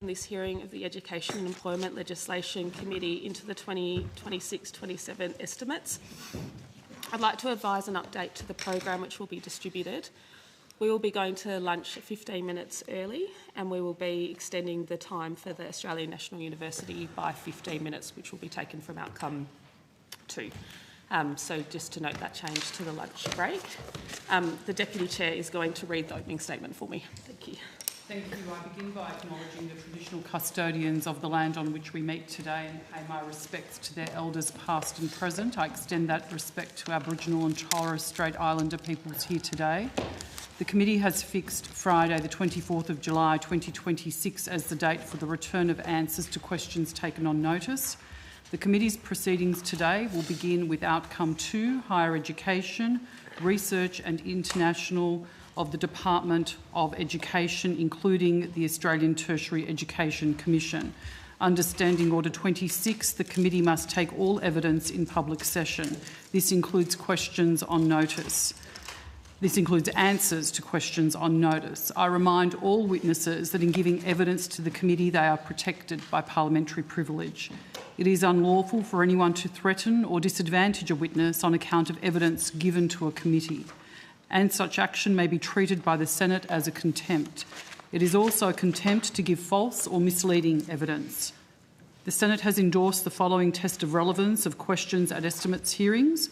this hearing of the Education and Employment Legislation Committee into the 2026-27 estimates. I'd like to advise an update to the program which will be distributed. We will be going to lunch 15 minutes early, and we will be extending the time for the Australian National University by 15 minutes, which will be taken from outcome 2. So just to note that change to the lunch break. The Deputy Chair is going to read the opening statement for me. Thank you. Thank you. I begin by acknowledging the traditional custodians of the land on which we meet today and pay my respects to their elders past and present. I extend that respect to Aboriginal and Torres Strait Islander peoples here today. The committee has fixed Friday the 24th of July 2026 as the date for the return of answers to questions taken on notice. The committee's proceedings today will begin with outcome 2, Higher Education, Research and International of the Department of Education, including the Australian Tertiary Education Commission. Under Standing Order 26, the committee must take all evidence in public session. This includes questions on notice. This includes answers to questions on notice. I remind all witnesses that in giving evidence to the committee, they are protected by parliamentary privilege. It is unlawful for anyone to threaten or disadvantage a witness on account of evidence given to a committee, and such action may be treated by the Senate as a contempt. It is also a contempt to give false or misleading evidence. The Senate has endorsed the following test of relevance of questions at estimates hearings.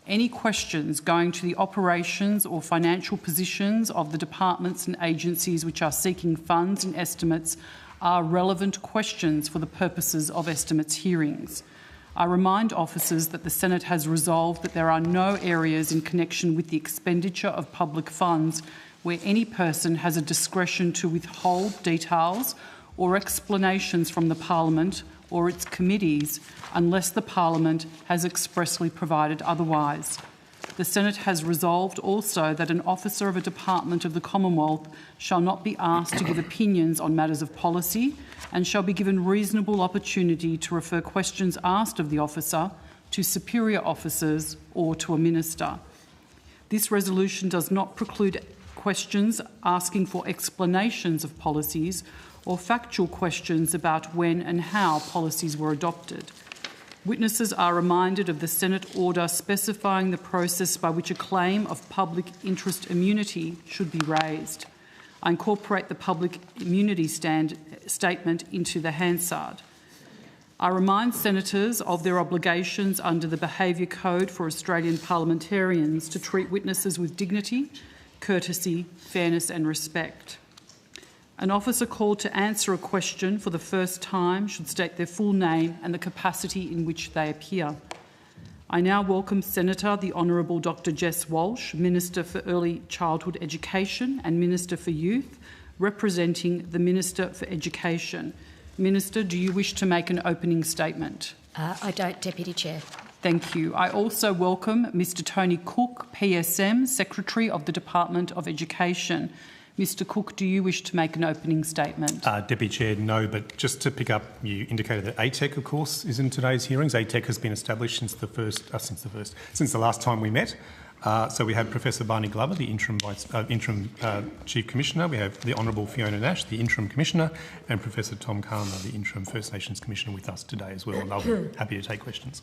Any questions going to the operations or financial positions of the departments and agencies which are seeking funds and estimates are relevant questions for the purposes of estimates hearings. I remind officers that the Senate has resolved that there are no areas in connection with the expenditure of public funds where any person has a discretion to withhold details or explanations from the Parliament or its committees unless the Parliament has expressly provided otherwise. The Senate has resolved also that an officer of a department of the Commonwealth shall not be asked to give opinions on matters of policy and shall be given reasonable opportunity to refer questions asked of the officer to superior officers or to a minister. This resolution does not preclude questions asking for explanations of policies or factual questions about when and how policies were adopted. Witnesses are reminded of the Senate order specifying the process by which a claim of public interest immunity should be raised. I incorporate the public immunity statement into the Hansard. I remind senators of their obligations under the Behaviour Code for Australian parliamentarians to treat witnesses with dignity, courtesy, fairness and respect. An officer called to answer a question for the first time should state their full name and the capacity in which they appear. I now welcome Senator the Honourable Dr Jess Walsh, Minister for Early Childhood Education and Minister for Youth, representing the Minister for Education. Minister, do you wish to make an opening statement? I don't, Deputy Chair. Thank you. I also welcome Mr Tony Cook, PSM, Secretary of the Department of Education. Mr Cook, do you wish to make an opening statement? Deputy Chair, no, but just to pick up, you indicated that ATEC, of course, is in today's hearings. ATEC has been established since the last time we met. So we have Professor Barney Glover, the interim Chief Commissioner. We have the Honourable Fiona Nash, the interim Commissioner, and Professor Tom Karma, the interim First Nations Commissioner, with us today as well. And I'll be happy to take questions.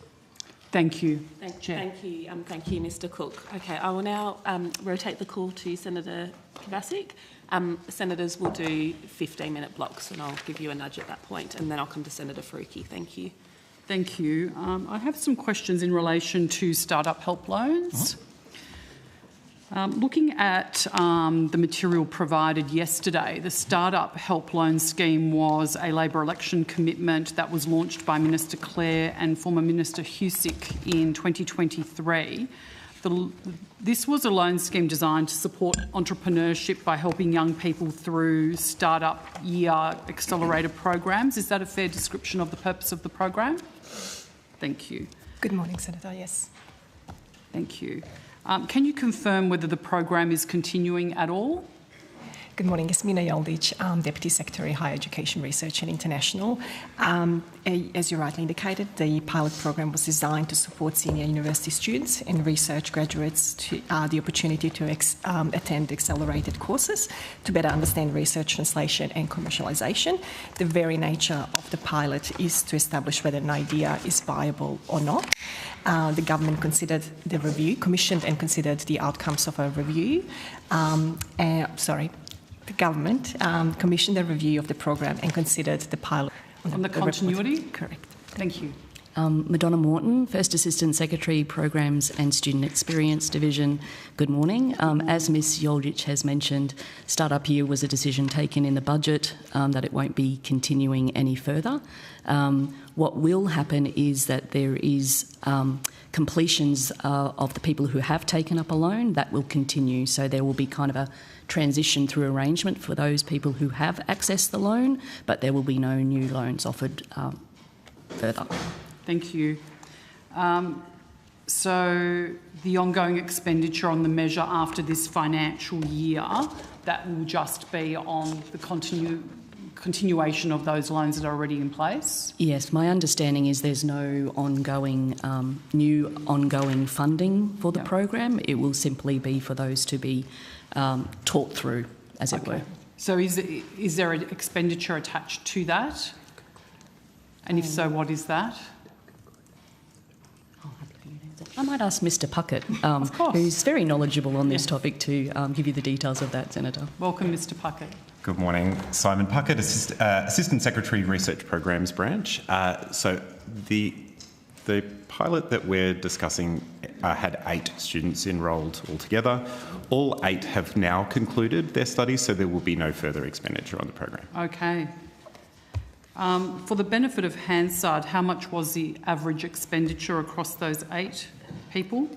Thank you. Thank you, Mr Cook. Okay, I will now rotate the call to Senator Kovacic. Senators will do 15-minute blocks, and I'll give you a nudge at that point, and then I'll come to Senator Faruqi. Thank you. Thank you. I have some questions in relation to start-up help loans. Looking at the material provided yesterday, the Start-up Help Loan Scheme was a Labor election commitment that was launched by Minister Clare and former Minister Husick in 2023. This was a loan scheme designed to support entrepreneurship by helping young people through start-up year accelerator programs. Is that a fair description of the purpose of the program? Thank you. Good morning, Senator. Yes. Thank you. Can you confirm whether the program is continuing at all? Good morning. Yasmina Yoldic, Deputy Secretary, Higher Education Research and International. As you rightly indicated, the pilot program was designed to support senior university students and research graduates to the opportunity to attend accelerated courses to better understand research, translation and commercialisation. The very nature of the pilot is to establish whether an idea is viable or not. The government commissioned and considered the outcomes of a review. The government commissioned a review of the program and considered the pilot. On the continuity? Correct. Thank you. Madonna Morton, First Assistant Secretary, Programs and Student Experience Division. Good morning. As Ms Yoldic has mentioned, Startup Year was a decision taken in the budget that it won't be continuing any further. What will happen is that there is completions of the people who have taken up a loan that will continue. So there will be kind of a transition through arrangement for those people who have accessed the loan, but there will be no new loans offered further. Thank you. So the ongoing expenditure on the measure after this financial year, that will just be on the continuation of those loans that are already in place? Yes, my understanding is there's no ongoing, new ongoing funding for the program. It will simply be for those to be taught through, as it were. So is there an expenditure attached to that? And if so, what is that? I might ask Mr Puckett, Of course. who's very knowledgeable on this topic, to give you the details of that, Senator. Welcome, Mr Puckett. Good morning. Simon Puckett, Assistant Secretary, Research Programs Branch. So the pilot that we're discussing had 8 students enrolled altogether. All 8 have now concluded their studies, so there will be no further expenditure on the program. Okay. For the benefit of Hansard, how much was the average expenditure across those 8 people?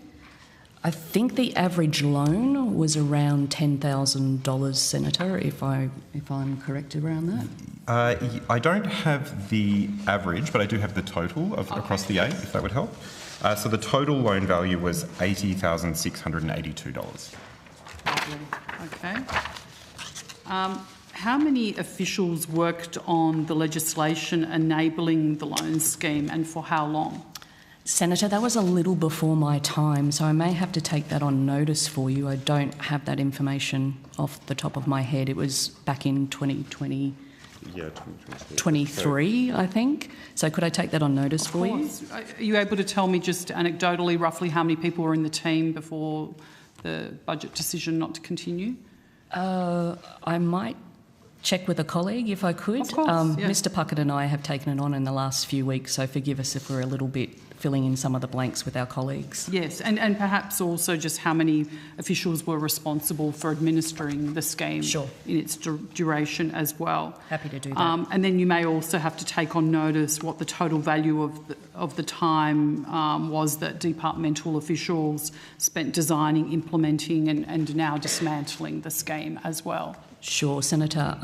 I think the average loan was around $10,000, Senator, if I'm correct around that. I don't have the average, but I do have the total across the 8, if that would help. So the total loan value was $80,682. Okay. How many officials worked on the legislation enabling the loan scheme, and for how long? Senator, that was a little before my time, so I may have to take that on notice for you. I don't have that information off the top of my head. It was back in 2020. Yeah, 2023. 23, I think. So could I take that on notice for you? Are you able to tell me just anecdotally roughly how many people were in the team before the budget decision not to continue? I might check with a colleague if I could. Of course, yeah. Mr Puckett and I have taken it on in the last few weeks, so forgive us if we're a little bit filling in some of the blanks with our colleagues. Yes, and perhaps also just how many officials were responsible for administering the scheme in its duration as well. Happy to do that. And then you may also have to take on notice what the total value of the time was that departmental officials spent designing, implementing and now dismantling the scheme as well. Sure, Senator.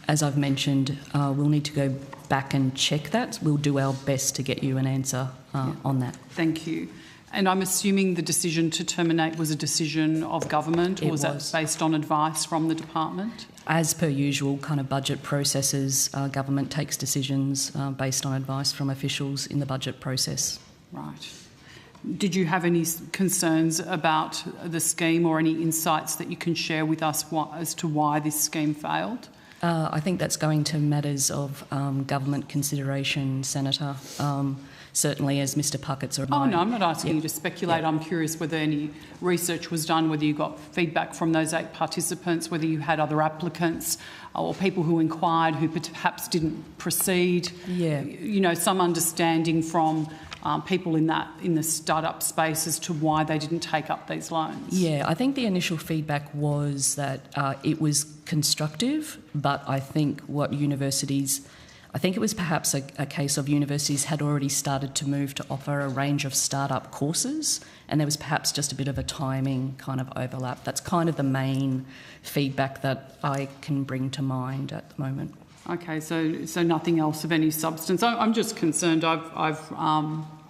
As I've mentioned, we'll need to go back and check that. We'll do our best to get you an answer on that. Thank you. And I'm assuming the decision to terminate was a decision of government, or was that based on advice from the department? As per usual kind of budget processes, government takes decisions based on advice from officials in the budget process. Right. Did you have any concerns about the scheme or any insights that you can share with us as to why this scheme failed? I think that's going to matters of government consideration, Senator. Certainly, as Mr Puckett's reminded. Oh, no, I'm not asking you to speculate. I'm curious whether any research was done, whether you got feedback from those 8 participants, whether you had other applicants or people who inquired who perhaps didn't proceed. Yeah. You know, some understanding from people in the startup space as to why they didn't take up these loans. Yeah, I think the initial feedback was that it was constructive, but I think I think it was perhaps a case of universities had already started to move to offer a range of startup courses, and there was perhaps just a bit of a timing kind of overlap. That's kind of the main feedback that I can bring to mind at the moment. Okay, so nothing else of any substance. I'm just concerned. I've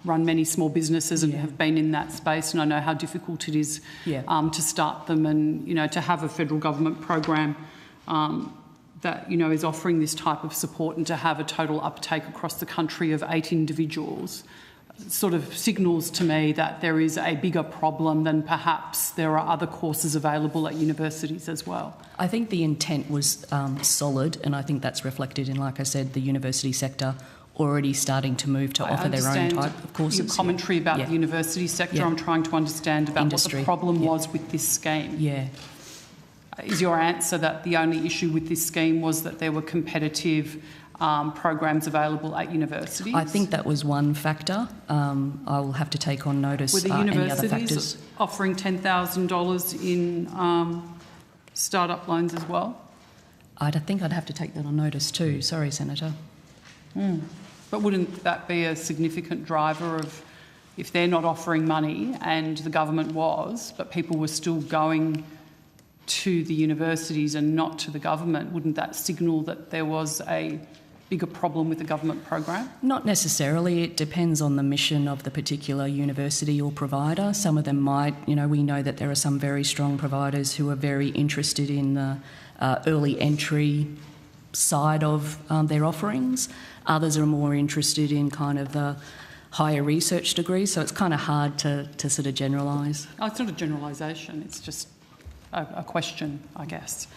run many small businesses and have been in that space, and I know how difficult it is to start them, and to have a federal government program that, you know, is offering this type of support, and to have a total uptake across the country of 8 individuals sort of signals to me that there is a bigger problem than perhaps there are other courses available at universities as well. I think the intent was solid, and I think that's reflected in, like I said, the university sector already starting to move to offer their own type of courses. Your commentary about the university sector. I'm trying to understand about Industry. what the problem was with this scheme. Yeah. Is your answer that the only issue with this scheme was that there were competitive programs available at universities? I think that was one factor. I will have to take on notice were the any other universities factors. offering $10,000 in start-up loans as well? I think I'd have to take that on notice too. Sorry, Senator. But wouldn't that be a significant driver of, if they're not offering money and the government was, but people were still going to the universities and not to the government, wouldn't that signal that there was a bigger problem with the government program? Not necessarily. It depends on the mission of the particular university or provider. Some of them might, you know, we know that there are some very strong providers who are very interested in the early entry side of their offerings. Others are more interested in kind of the higher research degrees, so it's kind of hard to sort of generalise. Oh, it's not a generalisation, it's just a question, I guess.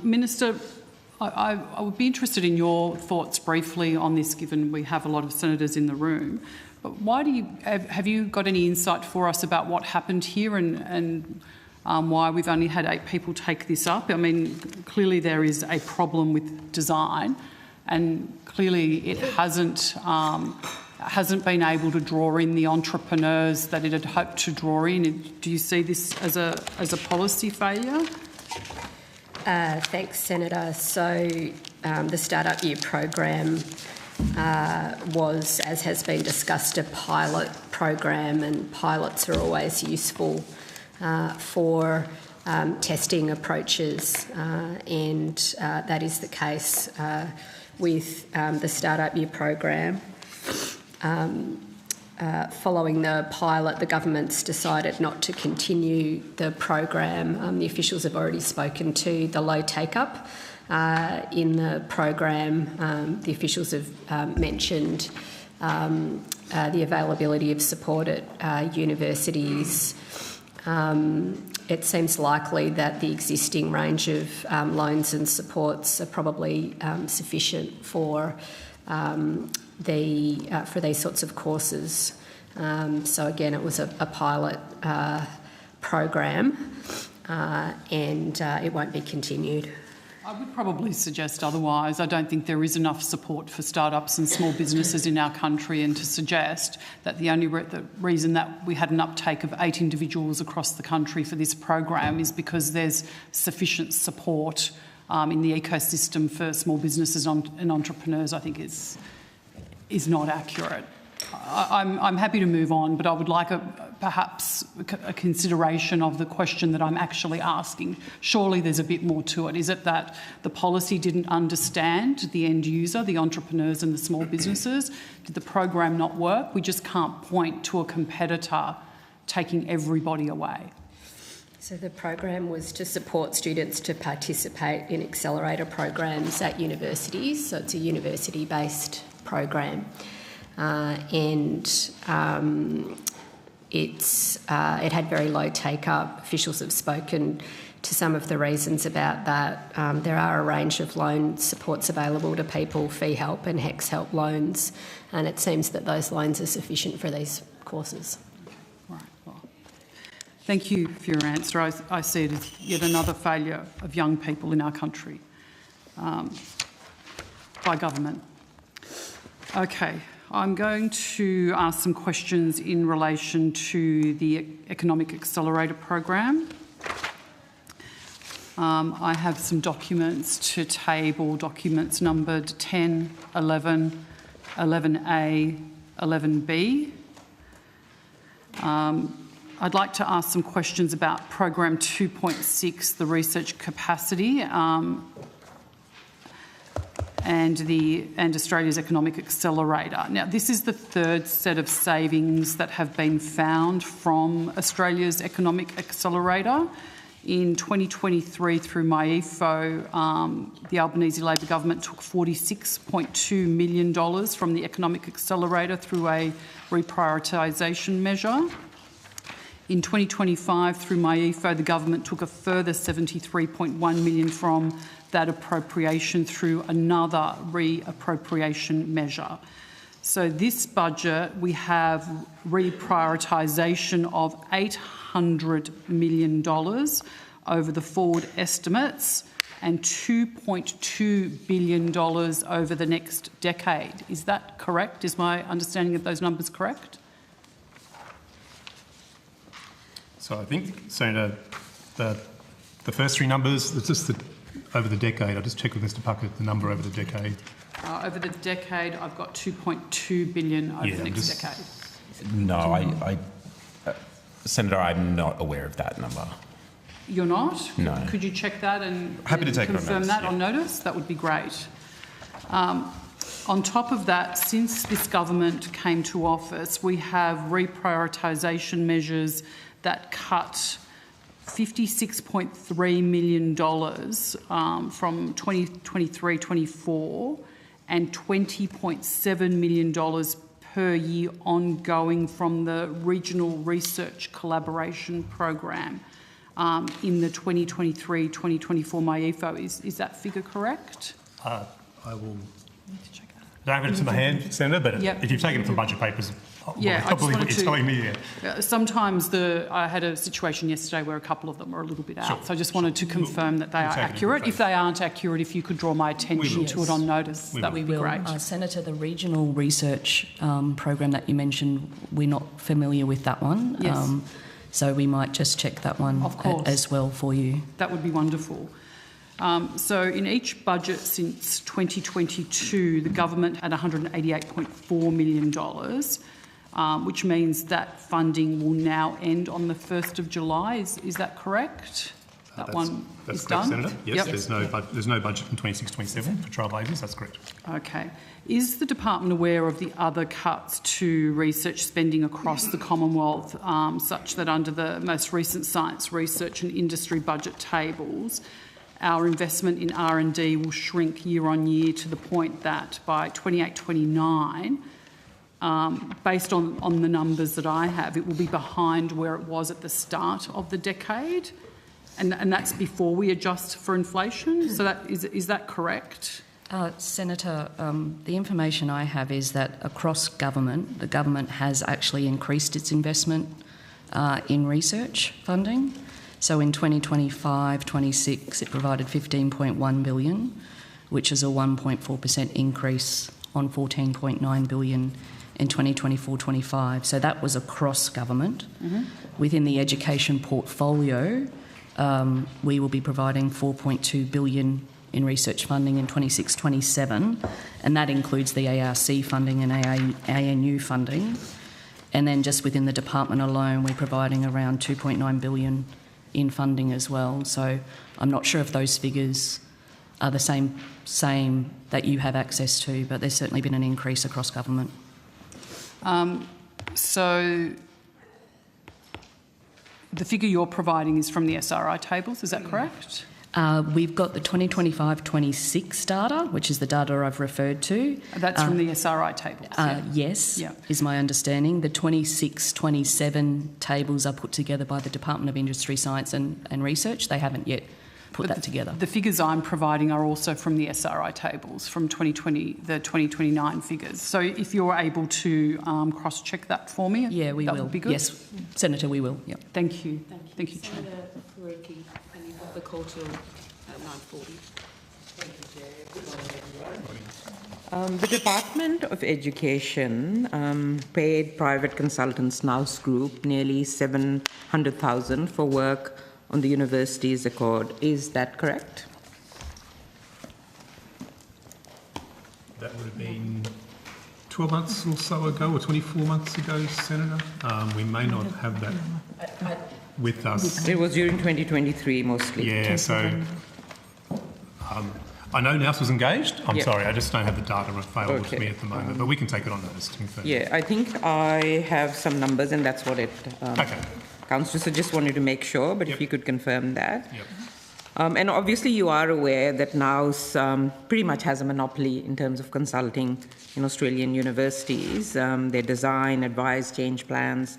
Minister, I would be interested in your thoughts briefly on this, given we have a lot of senators in the room. But why do you have you got any insight for us about what happened here and why we've only had 8 people take this up? I mean, clearly there is a problem with design, and clearly it hasn't been able to draw in the entrepreneurs that it had hoped to draw in. Do you see this as a policy failure? Thanks, Senator. So the Startup Year program was, as has been discussed, a pilot program, and pilots are always useful for testing approaches, and that is the case with the Startup Year program. Following the pilot, the government's decided not to continue the program. The officials have already spoken to the low take-up in the program. The officials have mentioned the availability of support at universities. It seems likely that the existing range of loans and supports are probably sufficient for these sorts of courses. So again, it was a pilot program, and it won't be continued. I would probably suggest otherwise. I don't think there is enough support for startups and small businesses in our country, and to suggest that the only the reason that we had an uptake of 8 individuals across the country for this program is because there's sufficient support in the ecosystem for small businesses and entrepreneurs, I think is not accurate. I'm happy to move on, but I would like perhaps a consideration of the question that I'm actually asking. Surely there's a bit more to it. Is it that the policy didn't understand the end user, the entrepreneurs and the small businesses? Did the program not work? We just can't point to a competitor taking everybody away. So the program was to support students to participate in accelerator programs at universities. So it's a university-based program. It had very low take-up. Officials have spoken to some of the reasons about that. There are a range of loan supports available to people, fee help and HEX help loans, and it seems that those loans are sufficient for these courses. Right. Well, thank you for your answer. I see it as yet another failure of young people in our country by government. Okay. I'm going to ask some questions in relation to the Economic Accelerator program. I have some documents to table, documents numbered 10, 11, 11A, 11B. I'd like to ask some questions about program 2.6, the research capacity, and Australia's Economic Accelerator. Now, this is the third set of savings that have been found from Australia's Economic Accelerator In 2023, through MyEFO, the Albanese Labor government took $46.2 million from the Economic Accelerator through a reprioritisation measure. In 2025, through MyEFO, the government took a further $73.1 million from that appropriation through another reappropriation measure. So this budget, we have reprioritisation of $800 million over the forward estimates and $2.2 billion over the next decade. Is that correct? Is my understanding of those numbers correct? So I think, Senator, the first three numbers, it's just over the decade. I'll just check with Mr Puckett the number over the decade. Over the decade, I've got $2.2 billion over the next decade. No, Senator, I'm not aware of that number. You're not? No. Could you check that and Happy to take confirm it on notice, that yeah. on notice? That would be great. On top of that, since this government came to office, we have reprioritisation measures that cut $56.3 million from 2023-24 and $20.7 million per year ongoing from the Regional Research Collaboration Program in the 2023-2024 MyEFO. Is that figure correct? I will... I don't have it to my hand, Senator, but if you've taken it from budget papers, yeah, I believe what you're telling me. Yeah. Sometimes I had a situation yesterday where a couple of them were a little bit out, Sure. so I just wanted to confirm that they are accurate. If they aren't accurate, if you could draw my attention to it on notice, that would be great. Senator, the regional research program that you mentioned, we're not familiar with that one. Yes. So we might just check that one as well for you. That would be wonderful. So in each budget since 2022, the government had $188.4 million, which means that funding will now end on the 1st of July. Is that correct? That one that's is correct, done? Senator. Yes, Yep. there's no budget in 26-27 for trailblazers. That's correct. Okay. Is the department aware of the other cuts to research spending across the Commonwealth, such that under the most recent science, research and industry budget tables, our investment in R&D will shrink year on year to the point that by 28-29, based on the numbers that I have, it will be behind where it was at the start of the decade, and that's before we adjust for inflation. So is that correct? Senator, the information I have is that across government, the government has actually increased its investment in research funding. So in 2025-26, it provided $15.1 billion, which is a 1.4% increase on $14.9 billion in 2024-25. So that was across government. Mm-hmm. Within the education portfolio, we will be providing $4.2 billion in research funding in 26-27, and that includes the ARC funding and ANU funding. And then just within the department alone, we're providing around $2.9 billion in funding as well. So I'm not sure if those figures are the same that you have access to, but there's certainly been an increase across government. So the figure you're providing is from the SRI tables, is that correct? We've got the 2025-26 data, which is the data I've referred to. That's from the SRI tables? Yes, yeah. Is my understanding. The 26-27 tables are put together by the Department of Industry, Science and Research. They haven't yet put that together. The figures I'm providing are also from the SRI tables, from 2020, the 2029 figures. So if you're able to cross-check that for me, yeah, we will. That would be good. Yes, Senator, we will. Yep. Thank you. Thank you, Chair. Senator Faruqi, and you've got the call till 9:40. Thank you, Chair. Good morning, everyone. The Department of Education paid private consultants Nous Group nearly $700,000 for work on the university's accord. Is that correct? That would have been 12 months or so ago, or 24 months ago, Senator. We may not have that with us. It was during 2023 mostly. Yeah, so I know Nous was engaged. I'm sorry, I just don't have the data available to me at the moment, but we can take it on notice to confirm. Yeah, I think I have some numbers and that's what it... Okay. Councillor, so just wanted to make sure, but Yep. if you could confirm that. Yep. And obviously you are aware that NOWS pretty much has a monopoly in terms of consulting in Australian universities. Their design, advise, change plans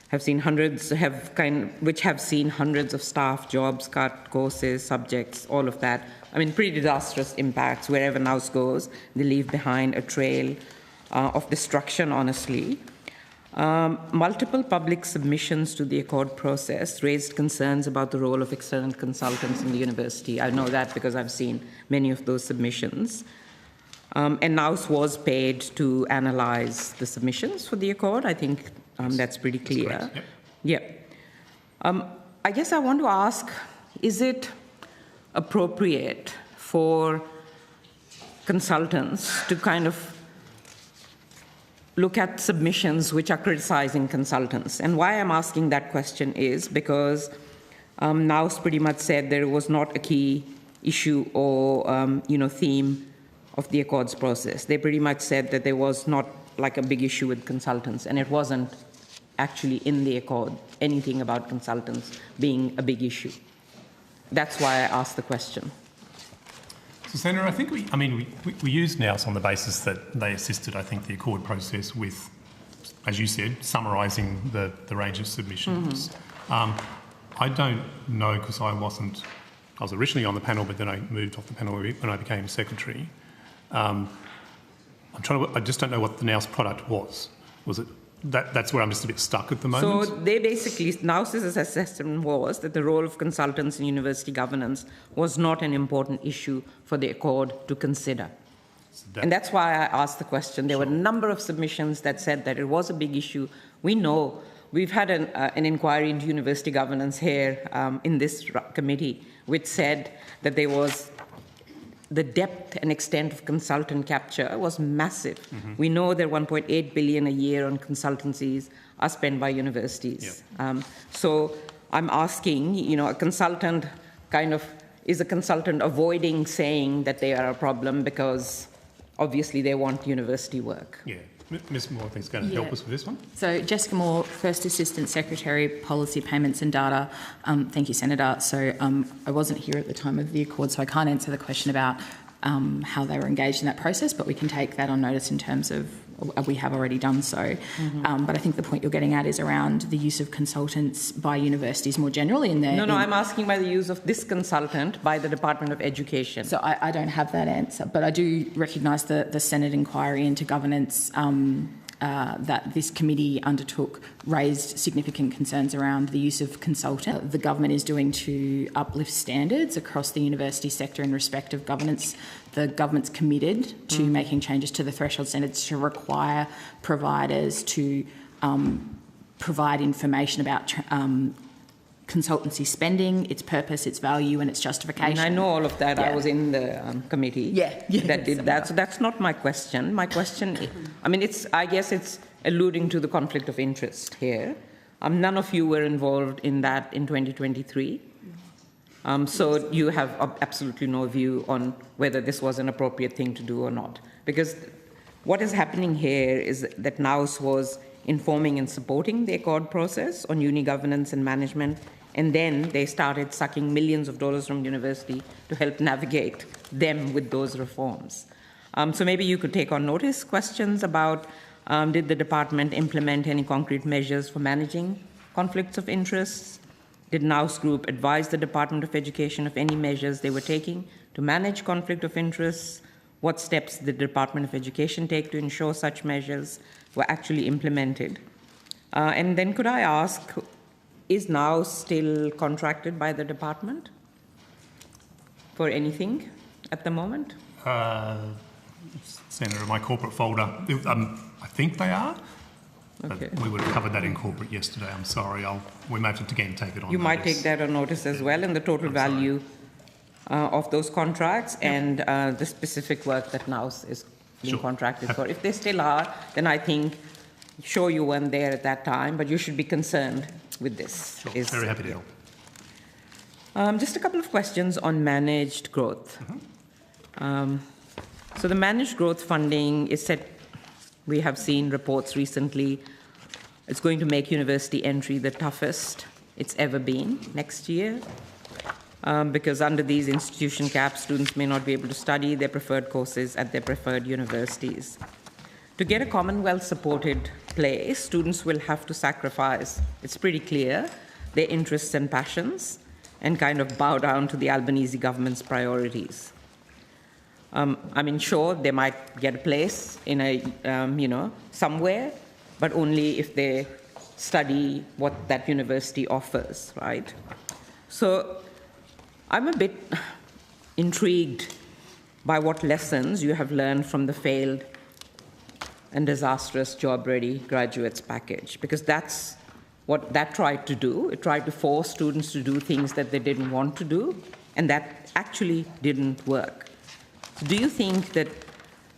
have seen hundreds of staff, jobs cut, courses, subjects, all of that. I mean, pretty disastrous impacts. Wherever NOWS goes, they leave behind a trail of destruction, honestly. Multiple public submissions to the Accord process raised concerns about the role of external consultants in the university. I know that because I've seen many of those submissions. And NOWS was paid to analyse the submissions for the Accord. I think that's pretty clear. Yep. Yeah. I guess I want to ask, is it appropriate for consultants to kind of look at submissions which are criticising consultants? And why I'm asking that question is because NOWS pretty much said there was not a key issue or theme of the Accords process. They pretty much said that there was not like a big issue with consultants, and it wasn't actually in the Accord anything about consultants being a big issue. That's why I asked the question. So, Senator, I think we used NOWS on the basis that they assisted, I think, the Accord process with, as you said, summarising the range of submissions. I don't know, because I was originally on the panel, but then I moved off the panel when I became secretary. I just don't know what the NOWS product was. Was it that's where I'm just a bit stuck at the moment? So they basically, NOWS's assessment was that the role of consultants in university governance was not an important issue for the Accord to consider. And that's why I asked the question. There were a number of submissions that said that it was a big issue. We know, we've had an inquiry into university governance here in this committee, which said that there was the depth and extent of consultant capture was massive. We know that 1.8 billion a year on consultancies are spent by universities. Yep. So I'm asking, a consultant is a consultant avoiding saying that they are a problem because obviously they want university work? Yeah. Ms Moore, I think, is going to help us with this one. So, Jessica Moore, First Assistant Secretary, Policy, Payments and Data. Thank you, Senator. So, I wasn't here at the time of the Accord, so I can't answer the question about how they were engaged in that process, but we can take that on notice in terms of we have already done so. But I think the point you're getting at is around the use of consultants by universities more generally in their... No, I'm asking by the use of this consultant by the Department of Education. So I don't have that answer, but I do recognise the Senate inquiry into governance that this committee undertook raised significant concerns around the use of consultants. The government is doing to uplift standards across the university sector in respect of governance. The government's committed to making changes to the threshold standards to require providers to provide information about consultancy spending, its purpose, its value and its justification. And I know all of that. Yeah. I was in the committee that did that. So that's not my question. My question, I guess it's alluding to the conflict of interest here. None of you were involved in that in 2023. So you have absolutely no view on whether this was an appropriate thing to do or not. Because what is happening here is that NOWS was informing and supporting the Accord process on uni governance and management, and then they started sucking millions of dollars from university to help navigate them with those reforms. So maybe you could take on notice questions about did the department implement any concrete measures for managing conflicts of interest? Did NOWS Group advise the Department of Education of any measures they were taking to manage conflict of interest? What steps did the Department of Education take to ensure such measures were actually implemented? And then could I ask, is NOWS still contracted by the department for anything at the moment? Senator, my corporate folder, I think they are. Okay. We would have covered that in corporate yesterday. I'm sorry. We may have to again take it on You notice. might take that on notice as well, and the total value of those contracts and the specific work that NOWS is being contracted for. If they still are, then I think, sure, you weren't there at that time, but you should be concerned with this. Sure. Very happy to help. Just a couple of questions on managed growth. So the managed growth funding is set, we have seen reports recently It's going to make university entry the toughest it's ever been next year, because under these institution caps, students may not be able to study their preferred courses at their preferred universities. To get a Commonwealth-supported place, students will have to sacrifice, it's pretty clear, their interests and passions, and kind of bow down to the Albanese government's priorities. I mean, sure, they might get a place in a, somewhere, but only if they study what that university offers, right? So I'm a bit intrigued by what lessons you have learned from the failed and disastrous job-ready graduates package, because that's what that tried to do. It tried to force students to do things that they didn't want to do, and that actually didn't work. So do you think that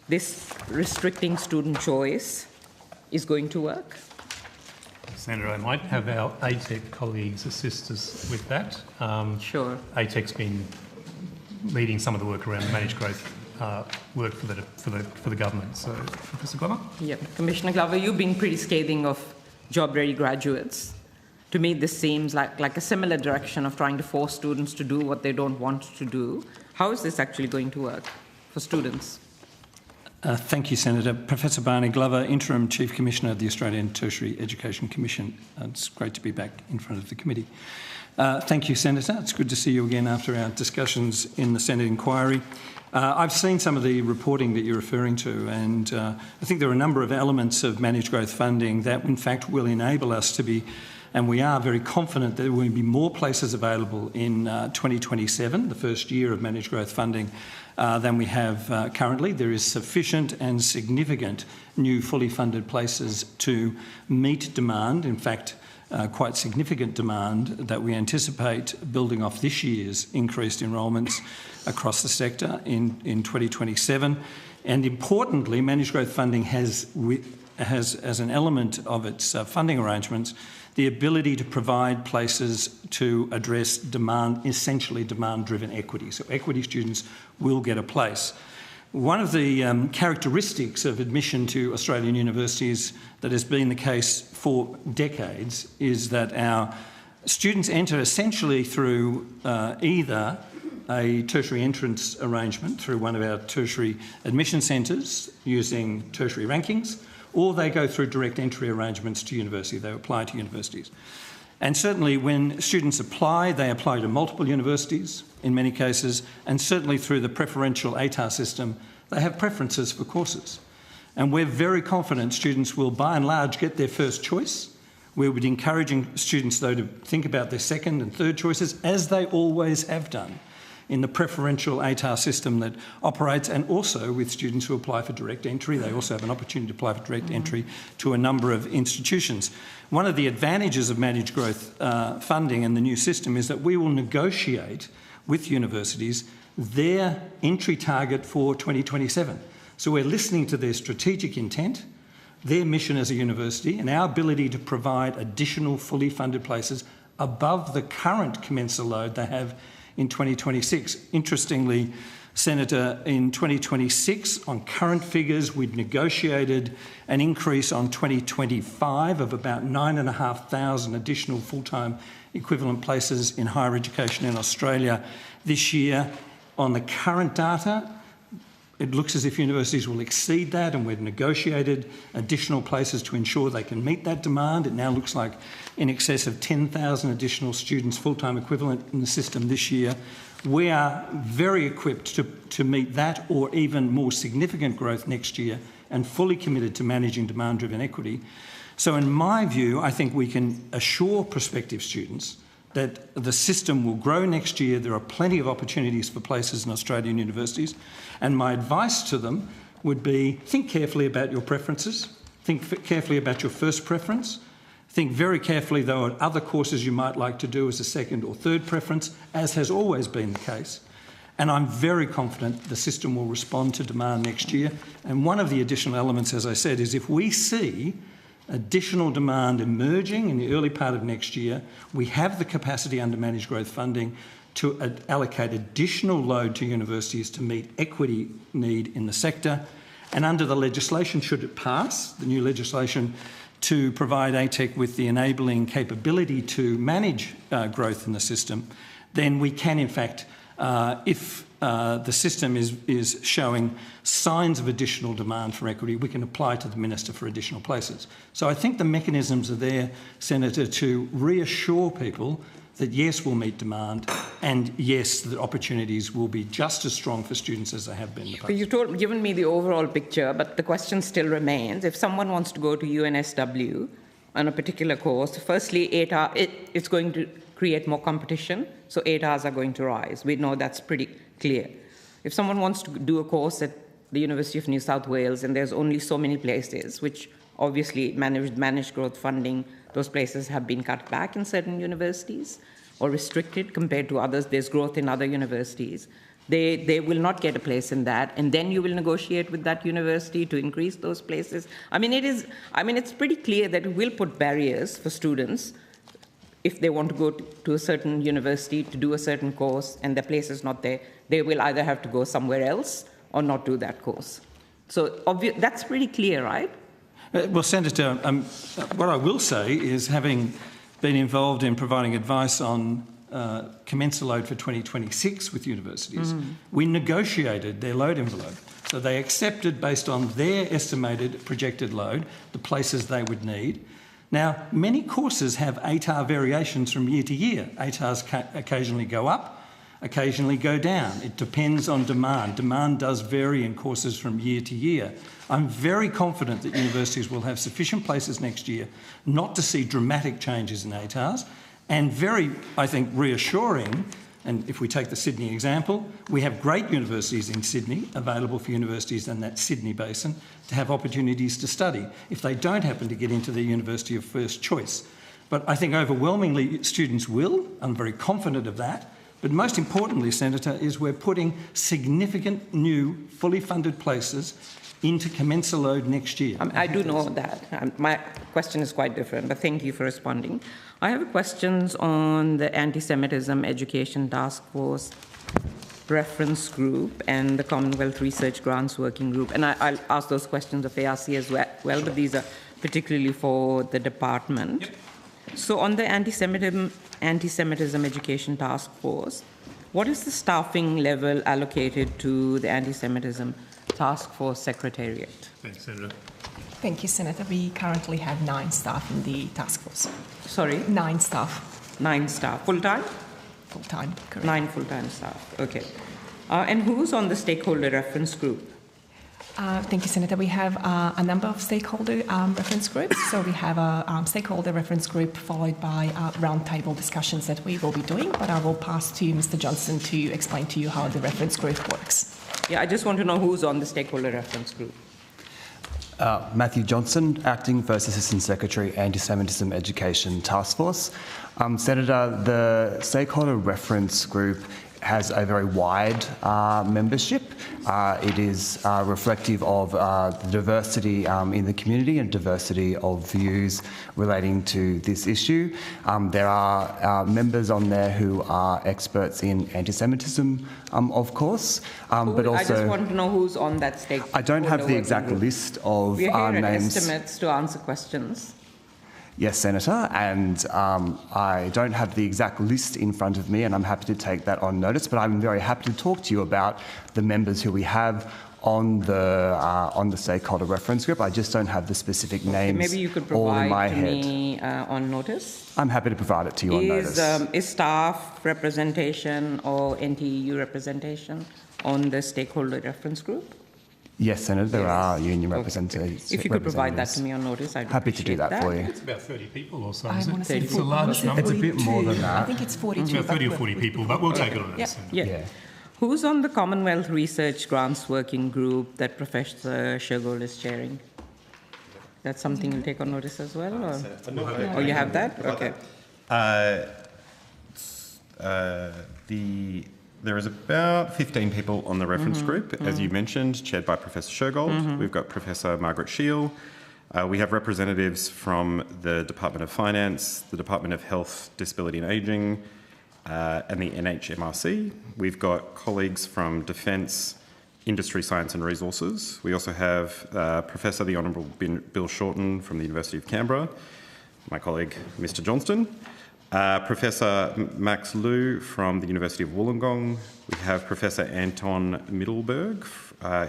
this restricting student choice is going to work? Sandra, I might have our ATEC colleagues assist us with that. Sure. ATEC's been leading some of the work around the managed growth work for the government. So, Professor Glover? Yep. Commissioner Glover, you've been pretty scathing of job-ready graduates. To me, this seems like a similar direction of trying to force students to do what they don't want to do. How is this actually going to work for students? Thank you, Senator. Professor Barney Glover, Interim Chief Commissioner of the Australian Tertiary Education Commission. It's great to be back in front of the committee. Thank you, Senator. It's good to see you again after our discussions in the Senate inquiry. I've seen some of the reporting that you're referring to, and I think there are a number of elements of managed growth funding that, in fact, will enable us to be, and we are very confident that there will be more places available in 2027, the first year of managed growth funding, than we have currently. There is sufficient and significant new fully funded places to meet demand, in fact, quite significant demand that we anticipate building off this year's increased enrolments across the sector in 2027. And importantly, managed growth funding has as an element of its funding arrangements the ability to provide places to address demand, essentially demand-driven equity. So equity students will get a place. One of the characteristics of admission to Australian universities that has been the case for decades is that our students enter essentially through either a tertiary entrance arrangement through one of our tertiary admission centres using tertiary rankings, or they go through direct entry arrangements to university. They apply to universities. And certainly when students apply, they apply to multiple universities in many cases, and certainly through the preferential ATAR system, they have preferences for courses. And we're very confident students will, by and large, get their first choice. We would be encouraging students, though, to think about their second and third choices, as they always have done in the preferential ATAR system that operates, and also with students who apply for direct entry. They also have an opportunity to apply for direct entry to a number of institutions. One of the advantages of managed growth funding and the new system is that we will negotiate with universities their entry target for 2027. So we're listening to their strategic intent, their mission as a university, and our ability to provide additional fully funded places above the current commencer load they have in 2026. Interestingly, Senator, in 2026, on current figures, we'd negotiated an increase on 2025 of about 9,500 additional full-time equivalent places in higher education in Australia this year. On the current data, it looks as if universities will exceed that, and we've negotiated additional places to ensure they can meet that demand. It now looks like in excess of 10,000 additional students full-time equivalent in the system this year. We are very equipped to meet that or even more significant growth next year, and fully committed to managing demand-driven equity. So in my view, I think we can assure prospective students that the system will grow next year. There are plenty of opportunities for places in Australian universities. And my advice to them would be, think carefully about your preferences. Think carefully about your first preference. Think very carefully, though, on other courses you might like to do as a second or third preference, as has always been the case. And I'm very confident the system will respond to demand next year. And one of the additional elements, as I said, is if we see additional demand emerging in the early part of next year, we have the capacity under managed growth funding to allocate additional load to universities to meet equity need in the sector. And under the legislation, should it pass, the new legislation to provide ATEC with the enabling capability to manage growth in the system, then we can, in fact, if the system is showing signs of additional demand for equity, we can apply to the Minister for additional places. So I think the mechanisms are there, Senator, to reassure people that yes, we'll meet demand, and yes, the opportunities will be just as strong for students as they have been in the past. But you've given me the overall picture, but the question still remains. If someone wants to go to UNSW on a particular course, firstly, 8 hours, it's going to create more competition, so 8 hours are going to rise. We know that's pretty clear. If someone wants to do a course at the University of New South Wales and there's only so many places, which obviously managed growth funding, those places have been cut back in certain universities or restricted compared to others. There's growth in other universities. They will not get a place in that, and then you will negotiate with that university to increase those places. It's pretty clear that it will put barriers for students if they want to go to a certain university to do a certain course and the place is not there. They will either have to go somewhere else or not do that course. So that's pretty clear, right? Well, Senator, what I will say is, having been involved in providing advice on commencer load for 2026 with universities, we negotiated their load envelope. So they accepted, based on their estimated projected load, the places they would need. Now, many courses have ATAR variations from year to year. ATARs occasionally go up, occasionally go down. It depends on demand. Demand does vary in courses from year to year. I'm very confident that universities will have sufficient places next year not to see dramatic changes in ATARs, and very, I think, reassuring. And if we take the Sydney example, we have great universities in Sydney available for universities in that Sydney basin to have opportunities to study if they don't happen to get into their university of first choice. But I think overwhelmingly students will. I'm very confident of that. But most importantly, Senator, is we're putting significant new, fully funded places into commencer load next year. I do know that. My question is quite different, but thank you for responding. I have questions on the Anti-Semitism Education Task Force reference group and the Commonwealth Research Grants Working Group. And I'll ask those questions of ARC as well, but these are particularly for the department. Yep. So on the Anti-Semitism Education Task Force, what is the staffing level allocated to the Anti-Semitism Task Force Secretariat? Thanks, Senator. Thank you, Senator. We currently have 9 staff in the task force. Sorry? 9 staff. 9 staff. Full-time? Full-time, correct. 9 full-time staff. Okay. And who's on the stakeholder reference group? Thank you, Senator. We have a number of stakeholder reference groups. So we have a stakeholder reference group followed by roundtable discussions that we will be doing, but I will pass to Mr. Johnson to explain to you how the reference group works. Yeah, I just want to know who's on the stakeholder reference group. Matthew Johnson, Acting First Assistant Secretary, Anti-Semitism Education Task Force. Senator, the stakeholder reference group has a very wide membership. It is reflective of the diversity in the community and diversity of views relating to this issue. There are members on there who are experts in anti-Semitism, of course, but also... I just want to know who's on that stakeholder. I don't have the exact list of We're here at names. Estimates to answer questions. Yes, Senator, and I don't have the exact list in front of me, and I'm happy to take that on notice, but I'm very happy to talk to you about the members who we have on the stakeholder reference group. I just don't have the specific names Maybe you could all in my provide to head. me on notice. I'm happy to provide it to you on notice. Is staff representation or NTU representation on the stakeholder reference group? Yes, Senator, there are union representatives. If you could provide that to me on notice, I'd happy to do that for you. It's about 30 people or so, I isn't want to it? say It's a large number. It's a bit more than that. I think it's 42. It's about 30 or 40 people, but we'll take it on notice. Yeah. Who's on the Commonwealth Research Grants Working Group that Professor Shergold is chairing? That's something you'll take on notice as well? Or you have that? Okay. There is about 15 people on the reference group, as you mentioned, chaired by Professor Shergold. We've got Professor Margaret Shiel. We have representatives from the Department of Finance, the Department of Health, Disability and Ageing, and the NHMRC. We've got colleagues from Defence, Industry, Science and Resources. We also have Professor the Honourable Bill Shorten from the University of Canberra, my colleague Mr Johnston, Professor Max Liu from the University of Wollongong. We have Professor Anton Middelberg,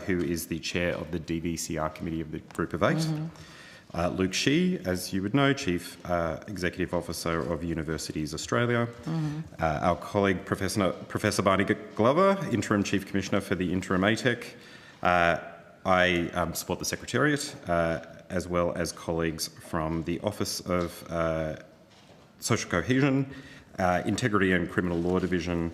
who is the chair of the DVCR committee of the Group of Eight. Luke Shee, as you would know, Chief Executive Officer of Universities Australia. Our colleague Professor Barney Glover, Interim Chief Commissioner for the Interim ATEC. I support the Secretariat, as well as colleagues from the Office of Social Cohesion, Integrity and Criminal Law Division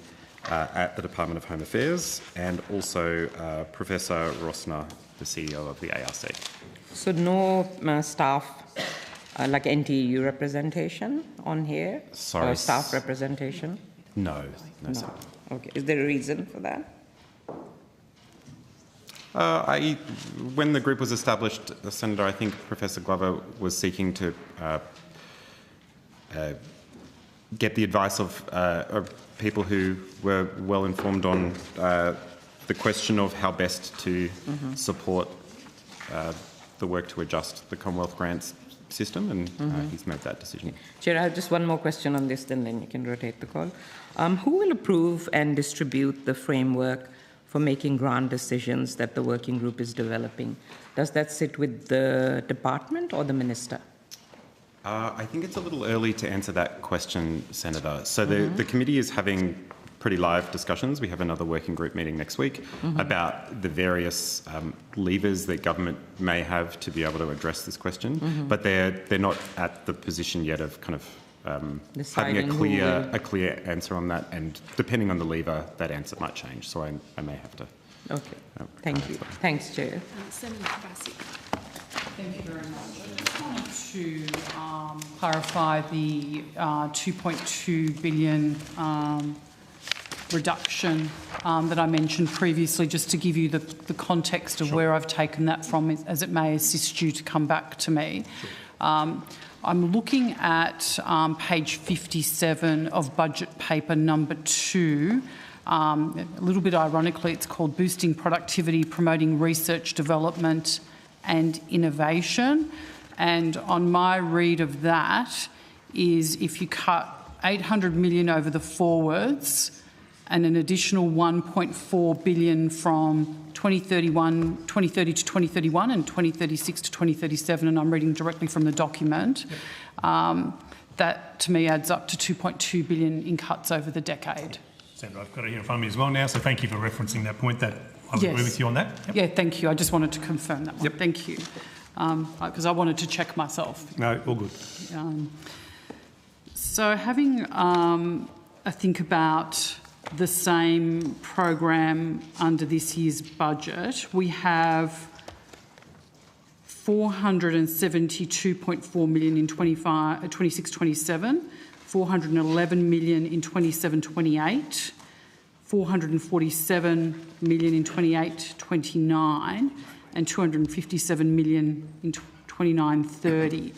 at the Department of Home Affairs, and also Professor Rosner, the CEO of the ARC. So no staff, like NTU representation on here? Sorry. Or staff representation? No, sir. Okay. Is there a reason for that? When the group was established, Senator, I think Professor Glover was seeking to get the advice of people who were well informed on the question of how best to support the work to adjust the Commonwealth grants system, and he's made that decision. Chair, I have just one more question on this, and then you can rotate the call. Who will approve and distribute the framework for making grant decisions that the working group is developing? Does that sit with the department or the minister? I think it's a little early to answer that question, Senator. So the committee is having pretty live discussions. We have another working group meeting next week about the various levers that government may have to be able to address this question, but they're not at the position yet of kind of having a clear answer on that, and depending on the lever, that answer might change. So I may have to. Okay. Thank you. Thanks, Chair. Senator Bassett. Thank you very much. I just wanted to clarify the $2.2 billion reduction that I mentioned previously, just to give you the context of where I've taken that from, as it may assist you to come back to me. I'm looking at page 57 of budget paper number 2. A little bit ironically, it's called Boosting Productivity, Promoting Research, Development and Innovation. And on my read of that is, if you cut $800 million over the forwards and an additional $1.4 billion from 2030 to 2031 and 2036 to 2037, and I'm reading directly from the document, that to me adds up to $2.2 billion in cuts over the decade. Senator, I've got it here in front of me as well now, so thank you for referencing that point. That I would agree with you on that. Yep. Yeah, thank you. I just wanted to confirm that one. Yep. Thank you. Because I wanted to check myself. No, all good. So having a think about the same program under this year's budget, we have $472.4 million in 26-27, $411 million in 27-28, $447 million in 28-29, and $257 million in 29-30.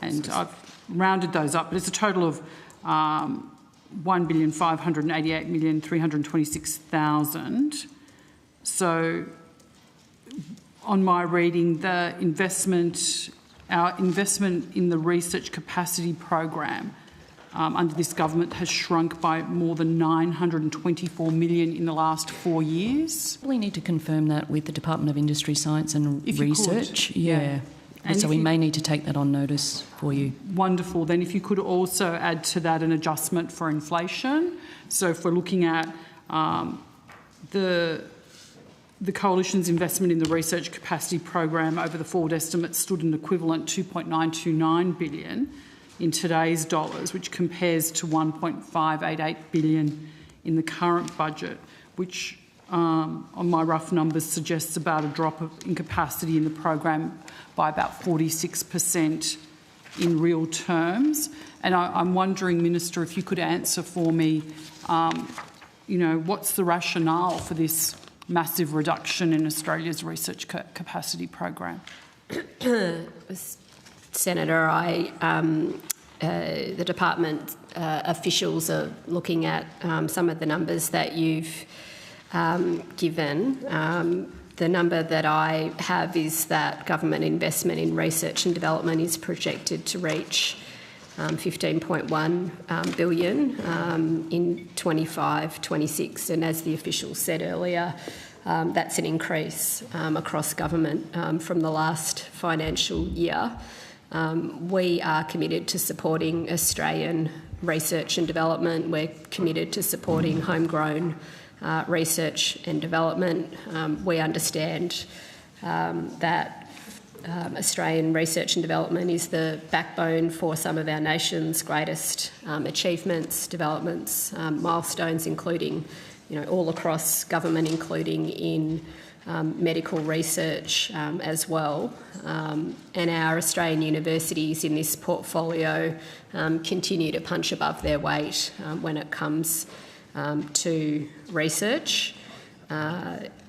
And I've rounded those up, but it's a total of $1,588,326,000. So on my reading, our investment in the research capacity program under this government has shrunk by more than $924 million in the last 4 years. We need to confirm that with the Department of Industry, Science and Research. Yeah. And so we may need to take that on notice for you. Wonderful. Then if you could also add to that an adjustment for inflation. So if we're looking at the Coalition's investment in the research capacity program over the forward estimate stood an equivalent $2.929 billion in today's dollars, which compares to $1.588 billion in the current budget, which on my rough numbers suggests about a drop in capacity in the program by about 46% in real terms. And I'm wondering, Minister, if you could answer for me, what's the rationale for this massive reduction in Australia's research capacity program? Senator, the department officials are looking at some of the numbers that you've given. The number that I have is that government investment in research and development is projected to reach 15.1 billion in 25-26, and as the official said earlier, that's an increase across government from the last financial year. We are committed to supporting Australian research and development. We're committed to supporting homegrown research and development. We understand that Australian research and development is the backbone for some of our nation's greatest achievements, developments, milestones, including, all across government, including in medical research as well. And our Australian universities in this portfolio continue to punch above their weight when it comes to research.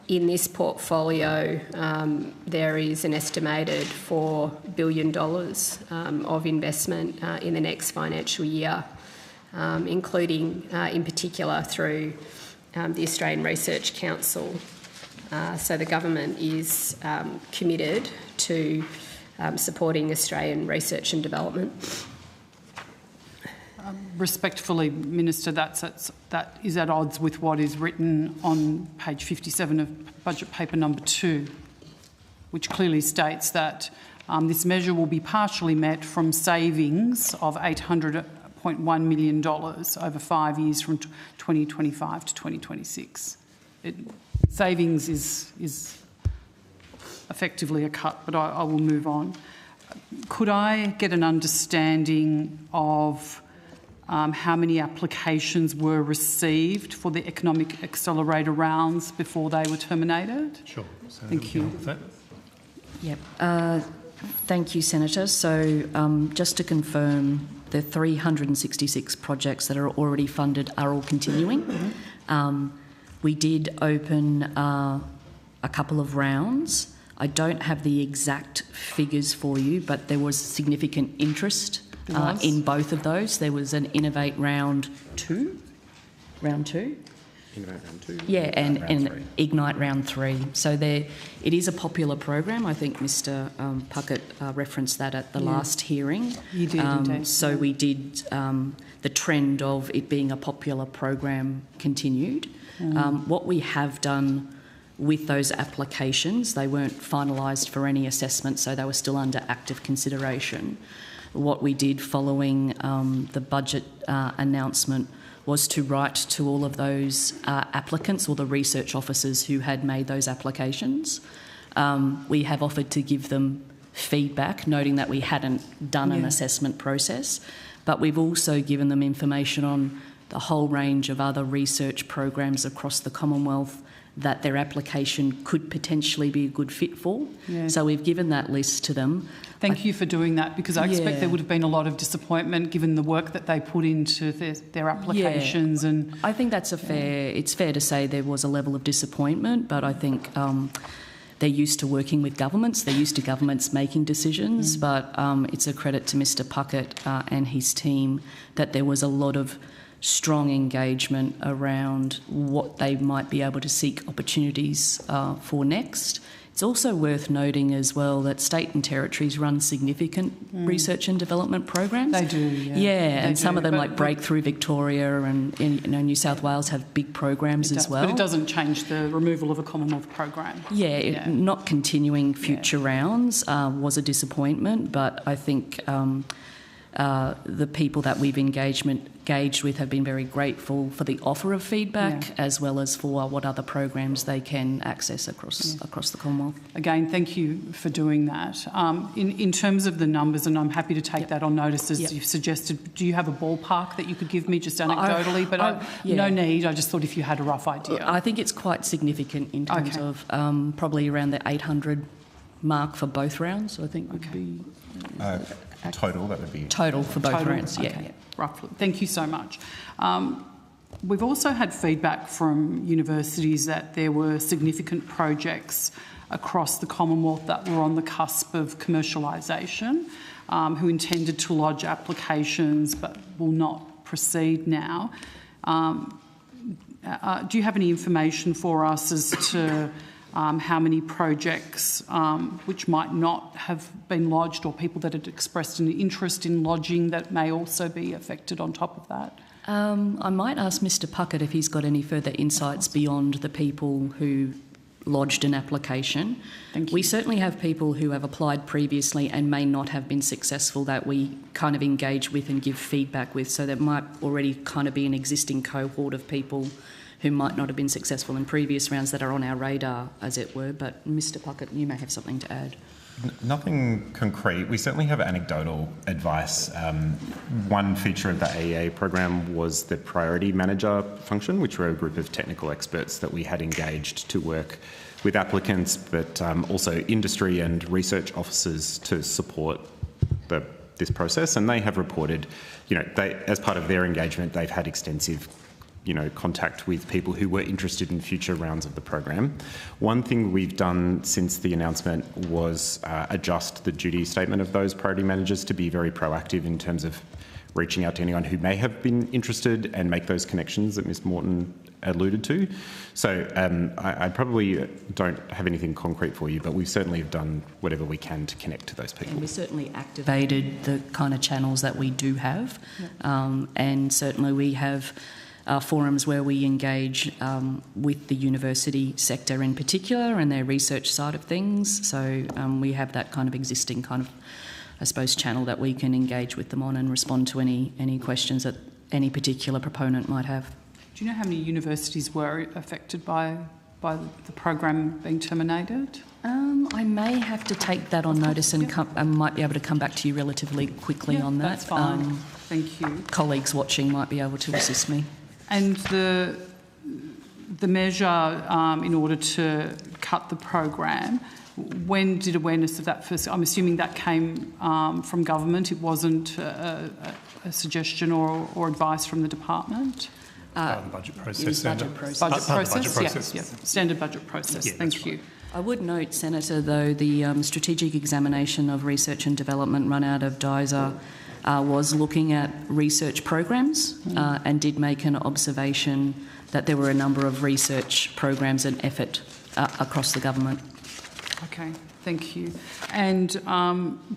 In this portfolio, there is an estimated $4 billion of investment in the next financial year, including in particular through the Australian Research Council. So the government is committed to supporting Australian research and development. Respectfully, Minister, that is at odds with what is written on page 57 of budget paper number 2, which clearly states that this measure will be partially met from savings of $800.1 million over 5 years from 2025 to 2026. Savings is effectively a cut, but I will move on. Could I get an understanding of how many applications were received for the economic accelerator rounds before they were terminated? Sure. Thank you. Yep. Thank you, Senator. So just to confirm, the 366 projects that are already funded are all continuing. We did open a couple of rounds. I don't have the exact figures for you, but there was significant interest in both of those. There was an Innovate Round 2. Innovate Round 2? Yeah, and Ignite Round 3. So it is a popular program. I think Mr Puckett referenced that at the last hearing. You did, indeed. So we did, the trend of it being a popular program continued. What we have done with those applications, they weren't finalised for any assessment, so they were still under active consideration. What we did following the budget announcement was to write to all of those applicants or the research officers who had made those applications. We have offered to give them feedback, noting that we hadn't done an assessment process, but we've also given them information on the whole range of other research programs across the Commonwealth that their application could potentially be a good fit for. Yeah. So we've given that list to them. Thank you for doing that, because I expect there would have been a lot of disappointment given the work that they put into their applications. Yeah. And I think that's it's fair to say there was a level of disappointment, but I think they're used to working with governments, they're used to governments making decisions, but it's a credit to Mr Puckett and his team that there was a lot of strong engagement around what they might be able to seek opportunities for next. It's also worth noting as well that state and territories run significant research and development programs. They do, and some of them, like Breakthrough Victoria and New South Wales, have big programs as well. But it doesn't change the removal of a Commonwealth program. Not continuing future rounds was a disappointment, but I think the people that we've engaged with have been very grateful for the offer of feedback as well as for what other programs they can access across the Commonwealth. Again, thank you for doing that. In terms of the numbers, and I'm happy to take that on notice as you've suggested, do you have a ballpark that you could give me just anecdotally? No need, I just thought if you had a rough idea. I think it's quite significant in terms of probably around the 800 mark for both rounds, I think would be... Total, that would be... Total for both rounds, roughly. Thank you so much. We've also had feedback from universities that there were significant projects across the Commonwealth that were on the cusp of commercialisation, who intended to lodge applications but will not proceed now. do you have any information for us as to how many projects which might not have been lodged, or people that had expressed an interest in lodging that may also be affected on top of that? I might ask Mr Puckett if he's got any further insights beyond the people who lodged an application. Thank you. We certainly have people who have applied previously and may not have been successful that we kind of engage with and give feedback with, so there might already kind of be an existing cohort of people who might not have been successful in previous rounds that are on our radar, as it were. But Mr Puckett, you may have something to add. Nothing concrete. We certainly have anecdotal advice. One feature of the AEA program was the priority manager function, which were a group of technical experts that we had engaged to work with applicants, but also industry and research officers to support this process. And they have reported, as part of their engagement, they've had extensive contact with people who were interested in future rounds of the program. One thing we've done since the announcement was adjust the duty statement of those priority managers to be very proactive in terms of reaching out to anyone who may have been interested and make those connections that Ms Morton alluded to. So I probably don't have anything concrete for you, but we certainly have done whatever we can to connect to those people. And we certainly activated the kind of channels that we do have, and certainly we have forums where we engage with the university sector in particular and their research side of things. So we have that kind of existing kind of, I suppose, channel that we can engage with them on and respond to any questions that any particular proponent might have. Do you know how many universities were affected by the program being terminated? I may have to take that on notice and I might be able to come back to you relatively quickly on that. That's fine. Thank you. Colleagues watching might be able to assist me. And the measure in order to cut the program, when did awareness of that first? I'm assuming that came from government. It wasn't a suggestion or advice from the department. The budget process. Budget process. Yeah. Standard budget process. Thank you. I would note, Senator, though, the strategic examination of research and development run out of DISA was looking at research programs and did make an observation that there were a number of research programs and effort across the government. Okay, thank you. And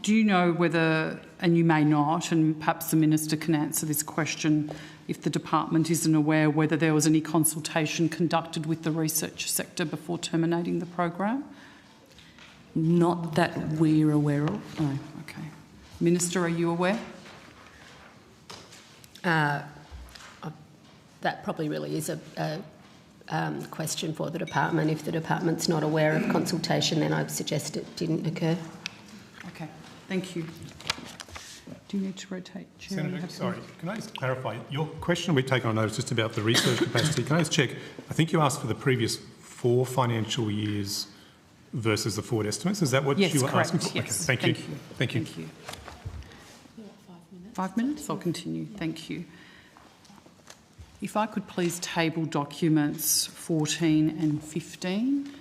do you know whether, and you may not, and perhaps the Minister can answer this question, if the department isn't aware, whether there was any consultation conducted with the research sector before terminating the program? Not that we're aware of, no. Okay. Minister, are you aware? That probably really is a question for the department. If the department's not aware of consultation, then I'd suggest it didn't occur. Okay, thank you. Do you need to rotate, Chair? Senator, sorry, can I just clarify? Your question we've taken on notice just about the research capacity. Can I just check? I think you asked for the previous 4 financial years versus the forward estimates. Is that what you were asking for? Yes, okay, thank you. Thank you. 5 minutes? I'll continue. Thank you. If I could please table documents 14 and 15.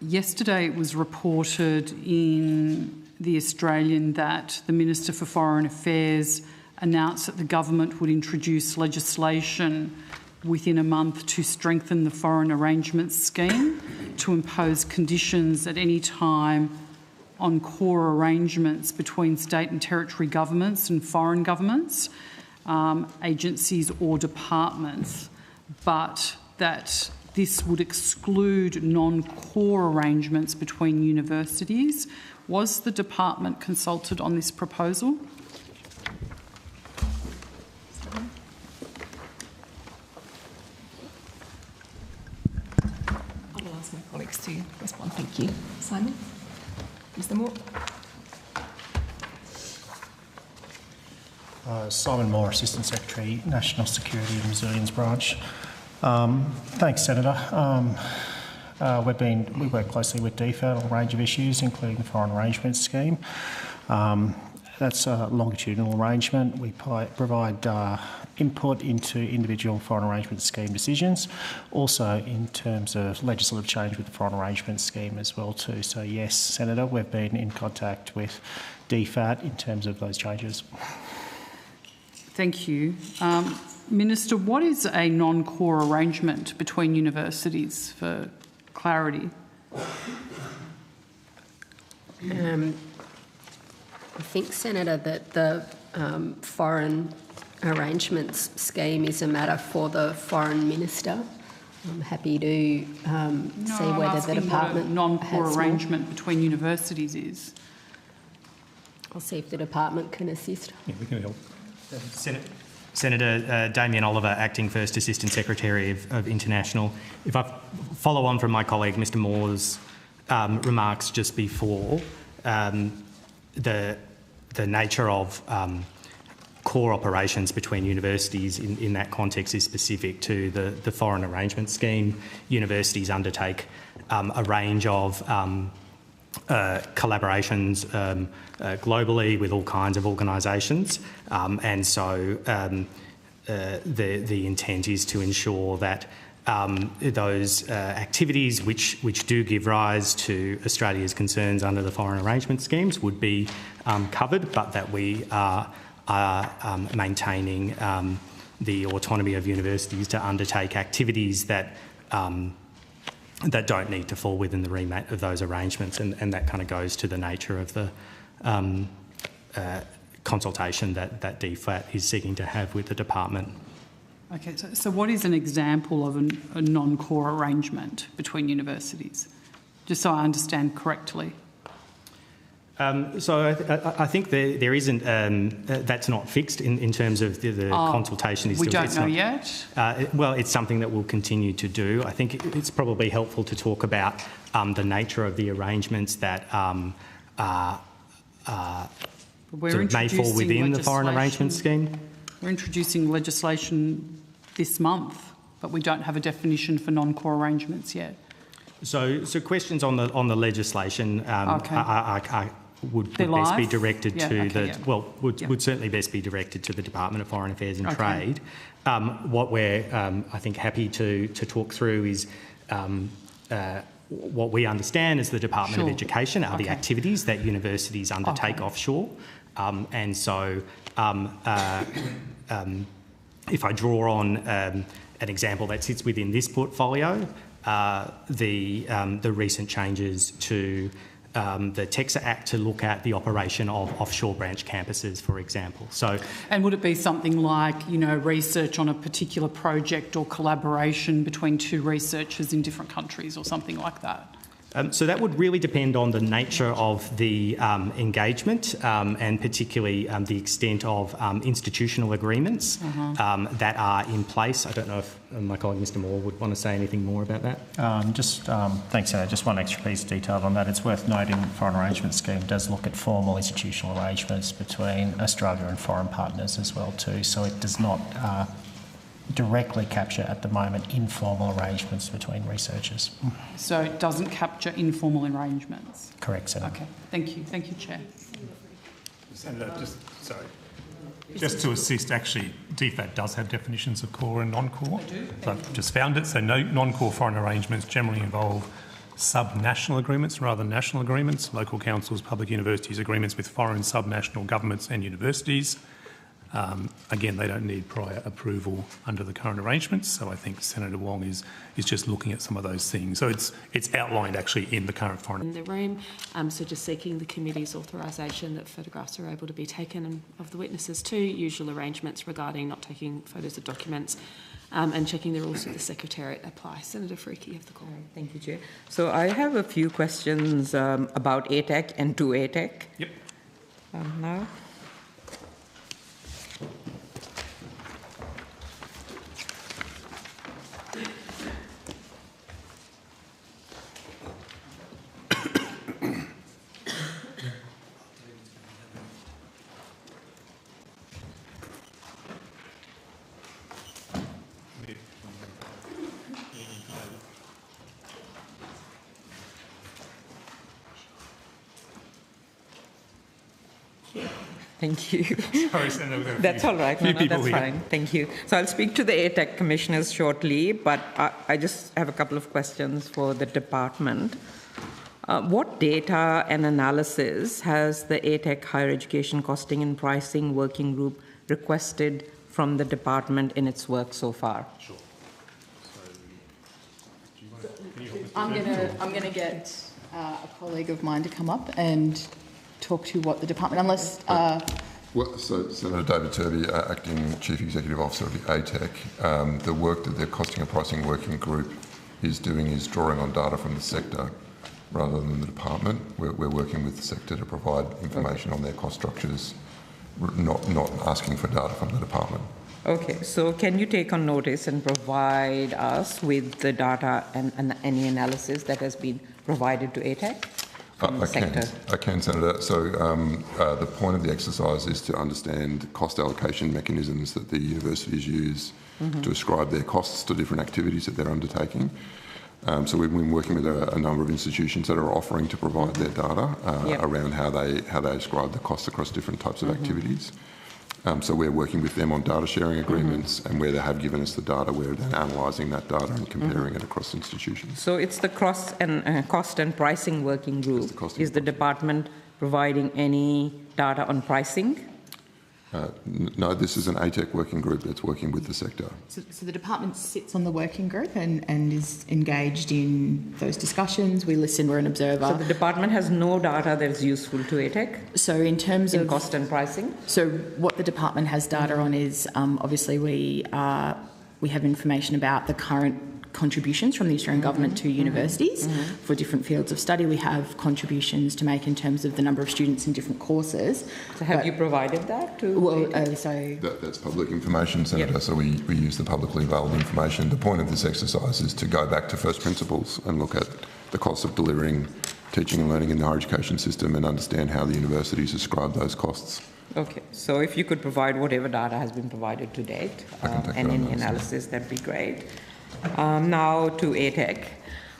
Yesterday it was reported in The Australian that the Minister for Foreign Affairs announced that the government would introduce legislation within a month to strengthen the foreign arrangements scheme, to impose conditions at any time on core arrangements between state and territory governments and foreign governments, agencies or departments, but that this would exclude non-core arrangements between universities. Was the department consulted on this proposal? My colleagues to respond. Thank you. Simon? Mr Moore? Simon Moore, Assistant Secretary, National Security and Resilience Branch. Thanks, Senator. We work closely with DFAT on a range of issues, including the Foreign Arrangements Scheme. That's a longitudinal arrangement. We provide input into individual foreign arrangement scheme decisions, also in terms of legislative change with the foreign arrangement scheme as well too. So yes, Senator, we've been in contact with DFAT in terms of those changes. Thank you. Minister, what is a non-core arrangement between universities for clarity? I think, Senator, that the foreign arrangements scheme is a matter for the Foreign Minister. I'm happy to see whether the department what a non-core has arrangement between universities is. I'll see if the department can assist. Yeah, we can help. Senator Damien Oliver, Acting First Assistant Secretary of International. If I follow on from my colleague Mr Moore's remarks just before, the nature of core operations between universities in that context is specific to the foreign arrangement scheme. Universities undertake a range of collaborations globally with all kinds of organisations, and so the intent is to ensure that those activities which do give rise to Australia's concerns under the foreign arrangement schemes would be covered, but that we are maintaining the autonomy of universities to undertake activities that that don't need to fall within the remit of those arrangements, and that kind of goes to the nature of the consultation that DFAT is seeking to have with the department. Okay, so what is an example of a non-core arrangement between universities? Just so I understand correctly. So I think there isn't, that's not fixed in terms of the consultation. We don't know yet? Well, it's something that we'll continue to do. I think it's probably helpful to talk about the nature of the arrangements that sort of may fall within the foreign arrangement scheme. We're introducing legislation this month, but we don't have a definition for non-core arrangements yet. So questions on the legislation would best be directed would certainly best be directed to the Department of Foreign Affairs and Trade. What we're I think happy to talk through is what we understand as the Department of Education are the activities that universities undertake offshore, and so if I draw on an example that sits within this portfolio, the recent changes to the TEXA Act to look at the operation of offshore branch campuses, for example. So, and would it be something like, research on a particular project or collaboration between two researchers in different countries or something like that? So that would really depend on the nature of the engagement and particularly the extent of institutional agreements that are in place. I don't know if my colleague Mr Moore would want to say anything more about that. Thanks, Senator. Just one extra piece of detail on that. It's worth noting the foreign arrangement scheme does look at formal institutional arrangements between Australia and foreign partners as well too. So it does not directly capture at the moment informal arrangements between researchers. So it doesn't capture informal arrangements? Correct, Senator. Okay, thank you. Thank you, Chair. Senator, just to assist, actually, DFAT does have definitions of core and non-core. So I've just found it. So non-core foreign arrangements generally involve sub-national agreements rather than national agreements, local councils, public universities, agreements with foreign sub-national governments and universities. Again, they don't need prior approval under the current arrangements, so I think Senator Wong is just looking at some of those things. So it's outlined actually in the current foreign... In the room, so just seeking the committee's authorisation that photographs are able to be taken of the witnesses too, usual arrangements regarding not taking photos of documents and checking the rules of the Secretariat apply. Senator Freaky, you have the call. Thank you, Chair. So I have a few questions about ATEC and to ATEC. Yep. Now. Thank you. Sorry, Senator. That's all right. No, that's here. fine. Thank you. So I'll speak to the ATEC commissioners shortly, but I just have a couple of questions for the department. What data and analysis has the ATEC Higher Education Costing and Pricing Working Group requested from the department in its work so far? Sure. I'm going to get a colleague of mine to come up and talk to what the department, unless... So Senator David Turvey, Acting Chief Executive Officer of the ATEC, the work that the Costing and Pricing Working Group is doing is drawing on data from the sector rather than the department. We're working with the sector to provide information on their cost structures, not asking for data from the department. Okay, so can you take on notice and provide us with the data and any analysis that has been provided to ATEC from the sector? I can, Senator. So the point of the exercise is to understand cost allocation mechanisms that the universities use to ascribe their costs to different activities that they're undertaking. So we've been working with a number of institutions that are offering to provide their data around how they ascribe the costs across different types of activities. So we're working with them on data sharing agreements, and where they have given us the data, we're then analysing that data and comparing it across institutions. So it's the cost and pricing working group. Is the department providing any data on pricing? No, this is an ATEC working group that's working with the sector. So the department sits on the working group and is engaged in those discussions. We listen, we're an observer. So the department has no data that's useful to ATEC? So in terms of cost and pricing? So what the department has data on is obviously we have information about the current contributions from the Australian Government to universities for different fields of study. We have contributions to make in terms of the number of students in different courses. So have you provided that to? Well, that's public information, Senator. So we use the publicly available information. The point of this exercise is to go back to first principles and look at the costs of delivering teaching and learning in the higher education system and understand how the universities ascribe those costs. Okay, so if you could provide whatever data has been provided to date and any analysis, that'd be great. Now to ATEC.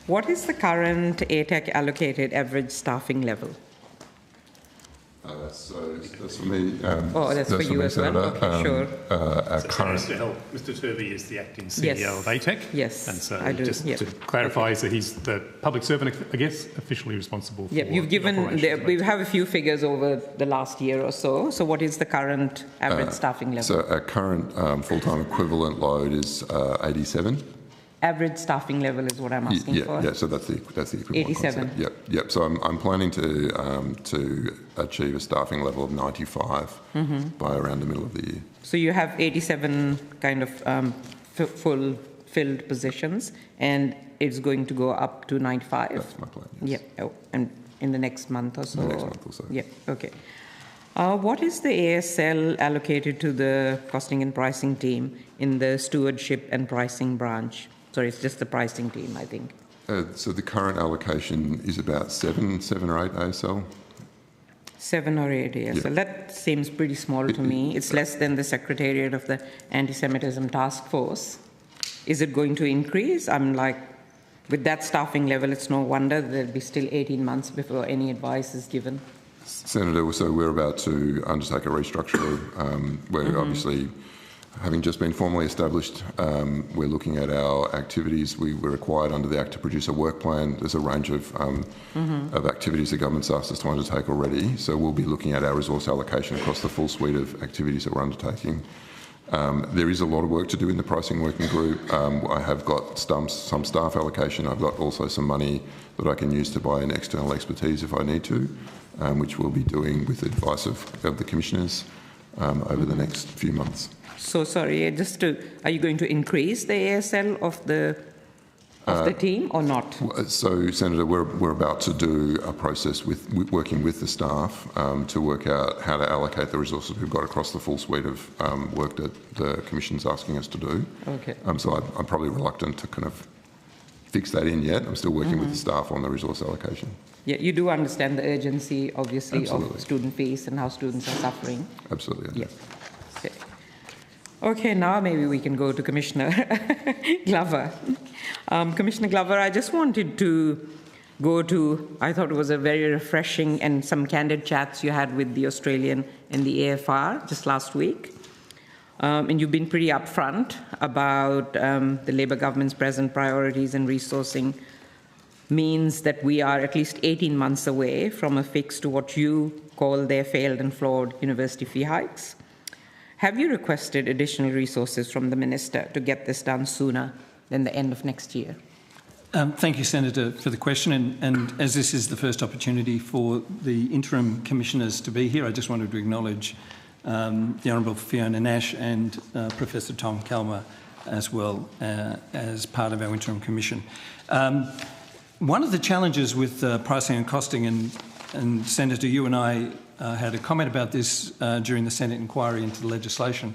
What is the current ATEC allocated average staffing level? That's for me. That's for you as well? Okay, sure. Our current... Mr Turvey is the acting CEO of ATEC. Yes, and so I do. Just to clarify, so he's the public servant, I guess, officially responsible for you've given... we have a few figures over the last year or so. So what is the current average staffing level? So our current full-time equivalent load is 87. Average staffing level is what I'm asking for. Yeah. So that's the equivalent. 87. Concept. Yep. So I'm planning to achieve a staffing level of 95 by around the middle of the year. So you have 87 kind of full-filled positions, and it's going to go up to 95. That's my plan. Yes. Yeah. Oh, and in the next month or so. In the next month or so. Yeah. Okay. What is the ASL allocated to the costing and pricing team in the stewardship and pricing branch? Sorry, it's just the pricing team, I think. So the current allocation is about seven or eight ASL. 7 or 8 ASL. Yeah. That seems pretty small to me. It's less than the Secretariat of the Anti-Semitism Task Force. Is it going to increase? I'm like, with that staffing level, it's no wonder there'll be still 18 months before any advice is given. Senator, so we're about to undertake a restructure. We're obviously, having just been formally established, we're looking at our activities. We were required under the Act to produce a work plan. There's a range of activities the government's asked us to undertake already. So we'll be looking at our resource allocation across the full suite of activities that we're undertaking. There is a lot of work to do in the pricing working group. I have got some staff allocation. I've got also some money that I can use to buy in external expertise if I need to, which we'll be doing with the advice of the commissioners over the next few months. So sorry, are you going to increase the ASL of the team or not? So, Senator, we're about to do a process with working with the staff to work out how to allocate the resources we've got across the full suite of work that the Commission's asking us to do. Okay. So I'm probably reluctant to kind of fix that in yet. I'm still working with the staff on the resource allocation. Yeah, you do understand the urgency, obviously, Absolutely. of student fees and how students are suffering. Absolutely. Yes. Okay, now maybe we can go to Commissioner Glover. Commissioner Glover, I just wanted to go to, I thought it was a very refreshing and some candid chats you had with the Australian and the AFR just last week. And you've been pretty upfront about the Labor government's present priorities and resourcing means that we are at least 18 months away from a fix to what you call their failed and flawed university fee hikes. Have you requested additional resources from the Minister to get this done sooner than the end of next year? Thank you, Senator, for the question. And as this is the first opportunity for the interim commissioners to be here, I just wanted to acknowledge the Honourable Fiona Nash and Professor Tom Calma as well as part of our interim commission. One of the challenges with pricing and costing, and Senator, you and I had a comment about this during the Senate inquiry into the legislation,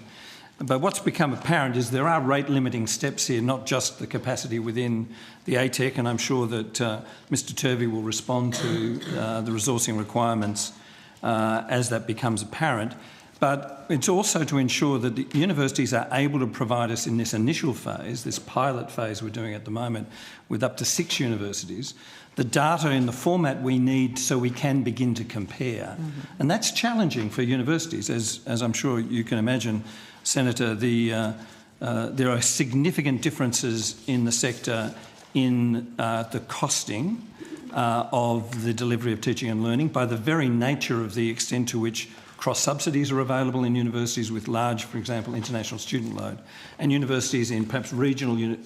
but what's become apparent is there are rate-limiting steps here, not just the capacity within the ATEC, and I'm sure that Mr Turvey will respond to the resourcing requirements as that becomes apparent, but it's also to ensure that the universities are able to provide us in this initial phase, this pilot phase we're doing at the moment with up to 6 universities, the data in the format we need so we can begin to compare. And that's challenging for universities, as I'm sure you can imagine, Senator. There are significant differences in the sector in the costing of the delivery of teaching and learning by the very nature of the extent to which cross-subsidies are available in universities with large, for example, international student load, and universities in perhaps regional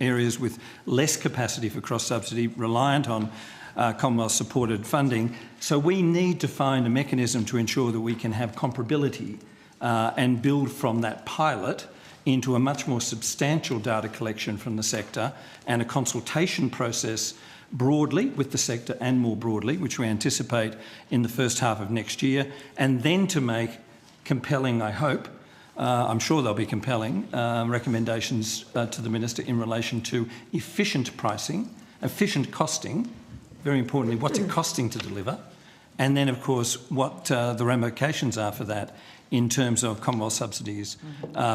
areas with less capacity for cross-subsidy, reliant on Commonwealth-supported funding. So we need to find a mechanism to ensure that we can have comparability and build from that pilot into a much more substantial data collection from the sector and a consultation process broadly with the sector and more broadly, which we anticipate in the first half of next year, and then to make compelling, I hope, I'm sure they'll be compelling, recommendations to the Minister in relation to efficient pricing, efficient costing, very importantly, what's it costing to deliver, and then, of course, what the ramifications are for that in terms of Commonwealth subsidies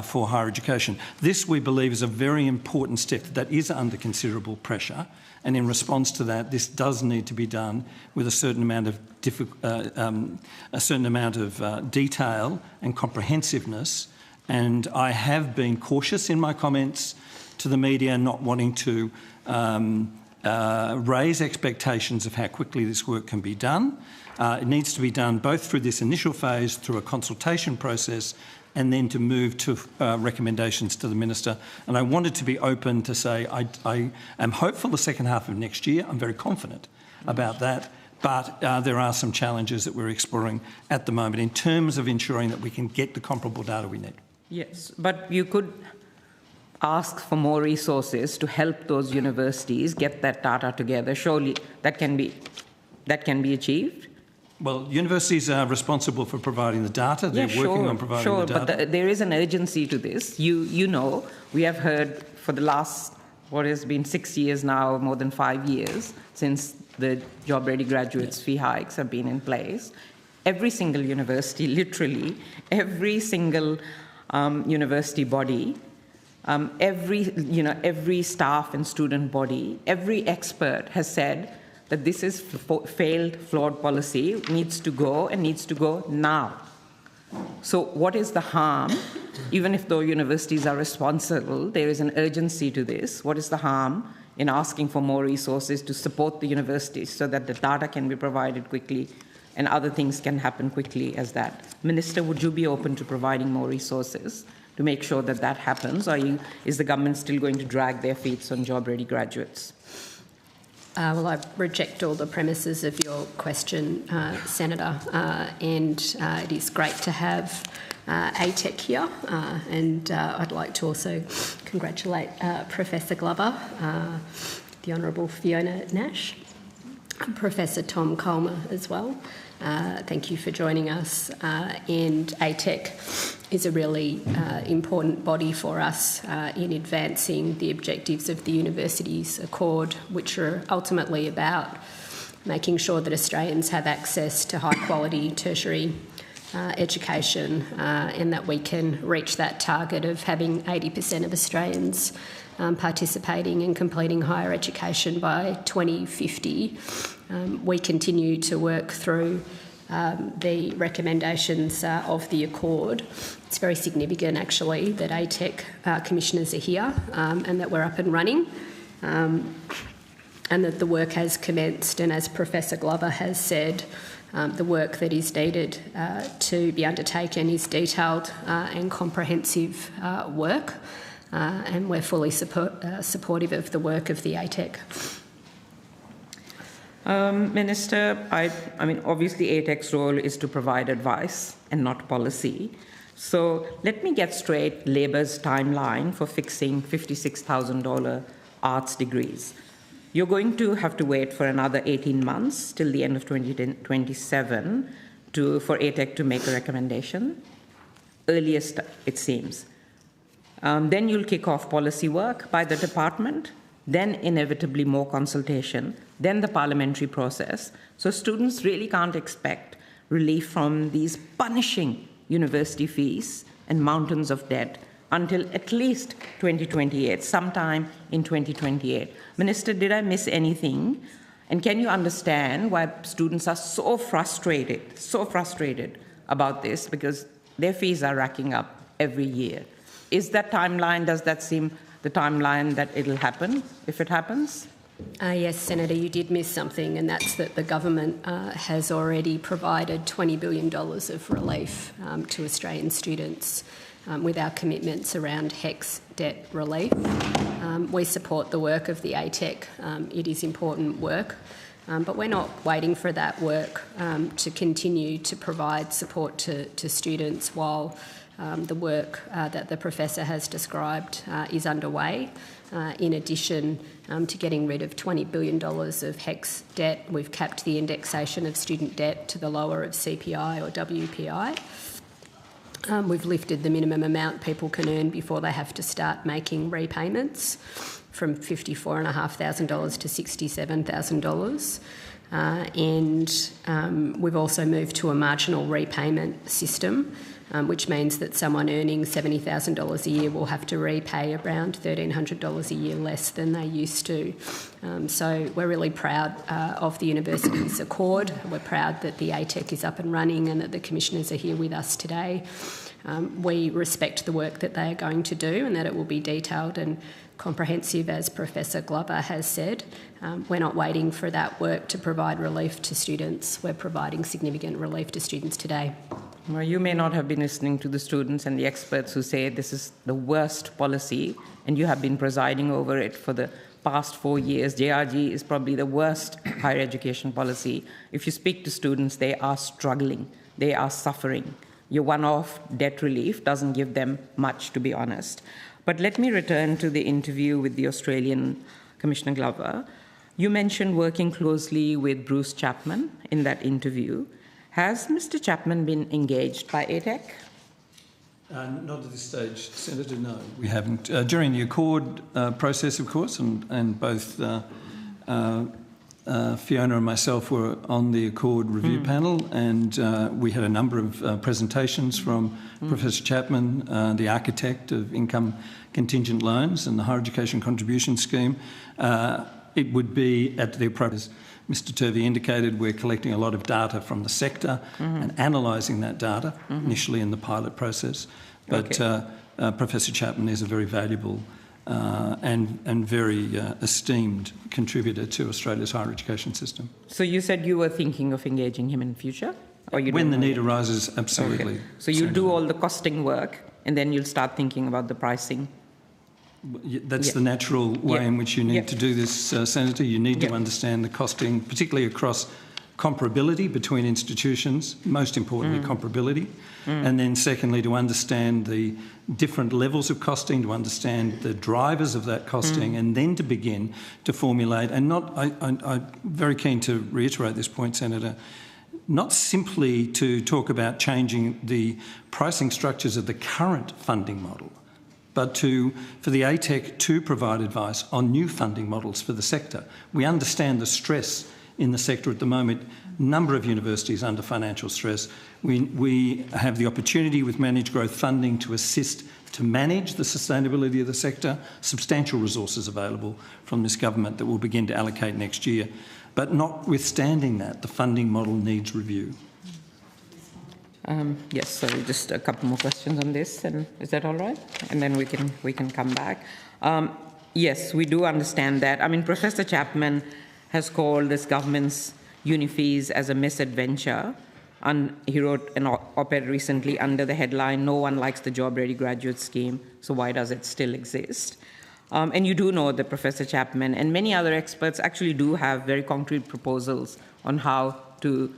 for higher education. This, we believe, is a very important step that is under considerable pressure, and in response to that, this does need to be done with a certain amount of detail and comprehensiveness. And I have been cautious in my comments to the media, not wanting to raise expectations of how quickly this work can be done. It needs to be done both through this initial phase, through a consultation process, and then to move to recommendations to the Minister. And I wanted to be open to say I am hopeful the second half of next year. I'm very confident about that. But there are some challenges that we're exploring at the moment in terms of ensuring that we can get the comparable data we need. Yes, but you could ask for more resources to help those universities get that data together. Surely that can be achieved. Well, universities are responsible for providing the data. They're working on providing the data. But there is an urgency to this. You know, we have heard for the last, what has been 6 years now, more than 5 years, since the job-ready graduates fee hikes have been in place. Every single university, literally, every single university body, every staff and student body, every expert has said that this is failed, flawed policy, needs to go and needs to go now. So what is the harm? Even if the universities are responsible, there is an urgency to this. What is the harm in asking for more resources to support the universities so that the data can be provided quickly and other things can happen quickly as that? Minister, would you be open to providing more resources to make sure that that happens, or is the government still going to drag their feet on job-ready graduates? Well, I reject all the premises of your question, Senator, and it is great to have ATEC here, and I'd like to also congratulate Professor Glover, the Honourable Fiona Nash, Professor Tom Calma as well. Thank you for joining us, and ATEC is a really important body for us in advancing the objectives of the Universities Accord, which are ultimately about making sure that Australians have access to high-quality tertiary education, and that we can reach that target of having 80% of Australians participating and completing higher education by 2050. We continue to work through the recommendations of the Accord. It's very significant, actually, that ATEC commissioners are here and that we're up and running, and that the work has commenced. And as Professor Glover has said, the work that is needed to be undertaken is detailed and comprehensive work, and we're fully supportive of the work of the ATEC. Minister, I mean, obviously ATEC's role is to provide advice and not policy. So let me get straight Labor's timeline for fixing $56,000 arts degrees. You're going to have to wait for another 18 months till the end of 2027 for ATEC to make a recommendation, earliest it seems. Then you'll kick off policy work by the department, then inevitably more consultation, then the parliamentary process. So students really can't expect relief from these punishing university fees and mountains of debt until at least 2028, sometime in 2028. Minister, did I miss anything? And can you understand why students are so frustrated about this, because their fees are racking up every year? Is that timeline, does that seem the timeline that it'll happen, if it happens? Yes, Senator, you did miss something, and that's that the government has already provided $20 billion of relief to Australian students with our commitments around HECS debt relief. We support the work of the ATEC. It is important work, but we're not waiting for that work to continue to provide support to students while the work that the Professor has described is underway. In addition to getting rid of $20 billion of HECS debt, we've capped the indexation of student debt to the lower of CPI or WPI. We've lifted the minimum amount people can earn before they have to start making repayments from $54,500 to $67,000. And we've also moved to a marginal repayment system, which means that someone earning $70,000 a year will have to repay around $1,300 a year less than they used to. So we're really proud of the university's Accord. We're proud that the ATEC is up and running and that the commissioners are here with us today. We respect the work that they are going to do and that it will be detailed and comprehensive, as Professor Glover has said. We're not waiting for that work to provide relief to students. We're providing significant relief to students today. Well, you may not have been listening to the students and the experts who say this is the worst policy, and you have been presiding over it for the past 4 years. JRG is probably the worst higher education policy. If you speak to students, they are struggling. They are suffering. Your one-off debt relief doesn't give them much, to be honest. But let me return to the interview with the Australian Commissioner Glover. You mentioned working closely with Bruce Chapman in that interview. Has Mr. Chapman been engaged by ATEC? Not at this stage, Senator, no, we haven't. During the Accord process, of course, and both Fiona and myself were on the Accord review panel, and we had a number of presentations from Professor Chapman, the architect of income contingent loans and the higher education contribution scheme. It would be at the appropriate, Mr. Turvey indicated, we're collecting a lot of data from the sector and analysing that data initially in the pilot process. But Professor Chapman is a very valuable and very esteemed contributor to Australia's higher education system. So you said you were thinking of engaging him in future? Or you when the need arises, absolutely. Okay. So you'll do all the costing work and then you'll start thinking about the pricing? That's the natural way in which you need to do this, Senator. You need to understand the costing, particularly across comparability between institutions, most importantly comparability, and then secondly to understand the different levels of costing, to understand the drivers of that costing, and then to begin to formulate, and I'm very keen to reiterate this point, Senator, not simply to talk about changing the pricing structures of the current funding model, but for the ATEC to provide advice on new funding models for the sector. We understand the stress in the sector at the moment. Number of universities under financial stress. We have the opportunity with managed growth funding to assist to manage the sustainability of the sector. Substantial resources available from this government that we'll begin to allocate next year. But notwithstanding that, the funding model needs review. Yes, so just a couple more questions on this, and is that all right? And then we can come back. Yes, we do understand that. I mean, Professor Chapman has called this government's uni fees as a misadventure. And he wrote an op-ed recently under the headline, "No one likes the job-ready graduate scheme, so why does it still exist?" And you do know that Professor Chapman and many other experts actually do have very concrete proposals on how to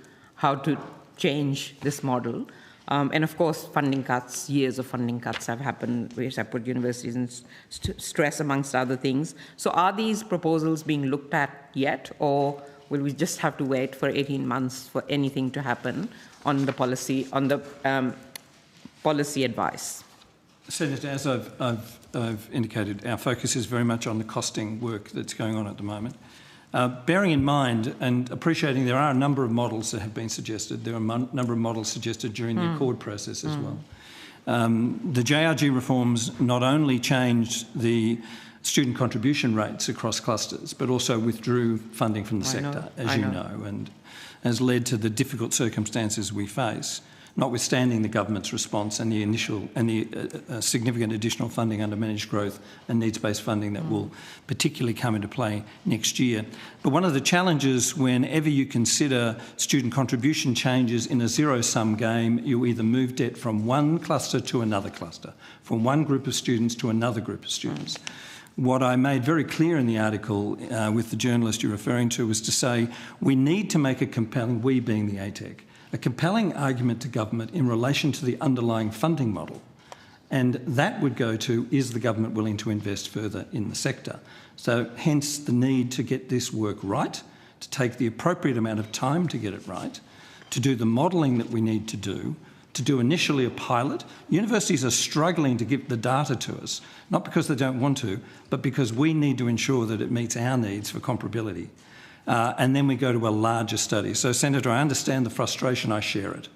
change this model. And of course, funding cuts, years of funding cuts have happened, which have put universities in stress amongst other things. So are these proposals being looked at yet, or will we just have to wait for 18 months for anything to happen on the policy, policy advice? Senator, as I've indicated, our focus is very much on the costing work that's going on at the moment. Bearing in mind and appreciating there are a number of models that have been suggested, there are a number of models suggested during the Accord process as well. The JRG reforms not only changed the student contribution rates across clusters, but also withdrew funding from the sector, as you know, and has led to the difficult circumstances we face, notwithstanding the government's response and the significant additional funding under managed growth and needs-based funding that will particularly come into play next year. But one of the challenges whenever you consider student contribution changes in a zero-sum game, you either move debt from one cluster to another cluster, from one group of students to another group of students. What I made very clear in the article with the journalist you're referring to was to say we need to make a compelling, we being the ATEC, a compelling argument to government in relation to the underlying funding model. And that would go to, is the government willing to invest further in the sector? So hence the need to get this work right, to take the appropriate amount of time to get it right, to do the modelling that we need to do initially a pilot. Universities are struggling to give the data to us, not because they don't want to, but because we need to ensure that it meets our needs for comparability. And then we go to a larger study. So, Senator, I understand the frustration, I share it.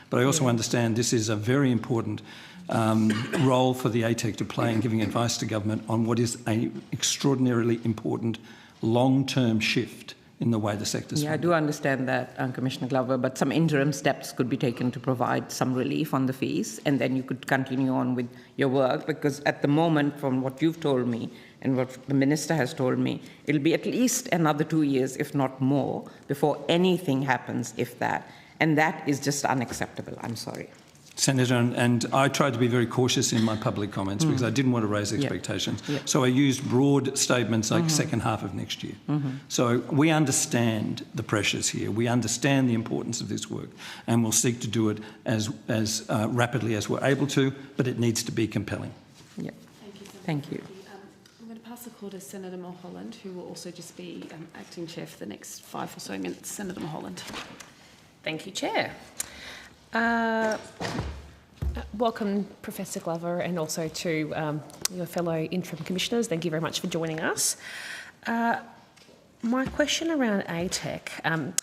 But I also understand this is a very important role for the ATEC to play in giving advice to government on what is an extraordinarily important long-term shift in the way the sector's funded. I do understand that, Commissioner Glover, but some interim steps could be taken to provide some relief on the fees, and then you could continue on with your work, because at the moment, from what you've told me and what the Minister has told me, it'll be at least another 2 years, if not more, before anything happens, if that. And that is just unacceptable. I'm sorry. Senator, and I tried to be very cautious in my public comments because I didn't want to raise expectations. So I used broad statements like second half of next year. So we understand the pressures here. We understand the importance of this work, and we'll seek to do it as rapidly as we're able to, but it needs to be compelling. Yeah. Thank you, Senator. Thank you. I'm going to pass the call to Senator Mulholland, who will also just be acting chair for the next 5 or so minutes. Senator Mulholland. Thank you, Chair. Welcome, Professor Glover, and also to your fellow interim commissioners. Thank you very much for joining us. My question around ATEC.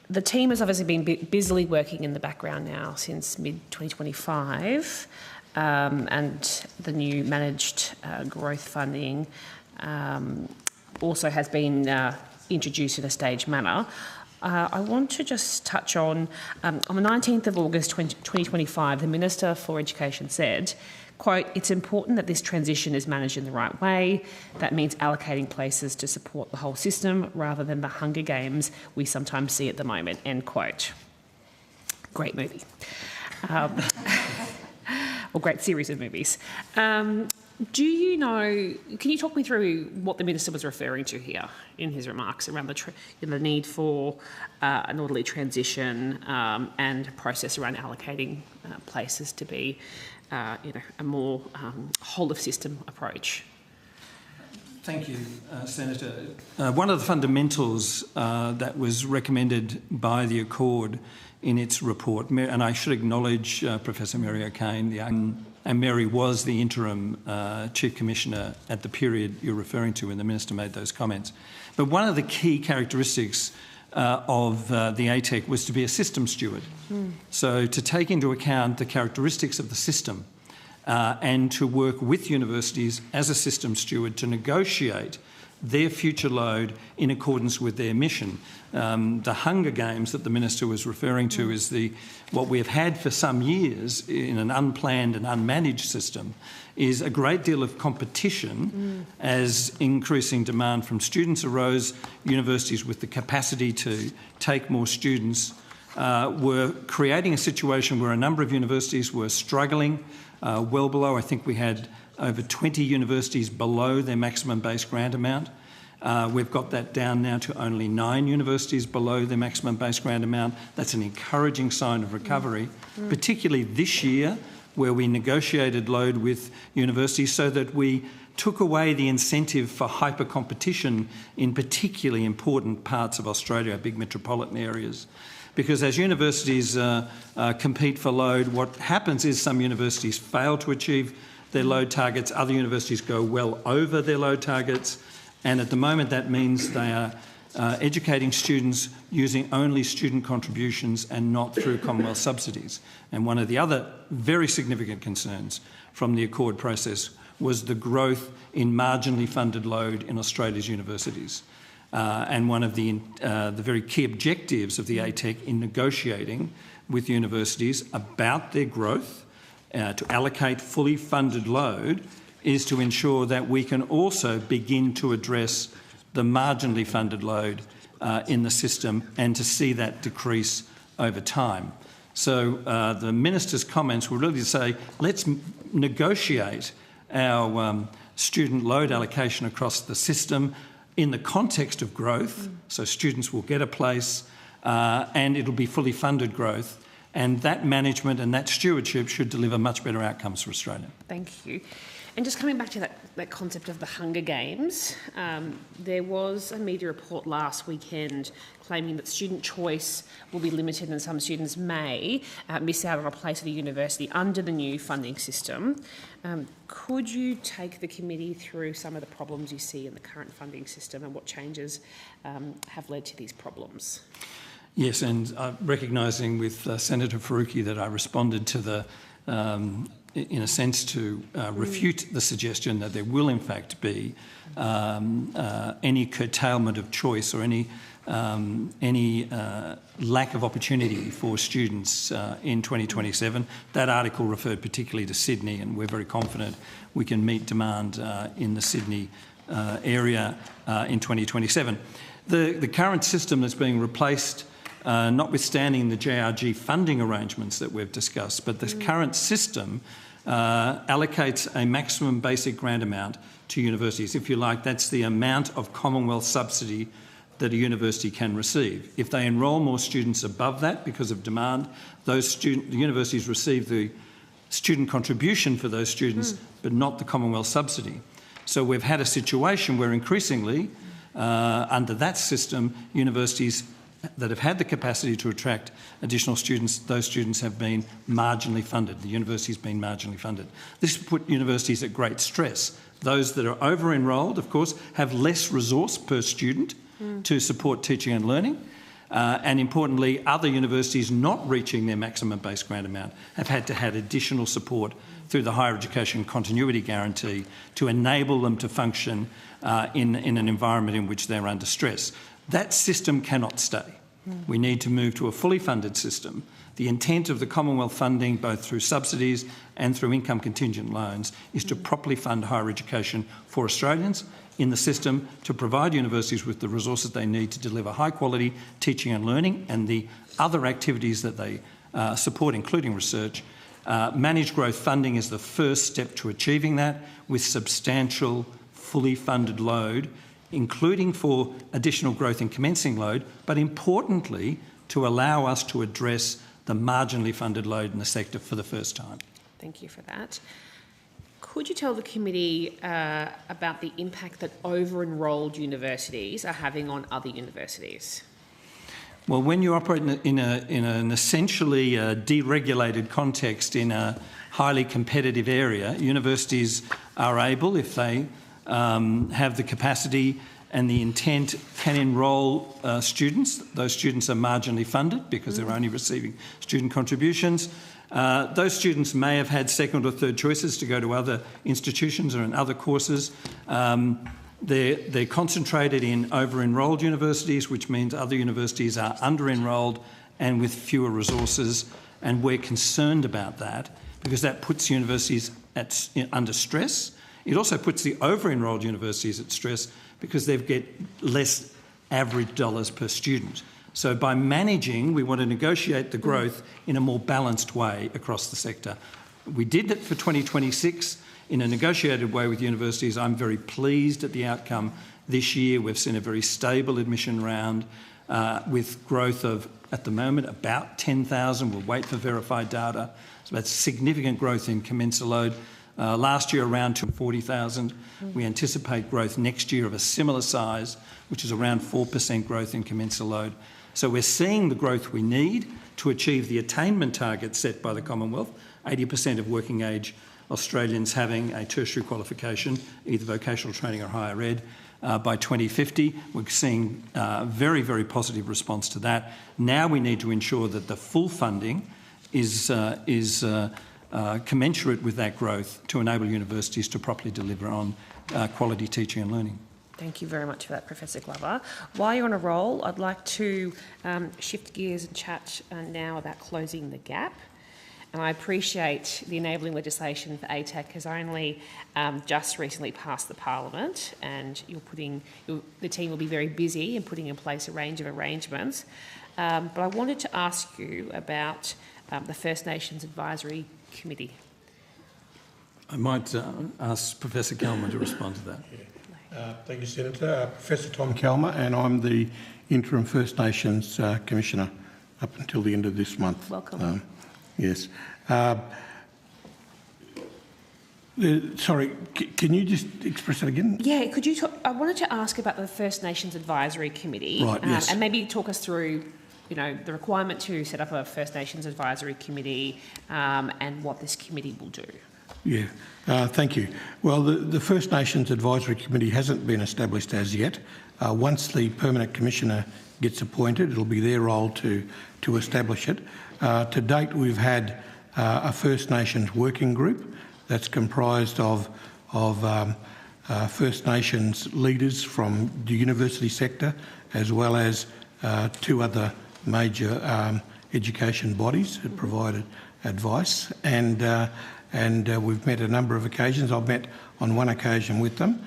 The team has obviously been busily working in the background now since mid-2025, and the new managed growth funding also has been introduced in a staged manner. I want to just touch on the 19th of August 2025, the Minister for Education said, quote, "It's important that this transition is managed in the right way. That means allocating places to support the whole system rather than the Hunger Games we sometimes see at the moment," end quote. Great movie. Or great series of movies. Do you know, can you talk me through what the Minister was referring to here in his remarks around the need for an orderly transition and process around allocating places to be a more whole-of-system approach? Thank you, Senator. One of the fundamentals that was recommended by the Accord in its report, and I should acknowledge Professor Mary O'Kane, and Mary was the interim Chief Commissioner at the period you're referring to when the Minister made those comments. But one of the key characteristics of the ATEC was to be a system steward. So to take into account the characteristics of the system and to work with universities as a system steward to negotiate their future load in accordance with their mission. The Hunger Games that the Minister was referring to is what we have had for some years in an unplanned and unmanaged system is a great deal of competition as increasing demand from students arose. Universities with the capacity to take more students were creating a situation where a number of universities were struggling well below. I think we had over 20 universities below their maximum base grant amount. We've got that down now to only 9 universities below their maximum base grant amount. That's an encouraging sign of recovery, particularly this year where we negotiated load with universities so that we took away the incentive for hyper competition in particularly important parts of Australia, big metropolitan areas. Because as universities compete for load, what happens is some universities fail to achieve their load targets, other universities go well over their load targets, and at the moment that means they are educating students using only student contributions and not through Commonwealth subsidies. And one of the other very significant concerns from the Accord process was the growth in marginally funded load in Australia's universities. And one of the very key objectives of the ATEC in negotiating with universities about their growth to allocate fully funded load is to ensure that we can also begin to address the marginally funded load in the system and to see that decrease over time. So the Minister's comments were really to say, let's negotiate our student load allocation across the system in the context of growth, so students will get a place and it'll be fully funded growth. And that management and that stewardship should deliver much better outcomes for Australia. Thank you. And just coming back to that concept of the Hunger Games, there was a media report last weekend claiming that student choice will be limited and some students may miss out on a place at a university under the new funding system. Could you take the committee through some of the problems you see in the current funding system and what changes have led to these problems? Yes, and recognising with Senator Faruqi that I responded to the, in a sense, to refute the suggestion that there will in fact be any curtailment of choice or any lack of opportunity for students in 2027. That article referred particularly to Sydney, and we're very confident we can meet demand in the Sydney area in 2027. The current system that's being replaced, notwithstanding the JRG funding arrangements that we've discussed, but the current system allocates a maximum basic grant amount to universities. If you like, that's the amount of Commonwealth subsidy that a university can receive. If they enrol more students above that because of demand, the universities receive the student contribution for those students, but not the Commonwealth subsidy. So we've had a situation where increasingly, under that system, universities that have had the capacity to attract additional students, those students have been marginally funded. The university's been marginally funded. This put universities at great stress. Those that are over-enrolled, of course, have less resource per student to support teaching and learning. And importantly, other universities not reaching their maximum base grant amount have had to have additional support through the Higher Education Continuity Guarantee to enable them to function in an environment in which they're under stress. That system cannot stay. We need to move to a fully funded system. The intent of the Commonwealth funding, both through subsidies and through income contingent loans, is to properly fund higher education for Australians in the system to provide universities with the resources they need to deliver high quality teaching and learning and the other activities that they support, including research. Managed growth funding is the first step to achieving that, with substantial fully funded load, including for additional growth in commencing load, but importantly to allow us to address the marginally funded load in the sector for the first time. Thank you for that. Could you tell the committee about the impact that over-enrolled universities are having on other universities? Well, when you operate in an essentially deregulated context in a highly competitive area, universities are able, if they have the capacity and the intent can enrol students. Those students are marginally funded because they're only receiving student contributions. Those students may have had second or third choices to go to other institutions or in other courses. They're concentrated in over-enrolled universities, which means other universities are under-enrolled and with fewer resources, and we're concerned about that because that puts universities under stress. It also puts the over-enrolled universities at stress because they get less average dollars per student. So by managing, we want to negotiate the growth in a more balanced way across the sector. We did that for 2026 in a negotiated way with universities. I'm very pleased at the outcome this year. We've seen a very stable admission round with growth of, at the moment, about 10,000. We'll wait for verified data. So that's significant growth in commencer load. Last year, around 240,000. We anticipate growth next year of a similar size, which is around 4% growth in commencer load. So we're seeing the growth we need to achieve the attainment target set by the Commonwealth, 80% of working age Australians having a tertiary qualification, either vocational training or higher ed, by 2050. We're seeing very, very positive response to that. Now we need to ensure that the full funding is commensurate with that growth to enable universities to properly deliver on quality teaching and learning. Thank you very much for that, Professor Glover. While you're on a roll, I'd like to shift gears and chat now about closing the gap. And I appreciate the enabling legislation for ATAC has only just recently passed the Parliament, and the team will be very busy in putting in place a range of arrangements. But I wanted to ask you about the First Nations Advisory Committee. I might ask Professor Kelmer to respond to that. Thank you, Senator. Professor Tom Kelmer, and I'm the Interim First Nations Commissioner up until the end of this month. Welcome. Yes. Sorry, can you just express that again? Yeah, could you I wanted to ask about the First Nations Advisory Committee. Right, yes. And maybe talk us through, the requirement to set up a First Nations Advisory Committee and what this committee will do. Yeah, thank you. Well, the First Nations Advisory Committee hasn't been established as yet. Once the Permanent Commissioner gets appointed, it'll be their role to establish it. To date, we've had a First Nations working group that's comprised of First Nations leaders from the university sector, as well as two other major education bodies that provided advice. And we've met a number of occasions. I've met on one occasion with them,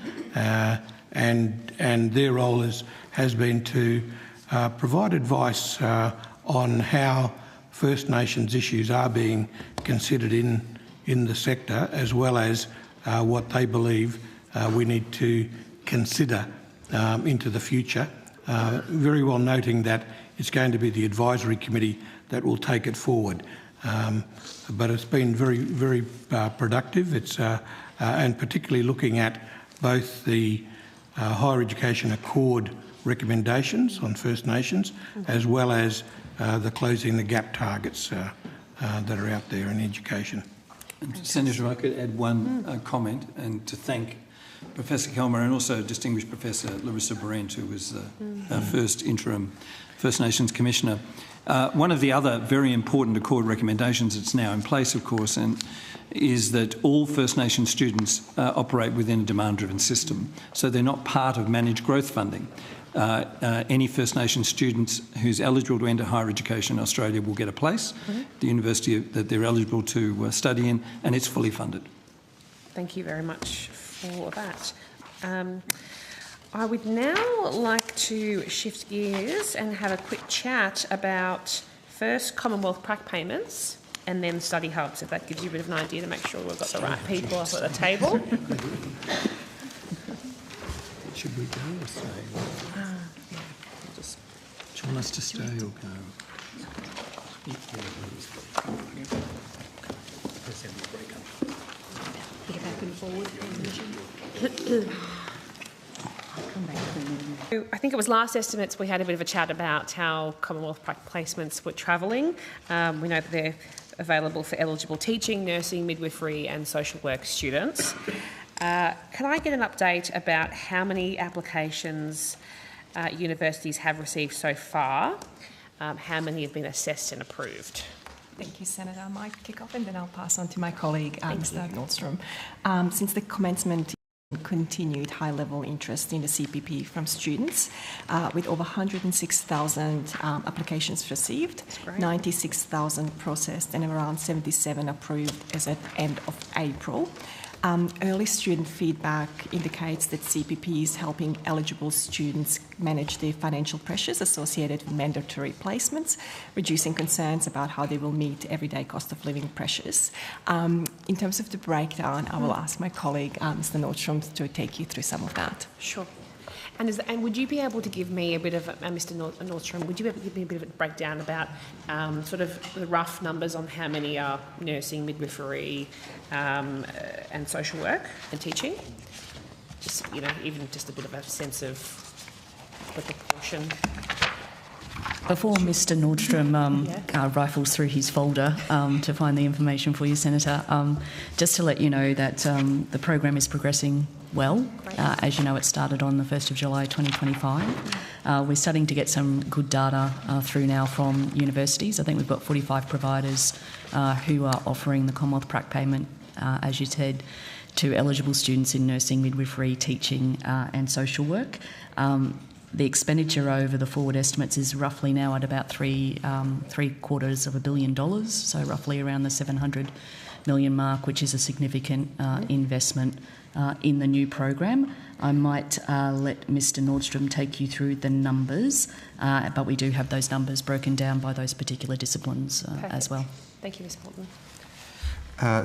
and their role has been to provide advice on how First Nations issues are being considered in the sector, as well as what they believe we need to consider into the future. Very well noting that it's going to be the advisory committee that will take it forward. But it's been very, very productive. It's and particularly looking at both the Higher Education Accord recommendations on First Nations, as well as the closing the gap targets that are out there in education. Senator, if I could add one comment, and to thank Professor Kelmer and also distinguished Professor Larissa Brent, who was our first interim First Nations Commissioner. One of the other very important Accord recommendations that's now in place, of course, and is that all First Nations students operate within a demand-driven system, so they're not part of managed growth funding. Any First Nations students who's eligible to enter higher education in Australia will get a place, the university that they're eligible to study in, and it's fully funded. Thank you very much for that. I would now like to shift gears and have a quick chat about first Commonwealth prac payments and then study hubs, if that gives you a bit of an idea to make sure we've got the right people up at the table. Should we go or stay? Do you want us to stay or go? Get back and forward. I think it was last estimates we had a bit of a chat about how Commonwealth prac placements were travelling. We know that they're available for eligible teaching, nursing, midwifery and social work students. Can I get an update about how many applications universities have received so far? How many have been assessed and approved? Thank you, Senator. I might kick off and then I'll pass on to my colleague, Mr. Nordstrom. Since the commencement, continued high-level interest in the CPP from students, with over 106,000 applications received, 96,000 processed and around 77 approved as at end of April. Early student feedback indicates that CPP is helping eligible students manage their financial pressures associated with mandatory placements, reducing concerns about how they will meet everyday cost of living pressures. In terms of the breakdown, I will ask my colleague, Mr. Nordstrom, to take you through some of that. Sure. And would you be able to give me a bit of, Mr. Nordstrom, would you be able to give me a bit of a breakdown about sort of the rough numbers on how many are nursing, midwifery, and social work and teaching? Just, you know, even just a bit of a sense of the proportion. Before Mr. Nordstrom rifles through his folder to find the information for you, Senator, just to let you know that the program is progressing well. As you know, it started on the 1st of July 2025. We're starting to get some good data through now from universities. I think we've got 45 providers who are offering the Commonwealth Prac payment, as you said, to eligible students in nursing, midwifery, teaching and social work. The expenditure over the forward estimates is roughly now at about $750 million, so roughly around the 700 million mark, which is a significant investment in the new program. I might let Mr. Nordstrom take you through the numbers, but we do have those numbers broken down by those particular disciplines as well. Thank you, Ms. Horton.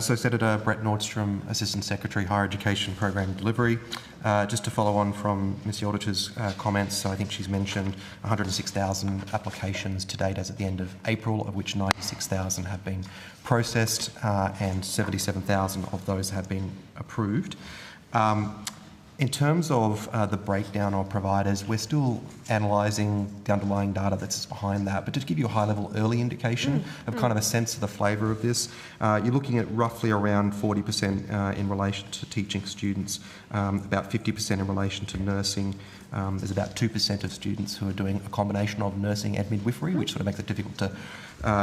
So Senator Brett Nordstrom, Assistant Secretary, Higher Education Program Delivery. Just to follow on from Ms Yoldich's comments, so I think she's mentioned 106,000 applications to date as at the end of April, of which 96,000 have been processed and 77,000 of those have been approved. In terms of the breakdown of providers, we're still analysing the underlying data that's behind that, but to give you a high-level early indication of kind of a sense of the flavour of this, you're looking at roughly around 40% in relation to teaching students, about 50% in relation to nursing. There's about 2% of students who are doing a combination of nursing and midwifery, which sort of makes it difficult to,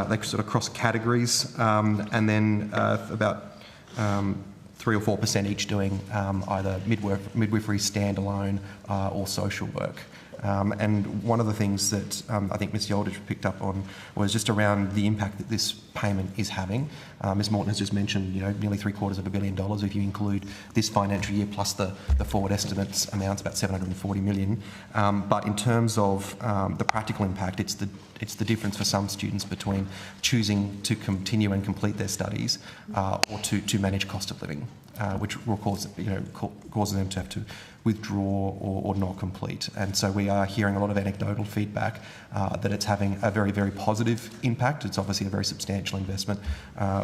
they sort of cross categories, and then about 3 or 4% each doing either midwifery standalone or social work. And one of the things that I think Ms Yoldich picked up on was just around the impact that this payment is having. Ms Morton has just mentioned, you know, nearly $750 million if you include this financial year plus the forward estimates amounts, about $740 million. But in terms of the practical impact, it's the difference for some students between choosing to continue and complete their studies or to manage cost of living, which will cause them to have to withdraw or not complete. And so we are hearing a lot of anecdotal feedback that it's having a very, very positive impact. It's obviously a very substantial investment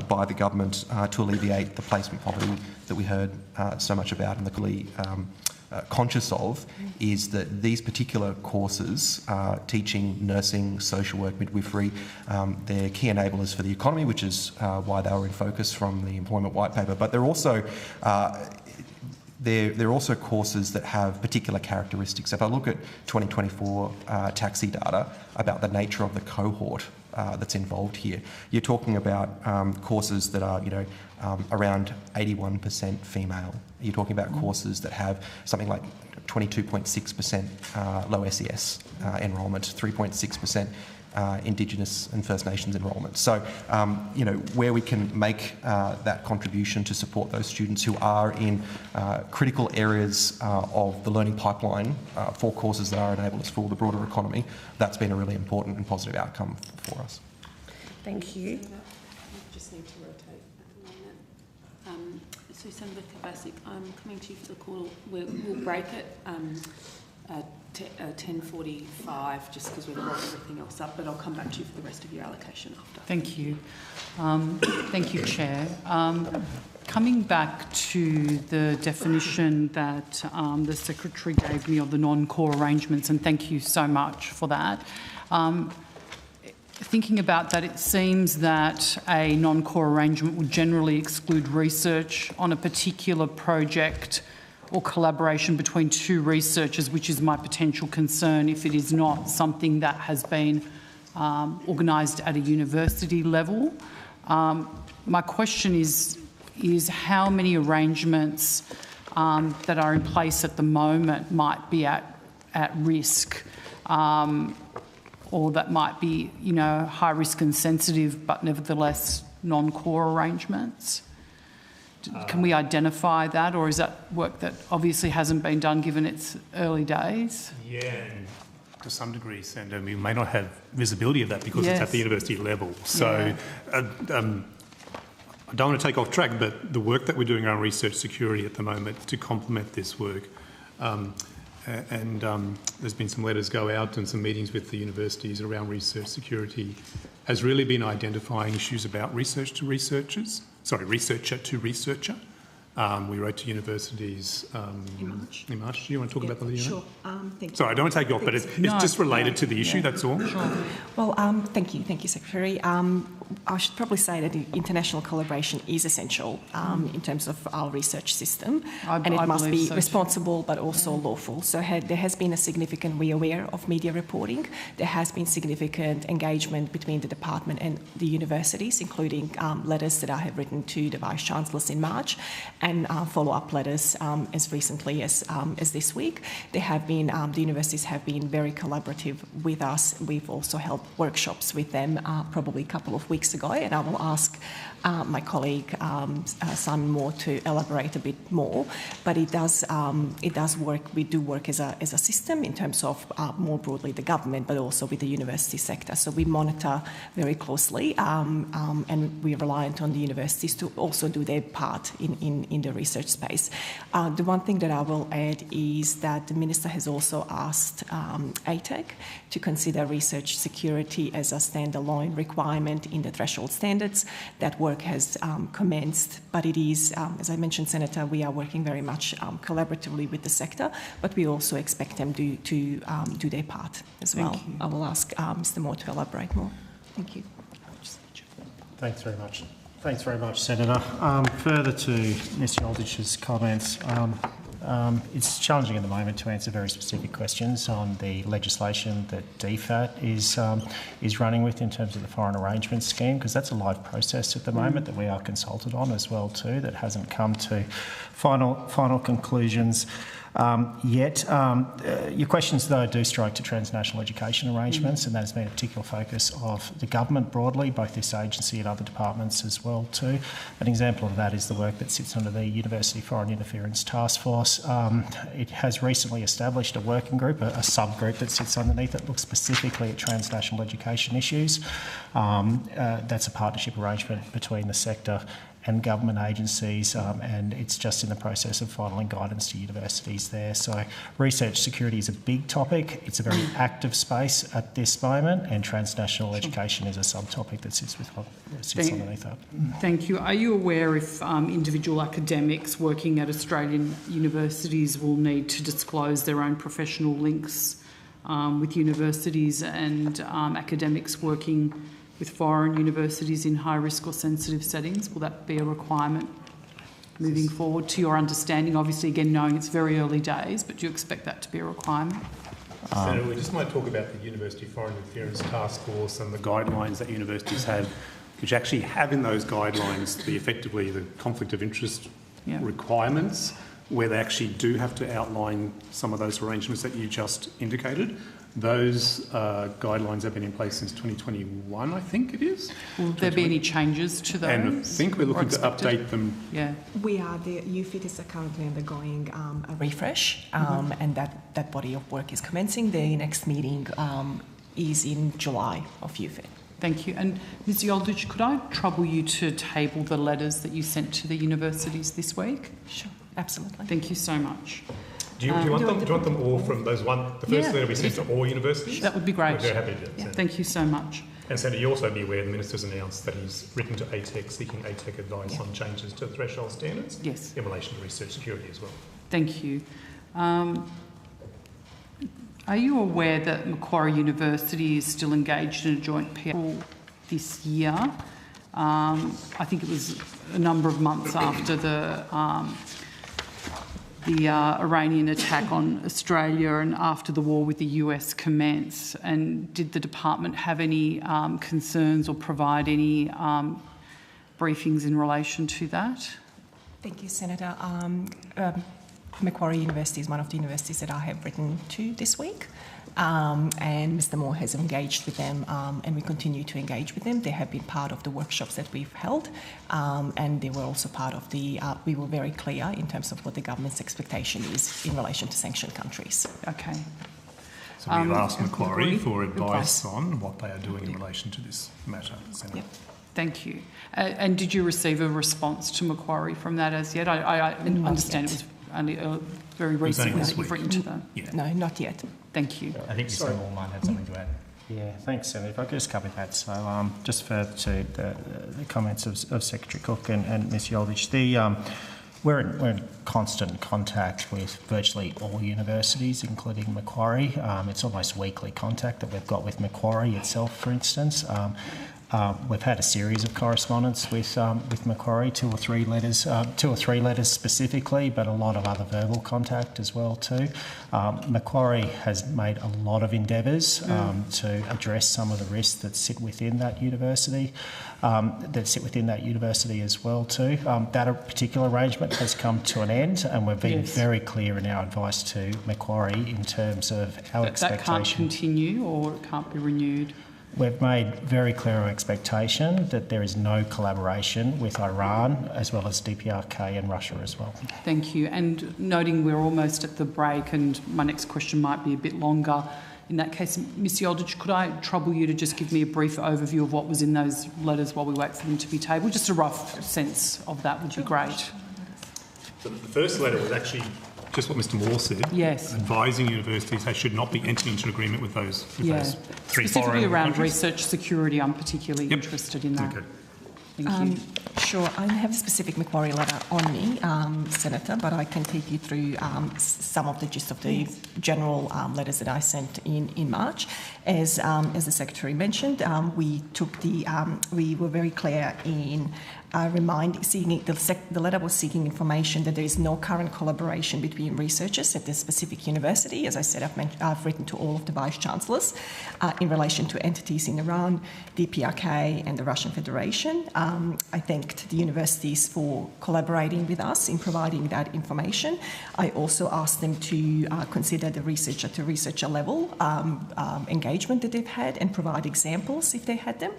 by the government to alleviate the placement poverty that we heard so much about and the clearly conscious of is that these particular courses, teaching, nursing, social work, midwifery, they're key enablers for the economy, which is why they were in focus from the employment white paper. But they're also they're also courses that have particular characteristics. If I look at 2024 taxi data about the nature of the cohort that's involved here, you're talking about courses that are, around 81% female. You're talking about courses that have something like 22.6% low SES enrolment, 3.6% Indigenous and First Nations enrolment. So, where we can make that contribution to support those students who are in critical areas of the learning pipeline for courses that are enablers for the broader economy, that's been a really important and positive outcome for us. Thank you. We just need to rotate at the moment. So Senator Kavasic, I'm coming to you for the call. We'll break it. 10:45 just because we've brought everything else up, but I'll come back to you for the rest of your allocation after. Thank you. Thank you, Chair. Coming back to the definition that the Secretary gave me of the non-core arrangements, and thank you so much for that. thinking about that, it seems that a non-core arrangement would generally exclude research on a particular project or collaboration between two researchers, which is my potential concern if it is not something that has been organised at a university level. My question is how many arrangements that are in place at the moment might be at risk, or that might be, high risk and sensitive, but nevertheless non-core arrangements? Can we identify that, or is that work that obviously hasn't been done given its early days? Yeah, and to some degree, Senator, we may not have visibility of that because it's at the university level. So I don't want to take off track, but the work that we're doing around research security at the moment to complement this work, and there's been some letters go out and some meetings with the universities around research security, has really been identifying issues about researcher to researcher. We wrote to universities in March. Do you want to talk about that? Sure. Thank you. Sorry, I don't want to take you off, but it's just related to the issue, that's all. Sure. Well, thank you, Secretary. I should probably say that international collaboration is essential in terms of our research system, and it must be responsible but also lawful. So there has been a significant, we are aware of media reporting. There has been significant engagement between the department and the universities, including letters that I have written to the Vice-Chancellors in March, and follow-up letters as recently as this week. There have been, the universities have been very collaborative with us. We've also held workshops with them probably a couple of weeks ago, and I will ask my colleague Simon Moore to elaborate a bit more. But it does work. We do work as a system in terms of more broadly the government, but also with the university sector. So we monitor very closely, and we're reliant on the universities to also do their part in the research space. The one thing that I will add is that the Minister has also asked ATEC to consider research security as a standalone requirement in the threshold standards. That work has commenced, but it is, as I mentioned, Senator, we are working very much collaboratively with the sector, but we also expect them to do their part as well. I will ask Mr. Moore to elaborate more. Thank you. Thanks very much. Thanks very much, Senator. Further to Mr. Aldrich's comments, it's challenging at the moment to answer very specific questions on the legislation that DFAT is running with in terms of the foreign arrangement scheme, because that's a live process at the moment that we are consulted on as well too, that hasn't come to final conclusions yet. Your questions, though, do strike to transnational education arrangements, and that has been a particular focus of the government broadly, both this agency and other departments as well too. An example of that is the work that sits under the University Foreign Interference Task Force. It has recently established a working group, a subgroup that sits underneath it, looks specifically at transnational education issues. That's a partnership arrangement between the sector and government agencies, and it's just in the process of filing guidance to universities there. So research security is a big topic. It's a very active space at this moment, and transnational education is a subtopic that sits underneath that. Thank you. Are you aware if individual academics working at Australian universities will need to disclose their own professional links with universities and academics working with foreign universities in high-risk or sensitive settings? Will that be a requirement moving forward, to your understanding? Obviously, again, knowing it's very early days, but do you expect that to be a requirement? Senator, we just might talk about the University Foreign Interference Task Force and the guidelines that universities have, which actually have in those guidelines effectively the conflict of interest requirements, where they actually do have to outline some of those arrangements that you just indicated. Those guidelines have been in place since 2021, I think it is. Will there be any changes to those? And I think we're looking to update them. Yeah. We are. The UFIT are currently undergoing a refresh, and that body of work is commencing. The next meeting is in July of UFIT. Thank you. And Ms Yoldich, could I trouble you to table the letters that you sent to the universities this week? Sure, absolutely. Thank you so much. Do you want them all from those the first letter we sent to all universities? That would be great. We're very happy to do that. Thank you so much. And Senator, you also be aware the Minister's announced that he's written to ATEC seeking ATEC advice on changes to the threshold standards in relation to research security as well. Thank you. Are you aware that Macquarie University is still engaged in a joint PR this year? I think it was a number of months after the Iranian attack on Australia and after the war with the US commenced. And did the department have any concerns or provide any briefings in relation to that? Thank you, Senator. Macquarie University is one of the universities that I have written to this week, and Mr Moore has engaged with them, and we continue to engage with them. They have been part of the workshops that we've held, and they were also part of the, we were very clear in terms of what the government's expectation is in relation to sanctioned countries. Okay. So we've asked Macquarie for advice on what they are doing in relation to this matter, Senator. Yep. Thank you. And did you receive a response to Macquarie from that as yet? I understand it was only very recently that you've written to them. Yeah. No, not yet. Thank you. I think Mr Moore might have something to add. Yeah, thanks, Senator. If I could just cover that. So just further to the comments of Secretary Cook and Ms Yoldich, we're in constant contact with virtually all universities, including Macquarie. It's almost weekly contact that we've got with Macquarie itself, for instance. We've had a series of correspondence with Macquarie, two or three letters specifically, but a lot of other verbal contact as well too. Macquarie has made a lot of endeavours to address some of the risks that sit within that university, as well too. That particular arrangement has come to an end, and we've been very clear in our advice to Macquarie in terms of our expectation. That can't continue, or it can't be renewed. We've made very clear our expectation that there is no collaboration with Iran, as well as DPRK and Russia as well. Thank you. And noting we're almost at the break, and my next question might be a bit longer, in that case, Ms Yoldich, could I trouble you to just give me a brief overview of what was in those letters while we wait for them to be tabled? Just a rough sense of that would be great. So the first letter was actually just what Mr Moore said, advising universities they should not be entering into an agreement with those, three specifically around countries. Research security. I'm particularly interested in that. Okay. Thank you. Sure. I don't have a specific Macquarie letter on me, Senator, but I can take you through some of the gist of the general letters that I sent in March. As the Secretary mentioned, we were very clear in the letter was seeking information that there is no current collaboration between researchers at the specific university. As I said, I've written to all of the Vice-Chancellors in relation to entities in Iran, DPRK and the Russian Federation. I thanked the universities for collaborating with us in providing that information. I also asked them to consider the research at the researcher level engagement that they've had and provide examples if they had them.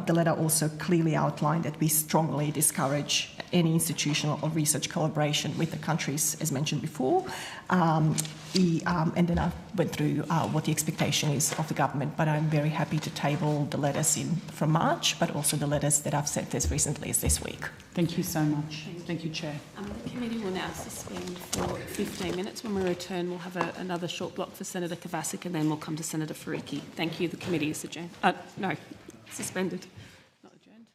The letter also clearly outlined that we strongly discourage any institutional or research collaboration with the countries, as mentioned before. And then I went through what the expectation is of the government, but I'm very happy to table the letters from March, but also the letters that I've sent as recently as this week. Thank you so much. Thank you, Chair. The committee will now suspend for 15 minutes. When we return, we'll have another short block for Senator Kovacic, and then we'll come to Senator Faruqi. Thank you. The committee is adjourned. Suspended. Not adjourned.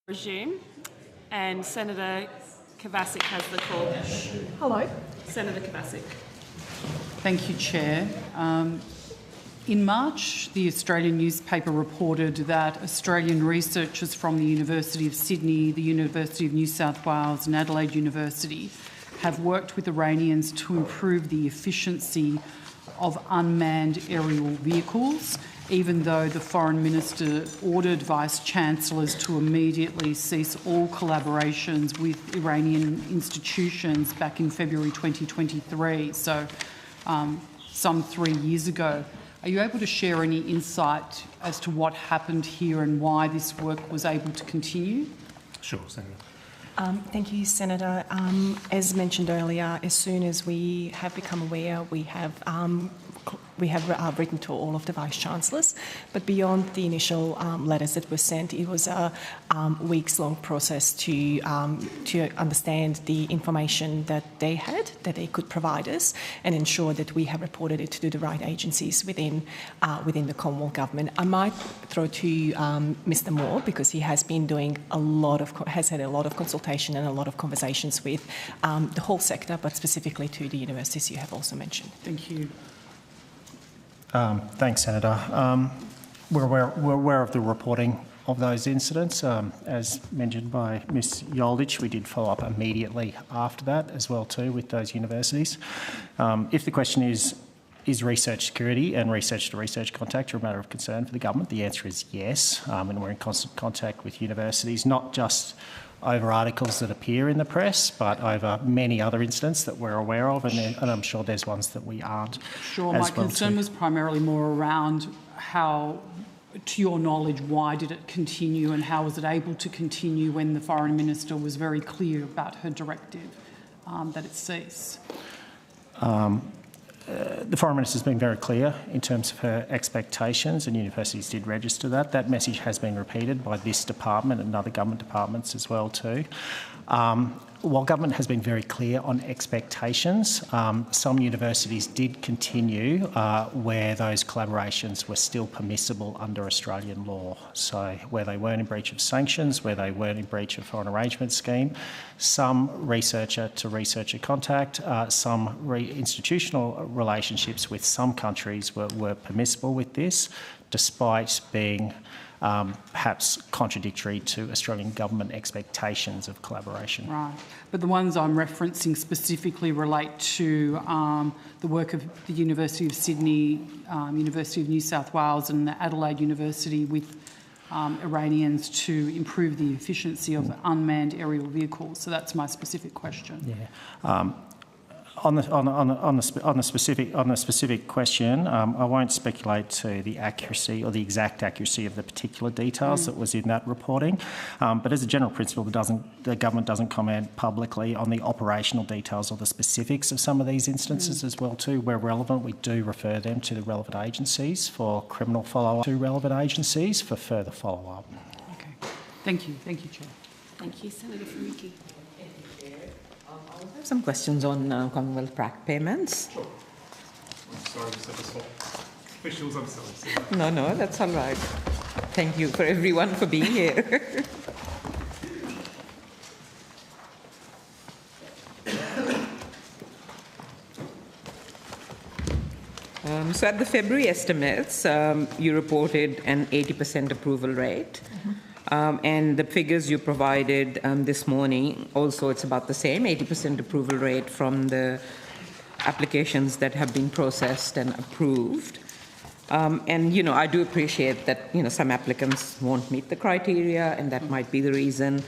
Resume, and Senator Kovacic has the call. Hello. Senator Kovacic. Thank you, Chair. In March, the Australian newspaper reported that Australian researchers from the University of Sydney, the University of New South Wales and Adelaide University have worked with Iranians to improve the efficiency of unmanned aerial vehicles, even though the Foreign Minister ordered Vice-Chancellors to immediately cease all collaborations with Iranian institutions back in February 2023, so some 3 years ago. Are you able to share any insight as to what happened here and why this work was able to continue? Sure, Senator. Thank you, Senator. As mentioned earlier, as soon as we have become aware, we have written to all of the Vice-Chancellors, but beyond the initial letters that were sent, it was a weeks-long process to understand the information that they had, that they could provide us, and ensure that we have reported it to the right agencies within the Commonwealth Government. I might throw to Mr. Moore, because he has been doing has had a lot of consultation and a lot of conversations with the whole sector, but specifically to the universities you have also mentioned. Thank you. Thanks, Senator. We're aware of the reporting of those incidents. As mentioned by Ms Yoldich, we did follow up immediately after that as well too with those universities. If the question is research security and research-to-research contact a matter of concern for the government, the answer is yes, and we're in constant contact with universities, not just over articles that appear in the press, but over many other incidents that we're aware of, and I'm sure there's ones that we aren't. Sure, my concern was primarily more around how, to your knowledge, why did it continue and how was it able to continue when the Foreign Minister was very clear about her directive that it cease? The Foreign Minister has been very clear in terms of her expectations, and universities did register that. That message has been repeated by this department and other government departments as well too. While government has been very clear on expectations, some universities did continue where those collaborations were still permissible under Australian law. So where they weren't in breach of sanctions, where they weren't in breach of foreign arrangement scheme, some researcher-to-researcher contact, some institutional relationships with some countries were permissible with this, despite being perhaps contradictory to Australian government expectations of collaboration. Right, but the ones I'm referencing specifically relate to the work of the University of Sydney, University of New South Wales and the Adelaide University with Iranians to improve the efficiency of unmanned aerial vehicles. So that's my specific question. Yeah. On the specific question, I won't speculate to the accuracy or the exact accuracy of the particular details that was in that reporting. But as a general principle, the government doesn't comment publicly on the operational details or the specifics of some of these instances as well too. Where relevant, we do refer them to the relevant agencies for criminal follow-up, to relevant agencies for further follow-up. Okay. Thank you, Chair. Thank you, Senator Faruqi. I have some questions on Commonwealth PRAC payments. Sure. I'm sorry, officials, I'm sorry. No, that's all right. Thank you for everyone for being here. So at the February estimates, you reported an 80% approval rate. And the figures you provided this morning, also it's about the same, 80% approval rate from the applications that have been processed and approved. And, I do appreciate that, some applicants won't meet the criteria, and that might be the reason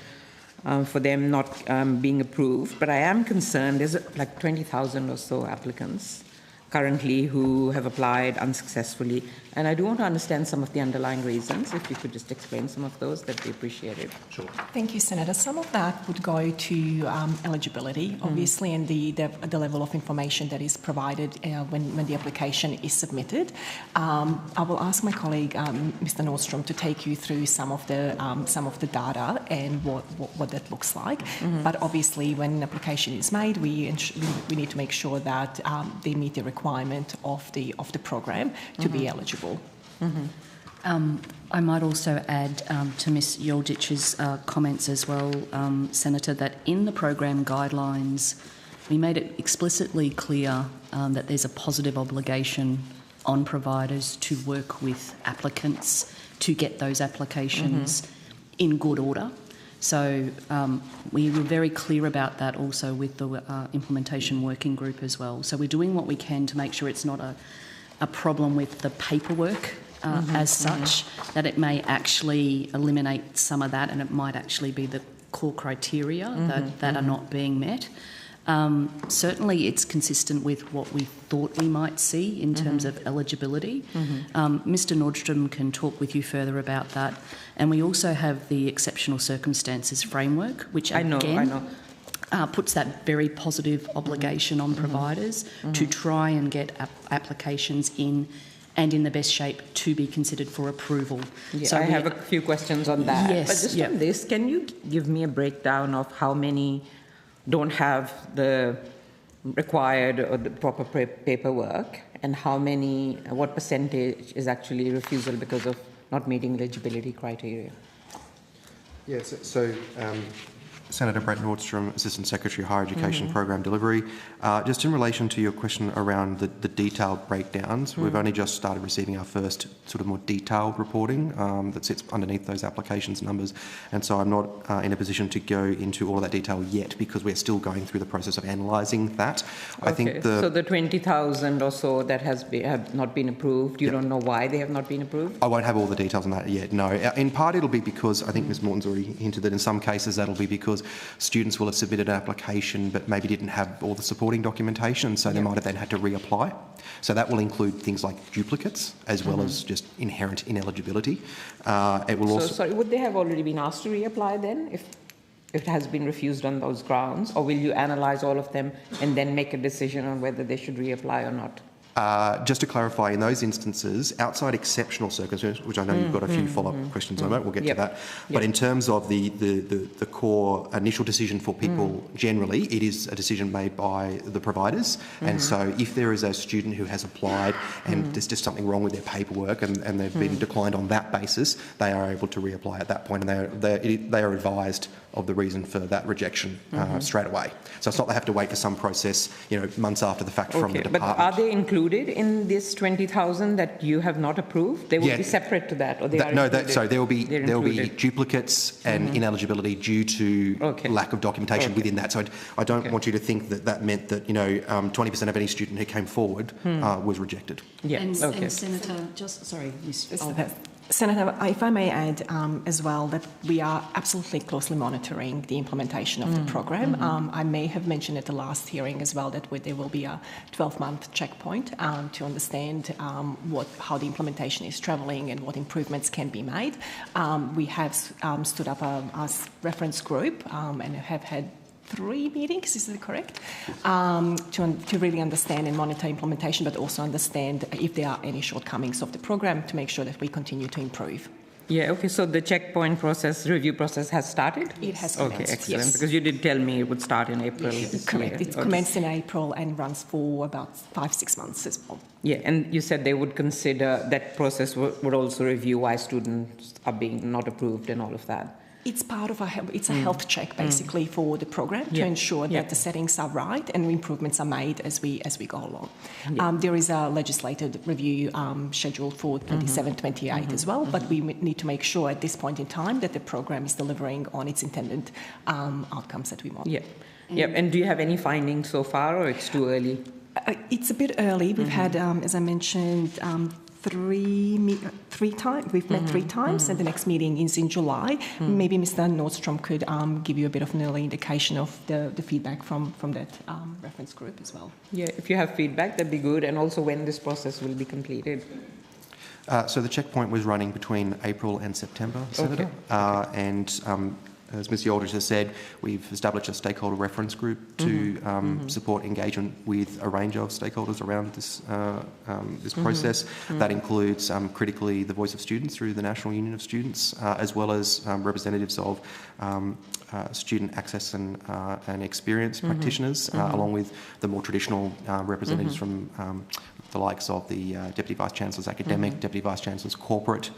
for them not being approved. But I am concerned, there's like 20,000 or so applicants currently who have applied unsuccessfully. And I do want to understand some of the underlying reasons. If you could just explain some of those, that'd be appreciated. Sure. Thank you, Senator. Some of that would go to eligibility, obviously, and the level of information that is provided when the application is submitted. I will ask my colleague, Mr. Nordstrom, to take you through some of the data and what that looks like. But obviously, when an application is made, we need to make sure that they meet the requirement of the program to be eligible. I might also add to Ms Joljic's comments as well, Senator, that in the program guidelines, we made it explicitly clear that there's a positive obligation on providers to work with applicants to get those applications in good order. So we were very clear about that also with the implementation working group as well. So we're doing what we can to make sure it's not a problem with the paperwork as such, that it may actually eliminate some of that, and it might actually be the core criteria that are not being met. Certainly it's consistent with what we thought we might see in terms of eligibility. Mr Nordstrom can talk with you further about that. And we also have the exceptional circumstances framework, which again puts that very positive obligation on providers to try and get applications in and in the best shape to be considered for approval. Yeah, so I have a few questions on that. Yes, but just on this, can you give me a breakdown of how many don't have the required or the proper paperwork, and how many, what percentage is actually refusal because of not meeting eligibility criteria? Yes, so Senator Brett Nordstrom, Assistant Secretary, Higher Education Program Delivery. Just in relation to your question around the detailed breakdowns, we've only just started receiving our first sort of more detailed reporting that sits underneath those applications numbers, and so I'm not in a position to go into all of that detail yet because we're still going through the process of analysing that. Okay. I think so the 20,000 or so that have not been approved, you don't know why they have not been approved? I won't have all the details on that yet, no. In part it'll be because, I think Ms Morton's already hinted that in some cases that'll be because students will have submitted an application but maybe didn't have all the supporting documentation, so they might have then had to reapply. So that will include things like duplicates as well as just inherent ineligibility. It will also... Sorry, would they have already been asked to reapply then if it has been refused on those grounds, or will you analyse all of them and then make a decision on whether they should reapply or not? Just to clarify, in those instances, outside exceptional circumstances, which I know you've got a few follow-up questions on that, we'll get to that. But in terms of the core initial decision for people generally, it is a decision made by the providers. And so if there is a student who has applied and there's just something wrong with their paperwork and they've been declined on that basis, they are able to reapply at that point, and they are advised of the reason for that rejection straight away. So it's not they have to wait for some process, months after the fact from the department. But are they included in this 20,000 that you have not approved? They will be separate to that, or they are included? So there will be duplicates and ineligibility due to lack of documentation within that. So I don't want you to think that meant that 20% of any student who came forward was rejected. And Senator, Senator, if I may add as well that we are absolutely closely monitoring the implementation of the program. I may have mentioned at the last hearing as well that there will be a 12-month checkpoint to understand how the implementation is travelling and what improvements can be made. We have stood up a reference group and have had 3 meetings, is that correct? To really understand and monitor implementation, but also understand if there are any shortcomings of the program to make sure that we continue to improve. Yeah, okay, so the checkpoint review process has started? It has commenced, okay, excellent, yes. because you did tell me it would start in April. Correct, it commenced in April and runs for about 5-6 months as well. Yeah, and you said they would consider that process would also review why students are being not approved and all of that. It's part of a health check basically for the program to ensure that the settings are right and improvements are made as we go along. There is a legislated review scheduled for 27-28 as well, but we need to make sure at this point in time that the program is delivering on its intended outcomes that we want. And do you have any findings so far, or it's too early? It's a bit early. We've had, as I mentioned, three times. We've met 3 times, and the next meeting is in July. Maybe Mr. Nordstrom could give you a bit of an early indication of the feedback from that reference group as well. Yeah, if you have feedback, that'd be good, and also when this process will be completed. So the checkpoint was running between April and September, Senator, and as Ms Yoldridge has said, we've established a stakeholder reference group to support engagement with a range of stakeholders around this process. That includes critically the voice of students through the National Union of Students, as well as representatives of student access and experience practitioners, along with the more traditional representatives from the likes of the Deputy Vice-Chancellor's academic, Deputy Vice-Chancellor's corporate.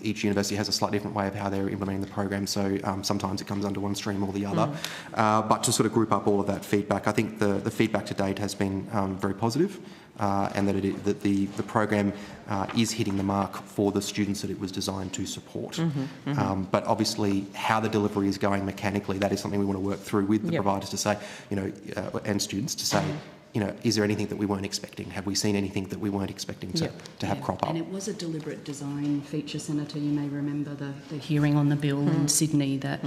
Each university has a slightly different way of how they're implementing the program, so sometimes it comes under one stream or the other. But to sort of group up all of that feedback, I think the feedback to date has been very positive. And that the program is hitting the mark for the students that it was designed to support. But obviously, how the delivery is going mechanically, that is something we want to work through with the providers to say, and students to say, is there anything that we weren't expecting? Have we seen anything that we weren't expecting to have crop up? And it was a deliberate design feature, Senator. You may remember the hearing on the bill in Sydney that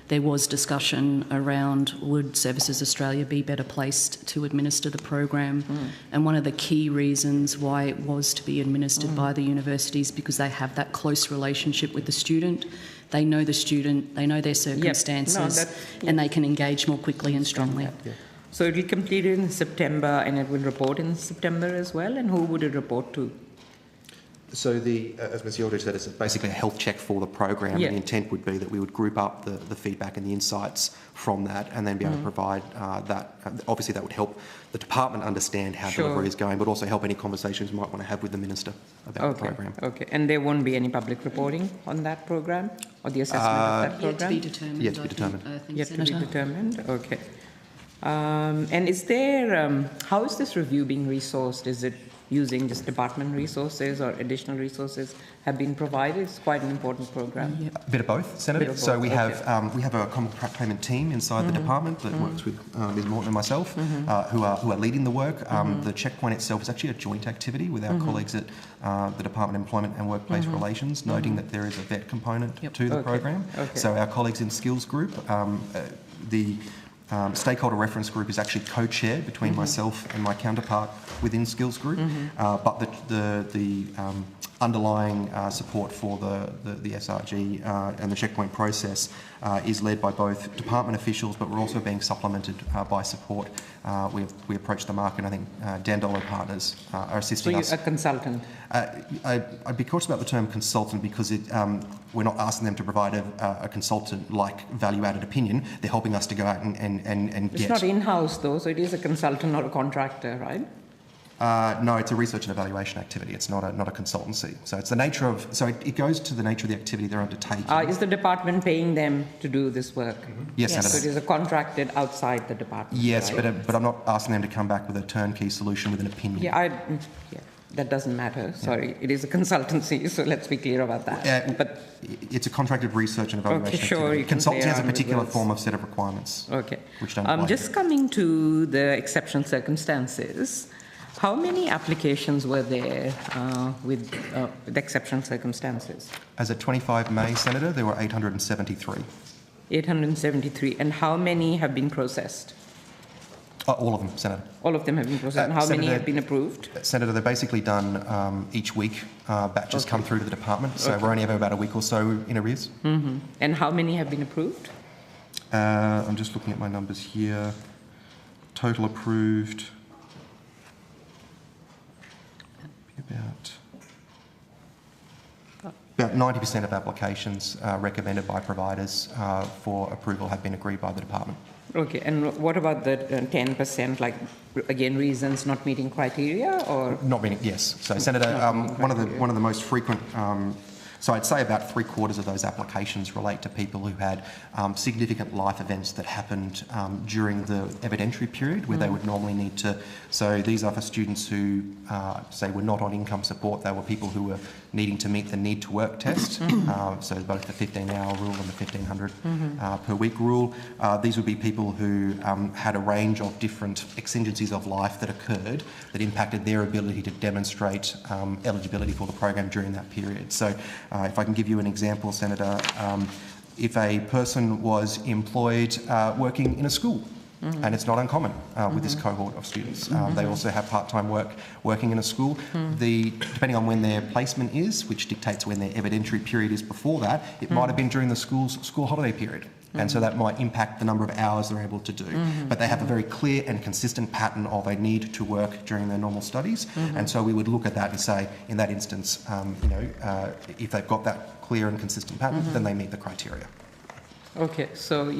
there was discussion around would Services Australia be better placed to administer the program. And one of the key reasons why it was to be administered by the universities because they have that close relationship with the student. They know the student, they know their circumstances, and they can engage more quickly and strongly. So it will complete in September and it will report in September as well, and who would it report to? So as Ms Yildridge said, it's basically a health check for the program, and the intent would be that we would group up the feedback and the insights from that and then be able to provide that. Obviously that would help the department understand how delivery is going, but also help any conversations we might want to have with the Minister about the program. Okay, and there won't be any public reporting on that program or the assessment of that program? Yet to be determined. Yet to be determined. Yet to be determined, okay. And is there, how is this review being resourced? Is it using just department resources or additional resources have been provided? It's quite an important program. A bit of both, Senator. So we have a contract payment team inside the department that works with Ms Morton and myself, who are leading the work. The checkpoint itself is actually a joint activity with our colleagues at the Department of Employment and Workplace Relations, noting that there is a vet component to the program. So our colleagues in Skills Group, the stakeholder reference group is actually co-chaired between myself and my counterpart within Skills Group, but the underlying support for the SRG and the checkpoint process is led by both department officials, but we're also being supplemented by support. We approached the market, I think Dandolo Partners are assisting us. So you're a consultant? I'd be cautious about the term consultant because we're not asking them to provide a consultant-like value-added opinion. They're helping us to go out and get... It's not in-house though, so it is a consultant or a contractor, right? No, it's a research and evaluation activity. It's not a consultancy. So it's the nature of. So it goes to the nature of the activity they're undertaking. Is the department paying them to do this work? Yes, Senator. So it is a contracted outside the department. Yes, right? but I'm not asking them to come back with a turnkey solution with an opinion. That doesn't matter. Sorry, it is a consultancy, so let's be clear about that. But it's a contracted research and evaluation activity. Consultancy has a particular form of set of requirements. Okay. Which don't apply. Just coming to the exceptional circumstances. How many applications were there with exceptional circumstances? As at 25 May, Senator, there were 873. 873. And how many have been processed? All of them, Senator. All of them have been processed. And how Senator, many have been approved? Senator, they're basically done each week. Batches come through to the department, so we're only about a week or so in arrears. And how many have been approved? I'm just looking at my numbers here. Total approved... About 90% of applications recommended by providers for approval have been agreed by the department. Okay, and what about the 10%, like, again, reasons not meeting criteria, or...? Not meeting, yes. So, Senator, one of the most frequent... So I'd say about 3/4 of those applications relate to people who had significant life events that happened during the evidentiary period where they would normally need to... So these are for students who, say, were not on income support. They were people who were needing to meet the need to work test, so both the 15-hour rule and the 1,500 per week rule. These would be people who had a range of different exigencies of life that occurred that impacted their ability to demonstrate eligibility for the program during that period. So if I can give you an example, Senator, if a person was employed working in a school, and it's not uncommon with this cohort of students. They also have part-time work working in a school. Depending on when their placement is, which dictates when their evidentiary period is before that, it might have been during the school holiday period. And so that might impact the number of hours they're able to do. But they have a very clear and consistent pattern of a need to work during their normal studies. And so we would look at that and say, in that instance, if they've got that clear and consistent pattern, then they meet the criteria. Okay, so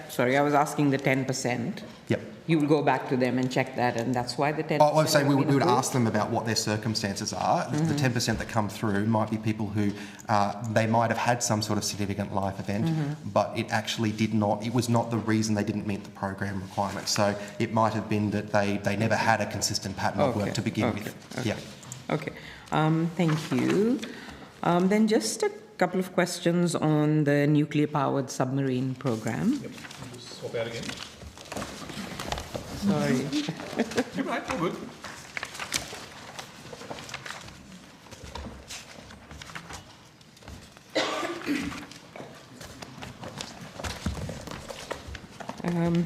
sorry, I was asking the 10%. Yep. You will go back to them and check that, and that's why the 10%. I would say we would ask them about what their circumstances are. Mm-hmm. The 10% that come through might be people who they might have had some sort of significant life event, but it actually it was not the reason they didn't meet the program requirements. So it might have been that they never had a consistent pattern of work to begin with. Okay. Yeah. Okay, thank you. Then just a couple of questions on the nuclear-powered submarine program. Yep. I'll just swap out again. Sorry. You're right, all good.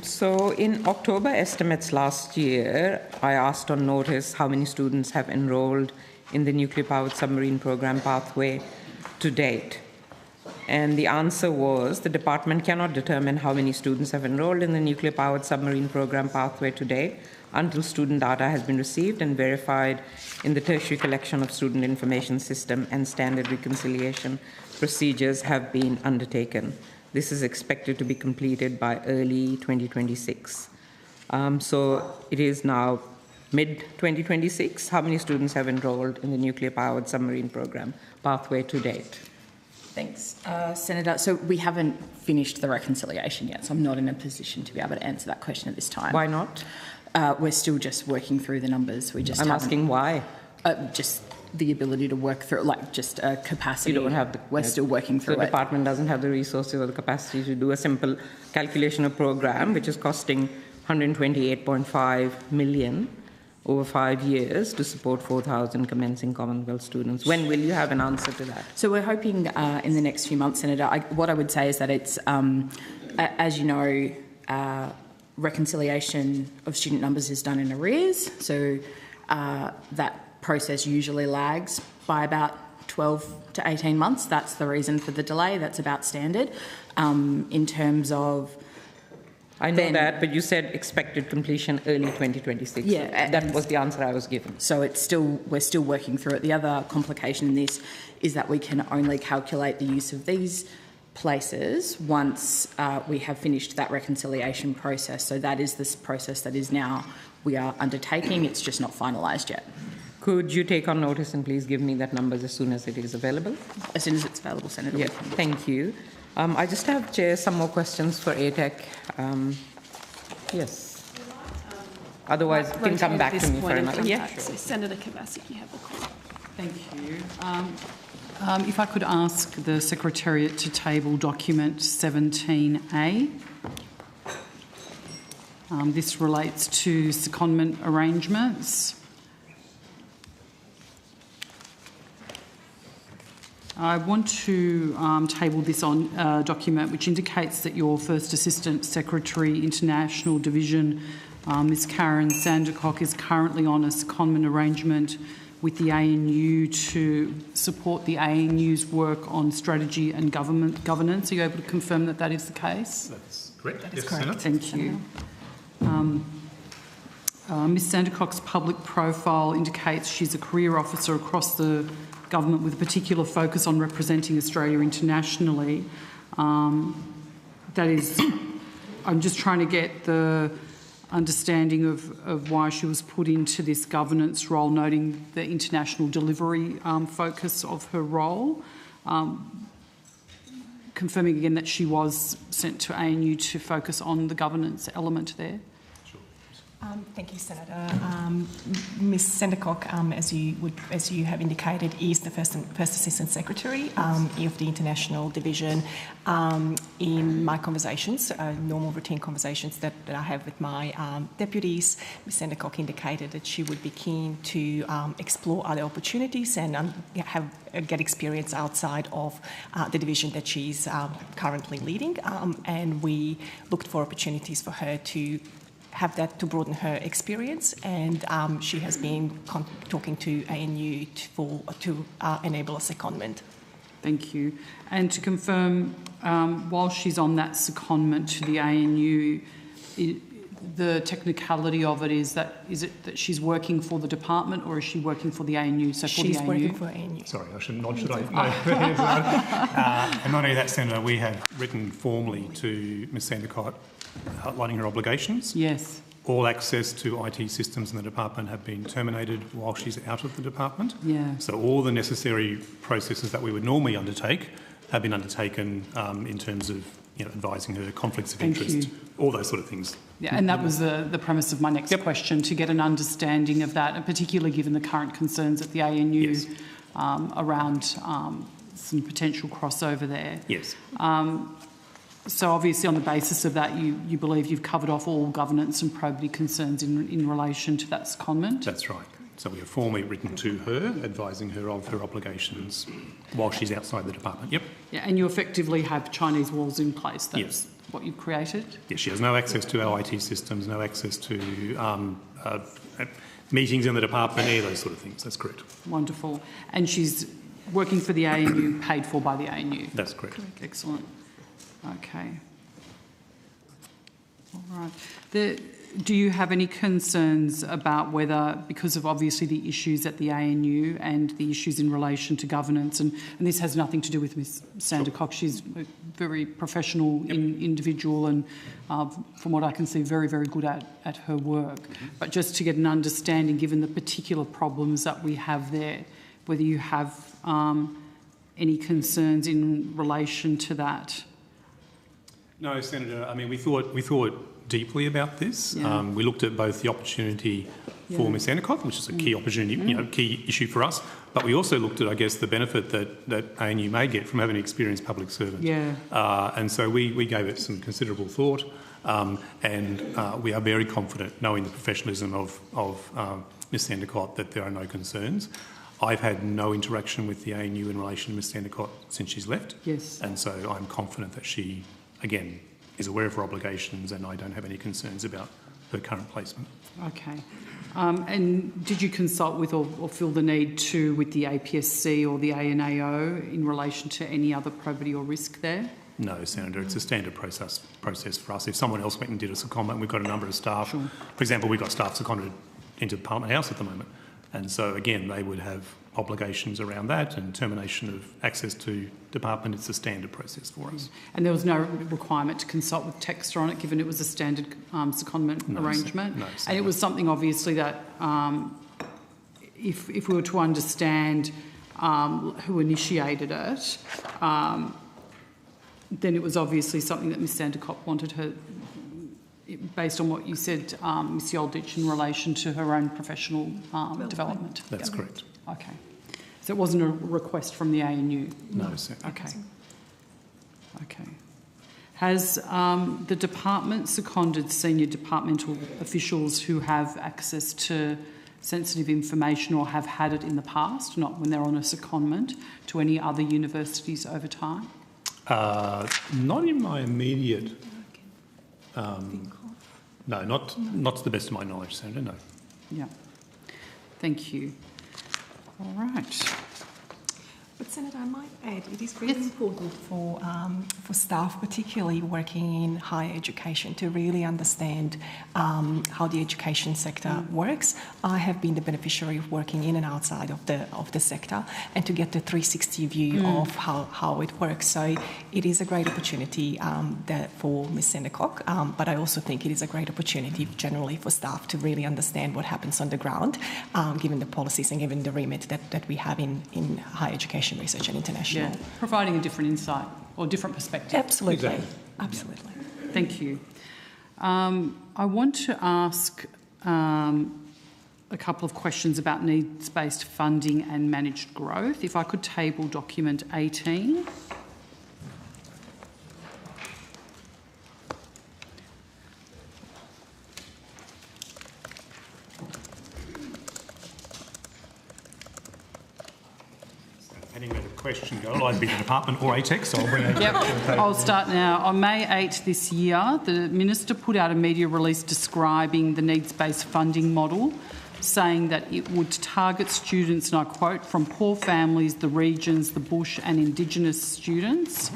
So in October estimates last year, I asked on notice how many students have enrolled in the nuclear-powered submarine program pathway to date. And the answer was the department cannot determine how many students have enrolled in the nuclear-powered submarine program pathway to date until student data has been received and verified in the tertiary collection of student information system and standard reconciliation procedures have been undertaken. This is expected to be completed by early 2026. So it is now mid-2026. How many students have enrolled in the nuclear-powered submarine program pathway to date? Thanks, Senator. So we haven't finished the reconciliation yet, so I'm not in a position to be able to answer that question at this time. Why not? We're still just working through the numbers. I'm asking why. Just the ability to work through, just capacity. You don't have We're still working through it. The department doesn't have the resources or the capacity to do a simple calculation of program, which is costing 128.5 million over 5 years to support 4,000 commencing Commonwealth students. When will you have an answer to that? So we're hoping in the next few months, Senator. What I would say is that it's, as you know, reconciliation of student numbers is done in arrears. So that process usually lags by about 12 to 18 months. That's the reason for the delay. That's about standard. In terms of... I know that, but you said expected completion early 2026. Yeah, that was the answer I was given. So we're still working through it. The other complication in this is that we can only calculate the use of these places once we have finished that reconciliation process. So that is this process that is now we are undertaking. It's just not finalised yet. Could you take on notice and please give me that numbers as soon as it is available? As soon as it's available, Senator. Yeah, thank you. I just have, Chair, some more questions for ATEC. Yes. Otherwise, you can come back to me for another. Yeah, sure. So Senator Kavasic, you have the call. Thank you. If I could ask the Secretariat to table document 17A. This relates to secondment arrangements. I want to table this on document which indicates that your First Assistant Secretary, International Division, Ms Karen Sandercock, is currently on a secondment arrangement with the ANU to support the ANU's work on strategy and governance. Are you able to confirm that that is the case? That's correct. That is correct. Thank you. Ms Sandercock's public profile indicates she's a career officer across the government with a particular focus on representing Australia internationally. That is, I'm just trying to get the understanding of why she was put into this governance role, noting the international delivery focus of her role. Confirming again that she was sent to ANU to focus on the governance element there. Thank you, Senator. Ms Sandercock, as you have indicated, is the first Assistant Secretary of the International Division. In my conversations, normal routine conversations that I have with my deputies, Ms Sandercock indicated that she would be keen to explore other opportunities and get experience outside of the division that she's currently leading. And we looked for opportunities for her to have that to broaden her experience, and she has been talking to ANU to enable a secondment. Thank you. And to confirm, while she's on that secondment to the ANU, the technicality of it is that she's working for the department, or is she working for the ANU? So for she's the ANU. Working for ANU. Sorry, I shouldn't nod, should I? No. And not only that, Senator, we have written formally to Ms Sandicott outlining her obligations. Yes. All access to IT systems in the department have been terminated while she's out of the department. Yeah. So all the necessary processes that we would normally undertake have been undertaken in terms of advising her, conflicts of interest, all those sort of things. Yeah, and that was the premise of my next question, to get an understanding of that, and particularly given the current concerns at the ANU around some potential crossover there. Yes. So obviously on the basis of that, you believe you've covered off all governance and probity concerns in relation to that secondment? That's right. So we have formally written to her, advising her of her obligations while she's outside the department. Yep. Yeah, and you effectively have Chinese walls in place. That's what you've created? Yes, she has no access to our IT systems, no access to meetings in the department, any of those sort of things. That's correct. Wonderful. And she's working for the ANU, paid for by the ANU? That's correct. Excellent. Okay. All right. Do you have any concerns about whether, because of obviously the issues at the ANU and the issues in relation to governance, and this has nothing to do with Ms Sandicott, she's a very professional individual and, from what I can see, very, very good at her work. But just to get an understanding, given the particular problems that we have there, whether you have any concerns in relation to that? No, Senator. I mean, we thought deeply about this. Yeah. We looked at both the opportunity for Ms Sandicott, which is a key opportunity, key issue for us, but we also looked at, I guess, the benefit that ANU may get from having an experienced public servant. Yeah. And so we gave it some considerable thought, and we are very confident, knowing the professionalism of Ms Sandicott, that there are no concerns. I've had no interaction with the ANU in relation to Ms Sandicott since she's left. Yes. And so I'm confident that she, again, is aware of her obligations, and I don't have any concerns about her current placement. Okay. And did you consult with or feel the need to with the APSC or the ANAO in relation to any other probity or risk there? No, Senator, it's a standard process for us. If someone else went and did a secondment, we've got a number of staff. Sure. For example, we've got staff seconded into the Parliament House at the moment. And so, again, they would have obligations around that, and termination of access to department. It's a standard process for us. And there was no requirement to consult with Textra on it, given it was a standard secondment arrangement? No, and it was something, obviously, that if we were to understand who initiated it, then it was obviously something that Ms Sandicott wanted her, based on what you said, Ms Yoldich, in relation to her own professional development. That's correct. Okay. So it wasn't a request from the ANU? No, sir. Okay. Okay. Has the department seconded senior departmental officials who have access to sensitive information or have had it in the past, not when they're on a secondment, to any other universities over time? Not in my immediate... no, not to the best of my knowledge, Senator, no. Yeah. Thank you. All right. But Senator, I might add, it is really important for staff, particularly working in higher education, to really understand how the education sector works. I have been the beneficiary of working in and outside of the sector, and to get the 360 view of how it works. So it is a great opportunity for Ms Sandicott, but I also think it is a great opportunity generally for staff to really understand what happens on the ground, given the policies and given the remit that we have in higher education research and international. Yeah, providing a different insight or different perspective. Absolutely. Exactly. Absolutely. Yeah. Thank you. I want to ask a couple of questions about needs-based funding and managed growth. If I could table document 18. Question go. It'll either be the department or ATEC, so I'll bring it. Yep, I'll start now. On May 8 this year, the Minister put out a media release describing the needs-based funding model, saying that it would target students, and I quote, from poor families, the regions, the bush and Indigenous students.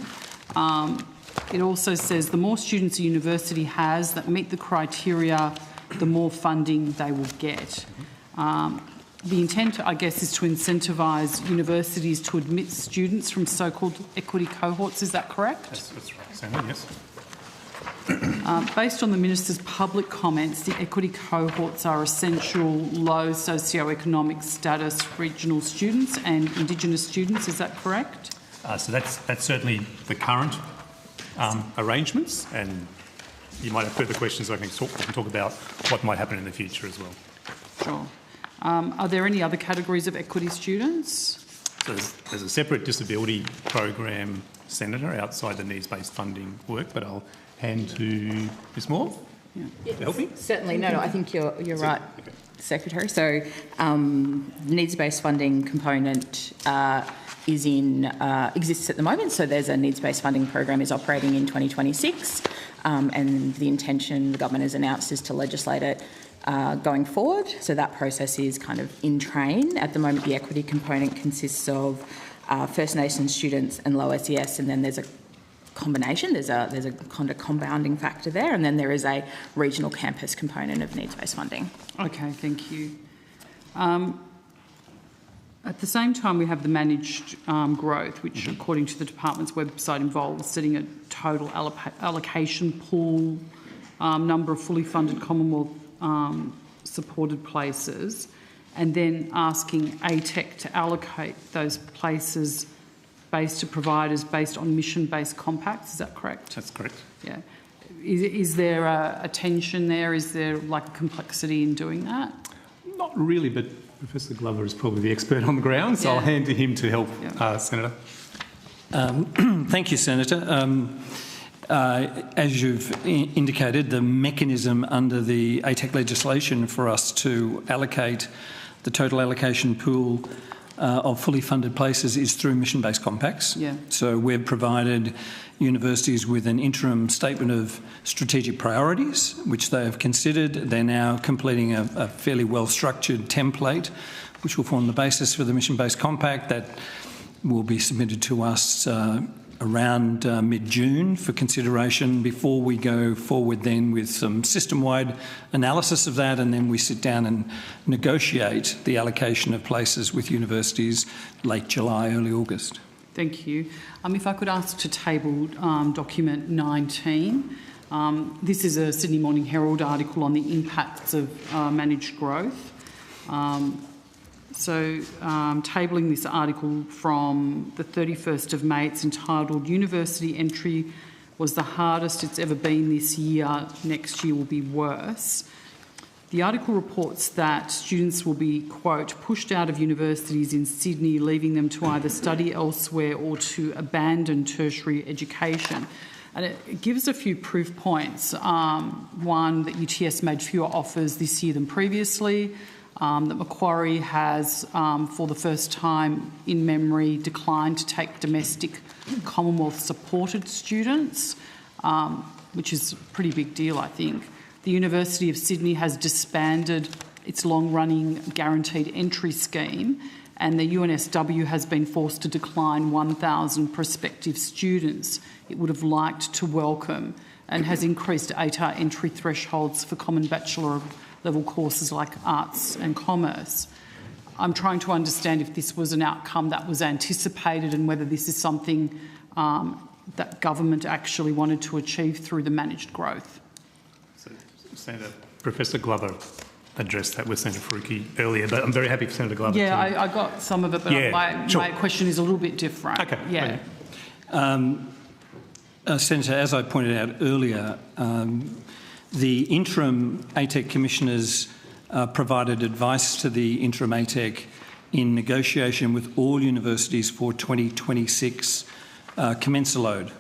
it also says the more students a university has that meet the criteria, the more funding they will get. The intent, I guess, is to incentivise universities to admit students from so-called equity cohorts. Is that correct? That's right, Senator, yes. Based on the Minister's public comments, the equity cohorts are essential low socio-economic status regional students and Indigenous students. Is that correct? So that's certainly the current arrangements, and you might have further questions. I can talk about what might happen in the future as well. Sure. Are there any other categories of equity students? So there's a separate disability program, Senator, outside the needs-based funding work, but I'll hand to Ms Moore to help me. Certainly. No, I think you're right, Secretary. So needs-based funding component exists at the moment. So there's a needs-based funding program is operating in 2026, and the intention the government has announced is to legislate it going forward. So that process is kind of in train. At the moment, the equity component consists of First Nations students and low SES, and then there's a combination. There's a kind of compounding factor there, and then there is a regional campus component of needs-based funding. Okay, thank you. At the same time, we have the managed growth, which, according to the department's website, involves setting a total allocation pool, number of fully funded Commonwealth supported places, and then asking ATEC to allocate those places based to providers based on mission-based compacts. Is that correct? That's correct. Yeah. Is there a tension there? Is there like a complexity in doing that? Not really, but Professor Glover is probably the expert on the ground, so I'll hand to him to help, Senator. Thank you, Senator. As you've indicated, the mechanism under the ATEC legislation for us to allocate the total allocation pool of fully funded places is through mission-based compacts. Yeah. So we've provided universities with an interim statement of strategic priorities, which they have considered. They're now completing a fairly well-structured template, which will form the basis for the mission-based compact that will be submitted to us around mid-June for consideration before we go forward then with some system-wide analysis of that, and then we sit down and negotiate the allocation of places with universities late July, early August. Thank you. If I could ask to table document 19. This is a Sydney Morning Herald article on the impacts of managed growth. Tabling this article from the 31st of May, it's entitled "University Entry was the hardest it's ever been this year, next year will be worse." The article reports that students will be, quote, pushed out of universities in Sydney, leaving them to either study elsewhere or to abandon tertiary education. And it gives a few proof points. One, that UTS made fewer offers this year than previously. That Macquarie has, for the first time in memory, declined to take domestic Commonwealth-supported students, which is a pretty big deal, I think. The University of Sydney has disbanded its long-running guaranteed entry scheme, and the UNSW has been forced to decline 1,000 prospective students it would have liked to welcome, and has increased ATAR entry thresholds for common bachelor level courses like arts and commerce. I'm trying to understand if this was an outcome that was anticipated and whether this is something that government actually wanted to achieve through the managed growth. So, Senator, Professor Glover addressed that with Senator Faruqi earlier, but I'm very happy for Senator Glover Yeah, I got some of it, but my question is a little bit different. Okay. Yeah. Senator, as I pointed out earlier, the interim ATEC commissioners provided advice to the interim ATEC in negotiation with all universities for 2026 commencer load.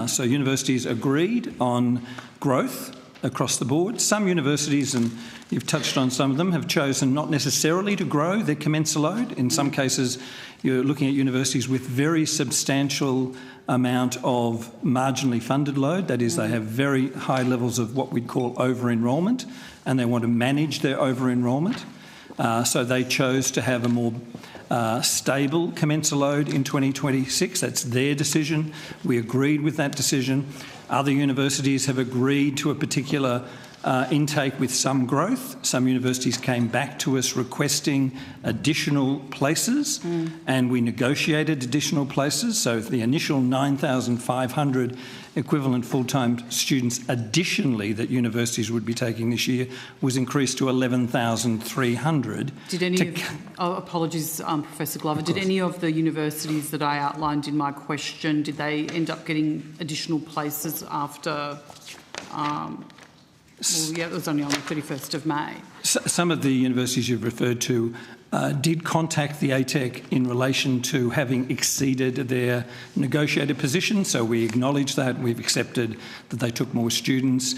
So universities agreed on growth across the board. Some universities, and you've touched on some of them, have chosen not necessarily to grow their commencer load. In some cases, you're looking at universities with very substantial amount of marginally funded load. That is, they have very high levels of what we'd call over-enrolment, and they want to manage their over-enrolment. So they chose to have a more stable commencer load in 2026. That's their decision. We agreed with that decision. Other universities have agreed to a particular intake with some growth. Some universities came back to us requesting additional places, and we negotiated additional places. So the initial 9,500 equivalent full-time students additionally that universities would be taking this year was increased to 11,300. Did any apologies, Professor Glover, did any of the universities that I outlined in my question, did they end up getting additional places after... well, yeah, it was only on the 31st of May. Some of the universities you've referred to did contact the ATEC in relation to having exceeded their negotiated position, so we acknowledge that. We've accepted that they took more students.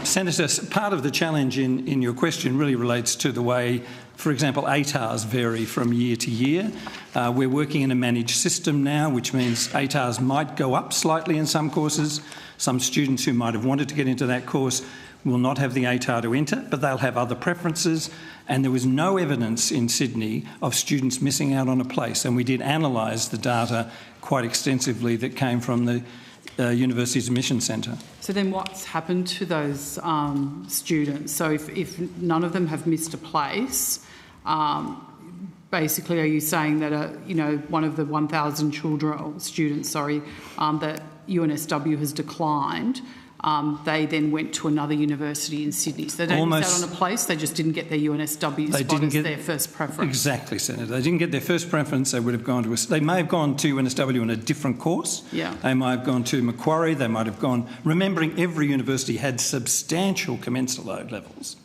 Senator, part of the challenge in your question really relates to the way, for example, ATARs vary from year to year. We're working in a managed system now, which means ATARs might go up slightly in some courses. Some students who might have wanted to get into that course will not have the ATAR to enter, but they'll have other preferences. And there was no evidence in Sydney of students missing out on a place. And we did analyse the data quite extensively that came from the University's Admission Centre. So then what's happened to those students? So if none of them have missed a place, basically are you saying that, one of the 1,000 students, that UNSW has declined, they then went to another university in Sydney. So they don't miss out on a place, they just didn't get their UNSW spot as their first preference. Exactly, Senator. They didn't get their first preference, they would have gone to... They may have gone to UNSW in a different course. Yeah. They might have gone to Macquarie, they might have gone... Remembering every university had substantial commencer load levels.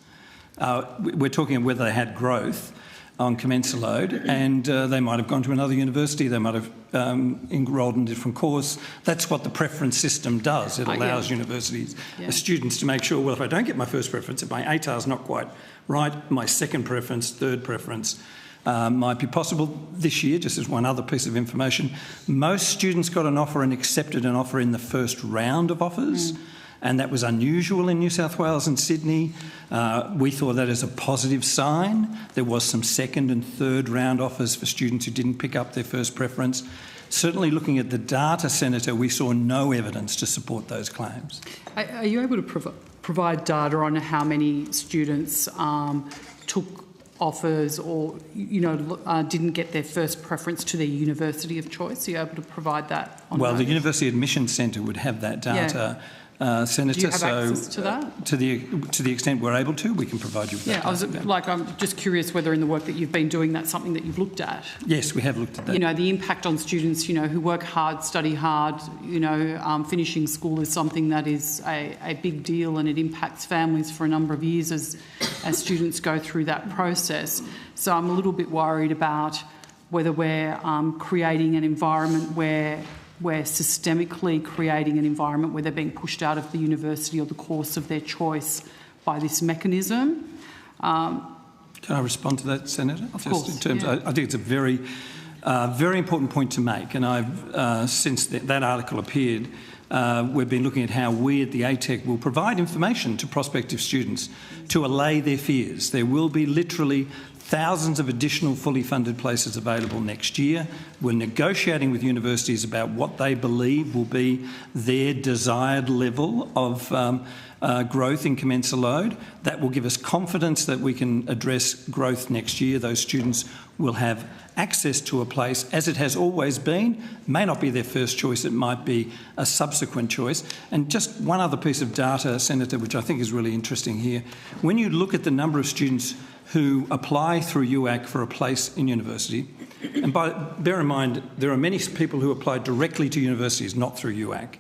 We're talking of whether they had growth on commencer load, and they might have gone to another university, they might have enrolled in a different course. That's what the preference system does. It allows universities, students to make sure, well, if I don't get my first preference, if my ATAR's not quite right, my second preference, third preference might be possible. This year, just as one other piece of information, most students got an offer and accepted an offer in the first round of offers. And that was unusual in New South Wales and Sydney. We thought that as a positive sign. There was some second and third round offers for students who didn't pick up their first preference. Certainly looking at the data, Senator, we saw no evidence to support those claims. Are you able to provide data on how many students took offers or, didn't get their first preference to their university of choice? Are you able to provide that? Well, the University Admission Centre would have that data. Senator, do you have access to that? To the extent we're able to, we can provide you with that. I'm just curious whether in the work that you've been doing, that's something that you've looked at. Yes, we have looked at that. The impact on students, who work hard, study hard, finishing school is something that is a big deal, and it impacts families for a number of years as students go through that process. So I'm a little bit worried about whether we're creating an environment where we're systemically creating an environment where they're being pushed out of the university or the course of their choice by this mechanism. Can I respond to that, Senator? Of course. In terms, I think it's a very, very important point to make, and I've since that article appeared, we've been looking at how we at the ATEC will provide information to prospective students to allay their fears. There will be literally thousands of additional fully funded places available next year. We're negotiating with universities about what they believe will be their desired level of growth in commencer load. That will give us confidence that we can address growth next year. Those students will have access to a place, as it has always been. It may not be their first choice, it might be a subsequent choice. And just one other piece of data, Senator, which I think is really interesting here. When you look at the number of students who apply through UAC for a place in university, and bear in mind, there are many people who apply directly to universities, not through UAC.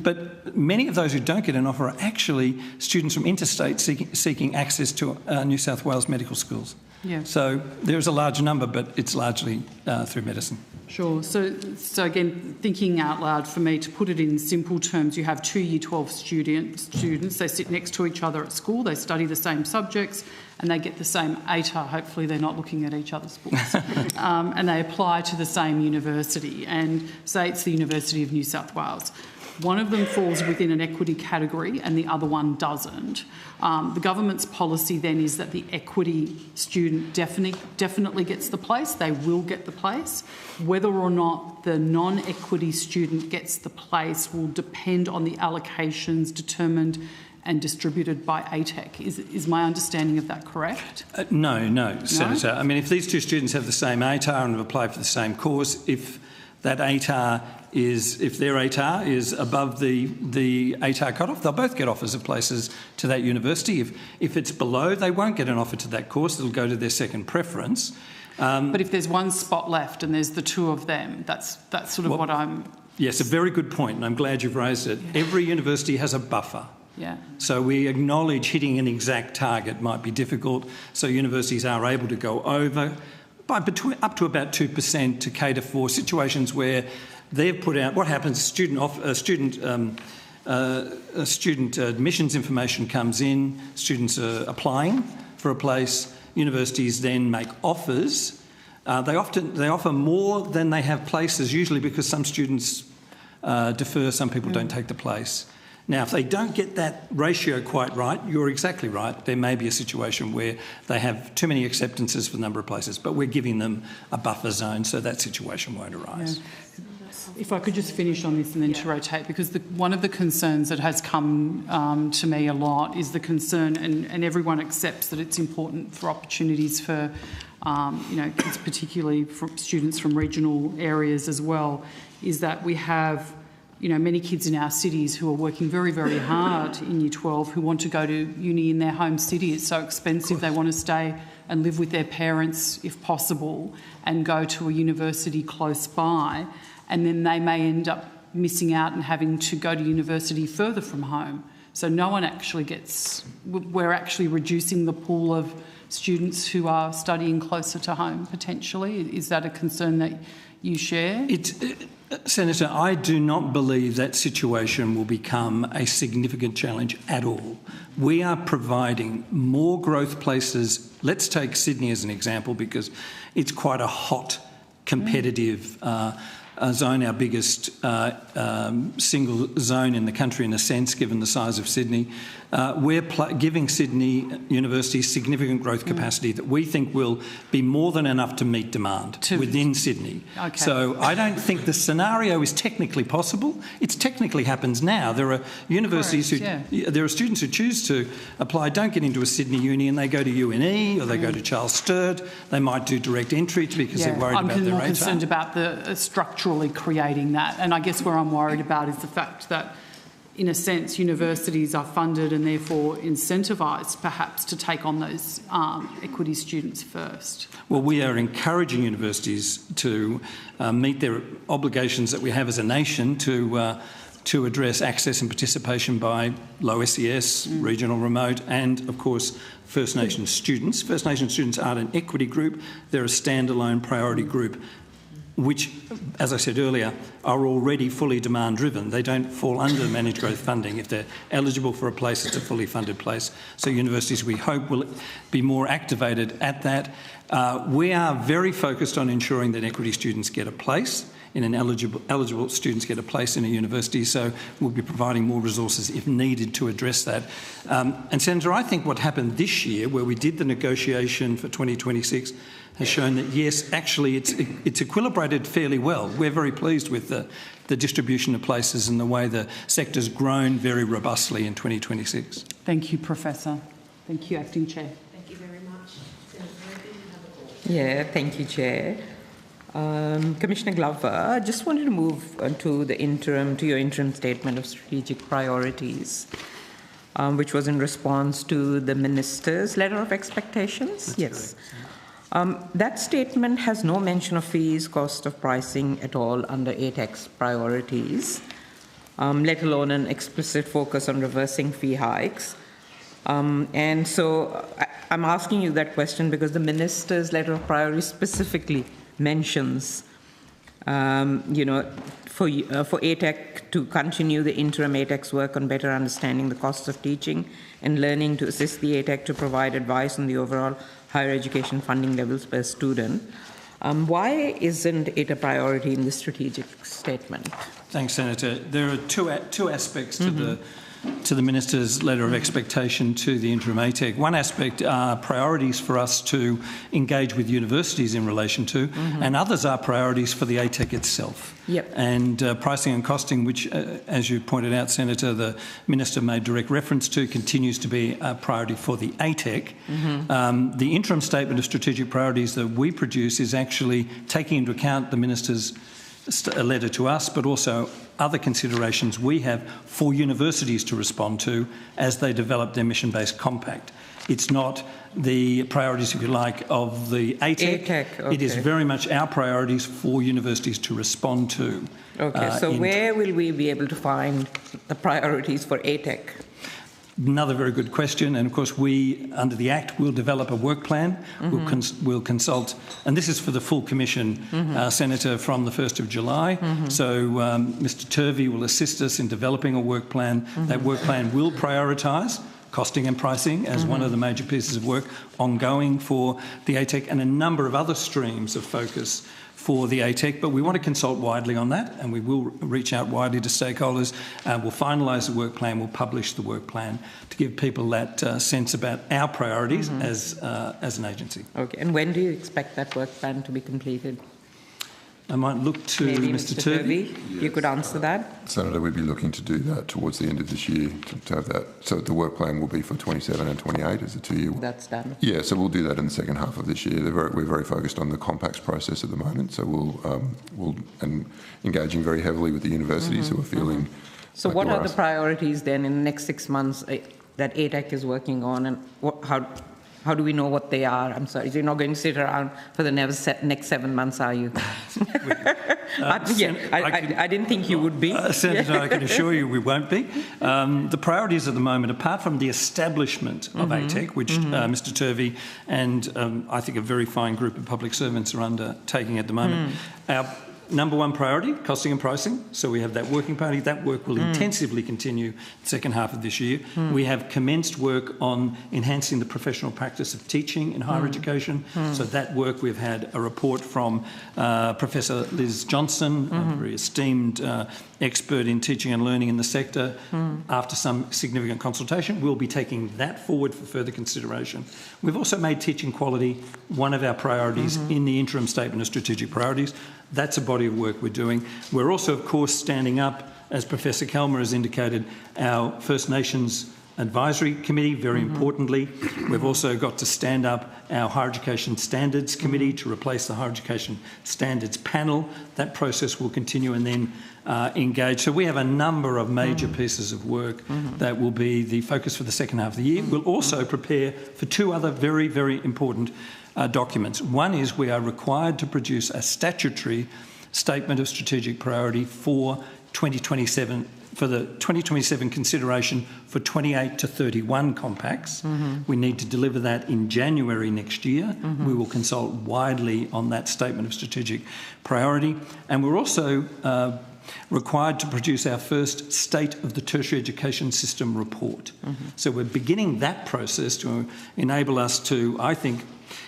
But many of those who don't get an offer are actually students from interstate seeking access to New South Wales medical schools. Yeah. So there's a large number, but it's largely through medicine. Sure. So again, thinking out loud for me, to put it in simple terms, you have two Year 12 students. They sit next to each other at school, they study the same subjects, and they get the same ATAR. Hopefully they're not looking at each other's books. And they apply to the same university, and say it's the University of New South Wales. one of them falls within an equity category and the other one doesn't. The government's policy then is that the equity student definitely gets the place. They will get the place. Whether or not the non-equity student gets the place will depend on the allocations determined and distributed by ATEC. Is my understanding of that correct? No, Senator. I mean, if these two students have the same ATAR and have applied for the same course, if their ATAR is above the ATAR cutoff, they'll both get offers of places to that university. If it's below, they won't get an offer to that course. It'll go to their second preference. But if there's one spot left and there's the two of them, that's sort of what I'm... Yes, a very good point, and I'm glad you've raised it. Yeah. Every university has a buffer. Yeah. So we acknowledge hitting an exact target might be difficult, so universities are able to go over by up to about 2% to cater for situations where they've put out... What happens, student admissions information comes in, students are applying for a place, universities then make offers. They offer more than they have places, usually because some students defer, some people don't take the place. Now, if they don't get that ratio quite right, you're exactly right. There may be a situation where they have too many acceptances for the number of places, but we're giving them a buffer zone so that situation won't arise. Yeah. If I could just finish on this and then to rotate, because one of the concerns that has come to me a lot is the concern, and everyone accepts that it's important for opportunities for kids, particularly from students from regional areas as well, is that we have many kids in our cities who are working very, very hard in Year 12 who want to go to uni in their home city. It's so expensive. They want to stay and live with their parents if possible and go to a university close by, and then they may end up missing out and having to go to university further from home. So no one actually gets... We're actually reducing the pool of students who are studying closer to home, potentially. Is that a concern that you share? Senator, I do not believe that situation will become a significant challenge at all. We are providing more growth places. Let's take Sydney as an example because it's quite a hot, competitive zone, our biggest single zone in the country in a sense, given the size of Sydney. We're giving Sydney University significant growth capacity that we think will be more than enough to meet demand within Sydney. Okay. So I don't think the scenario is technically possible. It technically happens now. There are universities there are students who choose to apply, don't get into a Sydney uni, and they go to UNE or they go to Charles Sturt. They might do direct entry because they're worried about their ATAR. I'm more concerned about the structurally creating that, and I guess where I'm worried about is the fact that, in a sense, universities are funded and therefore incentivised perhaps to take on those equity students first. Well, we are encouraging universities to meet their obligations that we have as a nation to address access and participation by low SES, regional remote, and, of course, First Nations students. First Nations students aren't an equity group, they're a standalone priority group, which, as I said earlier, are already fully demand-driven. They don't fall under managed growth funding. If they're eligible for a place, it's a fully funded place. So universities, we hope, will be more activated at that. We are very focused on ensuring that equity students get a place eligible students get a place in a university, so we'll be providing more resources if needed to address that. And Senator, I think what happened this year, where we did the negotiation for 2026, has shown that, yes, actually it's equilibrated fairly well. We're very pleased with the distribution of places and the way the sector's grown very robustly in 2026. Thank you, Professor. Thank you, Acting Chair. Thank you very much. Yeah, thank you, Chair. Commissioner Glover, I just wanted to move on to your interim statement of strategic priorities, which was in response to the Minister's letter of expectations. Yes. That statement has no mention of fees, cost of pricing at all under ATEC's priorities, let alone an explicit focus on reversing fee hikes. And so I'm asking you that question because the Minister's letter of priorities specifically mentions, for ATEC to continue the interim ATEC's work on better understanding the costs of teaching and learning, to assist the ATEC to provide advice on the overall higher education funding levels per student. Why isn't it a priority in the strategic statement? Thanks, Senator. There are two aspects to the Minister's letter of expectation to the interim ATEC. One aspect are priorities for us to engage with universities in relation to, and others are priorities for the ATEC itself. Yep. And pricing and costing, which, as you pointed out, Senator, the Minister made direct reference to, continues to be a priority for the ATEC. The interim statement of strategic priorities that we produce is actually taking into account the Minister's a letter to us, but also other considerations we have for universities to respond to as they develop their mission-based compact. It's not the priorities, if you like, of the ATEC. Okay. It is very much our priorities for universities to respond to. Okay, so where will we be able to find the priorities for ATEC? Another very good question, and of course we, under the Act, will develop a work plan. We'll consult, and this is for the full Commission, Senator, from the 1st of July. So Mr Turvey will assist us in developing a work plan. That work plan will prioritise costing and pricing as one of the major pieces of work ongoing for the ATEC, and a number of other streams of focus for the ATEC, but we want to consult widely on that, and we will reach out widely to stakeholders. We'll finalise the work plan, we'll publish the work plan to give people that sense about our priorities as an agency. Okay, and when do you expect that work plan to be completed? I might look to Maybe Mr Turvey. You could answer that. Senator, we'd be looking to do that towards the end of this year to have that. So the work plan will be for 27 and 28 as a 2-year. That's done. Yeah, so we'll do that in the second half of this year. We're very focused on the compacts process at the moment, so we'll engaging very heavily with the universities who are feeling. So like what are the priorities then in the next 6 months that ATEC is working on, and how do we know what they are? I'm sorry, you're not going to sit around for the next 7 months, are you? I didn't think you would be. Senator, I can assure you we won't be. The priorities at the moment, apart from the establishment of ATEC, which Mr Turvey and I think a very fine group of public servants are undertaking at the moment, our number one priority, costing and pricing. So we have that working party. That work will intensively continue the second half of this year. We have commenced work on enhancing the professional practice of teaching in higher education. So that work, we've had a report from Professor Liz Johnson, a very esteemed expert in teaching and learning in the sector. After some significant consultation, we'll be taking that forward for further consideration. We've also made teaching quality one of our priorities in the interim statement of strategic priorities. That's a body of work we're doing. We're also, of course, standing up, as Professor Kelmer has indicated, our First Nations Advisory Committee, very importantly. We've also got to stand up our Higher Education Standards Committee to replace the Higher Education Standards Panel. That process will continue and then engage. So we have a number of major pieces of work that will be the focus for the second half of the year. We'll also prepare for two other very, very important documents. One is we are required to produce a statutory statement of strategic priority for 2027, for the 2027 consideration for 28 to 31 compacts. We need to deliver that in January next year. We will consult widely on that statement of strategic priority. And we're also required to produce our first State of the Tertiary Education System report. So we're beginning that process to enable us to, I think,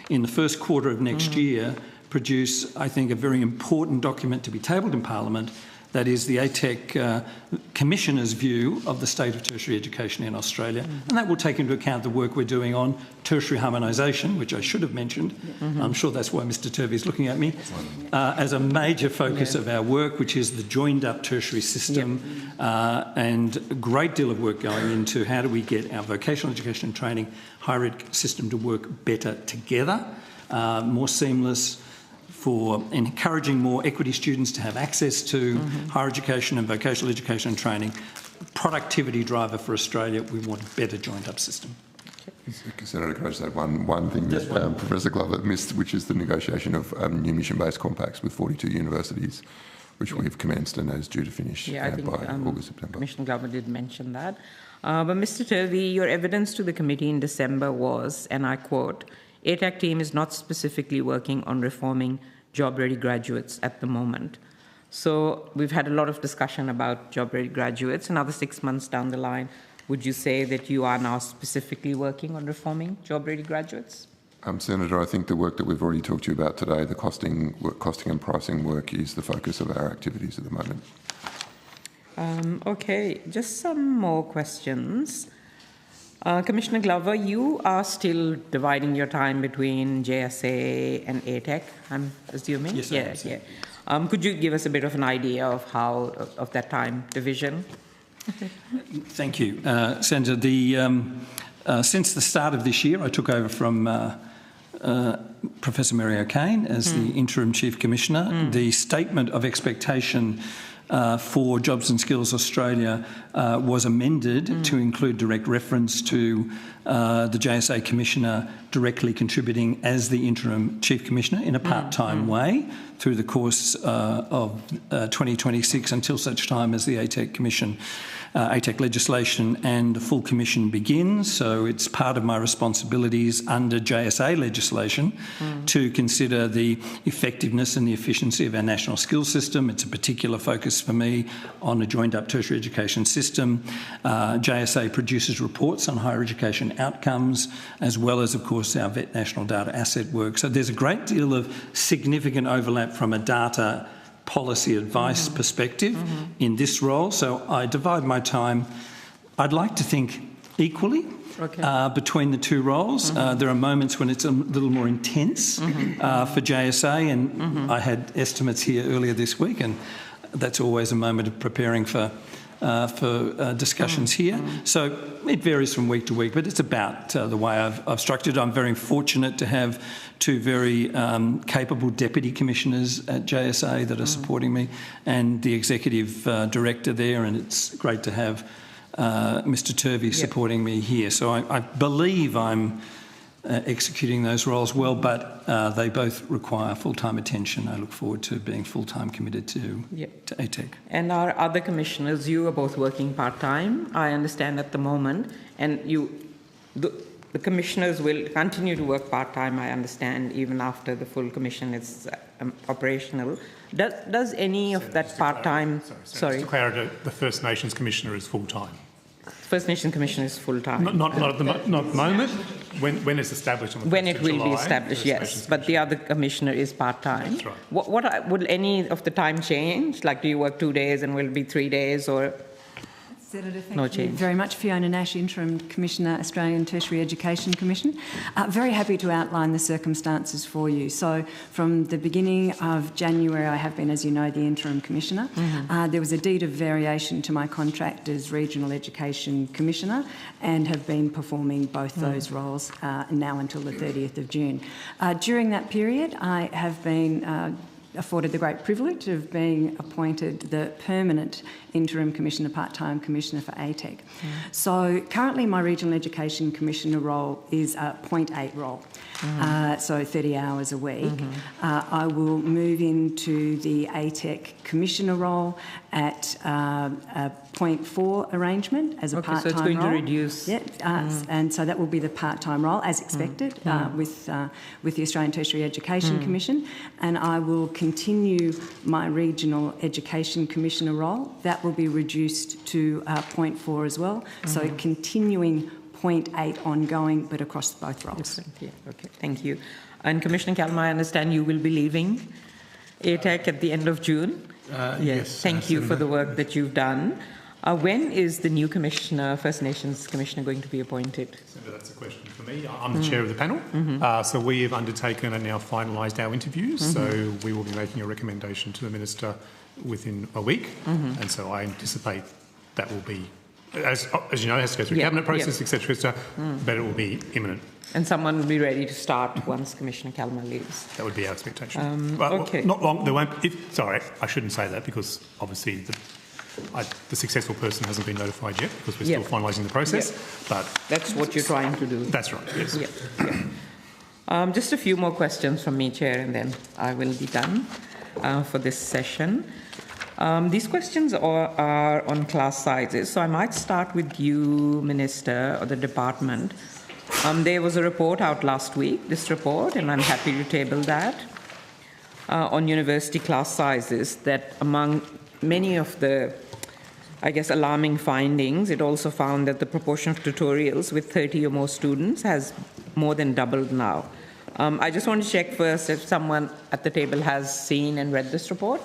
in the first quarter of next year, produce, I think, a very important document to be tabled in Parliament. That is the ATEC Commissioner's view of the state of tertiary education in Australia. And that will take into account the work we're doing on tertiary harmonisation, which I should have mentioned. I'm sure that's why Mr Turvey is looking at me, as a major focus of our work, which is the joined-up tertiary system, and a great deal of work going into how do we get our vocational education and training higher ed system to work better together, more seamless, for encouraging more equity students to have access to higher education and vocational education and training. Productivity driver for Australia, we want a better joined-up system. Senator, can I just add one thing that Professor Glover missed, which is the negotiation of new mission-based compacts with 42 universities, which we've commenced and is due to finish I think, by August, September. Commissioner Glover did mention that. But Mr Turvey, your evidence to the committee in December was, and I quote, ATAC team is not specifically working on reforming job-ready graduates at the moment. So we've had a lot of discussion about job-ready graduates. Another 6 months down the line, would you say that you are now specifically working on reforming job-ready graduates? Senator, I think the work that we've already talked to you about today, the costing and pricing work, is the focus of our activities at the moment. Okay, just some more questions. Commissioner Glover, you are still dividing your time between JSA and ATEC, I'm assuming? Yes, yeah. Could you give us a bit of an idea of of that time division? Thank you, Senator. Since the start of this year, I took over from Professor Mary O'Kane as the Interim Chief Commissioner. The statement of expectation for Jobs and Skills Australia was amended to include direct reference to the JSA Commissioner directly contributing as the Interim Chief Commissioner in a part-time way through the course of 2026 until such time as the ATEC legislation and the full commission begins. So it's part of my responsibilities under JSA legislation to consider the effectiveness and the efficiency of our national skills system. It's a particular focus for me on a joined-up tertiary education system. JSA produces reports on higher education outcomes, as well as, of course, our VET national data asset work. So there's a great deal of significant overlap from a data policy advice perspective in this role. So I divide my time, I'd like to think, equally between the two roles. There are moments when it's a little more intense for JSA, and I had estimates here earlier this week, and that's always a moment of preparing for discussions here. So it varies from week to week, but it's about the way I've structured it. I'm very fortunate to have two very capable deputy commissioners at JSA that are supporting me, and the executive director there, and it's great to have Mr Turvey supporting me here. So I believe I'm executing those roles well, but they both require full-time attention. I look forward to being full-time committed to ATEC. And our other commissioners, you are both working part-time, I understand at the moment, and the commissioners will continue to work part-time, I understand, even after the full commission is operational. Does any of that part-time... Sorry. Just to clarify, the First Nations Commissioner is full-time. First Nations Commissioner is full-time. Not at the moment. When it's established. When it will be established, yes. But the other commissioner is part-time. That's right. Will any of the time change? Like, do you work 2 days and will it be 3 days, or... Senator, thank you very much. Fiona Nash, Interim Commissioner, Australian Tertiary Education Commission. Very happy to outline the circumstances for you. So from the beginning of January, I have been, as you know, the Interim Commissioner. There was a deed of variation to my contract as Regional Education Commissioner, and have been performing both those roles now until the 30th of June. During that period, I have been afforded the great privilege of being appointed the permanent Interim Commissioner, part-time Commissioner for ATEC. So currently my Regional Education Commissioner role is a 0.8 role, so 30 hours a week. I will move into the ATEC Commissioner role at a 0.4 arrangement as a part-time role. So it's going to reduce. And so that will be the part-time role, as expected, with the Australian Tertiary Education Commission. And I will continue my Regional Education Commissioner role. That will be reduced to 0.4 as well. So continuing 0.8 ongoing, but across both roles. Okay, thank you. And Commissioner Callum, I understand you will be leaving ATEC at the end of June. Yes. Thank you for the work that you've done. When is the new Commissioner, First Nations Commissioner, going to be appointed? Senator, that's a question for me. I'm the chair of the panel. So we have undertaken and now finalised our interviews. So we will be making a recommendation to the Minister within a week. And so I anticipate that will be, as you know, it has to go through cabinet process, etc., but it will be imminent. And someone will be ready to start once Commissioner Kalmar leaves. That would be our expectation. Not long. There won't. Sorry, I shouldn't say that, because obviously the successful person hasn't been notified yet, because we're still finalising the process. But that's what you're trying to do. That's right. Yes. Just a few more questions from me, Chair, and then I will be done for this session. These questions are on class sizes, so I might start with you, Minister, or the department. There was a report out last week, this report, and I'm happy to table that, on university class sizes, that among many of the, I guess, alarming findings, it also found that the proportion of tutorials with 30 or more students has more than doubled now. I just want to check first if someone at the table has seen and read this report.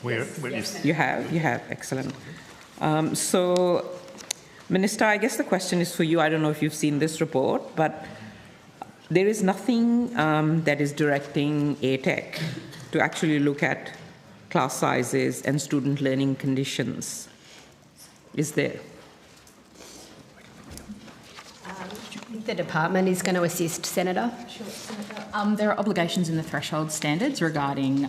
Yes. You have? Excellent. So, Minister, I guess the question is for you. I don't know if you've seen this report, but there is nothing that is directing ATEC to actually look at class sizes and student learning conditions. Is there? The department is going to assist, Senator. Sure, Senator. There are obligations in the threshold standards regarding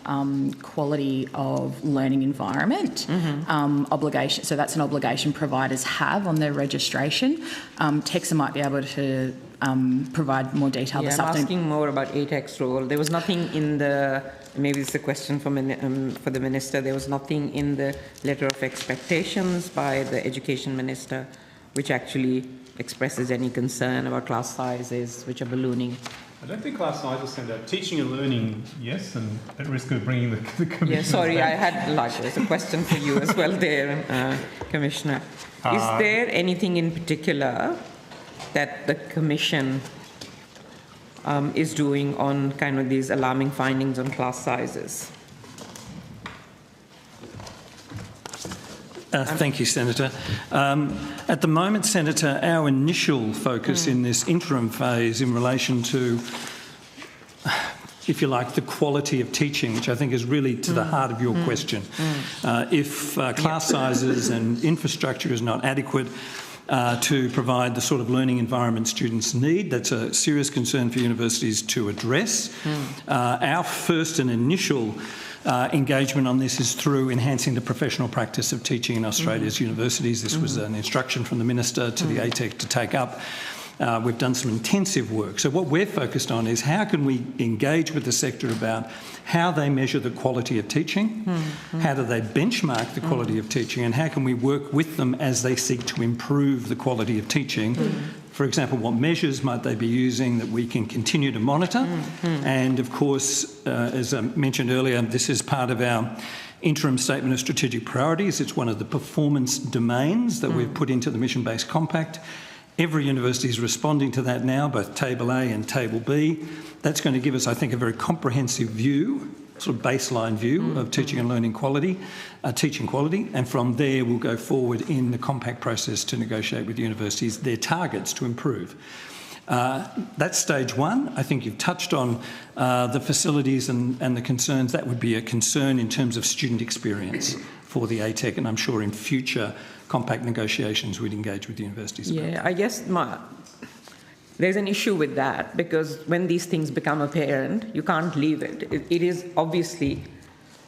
quality of learning environment. Obligation, so that's an obligation providers have on their registration. TEXA might be able to provide more detail this afternoon. I'm asking more about ATEC's role. There was nothing in the, maybe it's a question for the Minister, there was nothing in the letter of expectations by the Education Minister which actually expresses any concern about class sizes which are ballooning. I don't think class sizes send out teaching and learning, yes, and at risk of bringing the Commissioner. Yeah, sorry, back. I had there's a question for you as well there, Commissioner. Is there anything in particular that the Commission is doing on kind of these alarming findings on class sizes? Thank you, Senator. At the moment, Senator, our initial focus in this interim phase in relation to, if you like, the quality of teaching, which I think is really to the heart of your question. If class sizes and infrastructure is not adequate to provide the sort of learning environment students need, that's a serious concern for universities to address. Our first and initial engagement on this is through enhancing the professional practice of teaching in Australia's universities. This was an instruction from the Minister to the ATEC to take up. We've done some intensive work. So what we're focused on is how can we engage with the sector about how they measure the quality of teaching, how do they benchmark the quality of teaching, and how can we work with them as they seek to improve the quality of teaching. For example, what measures might they be using that we can continue to monitor? And of course, as I mentioned earlier, this is part of our interim statement of strategic priorities. It's one of the performance domains that we've put into the mission-based compact. Every university is responding to that now, both Table A and Table B. That's going to give us, I think, a very comprehensive view, sort of baseline view of teaching and learning quality, teaching quality, and from there we'll go forward in the compact process to negotiate with universities their targets to improve. That's stage one. I think you've touched on the facilities and the concerns. That would be a concern in terms of student experience for the ATEC, and I'm sure in future compact negotiations we'd engage with the universities. Yeah, I guess there's an issue with that, because when these things become apparent, you can't leave it. It is obviously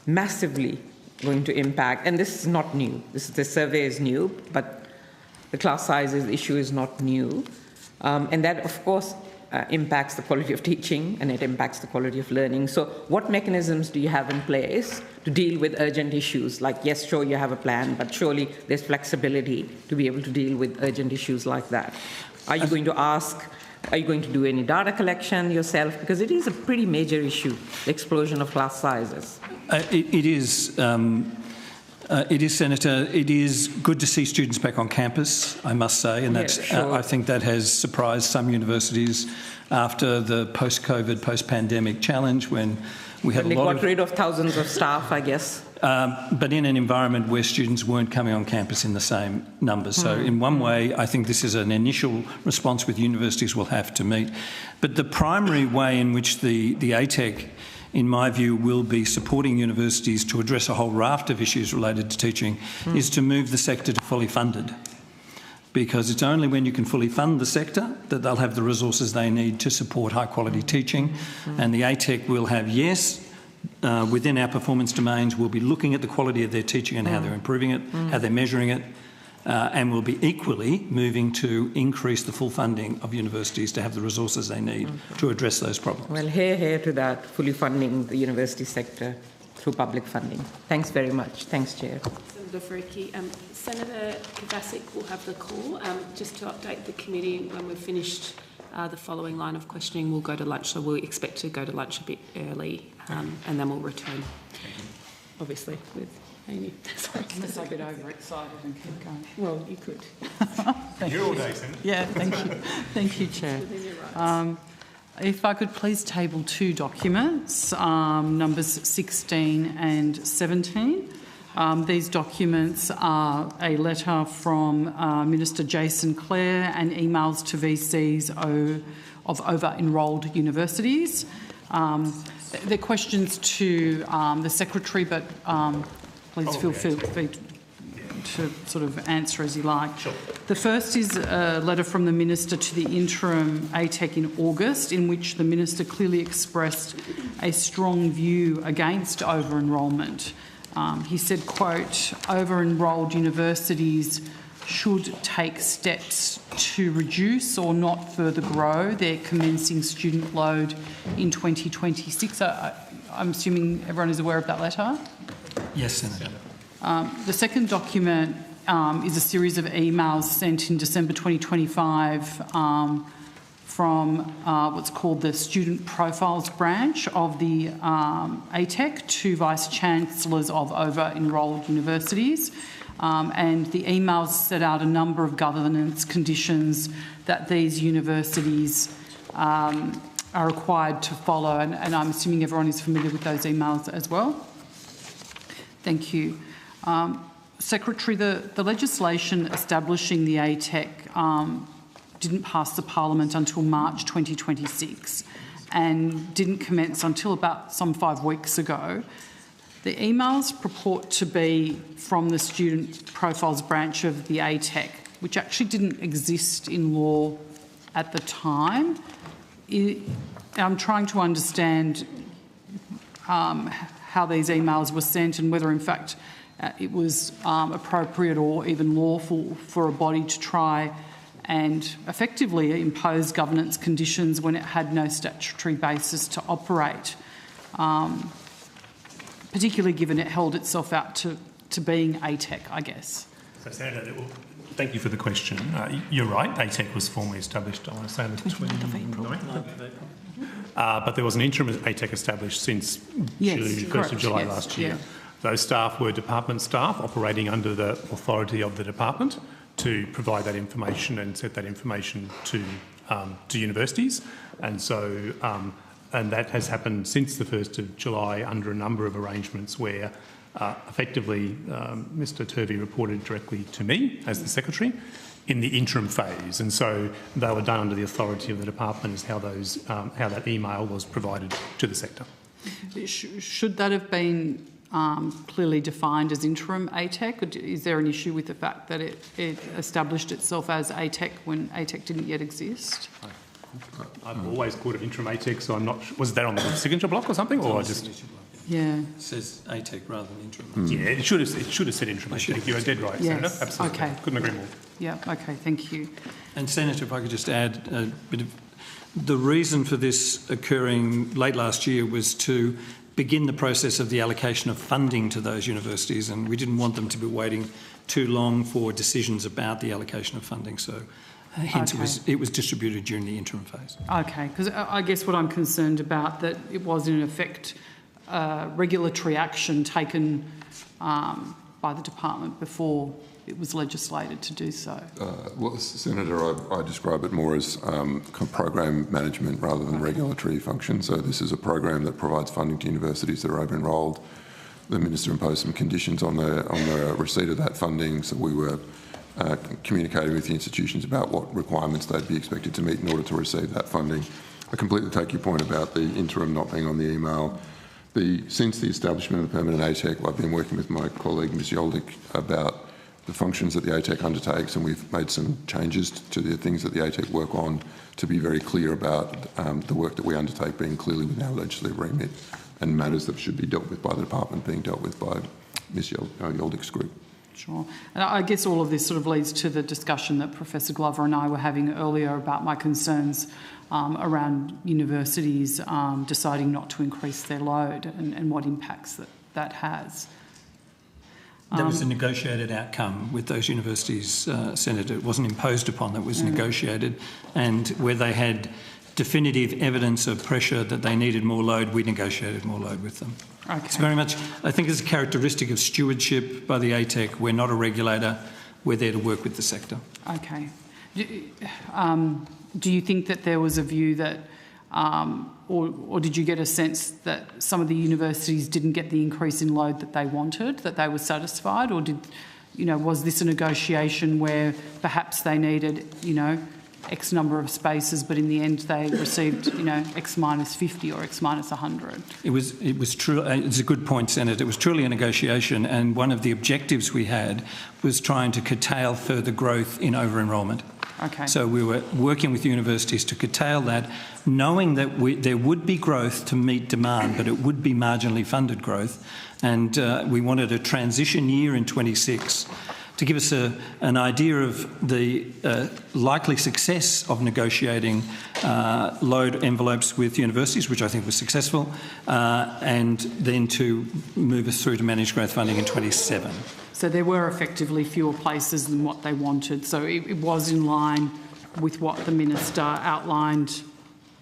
massively going to impact, and this is not new. The survey is new, but the class sizes issue is not new. And that, of course, impacts the quality of teaching, and it impacts the quality of learning. So what mechanisms do you have in place to deal with urgent issues? Like, yes, sure, you have a plan, but surely there's flexibility to be able to deal with urgent issues like that. Are you going to do any data collection yourself? Because it is a pretty major issue, the explosion of class sizes. It is, Senator. It is good to see students back on campus, I must say, and that's. Sure. I think that has surprised some universities after the post-COVID, post-pandemic challenge when we had a lot of... They got rid of thousands of staff, I guess. But in an environment where students weren't coming on campus in the same numbers. So in one way, I think this is an initial response with universities will have to meet. But the primary way in which the ATEC, in my view, will be supporting universities to address a whole raft of issues related to teaching is to move the sector to fully funded. Because it's only when you can fully fund the sector that they'll have the resources they need to support high-quality teaching. And the ATEC will have, within our performance domains, we'll be looking at the quality of their teaching and how they're improving it, how they're measuring it, and we'll be equally moving to increase the full funding of universities to have the resources they need to address those problems. Well, hear to that, fully funding the university sector through public funding. Thanks very much. Thanks, Chair. Senator Faruqi. Senator Kovacic will have the call. Just to update the committee, when we've finished the following line of questioning, we'll go to lunch. So we'll expect to go to lunch a bit early, and then we'll return, obviously, with Amy. Sorry. Unless I get overexcited and keep going. Well, you could. You're all day, Senator. Yeah, thank you. Thank you, Chair. If I could please table two documents, numbers 16 and 17. These documents are a letter from Minister Jason Clare and emails to VCs of over-enrolled universities. They're questions to the Secretary, but please feel free to sort of answer as you like. Sure. The first is a letter from the Minister to the interim ATEC in August, in which the Minister clearly expressed a strong view against over-enrolment. He said, quote, over-enrolled universities should take steps to reduce or not further grow their commencing student load in 2026. I'm assuming everyone is aware of that letter? Yes, Senator. The second document is a series of emails sent in December 2025 from what's called the Student Profiles branch of the ATEC to Vice-Chancellors of over-enrolled universities. And the emails set out a number of governance conditions that these universities are required to follow, and I'm assuming everyone is familiar with those emails as well. Thank you. Secretary, the legislation establishing the ATEC didn't pass the Parliament until March 2026 and didn't commence until about some 5 weeks ago. The emails purport to be from the Student Profiles branch of the ATEC, which actually didn't exist in law at the time. I'm trying to understand how these emails were sent and whether, in fact, it was appropriate or even lawful for a body to try and effectively impose governance conditions when it had no statutory basis to operate, particularly given it held itself out to being ATEC, I guess. So, Senator, thank you for the question. You're right, ATEC was formally established, I want to say, on the 29th. But there was an interim ATEC established since 1st of July last year. Yeah. Those staff were department staff operating under the authority of the department to provide that information and set that information to universities. And so, and that has happened since the 1st of July under a number of arrangements where effectively Mr Turvey reported directly to me as the Secretary in the interim phase. And so they were done under the authority of the department as how that email was provided to the sector. Should that have been clearly defined as interim ATEC, or is there an issue with the fact that it established itself as ATEC when ATEC didn't yet exist? I've always called it interim ATEC, so I'm not sure. Was that on the signature block or something? Or I just... Yeah. It says ATEC rather than interim. Yeah, it should have said interim ATEC. You are dead right, yes. Senator. Absolutely. Okay. Couldn't agree more. Yeah, okay, thank you. And Senator, if I could just add a bit of... The reason for this occurring late last year was to begin the process of the allocation of funding to those universities, and we didn't want them to be waiting too long for decisions about the allocation of funding. So hence it was distributed during the interim phase. Okay, because I guess what I'm concerned about that it was in effect regulatory action taken by the department before it was legislated to do so. Well, Senator, I describe it more as program management rather than regulatory function. So this is a program that provides funding to universities that are over-enrolled. The Minister imposed some conditions on the receipt of that funding, so we were communicating with the institutions about what requirements they'd be expected to meet in order to receive that funding. I completely take your point about the interim not being on the email. Since the establishment of the permanent ATEC, I've been working with my colleague Ms Yoldick about the functions that the ATEC undertakes, and we've made some changes to the things that the ATEC work on to be very clear about the work that we undertake being clearly within our legislative remit and matters that should be dealt with by the department being dealt with by Ms Yoldick's group. Sure. And I guess all of this sort of leads to the discussion that Professor Glover and I were having earlier about my concerns around universities deciding not to increase their load and what impacts that has. There was a negotiated outcome with those universities, Senator. It wasn't imposed upon, that was negotiated. And where they had definitive evidence of pressure that they needed more load, we negotiated more load with them. Okay. It's very much, I think it's a characteristic of stewardship by the ATEC. We're not a regulator. We're there to work with the sector. Okay. Do you think that there was a view that Or did you get a sense that some of the universities didn't get the increase in load that they wanted, that they were satisfied? Or was this a negotiation where perhaps they needed, X number of spaces, but in the end they received, X minus 50 or X minus 100? It was true. It's a good point, Senator. It was truly a negotiation, and one of the objectives we had was trying to curtail further growth in over-enrolment. Okay. So we were working with universities to curtail that, knowing that there would be growth to meet demand, but it would be marginally funded growth, and we wanted a transition year in 26 to give us an idea of the likely success of negotiating load envelopes with universities, which I think was successful, and then to move us through to managed growth funding in 27. So there were effectively fewer places than what they wanted. So it was in line with what the Minister outlined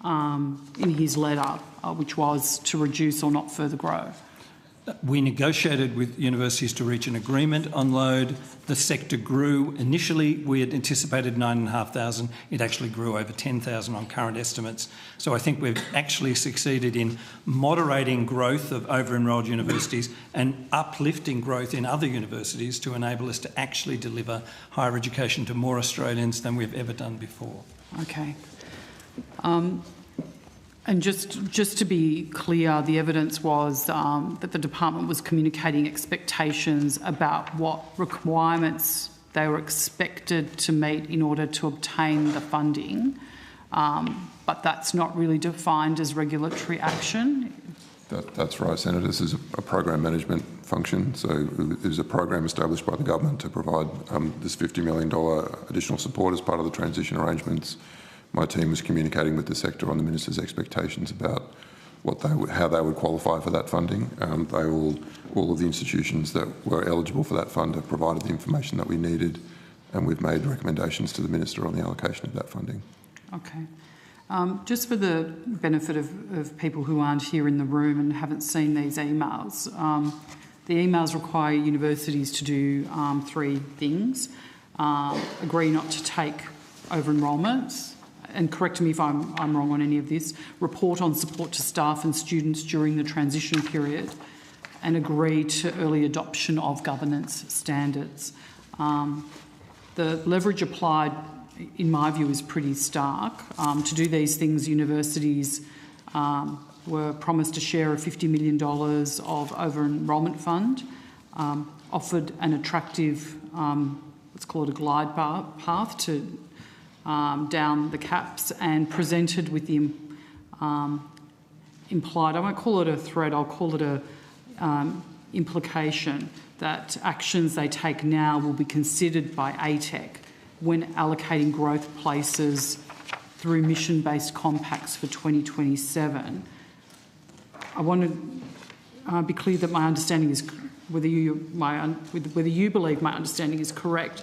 in his letter, which was to reduce or not further grow. We negotiated with universities to reach an agreement on load. The sector grew. Initially, we had anticipated 9,500. It actually grew over 10,000 on current estimates. So I think we've actually succeeded in moderating growth of over-enrolled universities and uplifting growth in other universities to enable us to actually deliver higher education to more Australians than we've ever done before. Okay. And just to be clear, the evidence was that the department was communicating expectations about what requirements they were expected to meet in order to obtain the funding, but that's not really defined as regulatory action. That's right, Senator. This is a program management function, so it is a program established by the government to provide this $50 million additional support as part of the transition arrangements. My team was communicating with the sector on the Minister's expectations about how they would qualify for that funding. All of the institutions that were eligible for that fund have provided the information that we needed, and we've made recommendations to the Minister on the allocation of that funding. Okay. Just for the benefit of people who aren't here in the room and haven't seen these emails, the emails require universities to do three things. Agree not to take over-enrolments, and correct me if I'm wrong on any of this, report on support to staff and students during the transition period, and agree to early adoption of governance standards. The leverage applied, in my view, is pretty stark. To do these things, universities were promised a share of $50 million of over-enrolment fund, offered an attractive, let's call it a glide path to down the caps, and presented with the implied, I won't call it a threat, I'll call it a implication that actions they take now will be considered by ATEC when allocating growth places through mission-based compacts for 2027. I want to be clear that my understanding is, whether you believe my understanding is correct,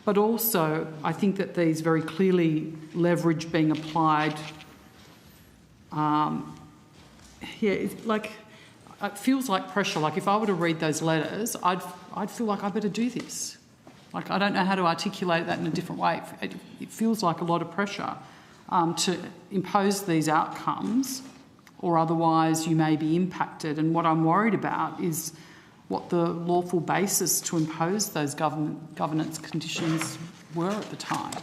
but also I think that these very clearly leverage being applied, it feels like pressure. Like if I were to read those letters, I'd feel like I better do this. Like I don't know how to articulate that in a different way. It feels like a lot of pressure to impose these outcomes, or otherwise you may be impacted. And what I'm worried about is what the lawful basis to impose those governance conditions were at the time.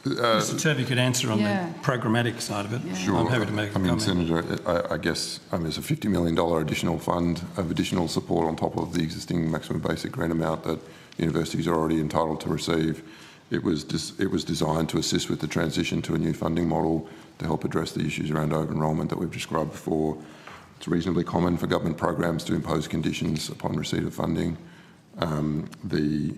Mr Turvey could answer on the programmatic side of it. Yeah. Sure. I'm happy to make a comment. Senator, I guess there's a $50 million additional fund of additional support on top of the existing maximum basic grant amount that universities are already entitled to receive. It was designed to assist with the transition to a new funding model to help address the issues around over-enrolment that we've described before. It's reasonably common for government programs to impose conditions upon receipt of funding. The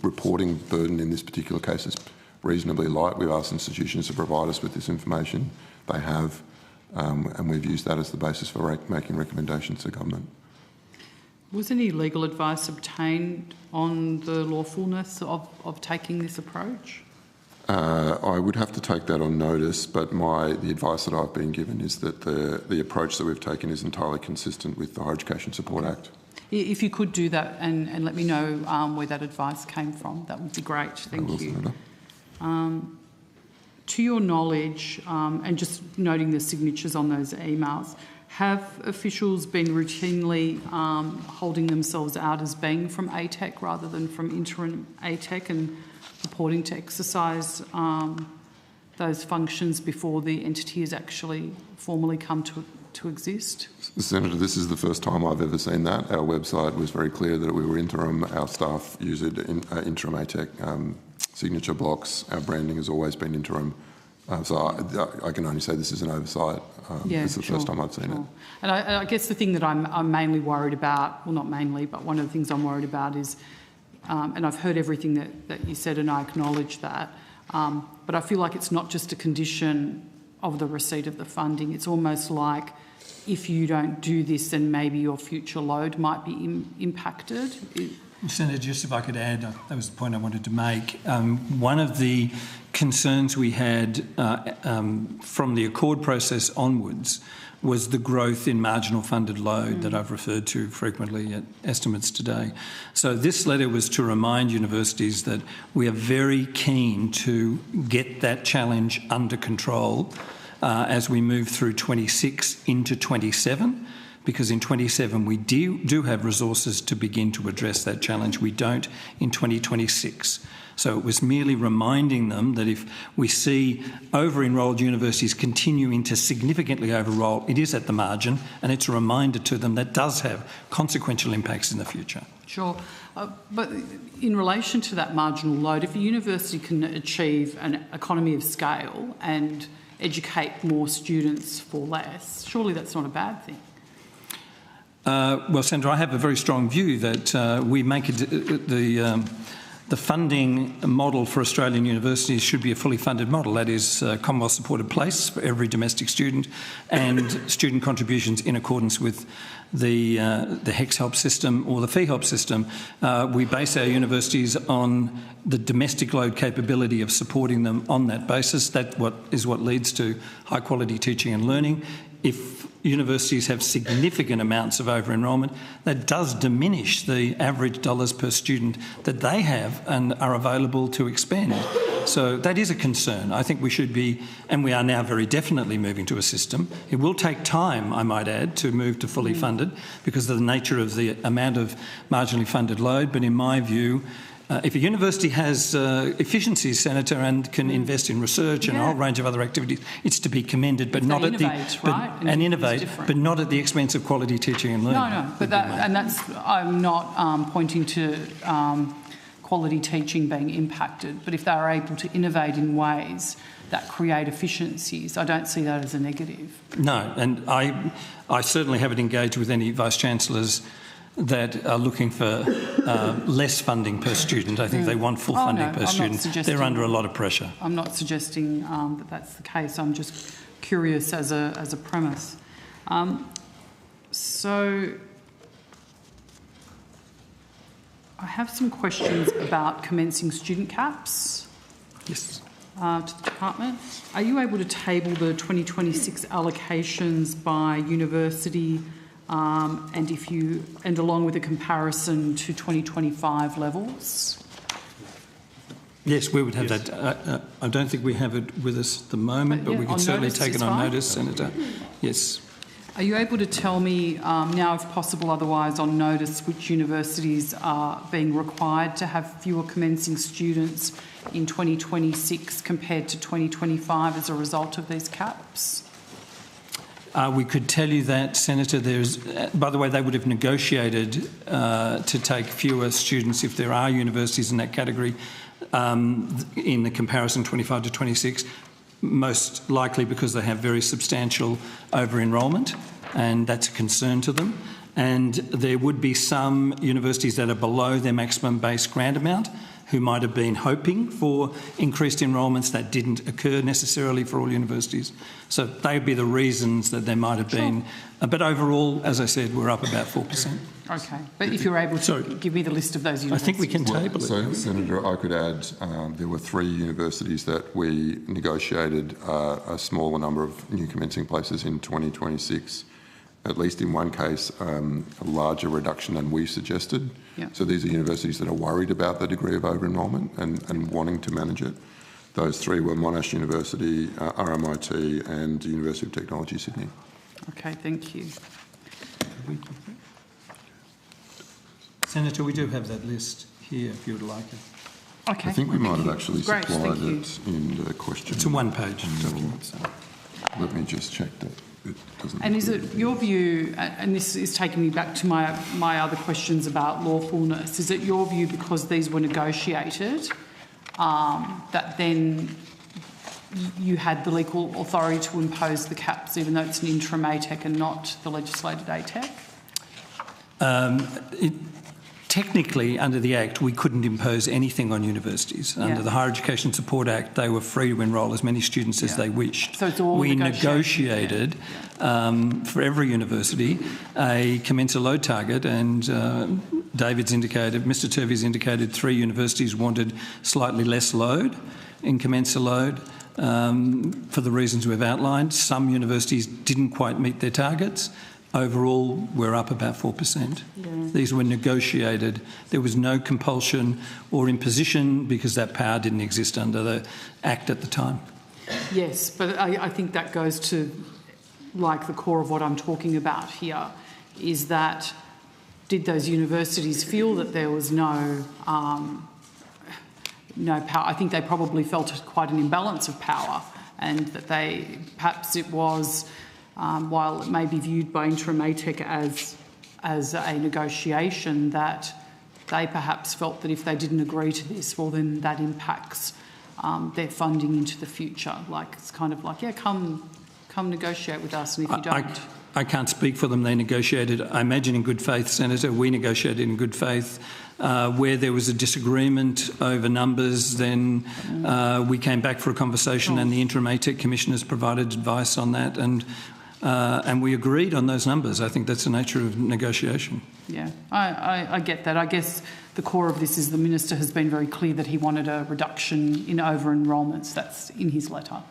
reporting burden in this particular case is reasonably light. We've asked institutions to provide us with this information. They have, and we've used that as the basis for making recommendations to government. Was any legal advice obtained on the lawfulness of taking this approach? I would have to take that on notice, but the advice that I've been given is that the approach that we've taken is entirely consistent with the Higher Education Support Act. If you could do that and let me know where that advice came from, that would be great. Thank you. To your knowledge, and just noting the signatures on those emails, have officials been routinely holding themselves out as being from ATEC rather than from interim ATEC and purporting to exercise those functions before the entity has actually formally come to exist? Senator, this is the first time I've ever seen that. Our website was very clear that we were interim. Our staff use it in interim ATEC signature blocks. Our branding has always been interim. So I can only say this is an oversight. It's the first time I've seen it. And I guess the thing that I'm mainly worried about, well, not mainly, but one of the things I'm worried about is, and I've heard everything that you said and I acknowledge that, but I feel like it's not just a condition of the receipt of the funding. It's almost like if you don't do this, then maybe your future load might be impacted. Senator, just if I could add, that was the point I wanted to make. One of the concerns we had from the accord process onwards was the growth in marginal funded load that I've referred to frequently at estimates today. So this letter was to remind universities that we are very keen to get that challenge under control as we move through 26 into 27. Because in 27 we do have resources to begin to address that challenge. We don't in 2026. So it was merely reminding them that if we see over-enrolled universities continuing to significantly over-enroll, it is at the margin, and it's a reminder to them that does have consequential impacts in the future. Sure. But in relation to that marginal load, if a university can achieve an economy of scale and educate more students for less, surely that's not a bad thing. Well, Senator, I have a very strong view that we make the funding model for Australian universities should be a fully funded model. That is Commonwealth supported place for every domestic student and student contributions in accordance with the HEX help system or the fee help system. We base our universities on the domestic load capability of supporting them on that basis. That is what leads to high quality teaching and learning. If universities have significant amounts of over-enrolment, that does diminish the average dollars per student that they have and are available to expend. So that is a concern. I think we should be, and we are now very definitely moving to a system. It will take time, I might add, to move to fully funded because of the nature of the amount of marginally funded load, but in my view, if a university has efficiencies, Senator, and can invest in research and a whole range of other activities, it's to be commended, but not at innovate, but not at the expense of quality teaching and learning. No, but I'm not pointing to quality teaching being impacted, but if they are able to innovate in ways that create efficiencies, I don't see that as a negative. No, and I certainly haven't engaged with any vice-chancellors that are looking for less funding per student. I think they want full funding per student. They're under a lot of pressure. I'm not suggesting that that's the case. I'm just curious as a premise. So I have some questions about commencing student caps. Yes. To the department. Are you able to table the 2026 allocations by university and along with a comparison to 2025 levels? Yes, we would have that. I don't think we have it with us at the moment, but we can certainly take it on notice, Senator. Yes. Are you able to tell me now, if possible, otherwise on notice, which universities are being required to have fewer commencing students in 2026 compared to 2025 as a result of these caps? We could tell you that, Senator. By the way, they would have negotiated to take fewer students if there are universities in that category in the comparison 25 to 26, most likely because they have very substantial over-enrolment, and that's a concern to them. And there would be some universities that are below their maximum base grant amount who might have been hoping for increased enrolments that didn't occur necessarily for all universities. So they would be the reasons that there might have been. But overall, as I said, we're up about 4%. Okay. But if you're able to give me the list of those universities. I think we can table it. So, Senator, I could add there were 3 universities that we negotiated a smaller number of new commencing places in 2026. At least in one case, a larger reduction than we suggested. Yeah. So these are universities that are worried about the degree of over-enrolment and wanting to manage it. Those three were Monash University, RMIT and University of Technology, Sydney. Okay, thank you. Senator, we do have that list here if you would like it. Okay. I think we might have actually Great, supplied thank it in the question. It's a one-page document. Let me just check that. It doesn't. And is it your view, and this is taking me back to my other questions about lawfulness, is it your view because these were negotiated that then you had the legal authority to impose the caps even though it's an interim ATEC and not the legislated ATEC? Technically, under the Act, we couldn't impose anything on universities. Under the Higher Education Support Act, they were free to enrol as many students as they wished. So it's all we negotiated for every university a commensurate load target, and David's indicated, Mr Turvey's indicated 3 universities wanted slightly less load in commensurate load for the reasons we've outlined. Some universities didn't quite meet their targets. Overall, we're up about 4%. These were negotiated. There was no compulsion or imposition because that power didn't exist under the Act at the time. Yes, but I think that goes to, like, the core of what I'm talking about here, is that did those universities feel that there was no power? I think they probably felt quite an imbalance of power, and that perhaps it was, while it may be viewed by interim ATEC as a negotiation, that they perhaps felt that if they didn't agree to this, well, then that impacts their funding into the future. Like, it's kind of like, yeah, come negotiate with us, and if you don't... I can't speak for them. They negotiated, I imagine, in good faith, Senator. We negotiated in good faith. Where there was a disagreement over numbers, then we came back for a conversation, and the interim ATEC commissioners provided advice on that, and we agreed on those numbers. I think that's the nature of negotiation. Yeah, I get that. I guess the core of this is the Minister has been very clear that he wanted a reduction in over-enrolments. That's in his letter.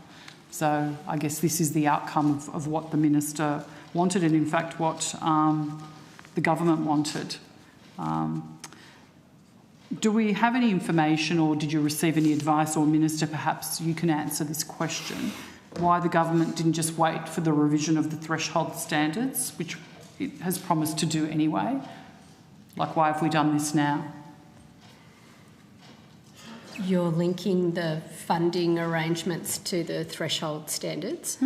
So I guess this is the outcome of what the Minister wanted, and in fact what the government wanted. Do we have any information, or did you receive any advice, or Minister, perhaps you can answer this question, why the government didn't just wait for the revision of the threshold standards, which it has promised to do anyway? Like, why have we done this now? You're linking the funding arrangements to the threshold standards?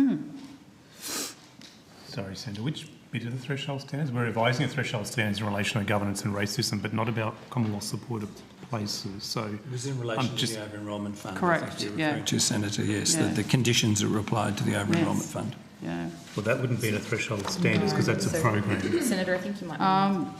Sorry, Senator, which bit of the threshold standards? We're revising the threshold standards in relation to governance and racism, but not about common law supported places. So it was in relation to the over-enrolment fund. Correct, you're referring to, Senator, yes, the conditions that were applied to the over-enrolment fund. Yeah. Well, that wouldn't be in a threshold standards because that's a program. Senator, I think you might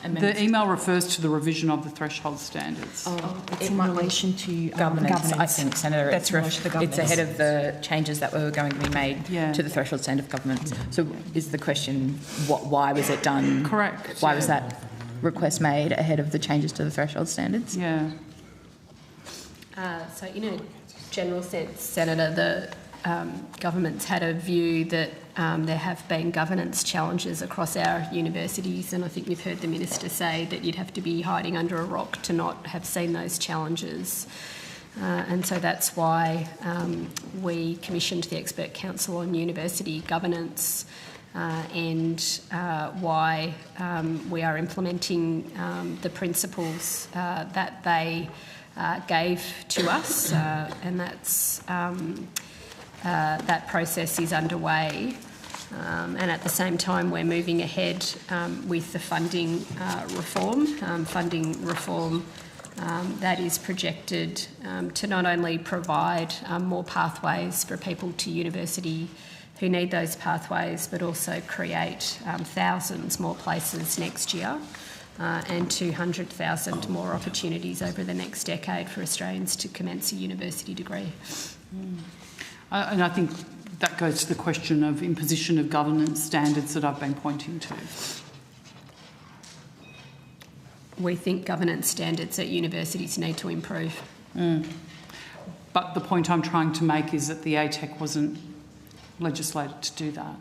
amend. The email refers to the revision of the threshold standards. It's in relation to governance, I think, Senator. That's in relation to governance. It's ahead of the changes that were going to be made to the threshold standard of government. So is the question, why was it done? Correct. Why was that request made ahead of the changes to the threshold standards? Yeah. So in a general sense, Senator, the government's had a view that there have been governance challenges across our universities, and I think you've heard the Minister say that you'd have to be hiding under a rock to not have seen those challenges. And so that's why we commissioned the Expert Council on University Governance and why we are implementing the principles that they gave to us, and that's that process is underway, and at the same time we're moving ahead with the funding reform. That is projected to not only provide more pathways for people to university who need those pathways, but also create thousands more places next year. And 200,000 more opportunities over the next decade for Australians to commence a university degree. And I think that goes to the question of imposition of governance standards that I've been pointing to. We think governance standards at universities need to improve. But the point I'm trying to make is that the ATEC wasn't legislated to do that.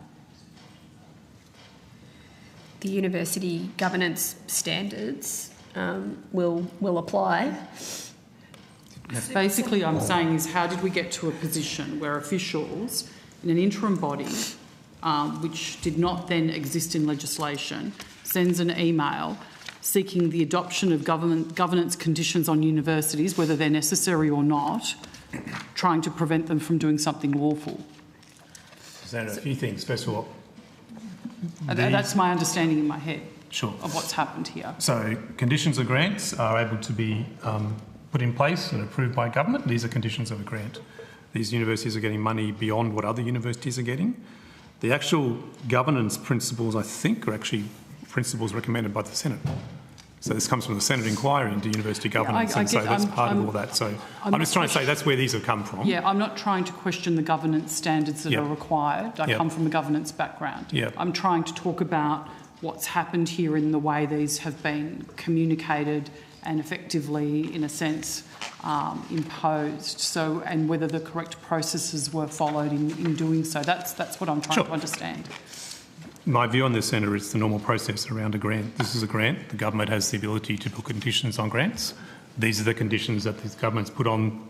The university governance standards will apply. Basically, I'm saying is how did we get to a position where officials in an interim body, which did not then exist in legislation, sends an email seeking the adoption of governance conditions on universities, whether they're necessary or not, trying to prevent them from doing something lawful? Senator, a few things. First of all, that's my understanding in my head. Sure. Of what's happened here. So conditions of grants are able to be put in place and approved by government. These are conditions of a grant. These universities are getting money beyond what other universities are getting. The actual governance principles, I think, are actually principles recommended by the Senate. So this comes from the Senate inquiry into university governance, I and so get- that's I'm- part I'm- of all that. So I'm I'm just trying to say that's where these have come from. Yeah, I'm not trying to question the governance standards that Yep. are required. I Yep. come from a governance background. Yep. I'm trying to talk about what's happened here in the way these have been communicated and effectively, in a sense, imposed. So, and whether the correct processes were followed in doing so. That's what I'm trying to understand. My view on this, Senator, is the normal process around a grant. This is a grant. The government has the ability to put conditions on grants. These are the conditions that the government's put on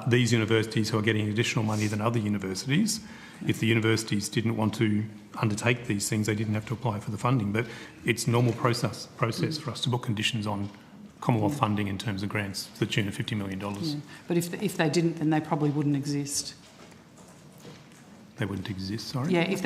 these universities who are getting additional money than other universities. If the universities didn't want to undertake these things, they didn't have to apply for the funding. But it's normal process for us to put conditions on Commonwealth funding in terms of grants to the tune of $50 million. Yeah. But if they didn't, then they probably wouldn't exist. They wouldn't exist, sorry? Yeah, if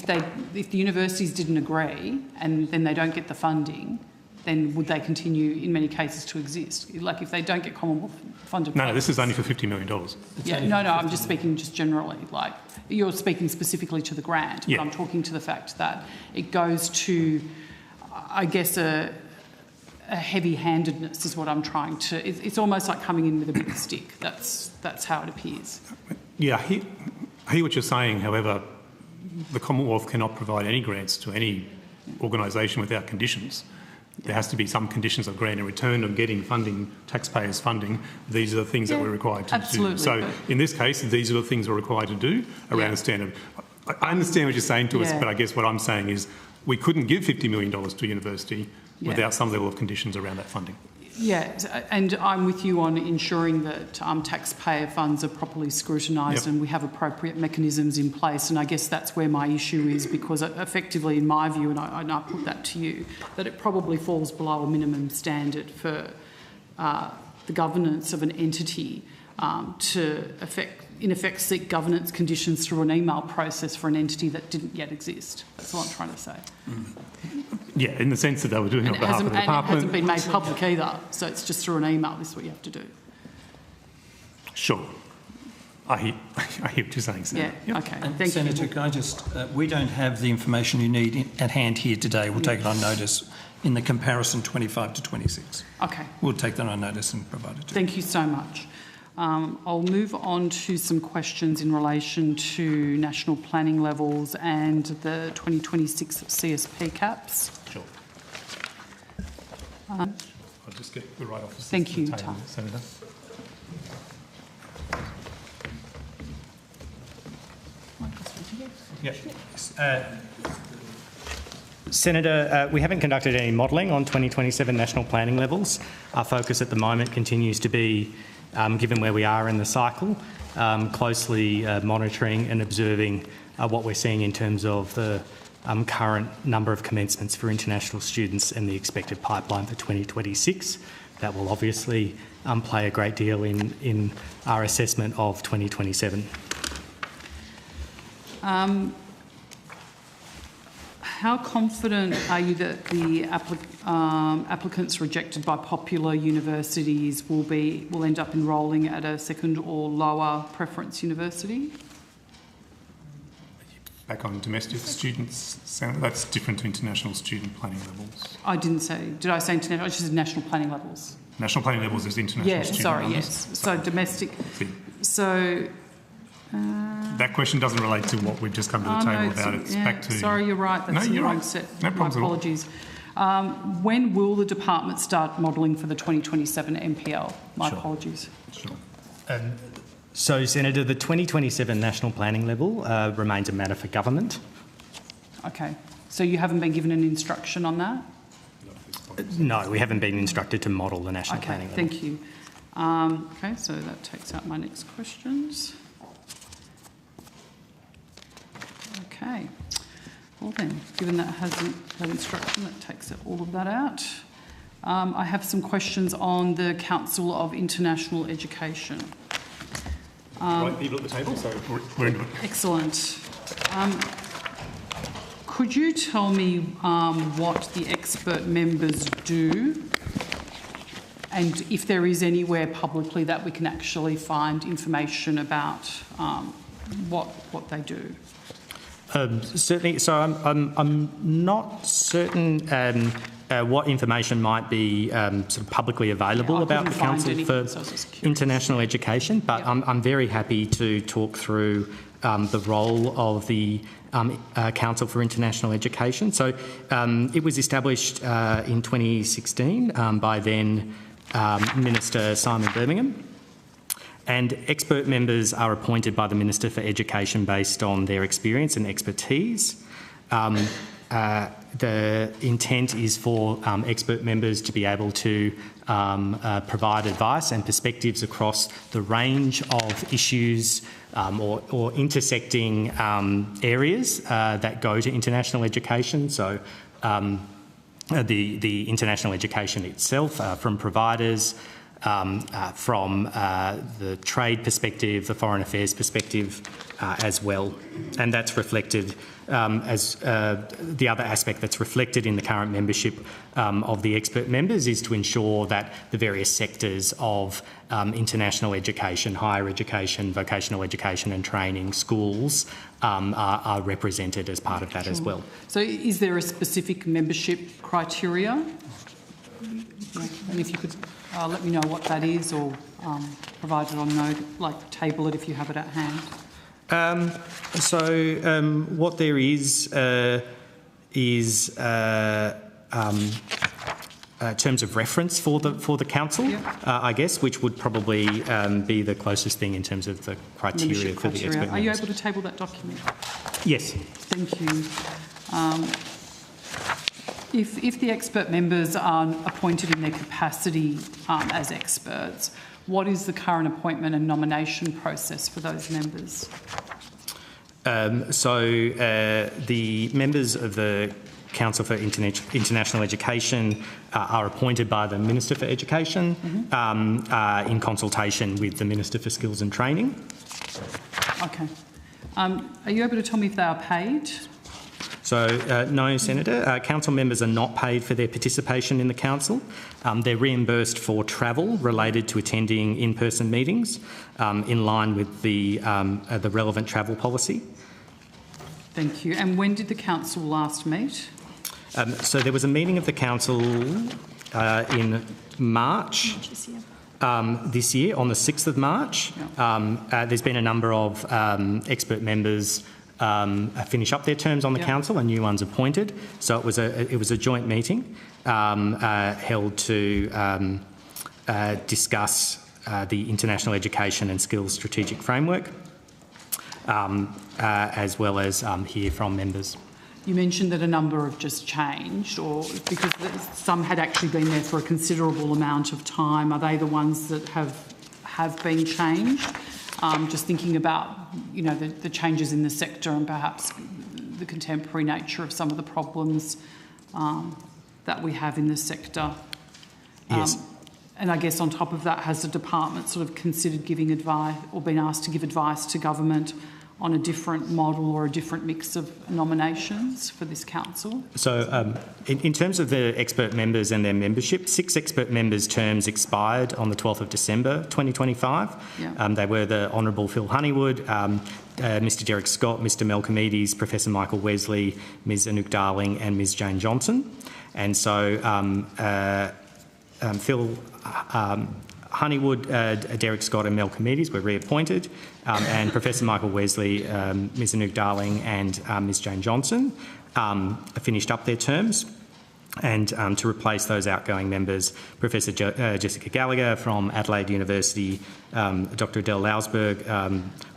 the universities didn't agree and then they don't get the funding, then would they continue in many cases to exist? Like if they don't get Commonwealth funded... No, this is only for $50 million. Yeah, no, I'm just speaking just generally. Like you're speaking specifically to the grant, but Yeah. I'm talking to the fact that it goes to, I guess, a heavy-handedness is what I'm trying to... It's almost like coming in with a big stick. That's how it appears. Yeah, I hear what you're saying. However, the Commonwealth cannot provide any grants to any organisation without conditions. There has to be some conditions of grant in return of getting funding, taxpayers' funding. These are the things that we're required to do. So in this case, these are the things we're required to do around a standard. I understand what you're saying to us, but I guess what I'm saying is we couldn't give $50 million to a university without some level of conditions around that funding. Yeah, and I'm with you on ensuring that taxpayer funds are properly scrutinised and we have appropriate mechanisms in place. And I guess that's where my issue is, because effectively, in my view, and I put that to you, that it probably falls below a minimum standard for the governance of an entity to in effect seek governance conditions through an email process for an entity that didn't yet exist. That's what I'm trying to say. Yeah, in the sense that they were doing it on behalf of the department. And it hasn't been made public either, so it's just through an email. This is what you have to do. Sure. I hear what you're saying, Senator. Yeah, okay. And Thank Senator, you. can I just... we don't have the information you need at hand here today. We'll take it on notice in the comparison 25 to 26. Okay. We'll take that on notice and provide it to you. Thank you so much. I'll move on to some questions in relation to national planning levels and the 2026 CSP caps. Sure. I'll just get the right officer. Thank you, Senator. Senator, we haven't conducted any modelling on 2027 national planning levels. Our focus at the moment continues to be, given where we are in the cycle, closely monitoring and observing what we're seeing in terms of the current number of commencements for international students and the expected pipeline for 2026. That will obviously play a great deal in our assessment of 2027. How confident are you that the applicants rejected by popular universities will end up enrolling at a second or lower preference university? Back on domestic students, Senator, that's different to international student planning levels. I didn't say. Did I say international? I just said national planning levels. National planning levels is international student numbers. Yes. So domestic. So. That question doesn't relate to what we've just come to the table about. It's back to... Sorry, you're right. That's the wrong set. No problems. My apologies. When will the department start modelling for the 2027 NPL? My apologies. Sure. So, Senator, the 2027 national planning level remains a matter for government. Okay. So you haven't been given an instruction on that? No, we haven't been instructed to model the national planning level. Thank you. Okay, so that takes out my next questions. Okay. Well then, given that hasn't that instruction, that takes all of that out. I have some questions on the Council of International Education. Right people at the table, so we're into it. Excellent. Could you tell me what the expert members do, and if there is anywhere publicly that we can actually find information about what they do? Certainly. So I'm not certain what information might be sort of publicly available about the Council for International Education, but I'm very happy to talk through the role of the Council for International Education. So it was established in 2016 by then Minister Simon Birmingham. And expert members are appointed by the Minister for Education based on their experience and expertise. The intent is for expert members to be able to provide advice and perspectives across the range of issues or intersecting areas that go to international education. So the international education itself, from providers, from the trade perspective, the foreign affairs perspective as well. And that's reflected as the other aspect that's reflected in the current membership of the expert members is to ensure that the various sectors of international education, higher education, vocational education and training, schools are represented as part of that as well. So is there a specific membership criteria? And if you could let me know what that is, or provide it on note, like table it if you have it at hand. What there is terms of reference for the council, I guess, which would probably be the closest thing in terms of the criteria for the expert members. Are you able to table that document? Yes. Thank you. If the expert members are appointed in their capacity as experts, what is the current appointment and nomination process for those members? The members of the Council for International Education are appointed by the Minister for Education in consultation with the Minister for Skills and Training. Okay. Are you able to tell me if they are paid? No, Senator. Council members are not paid for their participation in the Council. They're reimbursed for travel related to attending in-person meetings in line with the relevant travel policy. Thank you. And when did the Council last meet? There was a meeting of the Council in March this year, on the 6th of March. There's been a number of expert members finish up their terms on the council and new ones appointed. So it was a joint meeting held to discuss the international education and skills strategic framework, as well as hear from members. You mentioned that a number have just changed, or because some had actually been there for a considerable amount of time. Are they the ones that have been changed? Just thinking about, you know, the changes in the sector and perhaps the contemporary nature of some of the problems that we have in the sector. Yes. And I guess on top of that, has the department sort of considered giving advice or been asked to give advice to government on a different model or a different mix of nominations for this council? In terms of the expert members and their membership, 6 expert members' terms expired on the 12th of December 2025. They were the Honourable Phil Honeywood, Mr Derek Scott, Mr Melchimedes, Professor Michael Wesley, Ms Anouk Darling and Ms Jane Johnson. And so Phil Honeywood, Derek Scott and Melchimedes were reappointed, and Professor Michael Wesley, Ms Anouk Darling and Ms Jane Johnson finished up their terms. And to replace those outgoing members, Professor Jessica Gallagher from Adelaide University, Dr Adele Lausberg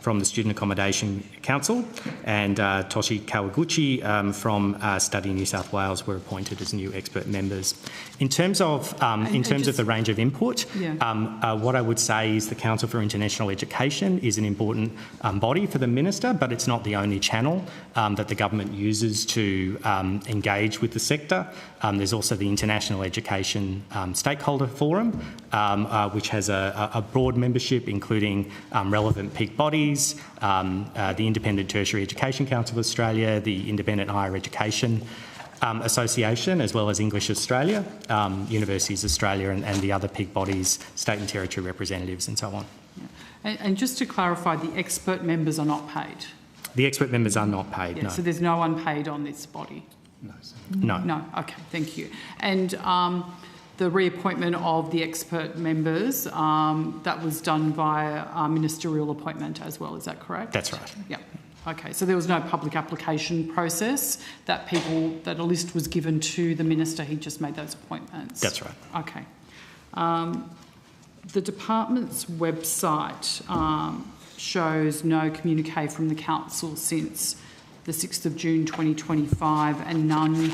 from the Student Accommodation Council, and Toshi Kawaguchi from Study New South Wales were appointed as new expert members. In terms of the range of input, what I would say is the Council for International Education is an important body for the Minister, but it's not the only channel that the government uses to engage with the sector. There's also the International Education Stakeholder Forum, which has a broad membership, including relevant peak bodies, the Independent Tertiary Education Council of Australia, the Independent Higher Education Association, as well as English Australia, Universities Australia, and the other peak bodies, state and territory representatives, and so on. And just to clarify, the expert members are not paid? The expert members are not paid, no. So there's no one paid on this body? No. No, okay, thank you. And the reappointment of the expert members, that was done via ministerial appointment as well, is that correct? That's right. Yeah. Okay, so there was no public application process, that a list was given to the minister, he just made those appointments? That's right. Okay. The department's website shows no communique from the council since the 6th of June 2025 and none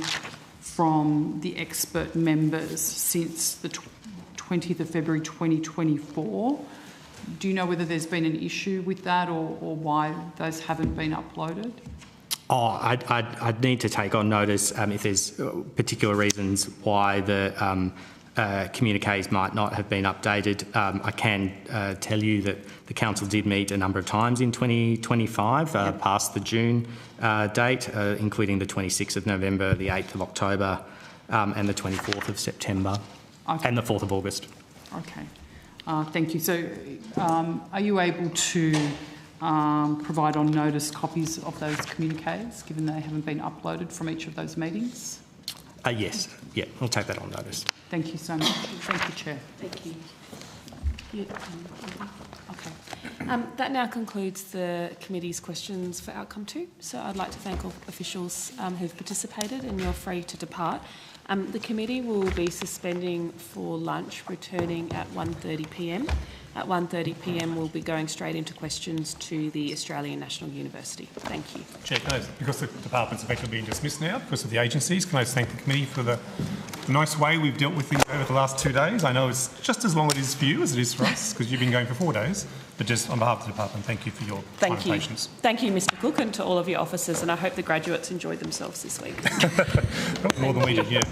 from the expert members since the 20th of February 2024. Do you know whether there's been an issue with that or why those haven't been uploaded? Oh, I'd need to take on notice if there's particular reasons why the communiques might not have been updated. I can tell you that the council did meet a number of times in 2025, past the June date, including the 26th of November, the 8th of October, and the 24th of September, and the 4th of August. Okay. Thank you. So are you able to provide on notice copies of those communiques, given they haven't been uploaded from each of those meetings? Yes. Yeah, we'll take that on notice. Thank you so much. Thank you, Chair. Thank you. Okay. That now concludes the committee's questions for outcome 2. So I'd like to thank all officials who've participated, and you're free to depart. The committee will be suspending for lunch, returning at 1:30 p.m. At 1:30 p.m, we'll be going straight into questions to the Australian National University. Thank you. Chair, because the department's effectively been dismissed now because of the agencies, can I just thank the committee for the nice way we've dealt with things over the last 2 days. I know it's just as long it is for you as it is for us, because you've been going for 4 days. But just on behalf of the department, thank you for your time and patience. Thank you, Mr Cook, and to all of your officers, and I hope the graduates enjoyed themselves this week. More than we did, yeah.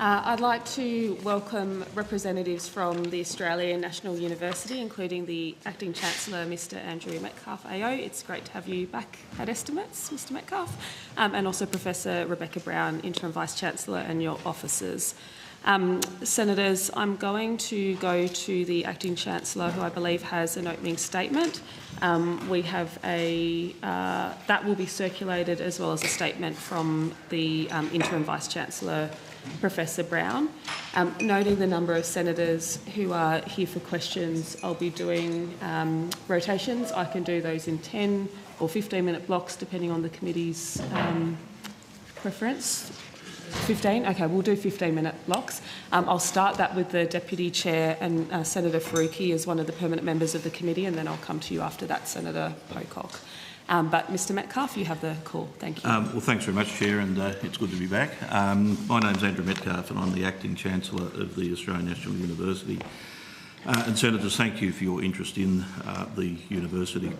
I'd like to welcome representatives from the Australian National University, including the Acting Chancellor, Mr Andrew Metcalfe AO. It's great to have you back at Estimates, Mr Metcalfe, and also Professor Rebecca Brown, Interim Vice-Chancellor, and your officers. Senators, I'm going to go to the Acting Chancellor, who I believe has an opening statement. We have that will be circulated, as well as a statement from the Interim Vice-Chancellor, Professor Brown. Noting the number of senators who are here for questions, I'll be doing rotations. I can do those in 10 or 15-minute blocks, depending on the committee's preference. 15? Okay, we'll do 15-minute blocks. I'll start that with the Deputy Chair and Senator Faruqi as one of the permanent members of the committee, and then I'll come to you after that, Senator Pocock. But Mr Metcalfe, you have the call. Thank you. Well, thanks very much, Chair, and it's good to be back. My name's Andrew Metcalfe, and I'm the Acting Chancellor of the Australian National University. And Senators, thank you for your interest in the university.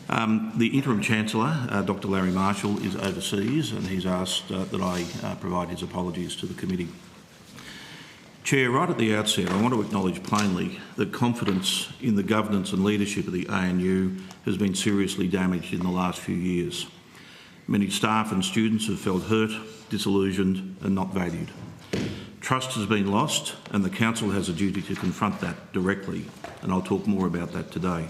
The Interim Chancellor, Dr Larry Marshall, is overseas, and he's asked that I provide his apologies to the committee. Chair, right at the outset, I want to acknowledge plainly that confidence in the governance and leadership of the ANU has been seriously damaged in the last few years. Many staff and students have felt hurt, disillusioned and not valued. Trust has been lost, and the Council has a duty to confront that directly, and I'll talk more about that today.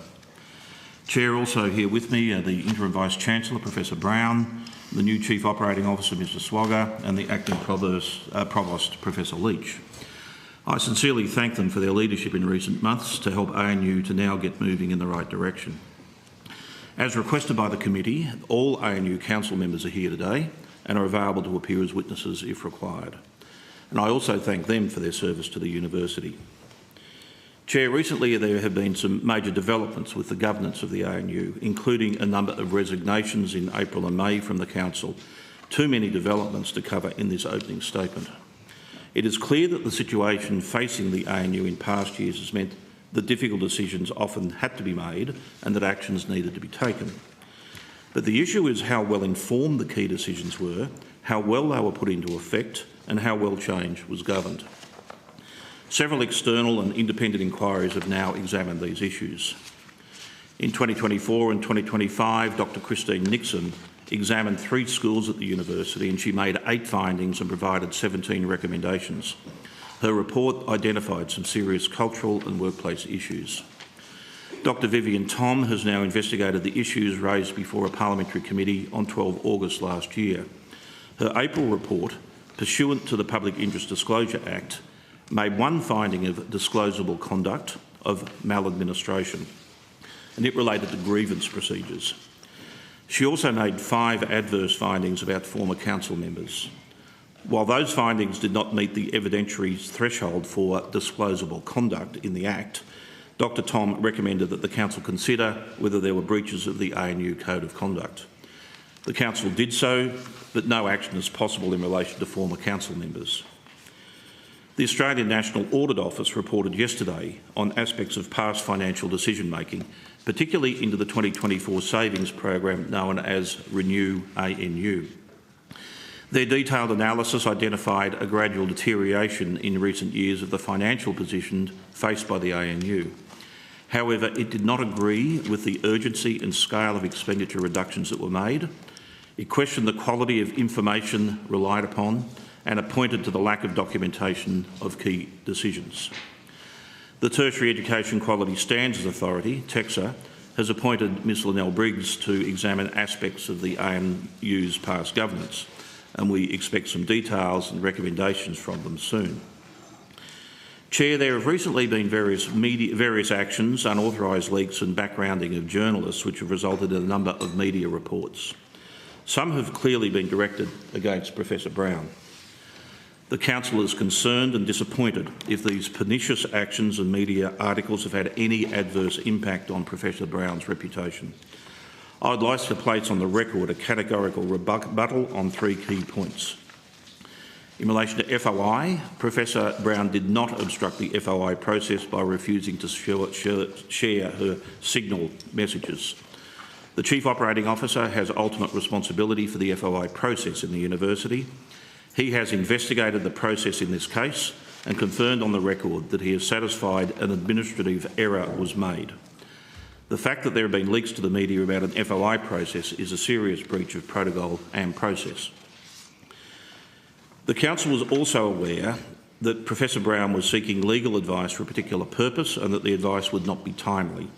Chair, also here with me are the Interim Vice-Chancellor, Professor Brown, the new Chief Operating Officer, Mr Swagger, and the Acting Provost, Professor Leach. I sincerely thank them for their leadership in recent months to help ANU to now get moving in the right direction. As requested by the committee, all ANU Council members are here today and are available to appear as witnesses if required. And I also thank them for their service to the university. Chair, recently there have been some major developments with the governance of the ANU, including a number of resignations in April and May from the Council. Too many developments to cover in this opening statement. It is clear that the situation facing the ANU in past years has meant that difficult decisions often had to be made and that actions needed to be taken. But the issue is how well informed the key decisions were, how well they were put into effect, and how well change was governed. Several external and independent inquiries have now examined these issues. In 2024 and 2025, Dr Christine Nixon examined 3 schools at the university, and she made 8 findings and provided 17 recommendations. Her report identified some serious cultural and workplace issues. Dr Vivian Tom has now investigated the issues raised before a parliamentary committee on 12 August last year. Her April report, pursuant to the Public Interest Disclosure Act, made 1 finding of disclosable conduct of maladministration, and it related to grievance procedures. She also made 5 adverse findings about former council members. While those findings did not meet the evidentiary threshold for disclosable conduct in the Act, Dr Tom recommended that the Council consider whether there were breaches of the ANU Code of Conduct. The Council did so, but no action is possible in relation to former council members. The Australian National Audit Office reported yesterday on aspects of past financial decision-making, particularly into the 2024 savings program known as Renew ANU. Their detailed analysis identified a gradual deterioration in recent years of the financial position faced by the ANU. However, it did not agree with the urgency and scale of expenditure reductions that were made. It questioned the quality of information relied upon, and it pointed to the lack of documentation of key decisions. The Tertiary Education Quality Standards Authority, TEQSA, has appointed Ms Linnell Briggs to examine aspects of the ANU's past governance, and we expect some details and recommendations from them soon. Chair, there have recently been various actions, unauthorised leaks and backgrounding of journalists which have resulted in a number of media reports. Some have clearly been directed against Professor Brown. The Council is concerned and disappointed if these pernicious actions and media articles have had any adverse impact on Professor Brown's reputation. I'd like to place on the record a categorical rebuttal on 3 key points. In relation to FOI, Professor Brown did not obstruct the FOI process by refusing to share her signal messages. The Chief Operating Officer has ultimate responsibility for the FOI process in the university. He has investigated the process in this case and confirmed on the record that he is satisfied an administrative error was made. The fact that there have been leaks to the media about an FOI process is a serious breach of protocol and process. The Council was also aware that Professor Brown was seeking legal advice for a particular purpose and that the advice would not be timely.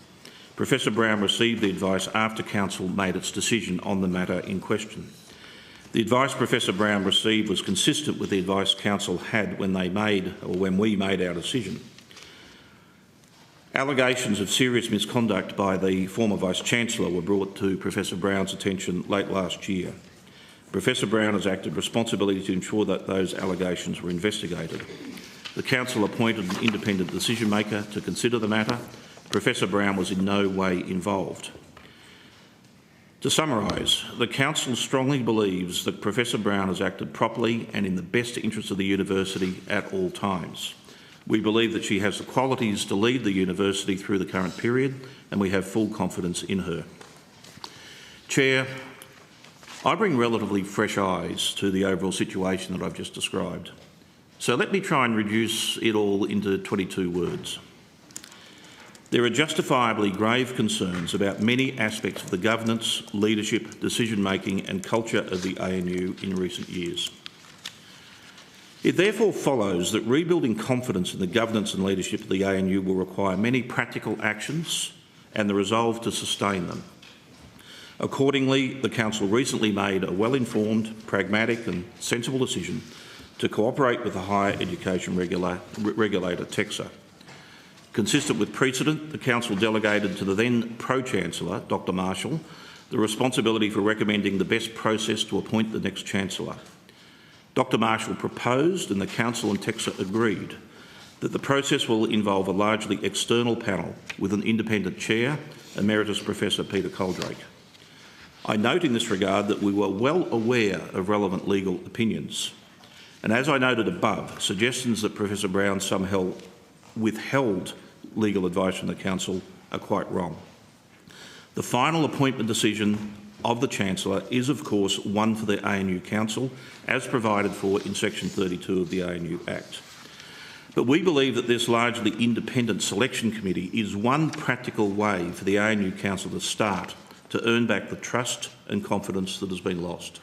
Professor Brown received the advice after Council made its decision on the matter in question. The advice Professor Brown received was consistent with the advice Council had when we made our decision. Allegations of serious misconduct by the former Vice-Chancellor were brought to Professor Brown's attention late last year. Professor Brown has acted responsibly to ensure that those allegations were investigated. The Council appointed an independent decision-maker to consider the matter. Professor Brown was in no way involved. To summarise, the Council strongly believes that Professor Brown has acted properly and in the best interest of the University at all times. We believe that she has the qualities to lead the University through the current period, and we have full confidence in her. Chair, I bring relatively fresh eyes to the overall situation that I've just described. So let me try and reduce it all into 22 words. There are justifiably grave concerns about many aspects of the governance, leadership, decision-making and culture of the ANU in recent years. It therefore follows that rebuilding confidence in the governance and leadership of the ANU will require many practical actions and the resolve to sustain them. Accordingly, the Council recently made a well-informed, pragmatic and sensible decision to cooperate with the higher education regulator, TEQSA. Consistent with precedent, the Council delegated to the then Pro-Chancellor, Dr Marshall, the responsibility for recommending the best process to appoint the next Chancellor. Dr Marshall proposed, and the Council and TEQSA agreed, that the process will involve a largely external panel with an independent chair, Emeritus Professor Peter Coldrake. I note in this regard that we were well aware of relevant legal opinions, and as I noted above, suggestions that Professor Brown somehow withheld legal advice from the Council are quite wrong. The final appointment decision of the Chancellor is, of course, one for the ANU Council, as provided for in Section 32 of the ANU Act. But we believe that this largely independent selection committee is one practical way for the ANU Council to start to earn back the trust and confidence that has been lost.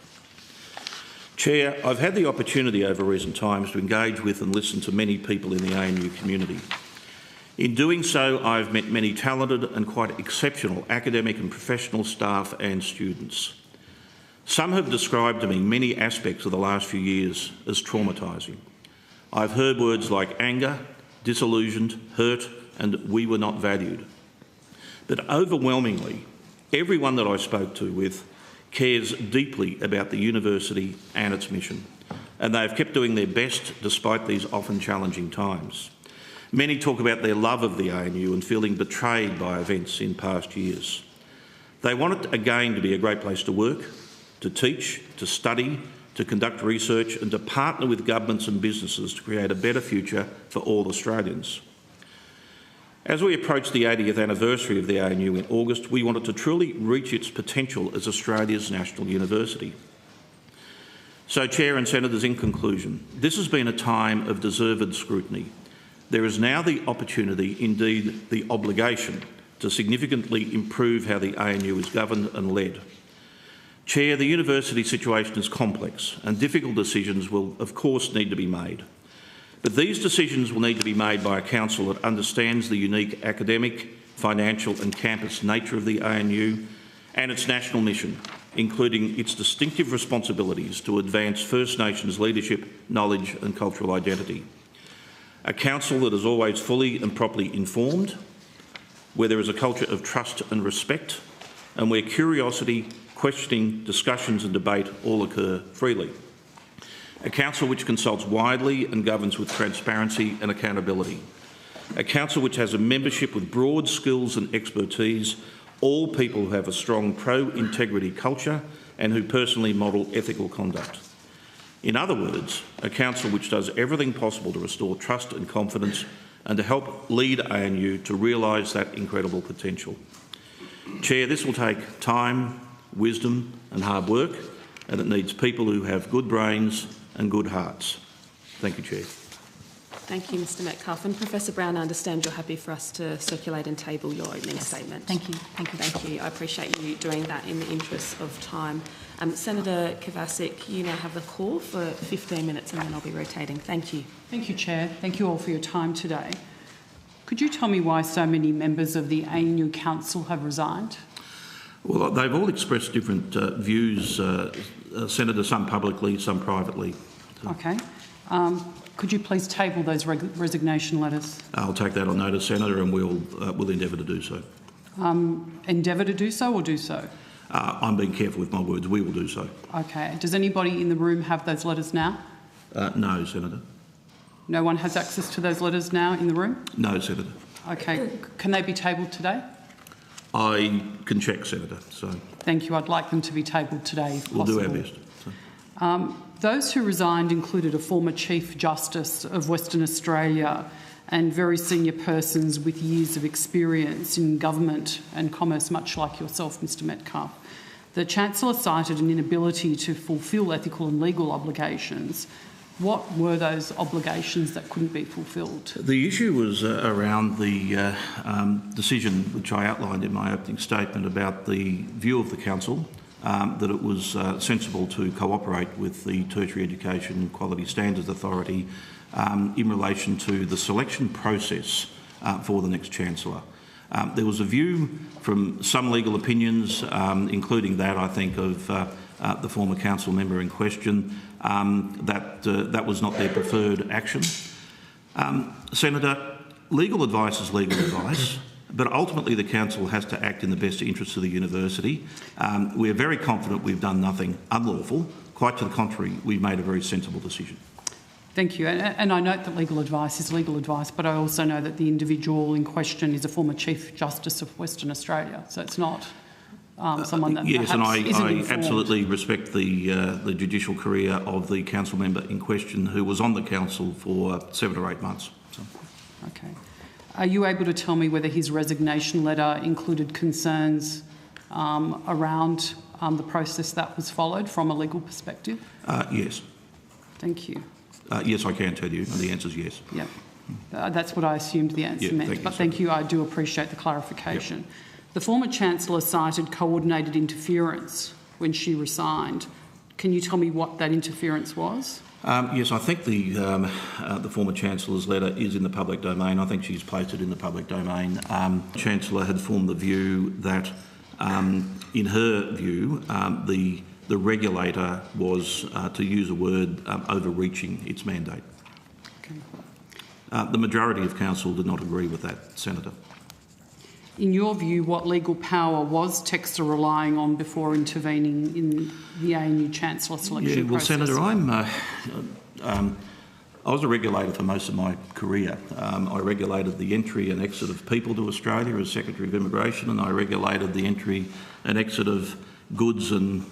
Chair, I've had the opportunity over recent times to engage with and listen to many people in the ANU community. In doing so, I've met many talented and quite exceptional academic and professional staff and students. Some have described to me many aspects of the last few years as traumatising. I've heard words like anger, disillusioned, hurt, and we were not valued. But overwhelmingly, everyone that I spoke to with cares deeply about the university and its mission, and they've kept doing their best despite these often challenging times. Many talk about their love of the ANU and feeling betrayed by events in past years. They want it again to be a great place to work, to teach, to study, to conduct research and to partner with governments and businesses to create a better future for all Australians. As we approach the 80th anniversary of the ANU in August, we want it to truly reach its potential as Australia's national university. So, Chair and Senators, in conclusion, this has been a time of deserved scrutiny. There is now the opportunity, indeed the obligation, to significantly improve how the ANU is governed and led. Chair, the university situation is complex and difficult decisions will, of course, need to be made. But these decisions will need to be made by a council that understands the unique academic, financial and campus nature of the ANU and its national mission, including its distinctive responsibilities to advance First Nations leadership, knowledge and cultural identity. A council that is always fully and properly informed, where there is a culture of trust and respect, and where curiosity, questioning, discussions and debate all occur freely. A council which consults widely and governs with transparency and accountability. A council which has a membership with broad skills and expertise, all people who have a strong pro-integrity culture and who personally model ethical conduct. In other words, a council which does everything possible to restore trust and confidence and to help lead ANU to realise that incredible potential. Chair, this will take time, wisdom and hard work, and it needs people who have good brains, and good hearts. Thank you, Chair. Thank you, Mr Metcalfe. And Professor Brown, I understand you're happy for us to circulate and table your opening statement. Thank you. Thank you. Thank you. I appreciate you doing that in the interest of time. Senator Kovacic, you now have the call for 15 minutes and then I'll be rotating. Thank you. Thank you, Chair. Thank you all for your time today. Could you tell me why so many members of the ANU Council have resigned? Well, they've all expressed different views, Senator, some publicly, some privately. Okay. Could you please table those resignation letters? I'll take that on notice, Senator, and we'll endeavour to do so. Endeavour to do so or do so? I'm being careful with my words. We will do so. Okay. Does anybody in the room have those letters now? No, Senator. No one has access to those letters now in the room? No, Senator. Okay. Can they be tabled today? I can check, Senator. So thank you. I'd like them to be tabled today if we'll possible. do our best. So. Those who resigned included a former Chief Justice of Western Australia and very senior persons with years of experience in government and commerce, much like yourself, Mr Metcalfe. The Chancellor cited an inability to fulfil ethical and legal obligations. What were those obligations that couldn't be fulfilled? The issue was around the decision which I outlined in my opening statement about the view of the Council that it was sensible to cooperate with the Tertiary Education Quality Standards Authority in relation to the selection process for the next Chancellor. There was a view from some legal opinions, including that, I think, of the former council member in question, that was not their preferred action. Senator, legal advice is legal advice. But ultimately the Council has to act in the best interests of the university. We are very confident we've done nothing unlawful. Quite to the contrary, we've made a very sensible decision. Thank you. And I note that legal advice is legal advice, but I also know that the individual in question is a former Chief Justice of Western Australia, so it's not someone that yes, and I informed. absolutely respect the judicial career of the council member in question who was on the council for 7 or 8 months. So. Okay. Are you able to tell me whether his resignation letter included concerns around the process that was followed from a legal perspective? Yes. Thank you. Yes, I can tell you, and the answer is yes. Yep. That's what I assumed the answer meant, thank you. I do appreciate the clarification. Yep. The former Chancellor cited coordinated interference when she resigned. Can you tell me what that interference was? Yes, I think the former Chancellor's letter is in the public domain. I think she's placed it in the public domain. The Chancellor had formed the view that, in her view, the regulator was, to use a word, overreaching its mandate. Okay. The majority of Council did not agree with that, Senator. In your view, what legal power was TEXA relying on before intervening in the ANU Chancellor selection process? Senator, I was a regulator for most of my career. I regulated the entry and exit of people to Australia as Secretary of Immigration, and I regulated the entry and exit of goods and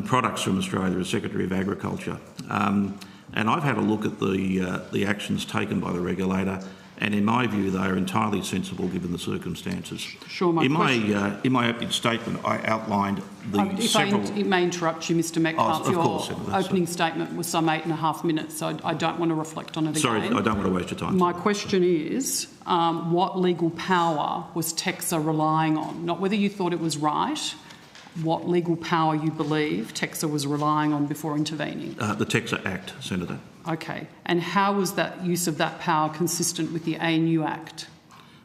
products from Australia as Secretary of Agriculture. And I've had a look at the actions taken by the regulator, and in my view, they are entirely sensible given the circumstances. Sure, in my opening statement, I outlined the several... It may interrupt you, Mr Metcalfe. Of course, your opening statement was some 8.5 minutes, so I don't want to reflect on it again. Sorry, I don't want to waste your time. My question is, what legal power was TEXA relying on? Not whether you thought it was right, what legal power you believe TEXA was relying on before intervening? The TEXA Act, Senator. Okay. And how was that use of that power consistent with the ANU Act?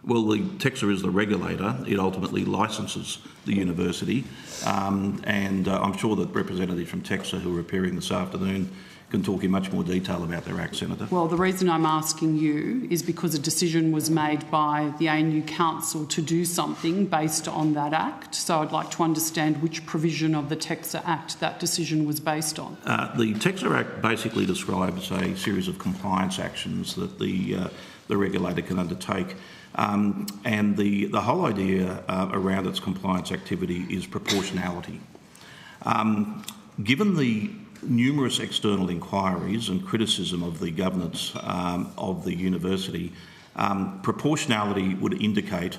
Well, the TEXA is the regulator. It ultimately licenses the university. And I'm sure that representatives from TEXA who are appearing this afternoon can talk in much more detail about their act, Senator. Well, the reason I'm asking you is because a decision was made by the ANU Council to do something based on that act. So I'd like to understand which provision of the TEXA Act that decision was based on. The TEXA Act basically describes a series of compliance actions that the regulator can undertake. And the whole idea around its compliance activity is proportionality. Given the numerous external inquiries and criticism of the governance of the university, proportionality would indicate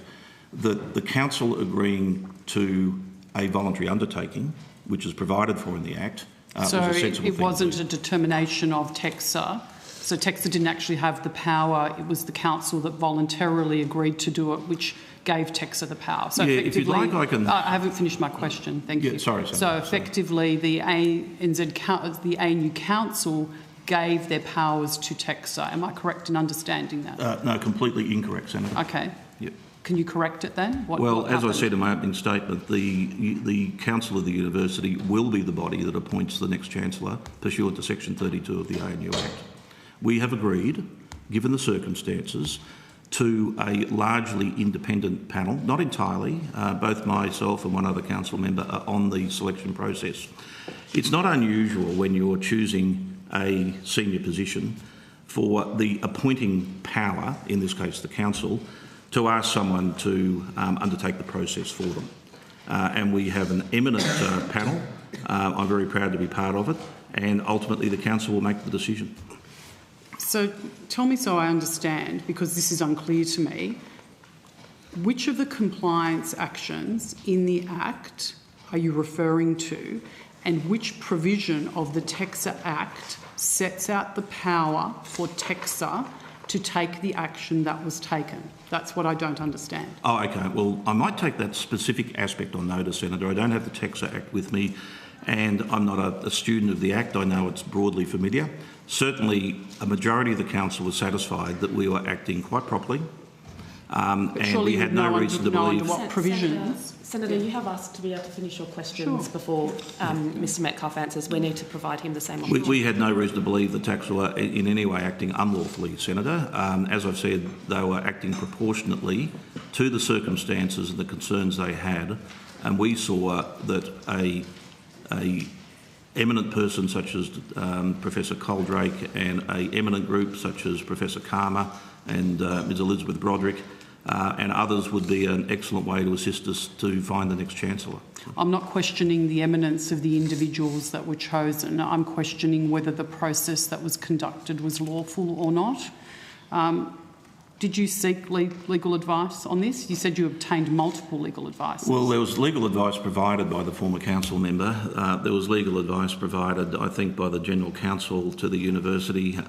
that the council agreeing to a voluntary undertaking, which is provided for in the Act, So was a sensible it thing wasn't to a determination of TEXA. So TEXA didn't actually have the power. It was the council that voluntarily agreed to do it, which gave TEXA the power. So yeah, if you'd like, I can. I haven't finished my question. Thank you. Sorry. So effectively, the ANU Council gave their powers to TEXA. Am I correct in understanding that? No, completely incorrect, Senator. Okay. Yep. Can you correct it then? Well, what as I happened? said in my opening statement, the Council of the University will be the body that appoints the next Chancellor pursuant to Section 32 of the ANU Act. We have agreed, given the circumstances, to a largely independent panel, not entirely. Both myself and one other council member are on the selection process. It's not unusual when you're choosing a senior position for the appointing power, in this case the council, to ask someone to undertake the process for them. And we have an eminent panel. I'm very proud to be part of it, and ultimately the council will make the decision. So tell me so I understand, because this is unclear to me, which of the compliance actions in the Act are you referring to, and which provision of the TEXA Act sets out the power for TEXA to take the action that was taken? That's what I don't understand. Oh, okay. Well, I might take that specific aspect on notice, Senator. I don't have the TEXA Act with me, and I'm not a student of the Act. I know it's broadly familiar. Certainly, a majority of the council was satisfied that we were acting quite properly, and we had no reason to believe. What provisions? Senator, you have asked to be able to finish your questions before Mr Metcalfe answers. We need to provide him the same opportunity. We had no reason to believe the tax were in any way acting unlawfully, Senator. As I've said, they were acting proportionately to the circumstances and the concerns they had, and we saw that a eminent person such as Professor Coldrake and an eminent group such as Professor Karma and Ms Elizabeth Broderick and others would be an excellent way to assist us to find the next Chancellor. I'm not questioning the eminence of the individuals that were chosen. I'm questioning whether the process that was conducted was lawful or not. Did you seek legal advice on this? You said you obtained multiple legal advice. Well, there was legal advice provided by the former council member. There was legal advice provided, I think, by the General Counsel to the university.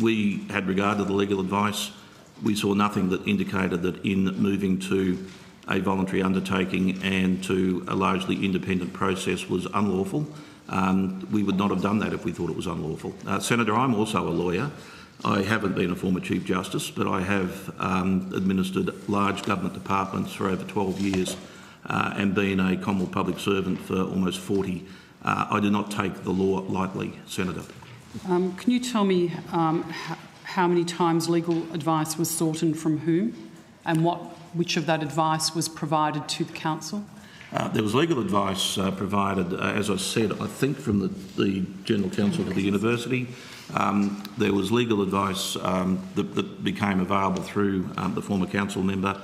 We had regard to the legal advice. We saw nothing that indicated that in moving to a voluntary undertaking and to a largely independent process was unlawful. We would not have done that if we thought it was unlawful. Senator, I'm also a lawyer. I haven't been a former Chief Justice, but I have administered large government departments for over 12 years and been a Commonwealth public servant for almost 40. I do not take the law lightly, Senator. Can you tell me how many times legal advice was sought and from whom, and which of that advice was provided to the council? There was legal advice provided, as I said, I think from the General Counsel of the university. There was legal advice that became available through the former council member,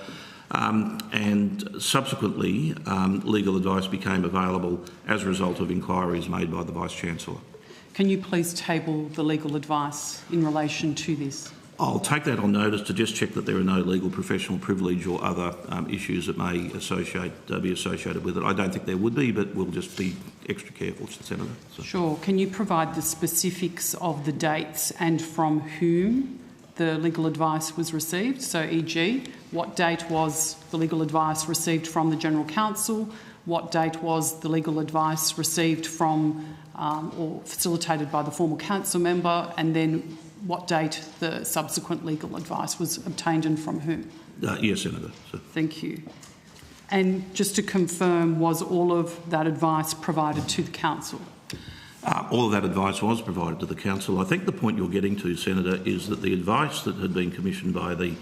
and subsequently legal advice became available as a result of inquiries made by the Vice-Chancellor. Can you please table the legal advice in relation to this? I'll take that on notice to just check that there are no legal professional privilege or other issues that may be associated with it. I don't think there would be, but we'll just be extra careful, Senator. So. Sure. Can you provide the specifics of the dates and from whom the legal advice was received? So, e.g., what date was the legal advice received from the General Counsel? What date was the legal advice received from or facilitated by the former council member? And then what date the subsequent legal advice was obtained and from whom? Yes, Senator. So. Thank you. And just to confirm, was all of that advice provided to the council? All of that advice was provided to the council. I think the point you're getting to, Senator, is that the advice that had been commissioned by the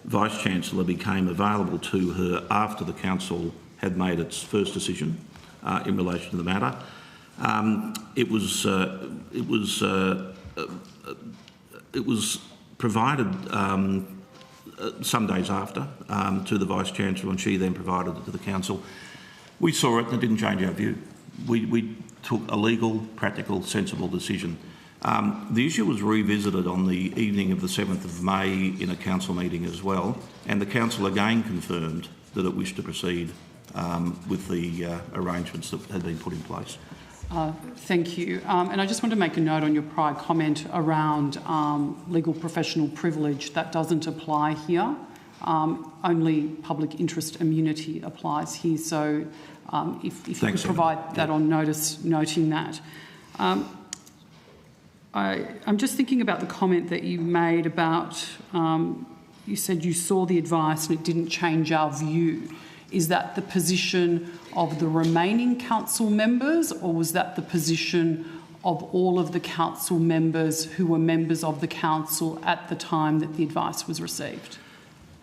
Vice-Chancellor became available to her after the council had made its first decision in relation to the matter. It was provided some days after to the Vice-Chancellor, and she then provided it to the council. We saw it and it didn't change our view. We took a legal, practical, sensible decision. The issue was revisited on the evening of the 7th of May in a council meeting as well, and the council again confirmed that it wished to proceed with the arrangements that had been put in place. Thank you. And I just want to make a note on your prior comment around legal professional privilege. That doesn't apply here. Only public interest immunity applies here. So if you could provide that on notice, noting that. I'm just thinking about the comment that you made about, you said you saw the advice and it didn't change our view. Is that the position of the remaining council members, or was that the position of all of the council members who were members of the council at the time that the advice was received?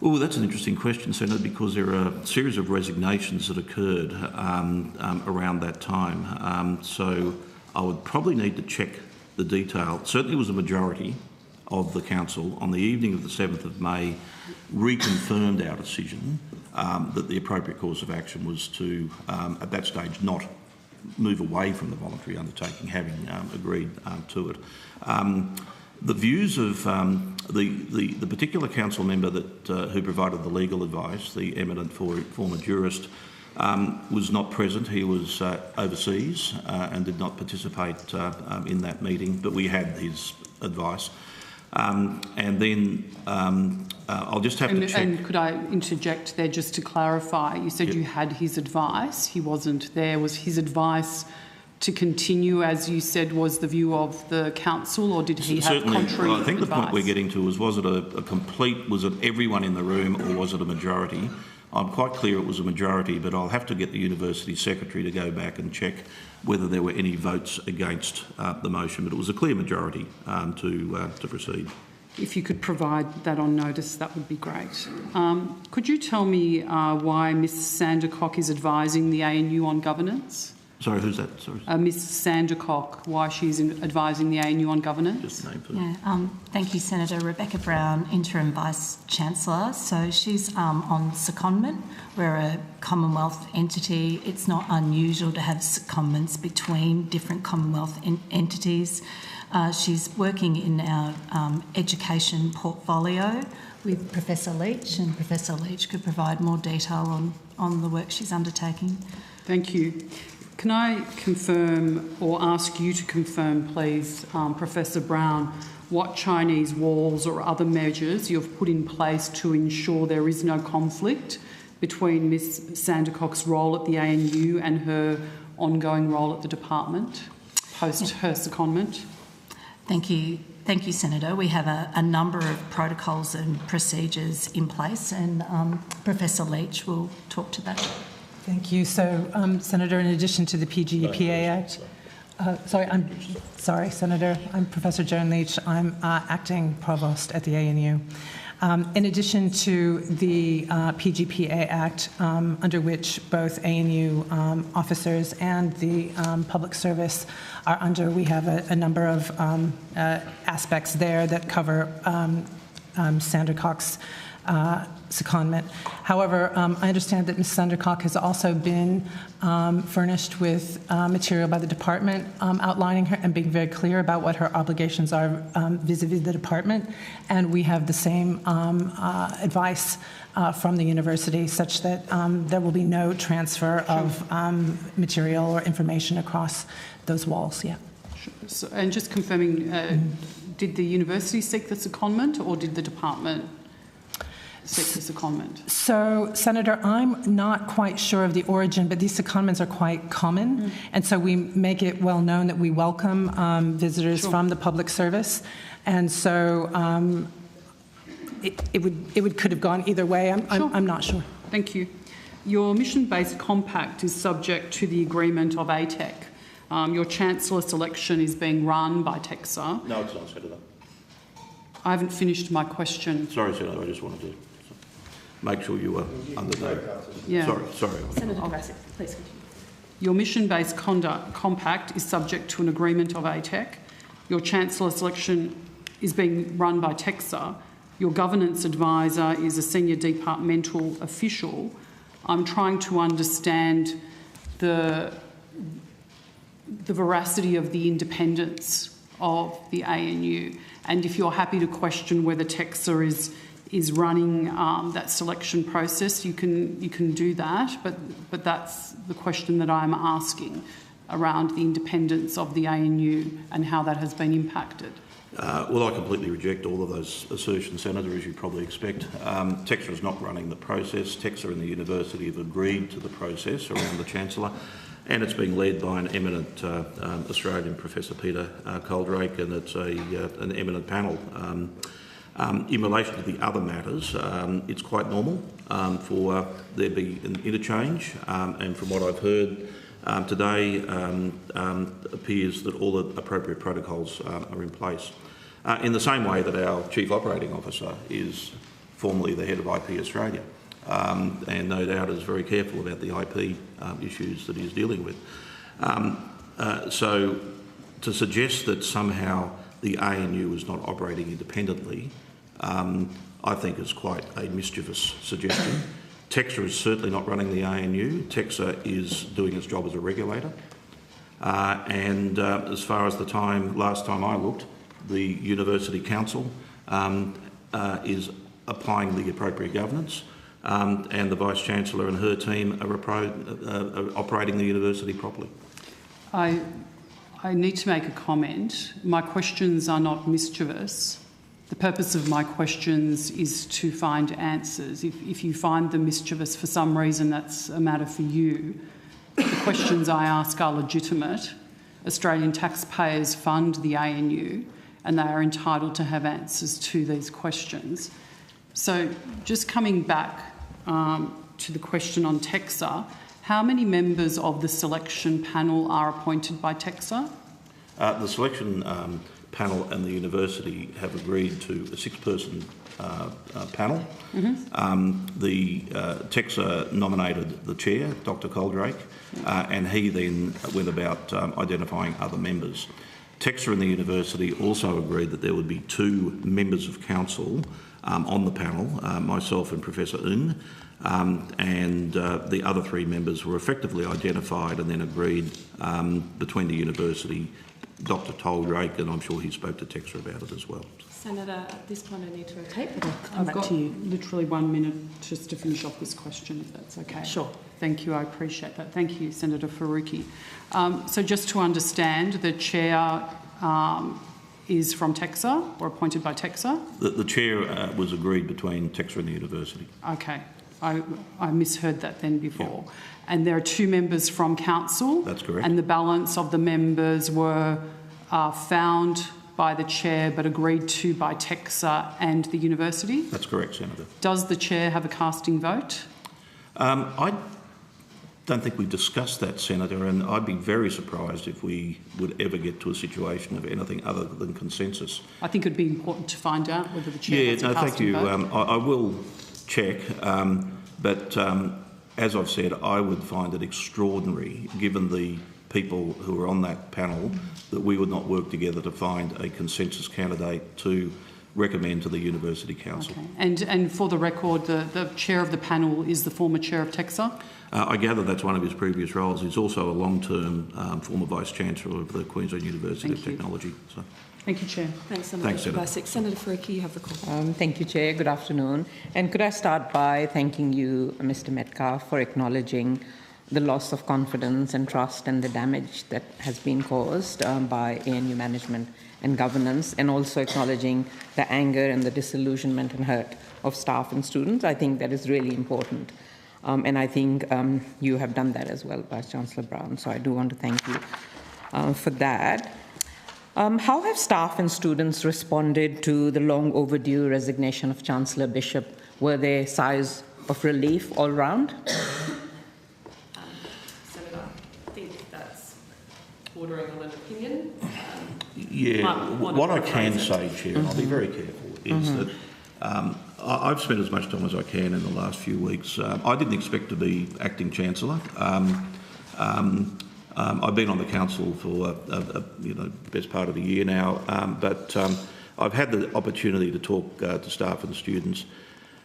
Well, that's an interesting question, Senator, because there are a series of resignations that occurred around that time. So I would probably need to check the detail. Certainly was a majority of the council on the evening of the 7th of May reconfirmed our decision that the appropriate course of action was to, at that stage, not move away from the voluntary undertaking, having agreed to it. The views of the particular council member that who provided the legal advice, the eminent former jurist, was not present. He was overseas and did not participate in that meeting, but we had his advice. And then I'll just have to check. And could I interject there just to clarify? You said you had his advice. He wasn't there. Was his advice to continue, as you said, was the view of the council, or did he have contrary advice? Well, I think the point we're getting to was it a complete, was it everyone in the room, or was it a majority? I'm quite clear it was a majority, but I'll have to get the university secretary to go back and check whether there were any votes against the motion, but it was a clear majority to proceed. If you could provide that on notice, that would be great. Could you tell me why Ms Sandercock is advising the ANU on governance? Sorry, who's that? Sorry. Ms Sandercock, why she's advising the ANU on governance? Just name for Thank you, Senator. Rebecca Brown, Interim Vice-Chancellor. So she's on secondment. We're a Commonwealth entity. It's not unusual to have secondments between different Commonwealth entities. She's working in our education portfolio with Professor Leach, and Professor Leach could provide more detail on the work she's undertaking. Thank you. Can I confirm, or ask you to confirm, please, Professor Brown, what Chinese walls or other measures you've put in place to ensure there is no conflict between Ms Sandercock's role at the ANU and her ongoing role at the department post her secondment? Thank you. Thank you, Senator. We have a number of protocols and procedures in place, and Professor Leach will talk to that. Thank you. So, Senator, in addition to the PGEPA Act, Senator, I'm Professor Joan Leach. I'm acting provost at the ANU. In addition to the PGPA Act, under which both ANU officers and the public service are under, we have a number of aspects there that cover Sandercock's secondment. However, I understand that Ms Sandercock has also been furnished with material by the department outlining her and being very clear about what her obligations are vis-a-vis the department, and we have the same advice from the university, such that there will be no transfer of material or information across those walls. Yeah. So, and just confirming, did the university seek the secondment, or did the department seek the secondment? So, Senator, I'm not quite sure of the origin, but these secondments are quite common, and so we make it well known that we welcome visitors from the public service, and so it could have gone either way. I'm not sure. Thank you. Your mission-based compact is subject to the agreement of ATEC. Your Chancellor selection is being run by TEXA. No, it's not, Senator. I haven't finished my question. Sorry, Senator, I just wanted to make sure you were under note. Yeah. Sorry. Senator Jurassic, please continue. Your mission-based compact is subject to an agreement of ATEC. Your Chancellor selection is being run by TEXA. Your governance advisor is a senior departmental official. I'm trying to understand the veracity of the independence of the ANU, and if you're happy to question whether TEXA is running that selection process, you can do that. But that's the question that I'm asking. around the independence of the ANU and how that has been impacted? Well, I completely reject all of those assertions, Senator, as you probably expect. TEXA is not running the process. TEXA and the university have agreed to the process around the Chancellor, and it's being led by an eminent Australian, Professor Peter Coldrake, and it's an eminent panel. In relation to the other matters, it's quite normal for there be an interchange, and from what I've heard today, appears that all the appropriate protocols are in place. In the same way that our Chief Operating Officer is formally the head of IP Australia, and no doubt is very careful about the IP issues that he's dealing with. So to suggest that somehow the ANU is not operating independently, I think is quite a mischievous suggestion. TEXA is certainly not running the ANU. TEXA is doing its job as a regulator. And as far as last time I looked, the University Council is applying the appropriate governance, and the Vice-Chancellor and her team are operating the university properly. I need to make a comment. My questions are not mischievous. The purpose of my questions is to find answers. If you find them mischievous for some reason, that's a matter for you. The questions I ask are legitimate. Australian taxpayers fund the ANU, and they are entitled to have answers to these questions. So just coming back to the question on TEXA, how many members of the selection panel are appointed by TEXA? The selection panel and the university have agreed to a 6-person panel. The TEXA nominated the chair, Dr. Coldrake, and he then went about identifying other members. TEXA and the university also agreed that there would be 2 members of council on the panel, myself and Professor Ng, and the other 3 members were effectively identified and then agreed between the university, Dr. Coldrake, and I'm sure he spoke to TEXA about it as well. Senator, at this point I need to rotate, but I'll come I've back got to you. literally 1 minute just to finish off this question, if that's okay. Sure. Thank you, I appreciate that. Thank you, Senator Faruqi. So just to understand, the chair is from TEXA or appointed by TEXA? The chair was agreed between TEXA and the university. Okay. I misheard that then before. Yep. And there are 2 members from council? That's correct. And the balance of the members were found by the chair but agreed to by TEXA and the university? That's correct, Senator. Does the chair have a casting vote? I don't think we discussed that, Senator, and I'd be very surprised if we would ever get to a situation of anything other than consensus. I think it would be important to find out whether the chair has a casting vote. Thank you. I will check, but as I've said, I would find it extraordinary, given the people who are on that panel, that we would not work together to find a consensus candidate to recommend to the University Council. Okay. And for the record, the chair of the panel is the former chair of TEXA? I gather that's one of his previous roles. He's also a long-term former Vice-Chancellor of the Queensland University of Technology. So. Thank you, Chair. Thanks, Senator. Senator Faruqi, you have the call. Thank you, Chair. Good afternoon. And could I start by thanking you, Mr. Metcalfe, for acknowledging the loss of confidence and trust and the damage that has been caused by ANU management and governance, and also acknowledging the anger and the disillusionment and hurt of staff and students. I think that is really important. And I think you have done that as well, Vice-Chancellor Brown. So I do want to thank you for that. How have staff and students responded to the long overdue resignation of Chancellor Bishop? Were there sighs of relief all round? Senator, I think that's bordering on an opinion. What I can say, Chair, and I'll be very careful, is that I've spent as much time as I can in the last few weeks. I didn't expect to be acting Chancellor. I've been on the council for best part of a year now, but I've had the opportunity to talk to staff and students.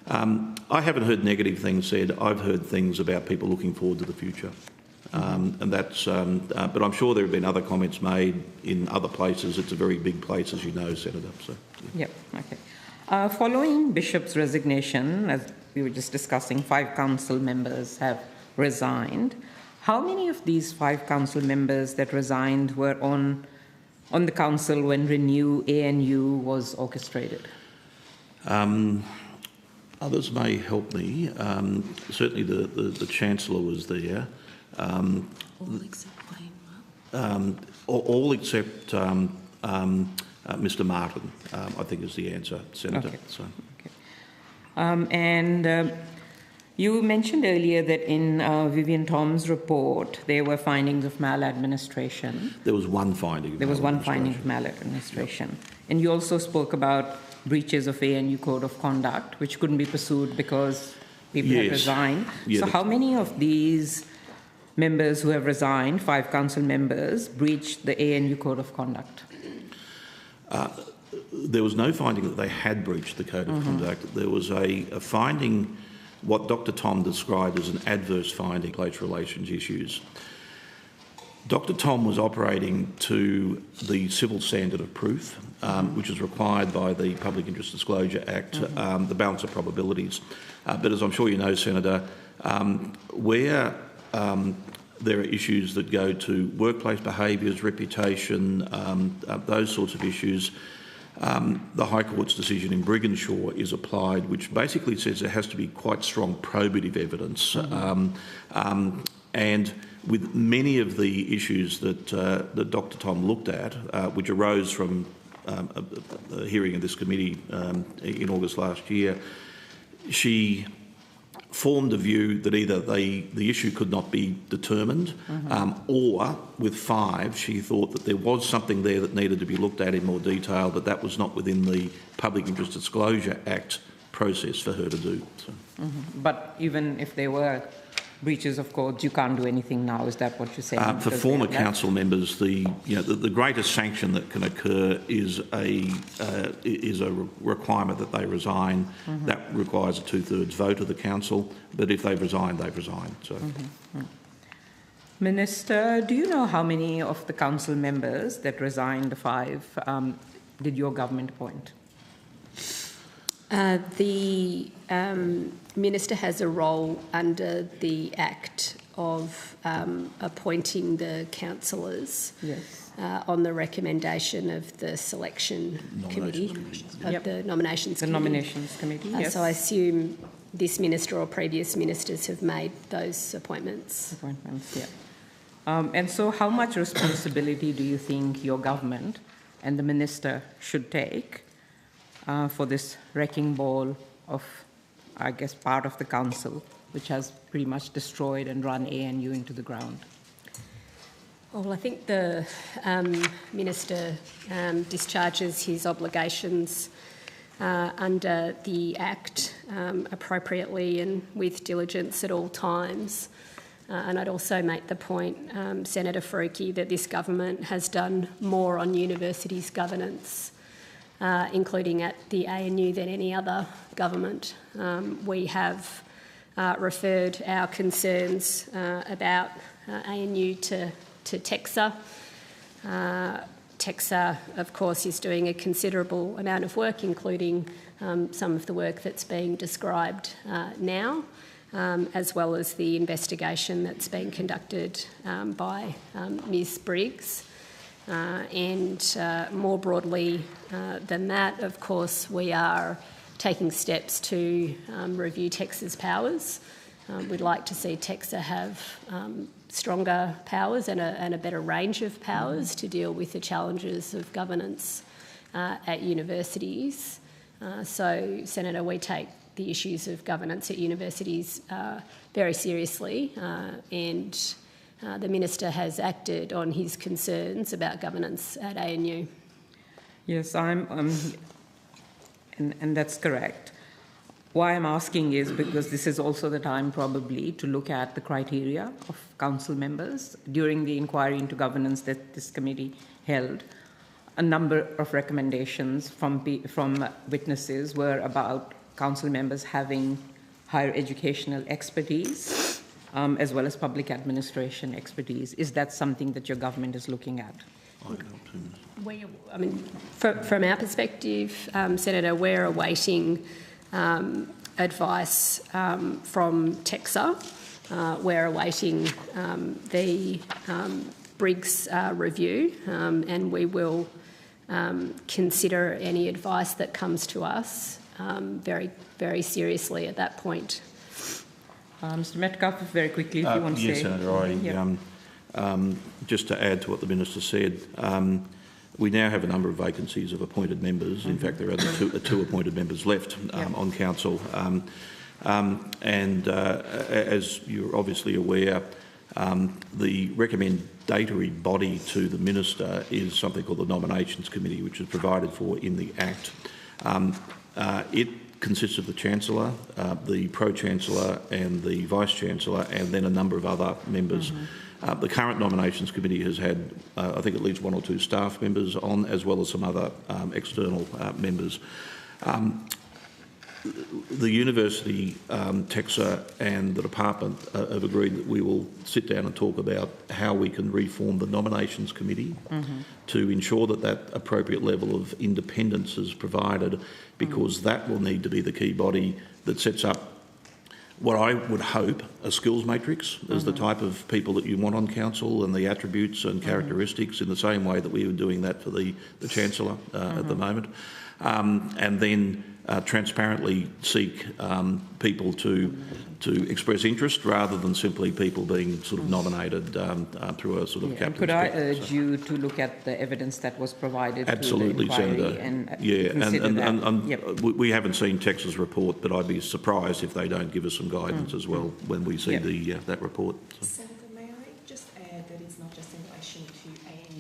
I haven't heard negative things said. I've heard things about people looking forward to the future, and that's. But I'm sure there have been other comments made in other places. It's a very big place, as you know, Senator. So. Yep. Okay. Following Bishop's resignation, as we were just discussing, 5 council members have resigned. How many of these 5 council members that resigned were on the council when Renew ANU was orchestrated? Others may help me. Certainly the Chancellor was there. All except Wayne. All except Mr Martin, I think is the answer, Senator. Okay. And you mentioned earlier that in Vivian Tom's report there were findings of maladministration. There was one finding. There was one finding of maladministration. Yep. And you also spoke about breaches of ANU Code of Conduct, which couldn't be pursued because people had resigned. Yeah, so how many of these members who have resigned, 5 council members, breached the ANU Code of Conduct? There was no finding that they had breached the Code of Conduct. There was a finding, what Dr Tom described as an adverse finding, place relations issues. Dr Tom was operating to the civil standard of proof, which is required by the Public Interest Disclosure Act, the balance of probabilities. But as I'm sure you know, Senator, where there are issues that go to workplace behaviours, reputation, those sorts of issues, the High Court's decision in Brigginshaw is applied, which basically says there has to be quite strong probative evidence. And with many of the issues that Dr Tom looked at, which arose from a hearing of this committee in August last year, she formed a view that either the issue could not be determined, or with 5, she thought that there was something there that needed to be looked at in more detail, but that was not within the Public Interest Disclosure Act process for her to do. So. But even if there were breaches of codes, you can't do anything now. Is that what you're saying? For former council members, the greatest sanction that can occur is a requirement that they resign. That requires a 2/3 vote of the council. But if they've resigned, they've resigned. So. Minister, do you know how many of the council members that resigned, the 5, did your government appoint? The Minister has a role under the Act of appointing the councillors on the recommendation of the selection committee, the nominations committee. The nominations committee, yes. So I assume this minister or previous ministers have made those appointments. And so how much responsibility do you think your government and the minister should take for this wrecking ball of, I guess, part of the council, which has pretty much destroyed and run ANU into the ground? Well, I think the Minister discharges his obligations under the Act appropriately and with diligence at all times. And I'd also make the point, Senator Faruqi, that this government has done more on universities' governance, including at the ANU, than any other government. We have referred our concerns about ANU to TEXA. TEXA, of course, is doing a considerable amount of work, including some of the work that's being described now, as well as the investigation that's being conducted by Ms Briggs. And more broadly than that, of course, we are taking steps to review TEXA's powers. We'd like to see TEXA have stronger powers and a better range of powers to deal with the challenges of governance at universities. So, Senator, we take the issues of governance at universities very seriously, and the Minister has acted on his concerns about governance at ANU. Yes, and that's correct. Why I'm asking is because this is also the time probably to look at the criteria of council members. During the inquiry into governance that this committee held, a number of recommendations from witnesses were about council members having higher educational expertise as well as public administration expertise. Is that something that your government is looking at? From our perspective, Senator, we're awaiting advice from TEXA we're awaiting the Briggs review, and we will consider any advice that comes to us very, very seriously at that point. Mr Metcalfe, very quickly, if you want to say. Yes, Senator, just to add to what the Minister said, we now have a number of vacancies of appointed members. In fact, there are only two appointed members left on Council. As you're obviously aware, the recommendatory body to the Minister is something called the Nominations Committee, which is provided for in the Act. It consists of the Chancellor, the Pro-Chancellor and the Vice-Chancellor, and then a number of other members. The current Nominations Committee has had, I think, at least one or two staff members on, as well as some other external members. The University, TEXA and the Department have agreed that we will sit down and talk about how we can reform the Nominations Committee to ensure that that appropriate level of independence is provided, because that will need to be the key body that sets up what I would hope a skills matrix as the type of people that you want on Council and the attributes and characteristics, in the same way that we were doing that for the Chancellor at the moment. And then transparently seek people to express interest, rather than simply people being sort of nominated through a sort of captain's Could I pick. urge you to look at the evidence that was provided? Absolutely, to the inquiry Senator. And we haven't seen Texas report, but I'd be surprised if they don't give us some guidance as well when we see that report. So. Senator, may I just add that it's not just in relation to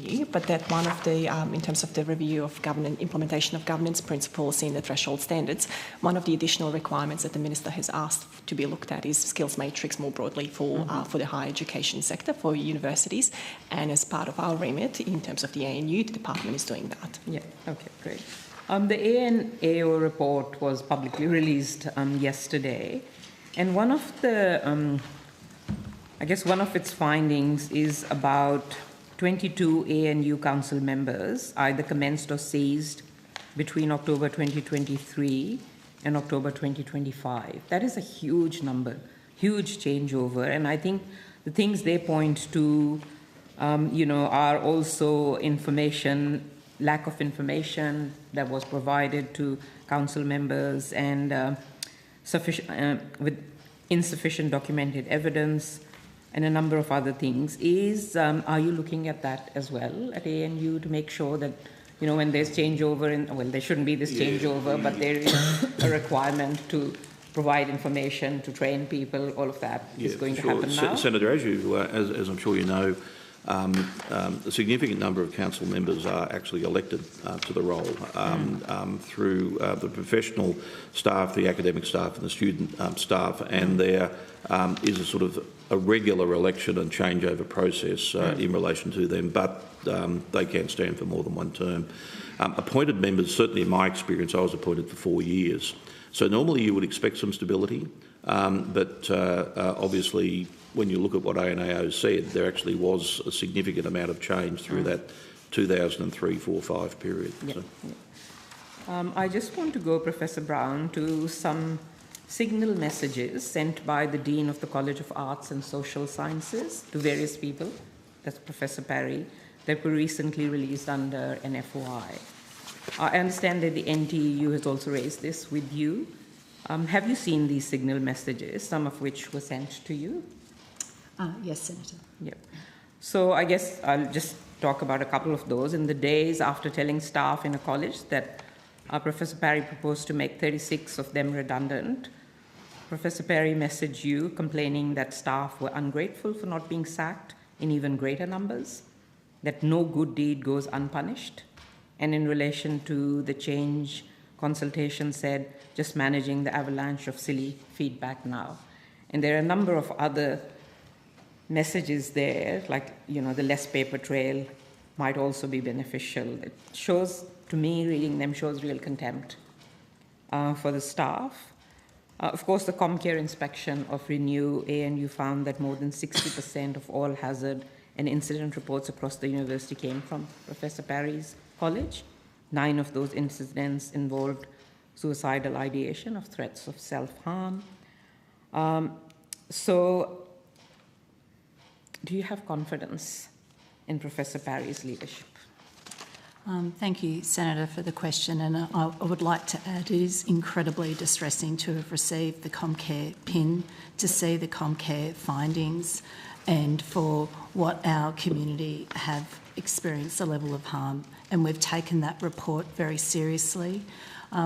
ANU, but that one of the, in terms of the review of implementation of governance principles in the threshold standards, one of the additional requirements that the Minister has asked to be looked at is skills matrix more broadly for the higher education sector, for universities, and as part of our remit in terms of the ANU, the Department is doing that. Yeah, okay, great. The ANAO report was publicly released yesterday, and one of the, I guess one of its findings is about 22 ANU Council members either commenced or ceased between October 2023 and October 2025. That is a huge number, huge changeover, and I think the things they point to, are also information, lack of information that was provided to Council members, and with insufficient documented evidence, and a number of other things. Are you looking at that as well at ANU to make sure that, when there's changeover, well, there shouldn't be this changeover, but there is a requirement to provide information, to train people, all of that is going to happen now? Senator, as I'm sure you know, a significant number of council members are actually elected to the role through the professional staff, the academic staff and the student staff, and there is a sort of a regular election and changeover process in relation to them, but they can stand for more than one term. Appointed members, certainly in my experience, I was appointed for 4 years. So normally you would expect some stability, but obviously when you look at what ANAO said, there actually was a significant amount of change through that 2003-4-5 period. Yeah. So. I just want to go, Professor Brown, to some signal messages sent by the Dean of the College of Arts and Social Sciences to various people, that's Professor Parry, that were recently released under an FOI. I understand that the NTEU has also raised this with you. Have you seen these signal messages, some of which were sent to you? Yes, Senator. Yep. So I guess I'll just talk about a couple of those. In the days after telling staff in a college that Professor Parry proposed to make 36 of them redundant, Professor Parry messaged you complaining that staff were ungrateful for not being sacked in even greater numbers, that no good deed goes unpunished, and in relation to the change consultation said, just managing the avalanche of silly feedback now. And there are a number of other messages there, like, the less paper trail might also be beneficial. It shows, to me, reading them shows real contempt for the staff. Of course, the ComCare inspection of Renew ANU found that more than 60% of all hazard and incident reports across the university came from Professor Parry's college. 9 of those incidents involved suicidal ideation of threats of self-harm. So do you have confidence in Professor Parry's leadership? Thank you, Senator, for the question. And I would like to add, it is incredibly distressing to have received the Comcare PIN, to see the Comcare findings, and for what our community have experienced a level of harm. And we've taken that report very seriously.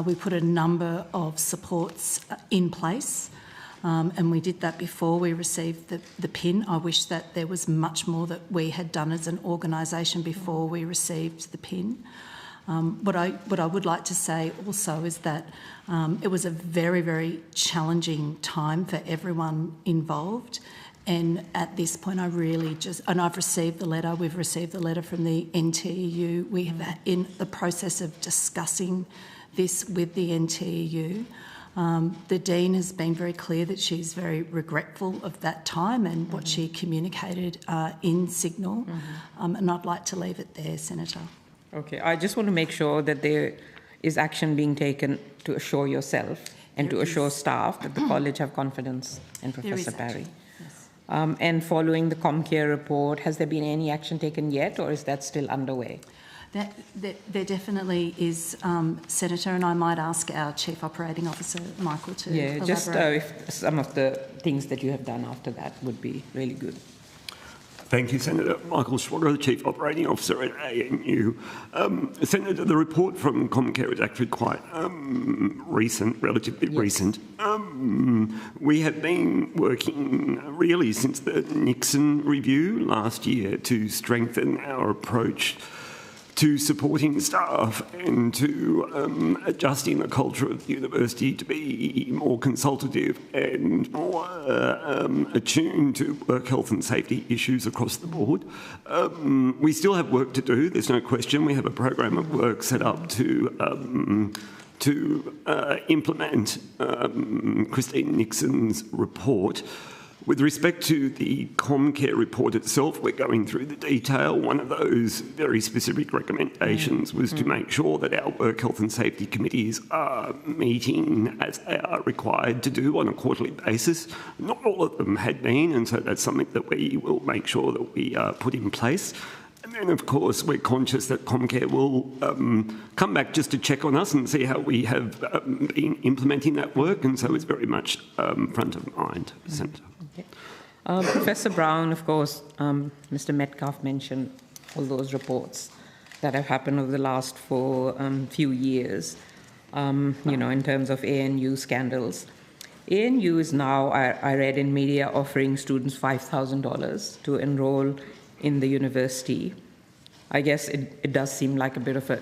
We put a number of supports in place. And we did that before we received the PIN. I wish that there was much more that we had done as an organisation before we received the PIN. What I would like to say also is that it was a very, very challenging time for everyone involved. And at this point, I've received the letter, we've received the letter from the NTEU. We have in the process of discussing this with the NTEU. The Dean has been very clear that she's very regretful of that time and what she communicated in Signal. And I'd like to leave it there, Senator. Okay, I just want to make sure that there is action being taken to assure yourself and to assure staff that the college have confidence in Professor Parry. Yes. And following the Comcare report, has there been any action taken yet, or is that still underway? There definitely is, Senator, and I might ask our Chief Operating Officer, Michael, to elaborate. Just if some of the things that you have done after that would be really good. Thank you, Senator. Michael Schwager, the Chief Operating Officer at ANU. Senator, the report from Comcare is actually quite recent, relatively recent. We have been working really since the Nixon review last year to strengthen our approach to supporting staff and to adjusting the culture of the university to be more consultative and more attuned to work health and safety issues across the board. We still have work to do, there's no question. We have a program of work set up to implement Christine Nixon's report. With respect to the Comcare report itself, we're going through the detail. One of those very specific recommendations was to make sure that our work health and safety committees are meeting as they are required to do on a quarterly basis. Not all of them had been, and so that's something that we will make sure that we put in place. And then, of course, we're conscious that Comcare will come back just to check on us and see how we have been implementing that work, and so it's very much front of mind, Senator. Okay. Professor Brown, of course, Mr. Metcalfe mentioned all those reports that have happened over the last few years, in terms of ANU scandals. ANU is now, I read in media, offering students $5,000 to enroll in the university. I guess it does seem like a bit of a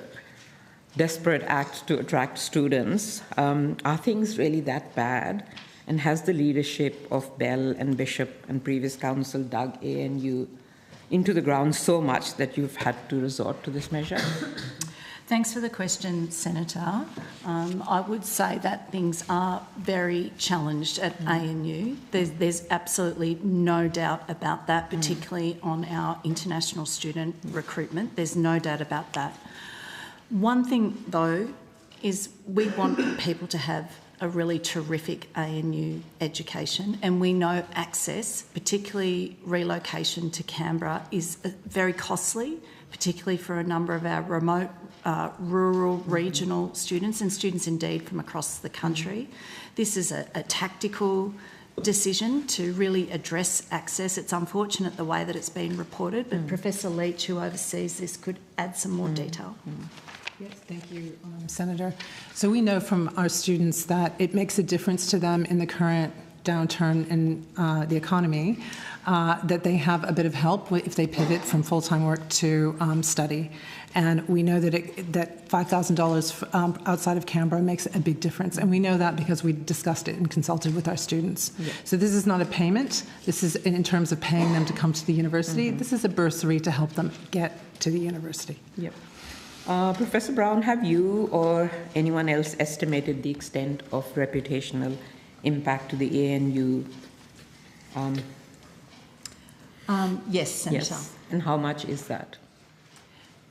desperate act to attract students. Are things really that bad? And has the leadership of Bell and Bishop and previous council dug ANU into the ground so much that you've had to resort to this measure? Thanks for the question, Senator. I would say that things are very challenged at ANU. There's absolutely no doubt about that, particularly on our international student recruitment. There's no doubt about that. One thing, though, is we want people to have a really terrific ANU education, and we know access, particularly relocation to Canberra, is very costly, particularly for a number of our remote, rural, regional students and students indeed from across the country. This is a tactical decision to really address access. It's unfortunate the way that it's been reported, but Professor Leach, who oversees this, could add some more detail. Yes, thank you, Senator. So we know from our students that it makes a difference to them in the current downturn in the economy, that they have a bit of help if they pivot from full-time work to study. And we know that $5,000 outside of Canberra makes a big difference. And we know that because we discussed it and consulted with our students. Yeah. So this is not a payment. This is in terms of paying them to come to the university. This is a bursary to help them get to the university. Yep. Professor Brown, have you or anyone else estimated the extent of reputational impact to the ANU? Yes, Senator. Yes. And how much is that?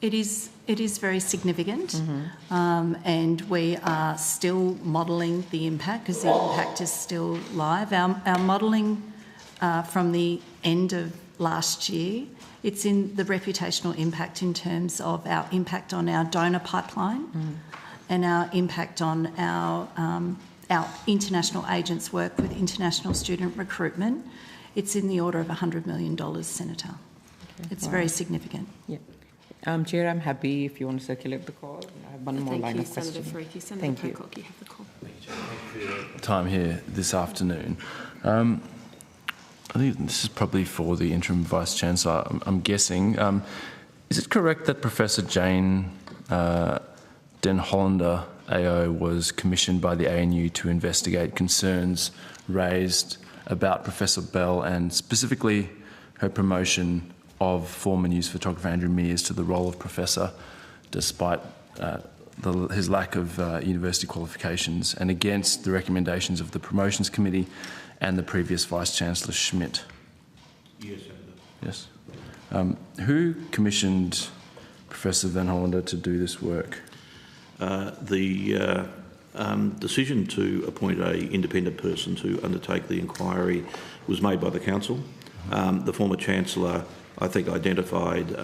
It is very significant, and we are still modelling the impact because the impact is still live. Our modelling from the end of last year. It's in the reputational impact in terms of our impact on our donor pipeline and our impact on our international agents' work with international student recruitment. It's in the order of $100 million, Senator. Okay. It's very significant. Yeah. Chair, I'm happy if you want to circulate the call. I have one more line of questioning. Thank you, Senator Thank you. Pocock. You have the call. Time here this afternoon. I think this is probably for the Interim Vice-Chancellor, I'm guessing. Is it correct that Professor Jane Den Hollander AO was commissioned by the ANU to investigate concerns raised about Professor Bell and specifically her promotion of former news photographer Andrew Mears to the role of professor, despite his lack of university qualifications, and against the recommendations of the Promotions Committee and the previous Vice-Chancellor Schmidt? Yes, Senator. Yes. Who commissioned Professor Van Hollander to do this work? The decision to appoint an independent person to undertake the inquiry was made by the Council. The former Chancellor, I think, identified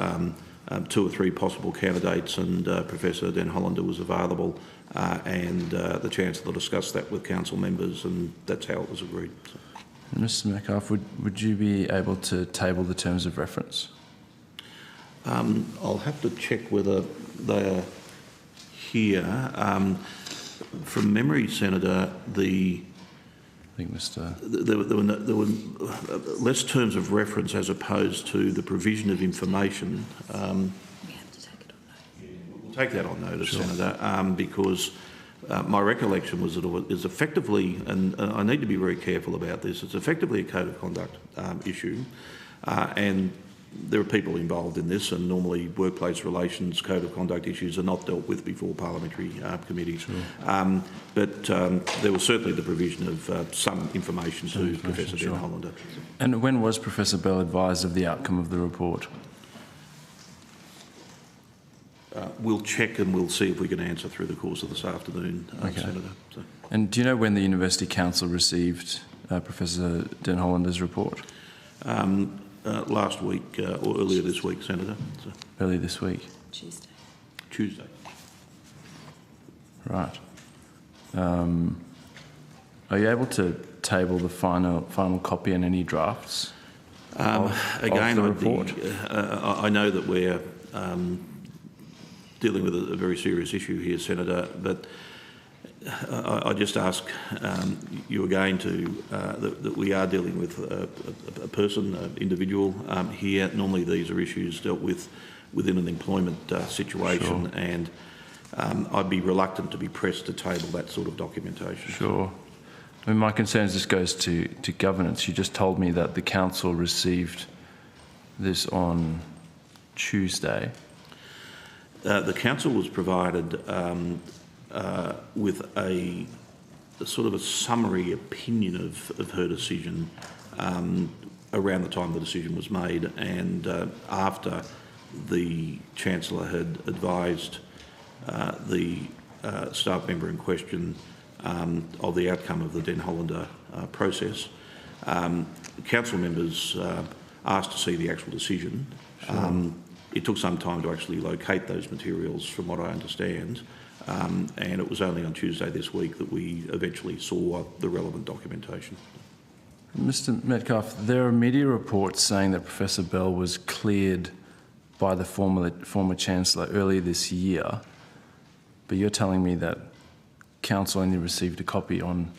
2 or 3 possible candidates, and Professor Den Hollander was available, and the Chancellor discussed that with Council members, and that's how it was agreed. So. Mr Metcalfe, would you be able to table the terms of reference? I'll have to check whether they are here. From memory, Senator, there were less terms of reference as opposed to the provision of information. We have to take it on notice. We'll take that on notice, sure. Senator, because my recollection was that it is effectively, and I need to be very careful about this, it's effectively a code of conduct issue, and there are people involved in this, and normally workplace relations code of conduct issues are not dealt with before parliamentary committees. Sure. But there was certainly the provision of some information to Professor Den Hollander. And when was Professor Bell advised of the outcome of the report? We'll check and we'll see if we can answer through the course of this afternoon, Senator. So. And do you know when the University Council received Professor Den Hollander's report? Last week or earlier this week, Senator. So. Earlier this week? Tuesday. Right. Are you able to table the final copy and any drafts again, of the report? I know that we're dealing with a very serious issue here, Senator, but I just ask you again that we are dealing with a person, an individual here. Normally these are issues dealt with within an employment situation, sure. And I'd be reluctant to be pressed to table that sort of documentation. Sure. I mean, my concern is this goes to governance. You just told me that the Council received this on Tuesday. The Council was provided with a sort of a summary opinion of her decision around the time the decision was made, and after the Chancellor had advised the staff member in question of the outcome of the Den Hollander process. Council members asked to see the actual decision. Sure. It took some time to actually locate those materials, from what I understand, and it was only on Tuesday this week that we eventually saw the relevant documentation. Mr Metcalfe, there are media reports saying that Professor Bell was cleared by the former Chancellor earlier this year, but you're telling me that Council only received a copy on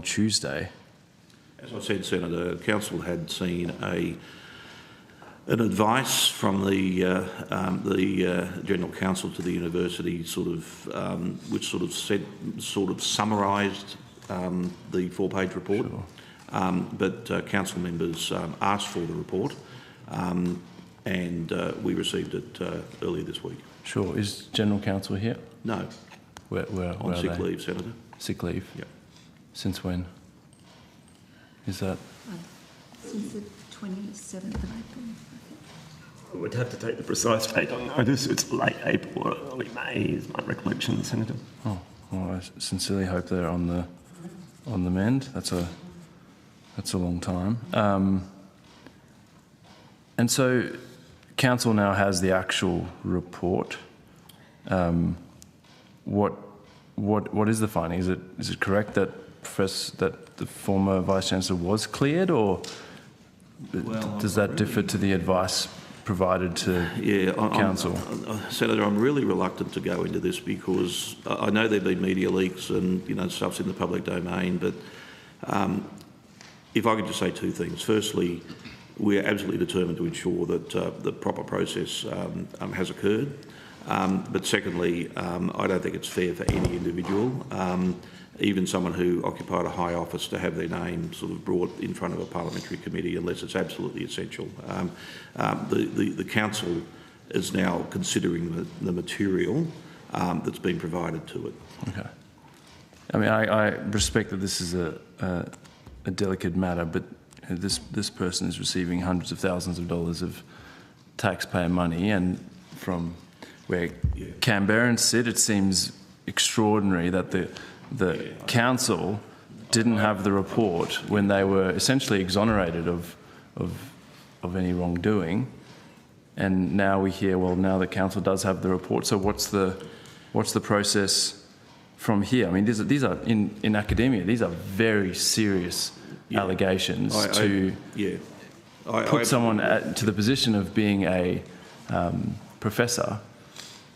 Tuesday. As I said, Senator, Council had seen an advice from the General Counsel to the University, which sort of summarised the 4-page report. Sure. But Council members asked for the report, and we received it earlier this week. Sure. Is General Counsel here? No. Where on sick leave, Senator. Sick leave? Yep. Since when is that? Since the 27th of April. I would have to take the precise date on notice. It's late April or early May is my recollection, Senator. Oh, well, I sincerely hope they're on the mend. That's a That's a long time. And so Council now has the actual report. What is the finding? Is it correct that the former Vice-Chancellor was cleared, or does that differ to the advice provided to Council? Senator, I'm really reluctant to go into this because I know there have been media leaks and stuff's in the public domain, but if I could just say two things. Firstly, we're absolutely determined to ensure that the proper process has occurred. But secondly, I don't think it's fair for any individual, even someone who occupied a high office, to have their name sort of brought in front of a parliamentary committee unless it's absolutely essential. The council is now considering the material that's been provided to it. Okay. I mean, I respect that this is a delicate matter, but this person is receiving hundreds of thousands of dollars of taxpayer money, and from where Canberrans sit, it seems extraordinary that the council didn't have the report when they were essentially exonerated of any wrongdoing, and now we hear, well, now the council does have the report. So what's the process from here? I mean, these are in academia, these are very serious allegations to put someone to the position of being a professor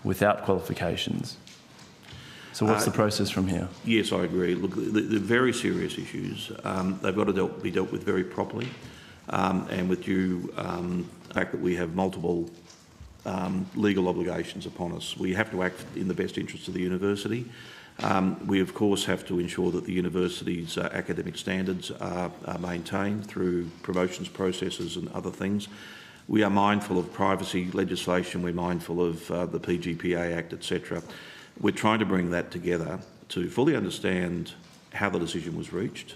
without qualifications. So what's the process from here? Yes, I agree. Look, they're very serious issues. They've got to be dealt with very properly, and with due fact that we have multiple legal obligations upon us. We have to act in the best interests of the university. We, of course, have to ensure that the university's academic standards are maintained through promotions processes and other things. We are mindful of privacy legislation, we're mindful of the PGPA Act, etc. We're trying to bring that together to fully understand how the decision was reached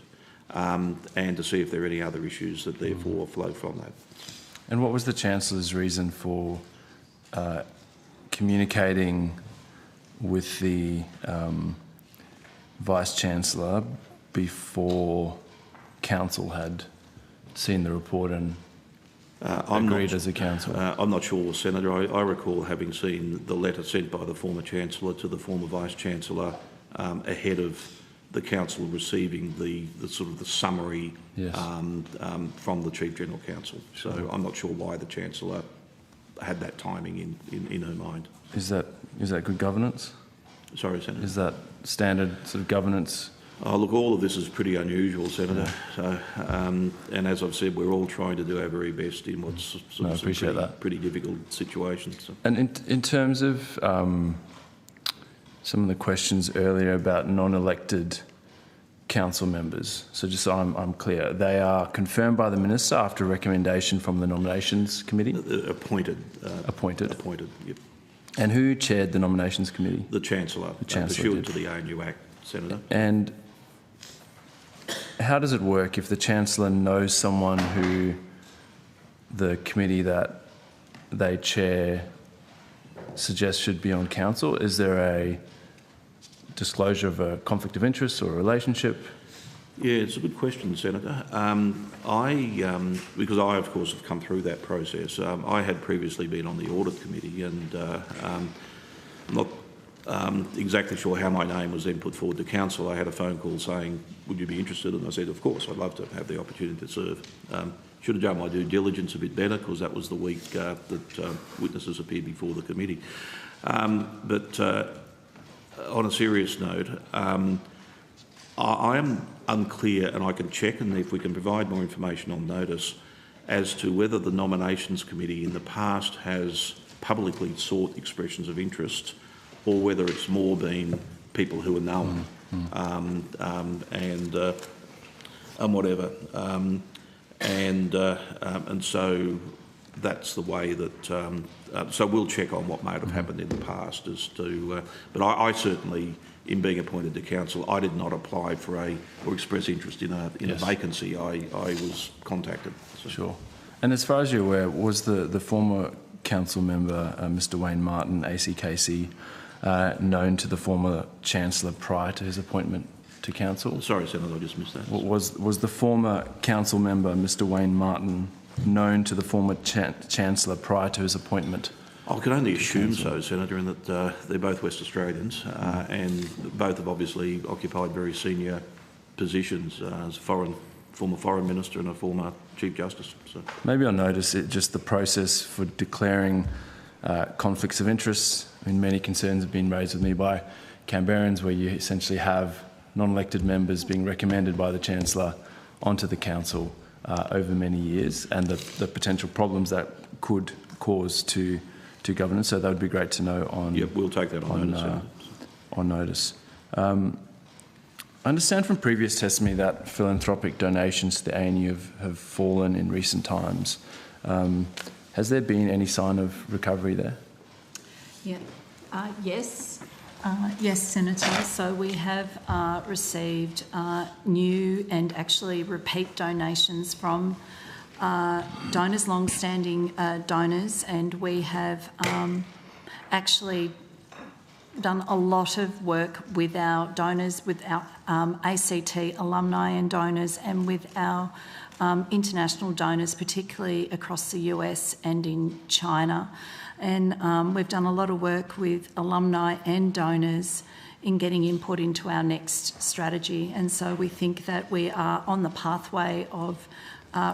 and to see if there are any other issues that therefore flow from that. And what was the Chancellor's reason for communicating with the Vice-Chancellor before Council had seen the report and agreed as a council? I'm not sure, Senator. I recall having seen the letter sent by the former Chancellor to the former Vice-Chancellor ahead of the council receiving the sort of the summary from the Chief General Counsel. So I'm not sure why the Chancellor had that timing in her mind. Is that good governance? Sorry, Senator. Is that standard sort of governance? Oh, look, all of this is pretty unusual, Senator. So, and as I've said, we're all trying to do our very best in what's sort of pretty difficult situations. So. And in terms of some of the questions earlier about non-elected council members, so just so I'm clear, they are confirmed by the Minister after recommendation from the Nominations Committee? Appointed. Appointed? Appointed, yep. And who chaired the Nominations Committee? The Chancellor. The Chancellor pursuant to the ANU Act, Senator. And how does it work if the Chancellor knows someone who the committee that they chair suggests should be on council? Is there a disclosure of a conflict of interest or a relationship? Yeah, it's a good question, Senator. Because I, of course, have come through that process. I had previously been on the Audit Committee, and I'm not exactly sure how my name was then put forward to Council. I had a phone call saying, would you be interested? And I said, of course, I'd love to have the opportunity to serve. Should have done my due diligence a bit better, because that was the week that witnesses appeared before the committee. But on a serious note, I am unclear, and I can check, and if we can provide more information on notice, as to whether the Nominations Committee in the past has publicly sought expressions of interest, or whether it's more been people who are known and whatever. And so that's the way that. So we'll check on what may have happened in the past as to. But I certainly, in being appointed to council, I did not apply for or express interest in a vacancy. I was contacted. So. Sure. And as far as you're aware, was the former council member, Mr. Wayne Martin, ACKC, known to the former Chancellor prior to his appointment? to council? Sorry, Senator, I just missed that. Was the former council member, Mr Wayne Martin, known to the former Chancellor prior to his appointment? I can only assume so, Senator, in that they're both West Australians and both have obviously occupied very senior positions as a former Foreign Minister and a former Chief Justice. So. Maybe I'll notice it, just the process for declaring conflicts of interest. I mean, many concerns have been raised with me by Canberrans where you essentially have non-elected members being recommended by the Chancellor onto the council over many years, and the potential problems that could cause to governance. So that would be great to know on. Yep, we'll take that on notice. I understand from previous testimony that philanthropic donations to the ANU have fallen in recent times. Has there been any sign of recovery there? Yeah. Yes. Yes, Senator. So we have received new and actually repeat donations from donors, long-standing donors, and we have actually done a lot of work with our donors, with our ACT alumni and donors, and with our international donors, particularly across the US and in China. And we've done a lot of work with alumni and donors in getting input into our next strategy. And so we think that we are on the pathway of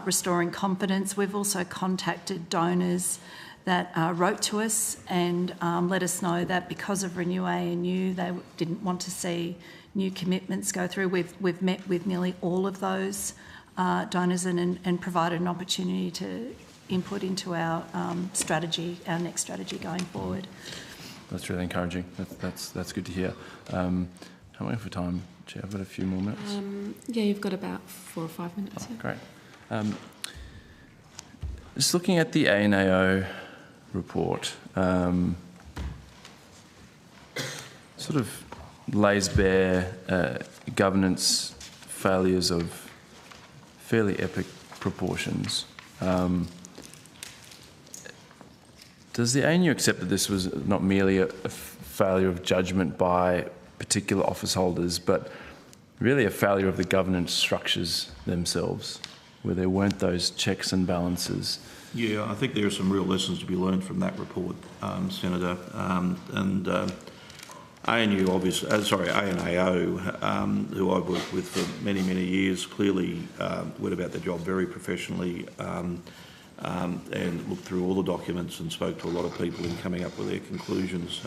restoring confidence. We've also contacted donors that wrote to us and let us know that because of Renew ANU, they didn't want to see new commitments go through. We've met with nearly all of those donors and provided an opportunity to input into our strategy, our next strategy going forward. That's really encouraging. That's good to hear. How many for time, Chair? I've got a few more minutes. Yeah, you've got about 4 or 5 minutes. Oh, great. Just looking at the ANAO report, sort of lays bare governance failures of fairly epic proportions. Does the ANU accept that this was not merely a failure of judgment by particular office holders, but really a failure of the governance structures themselves, where there weren't those checks and balances? Yeah, I think there are some real lessons to be learned from that report, Senator. ANU, obviously, ANAO, who I've worked with for many, many years, clearly went about their job very professionally and looked through all the documents and spoke to a lot of people in coming up with their conclusions.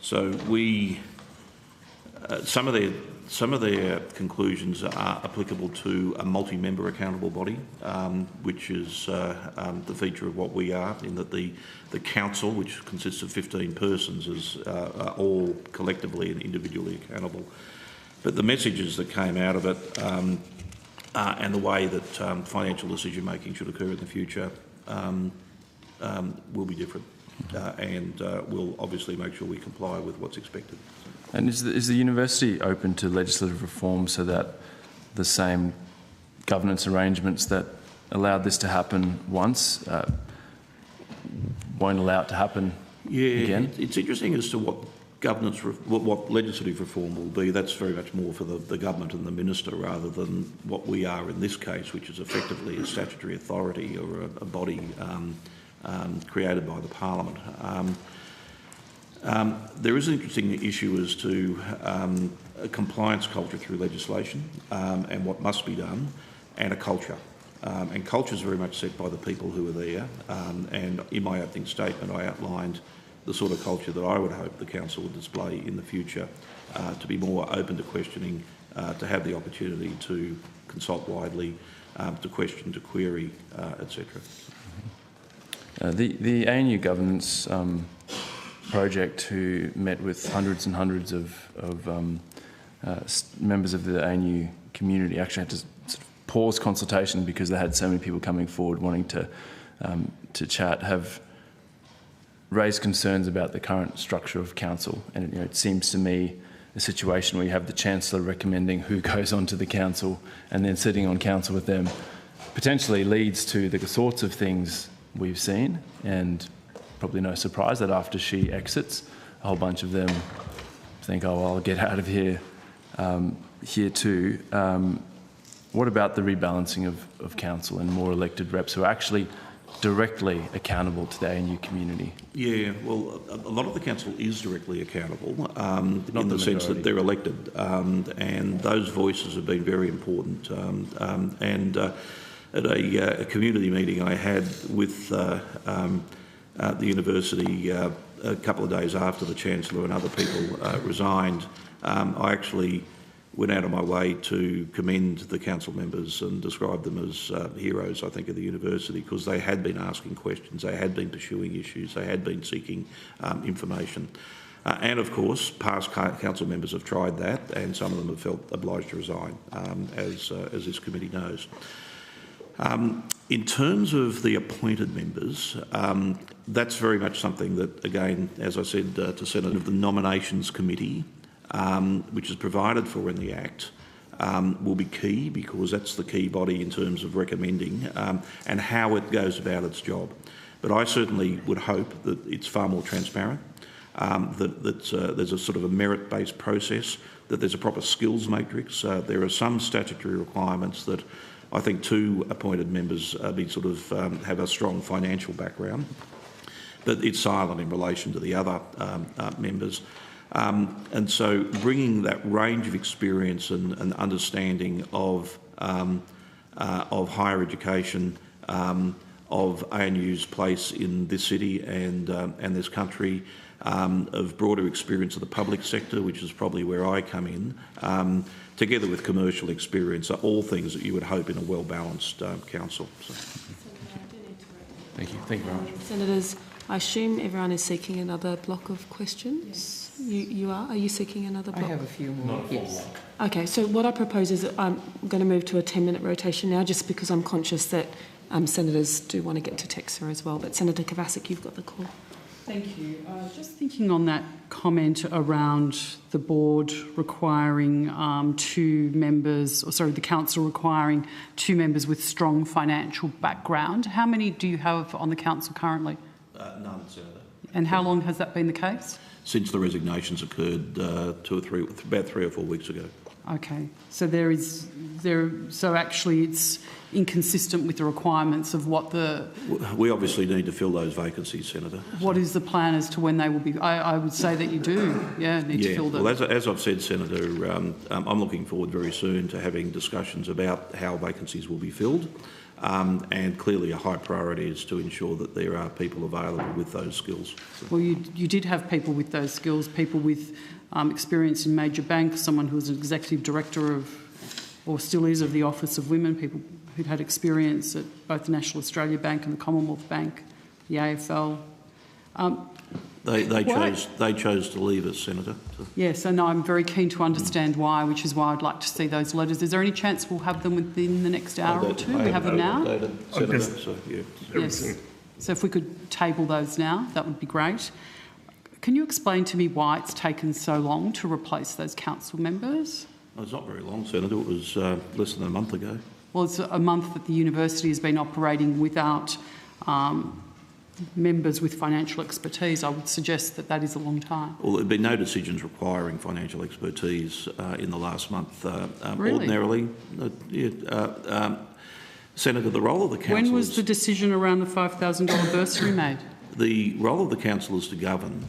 So some of their conclusions are applicable to a multi-member accountable body, which is the feature of what we are, in that the council, which consists of 15 persons, is all collectively and individually accountable. But the messages that came out of it and the way that financial decision making should occur in the future will be different, and we'll obviously make sure we comply with what's expected. And is the university open to legislative reform so that the same governance arrangements that allowed this to happen once won't allow it to happen again? It's interesting as to what governance, what legislative reform will be. That's very much more for the government and the minister rather than what we are in this case, which is effectively a statutory authority or a body created by the Parliament. There is an interesting issue as to a compliance culture through legislation and what must be done, and a culture. And culture is very much set by the people who are there. And in my opening statement, I outlined the sort of culture that I would hope the council would display in the future, to be more open to questioning, to have the opportunity to consult widely, to question, to query, etc. The ANU governance project, who met with hundreds and hundreds of members of the ANU community, actually had to sort of pause consultation because they had so many people coming forward wanting to chat, have raised concerns about the current structure of council. And it seems to me a situation where you have the Chancellor recommending who goes onto the council and then sitting on council with them potentially leads to the sorts of things we've seen, and probably no surprise that after she exits, a whole bunch of them think, oh, well, I'll get out of here. here too. What about the rebalancing of council and more elected reps who are actually directly accountable to the ANU community? Yeah, well, a lot of the council is directly accountable in the sense that they're elected, and those voices have been very important. At a community meeting I had with the university a couple of days after the Chancellor and other people resigned, I actually went out of my way to commend the council members and describe them as heroes, I think, of the university, because they had been asking questions, they had been pursuing issues, they had been seeking information. And of course, past council members have tried that, and some of them have felt obliged to resign, as this committee knows. In terms of the appointed members, that's very much something that, again, as I said to Senator, the Nominations Committee, which is provided for in the Act, will be key, because that's the key body in terms of recommending and how it goes about its job. But I certainly would hope that it's far more transparent, that there's a sort of a merit-based process, that there's a proper skills matrix. There are some statutory requirements that I think 2 appointed members have a strong financial background, but it's silent in relation to the other members. And so bringing that range of experience and understanding of higher education, of ANU's place in this city and this country, of broader experience of the public sector, which is probably where I come in, together with commercial experience, are all things that you would hope in a well-balanced council. So. Thank you. Thank you very much. Senators, I assume everyone is seeking another block of questions? You are? Are you seeking another block? I have a few more. Yes. Okay, so what I propose is that I'm going to move to a 10-minute rotation now, just because I'm conscious that senators do want to get to Texas as well. But Senator Kovacic, you've got the call. Thank you. Just thinking on that comment around the board requiring the council requiring 2 members with strong financial background. How many do you have on the council currently? None, Senator. And how long has that been the case? Since the resignations occurred about 3 or 4 weeks ago. Okay, so so actually it's inconsistent with the requirements of what the... We obviously need to fill those vacancies, Senator. What is the plan as to when they will be... I would say that you do, need to fill them. Well, as I've said, Senator, I'm looking forward very soon to having discussions about how vacancies will be filled. And clearly a high priority is to ensure that there are people available with those skills. Well, you did have people with those skills, people with experience in major banks, someone who was an executive director of, or still is, of the Office of Women, people who'd had experience at both the National Australia Bank and the Commonwealth Bank, the AFL. They chose to leave us, Senator. Yes, and I'm very keen to understand why, which is why I'd like to see those letters. Is there any chance we'll have them within the next hour or two? We have them now? Senator, so, yeah. Yes. So if we could table those now, that would be great. Can you explain to me why it's taken so long to replace those council members? Well, it's not very long, Senator. It was less than a month ago. Well, it's a month that the university has been operating without members with financial expertise. I would suggest that that is a long time. Well, there have been no decisions requiring financial expertise in the last month. Really? Ordinarily, Senator, the role of the council... When was the decision around the $5,000 bursary made? The role of the council is to govern.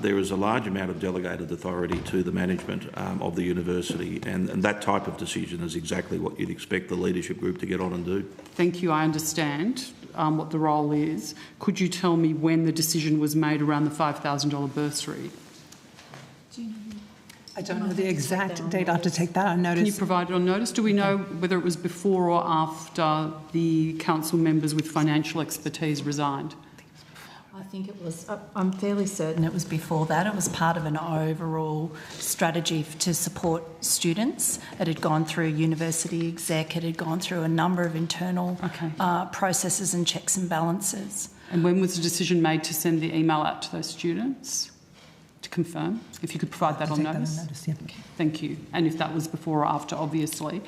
There is a large amount of delegated authority to the management of the university, and that type of decision is exactly what you'd expect the leadership group to get on and do. Thank you. I understand what the role is. Could you tell me when the decision was made around the $5,000 bursary? I don't know the exact date. I have to take that on notice. Can you provide it on notice? Do we know whether it was before or after the council members with financial expertise resigned? I think it was, I'm fairly certain it was before that. It was part of an overall strategy to support students. It had gone through university exec, it had gone through a number of internal processes and checks and balances. And when was the decision made to send the email out to those students to confirm? If you could provide that on notice. Thank you. And if that was before or after, obviously.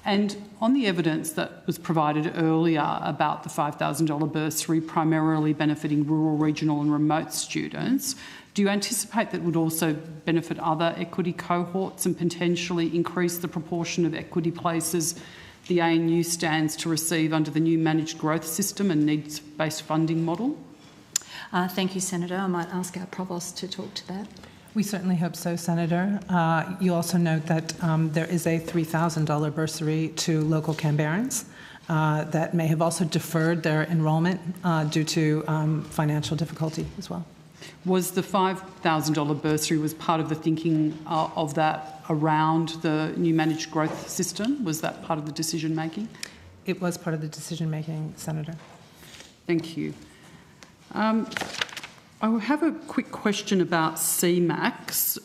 And on the evidence that was provided earlier about the $5,000 bursary primarily benefiting rural, regional and remote students, Do you anticipate that would also benefit other equity cohorts and potentially increase the proportion of equity places the ANU stands to receive under the new managed growth system and needs-based funding model? Thank you, Senator. I might ask our Provost to talk to that. We certainly hope so, Senator. You also note that there is a $3,000 bursary to local Canberrans that may have also deferred their enrolment due to financial difficulty as well. Was the $5,000 bursary was part of the thinking of that around the new managed growth system? Was that part of the decision making? It was part of the decision making, Senator. Thank you. I have a quick question about CMAX.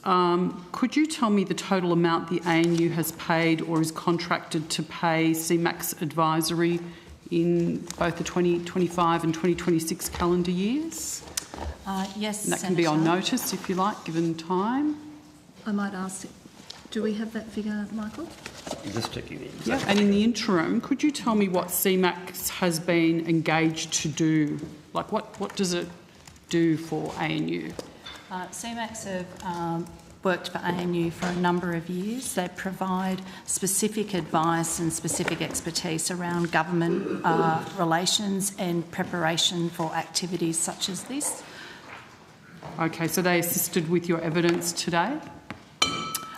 Could you tell me the total amount the ANU has paid or is contracted to pay CMAX advisory in both the 2025 and 2026 calendar years? Yes, and that Senator. can be on notice, if you like, given time. I might ask, do we have that figure, Michael? Just checking it. Yeah, and in the interim, could you tell me what CMAX has been engaged to do? Like, what does it do for ANU? CMAX have worked for ANU for a number of years. They provide specific advice and specific expertise around government relations and preparation for activities such as this. Okay, so they assisted with your evidence today?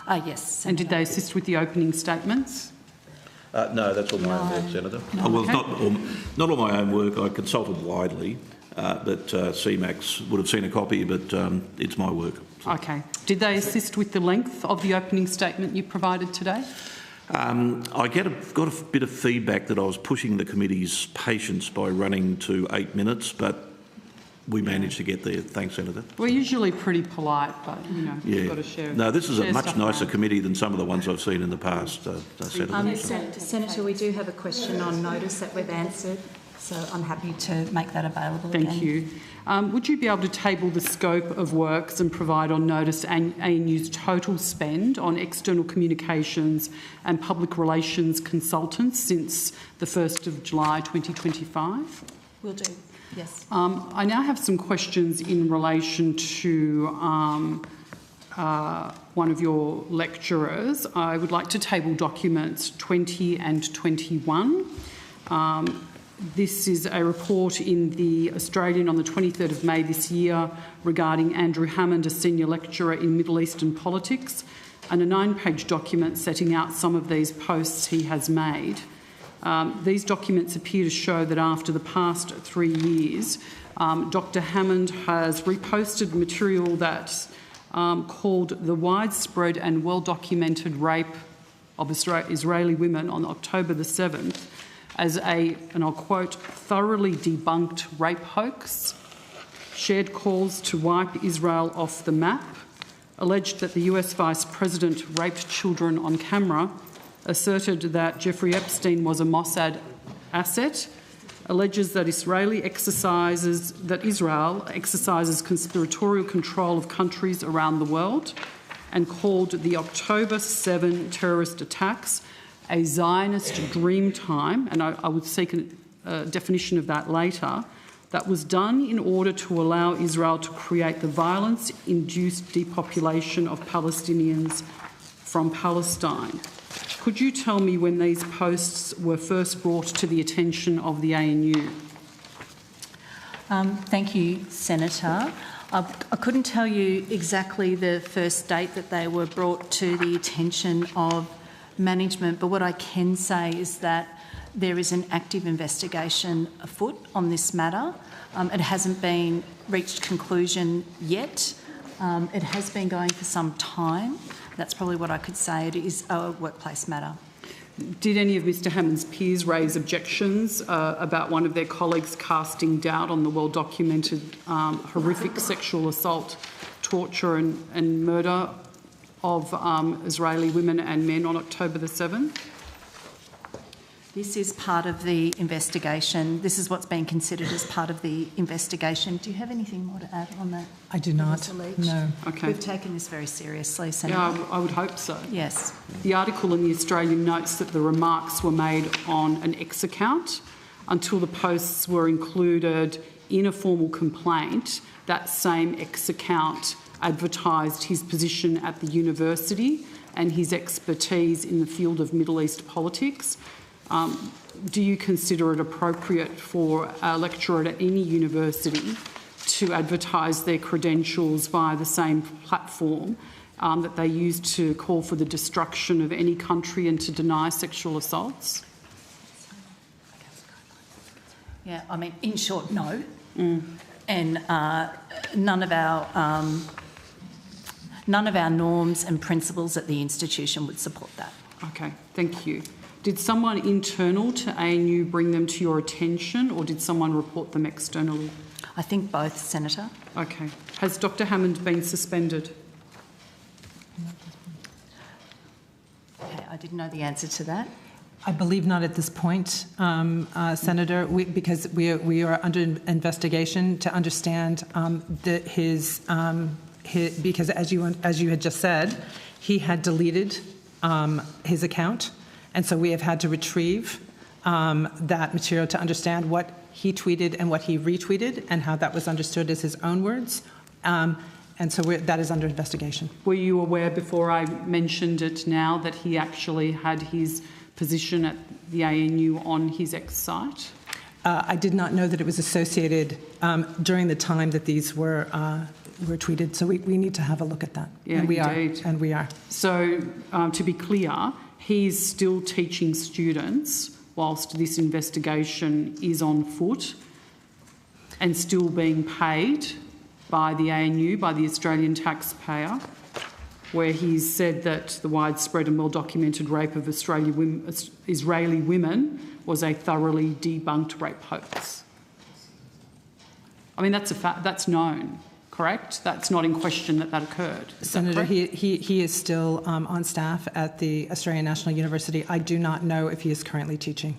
Yes, Senator. And did they assist with the opening statements? No, that's all my own work, Senator. No. Well, Okay. not all my own work. I consulted widely, but CMAX would have seen a copy, but it's my work. Okay. Did they assist with the length of the opening statement you provided today? I got a bit of feedback that I was pushing the committee's patience by running to 8 minutes, but we managed to get there. Thanks, Senator. We're usually pretty polite, but, you know, Yeah. we've got to share. No, this is a share much stuff nicer around. committee than some of the ones I've seen in the past, Senator. Senator, we do have a question on notice that we've answered, so I'm happy to make that available again. Thank you. Would you be able to table the scope of works and provide on notice ANU's total spend on external communications and public relations consultants since the 1st of July 2025? Will do, yes. I now have some questions in relation to one of your lecturers. I would like to table documents 20 and 21. This is a report in the Australian on the 23rd of May this year regarding Andrew Hammond, a senior lecturer in Middle Eastern politics, and a 9-page document setting out some of these posts he has made. These documents appear to show that after the past 3 years, Dr Hammond has reposted material that's called The Widespread and Well-Documented Rape of Israeli Women on October the 7th as a, and I'll quote, thoroughly debunked rape hoax, shared calls to wipe Israel off the map, alleged that the US Vice President raped children on camera, asserted that Jeffrey Epstein was a Mossad asset, alleges that Israel exercises conspiratorial control of countries around the world, and called the October 7 terrorist attacks a Zionist dream time, and I would seek a definition of that later, that was done in order to allow Israel to create the violence-induced depopulation of Palestinians from Palestine. Could you tell me when these posts were first brought to the attention of the ANU? Thank you, Senator. I couldn't tell you exactly the first date that they were brought to the attention of management, but what I can say is that there is an active investigation afoot on this matter. It hasn't been reached conclusion yet. It has been going for some time. That's probably what I could say. It is a workplace matter. Did any of Mr Hammond's peers raise objections about one of their colleagues casting doubt on the well-documented horrific sexual assault, torture and murder of Israeli women and men on October the 7th? This is part of the investigation. This is what's being considered as part of the investigation. Do you have anything more to add on that? I do not, no. Okay. We've taken this very seriously, Senator. Yeah, I would hope so. Yes. The article in the Australian notes that the remarks were made on an X account. until the posts were included in a formal complaint, that same ex-account advertised his position at the university and his expertise in the field of Middle East politics. Do you consider it appropriate for a lecturer at any university to advertise their credentials via the same platform that they use to call for the destruction of any country and to deny sexual assaults? Yeah, I mean, in short, no. And none of our norms and principles at the institution would support that. Okay, thank you. Did someone internal to ANU bring them to your attention, or did someone report them externally? I think both, Senator. Okay. Has Dr Hammond been suspended? Okay, I didn't know the answer to that. I believe not at this point, Senator, because we are under investigation to understand because as you had just said, he had deleted his account, and so we have had to retrieve that material to understand what he tweeted and what he retweeted and how that was understood as his own words. And so that is under investigation. Were you aware before I mentioned it now that he actually had his position at the ANU on his ex site? I did not know that it was associated during the time that these were tweeted, so we need to have a look at that. Yeah, and we are. So to be clear, he is still teaching students whilst this investigation is on foot and still being paid by the ANU, by the Australian taxpayer, where he's said that the widespread and well-documented rape of Israeli women was a thoroughly debunked rape hoax. I mean, that's a fact. That's known, correct? That's not in question that occurred. Senator, he is still on staff at the Australian National University. I do not know if he is currently teaching.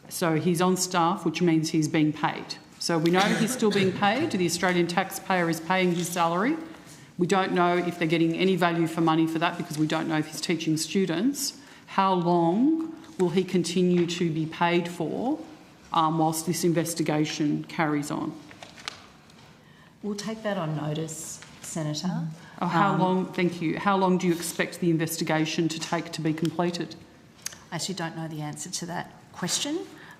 So he's on staff, which means he's being paid. So we know he's still being paid. The Australian taxpayer is paying his salary. We don't know if they're getting any value for money for that because we don't know if he's teaching students. How long will he continue to be paid for whilst this investigation carries on? We'll take that on notice, Senator. Oh, how long? Thank you. How long do you expect the investigation to take to be completed? I actually don't know the answer to that question,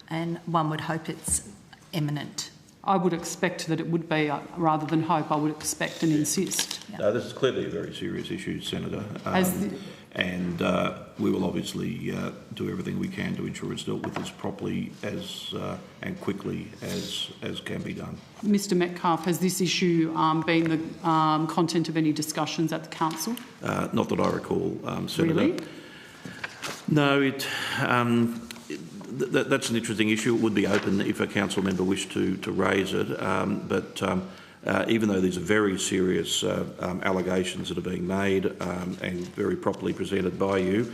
and one would hope it's imminent. I would expect that it would be, rather than hope, I would expect and insist. Yeah. No, this is clearly a very serious issue, Senator, and we will obviously do everything we can to ensure it's dealt with as properly and quickly as can be done. Mr Metcalfe, has this issue been the content of any discussions at the council? Not that I recall, Senator. Really? No, that's an interesting issue. It would be open if a council member wished to raise it, but even though these are very serious allegations that are being made and very properly presented by you,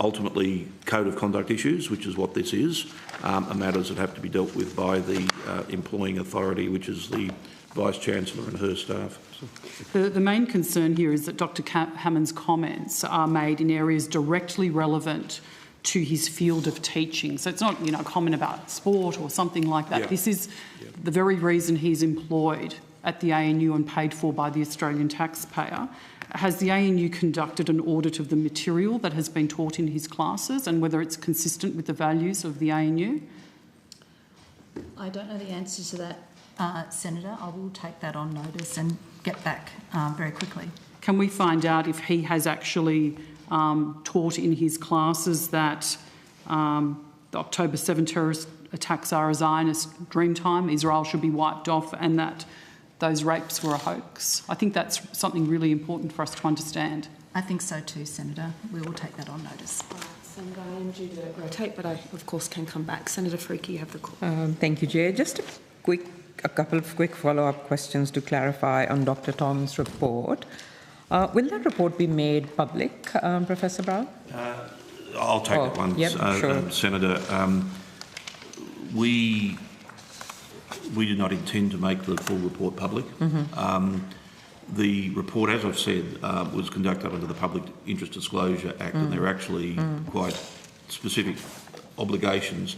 ultimately code of conduct issues, which is what this is, are matters that have to be dealt with by the employing authority, which is the Vice-Chancellor and her staff. The main concern here is that Dr Hammond's comments are made in areas directly relevant to his field of teaching. So it's not, a comment about sport or something like that. Yeah. This is the very reason he's employed at the ANU and paid for by the Australian taxpayer. Has the ANU conducted an audit of the material that has been taught in his classes and whether it's consistent with the values of the ANU? I don't know the answer to that, Senator. I will take that on notice and get back very quickly. Can we find out if he has actually taught in his classes that the October 7 terrorist attacks are a Zionist dream time, Israel should be wiped off, and that those rapes were a hoax? I think that's something really important for us to understand. I think so too, Senator. We will take that on notice. Senator, I am due to rotate, but I, of course, can come back. Senator Freaky, you have the call. Thank you, Chair. Just a couple of quick follow-up questions to clarify on Dr. Tom's report. Will that report be made public, Professor Brown? I'll take that one, sure. Senator. We do not intend to make the full report public. Mm-hmm. The report, as I've said, was conducted under the Public Interest Disclosure Act, and there are actually quite specific obligations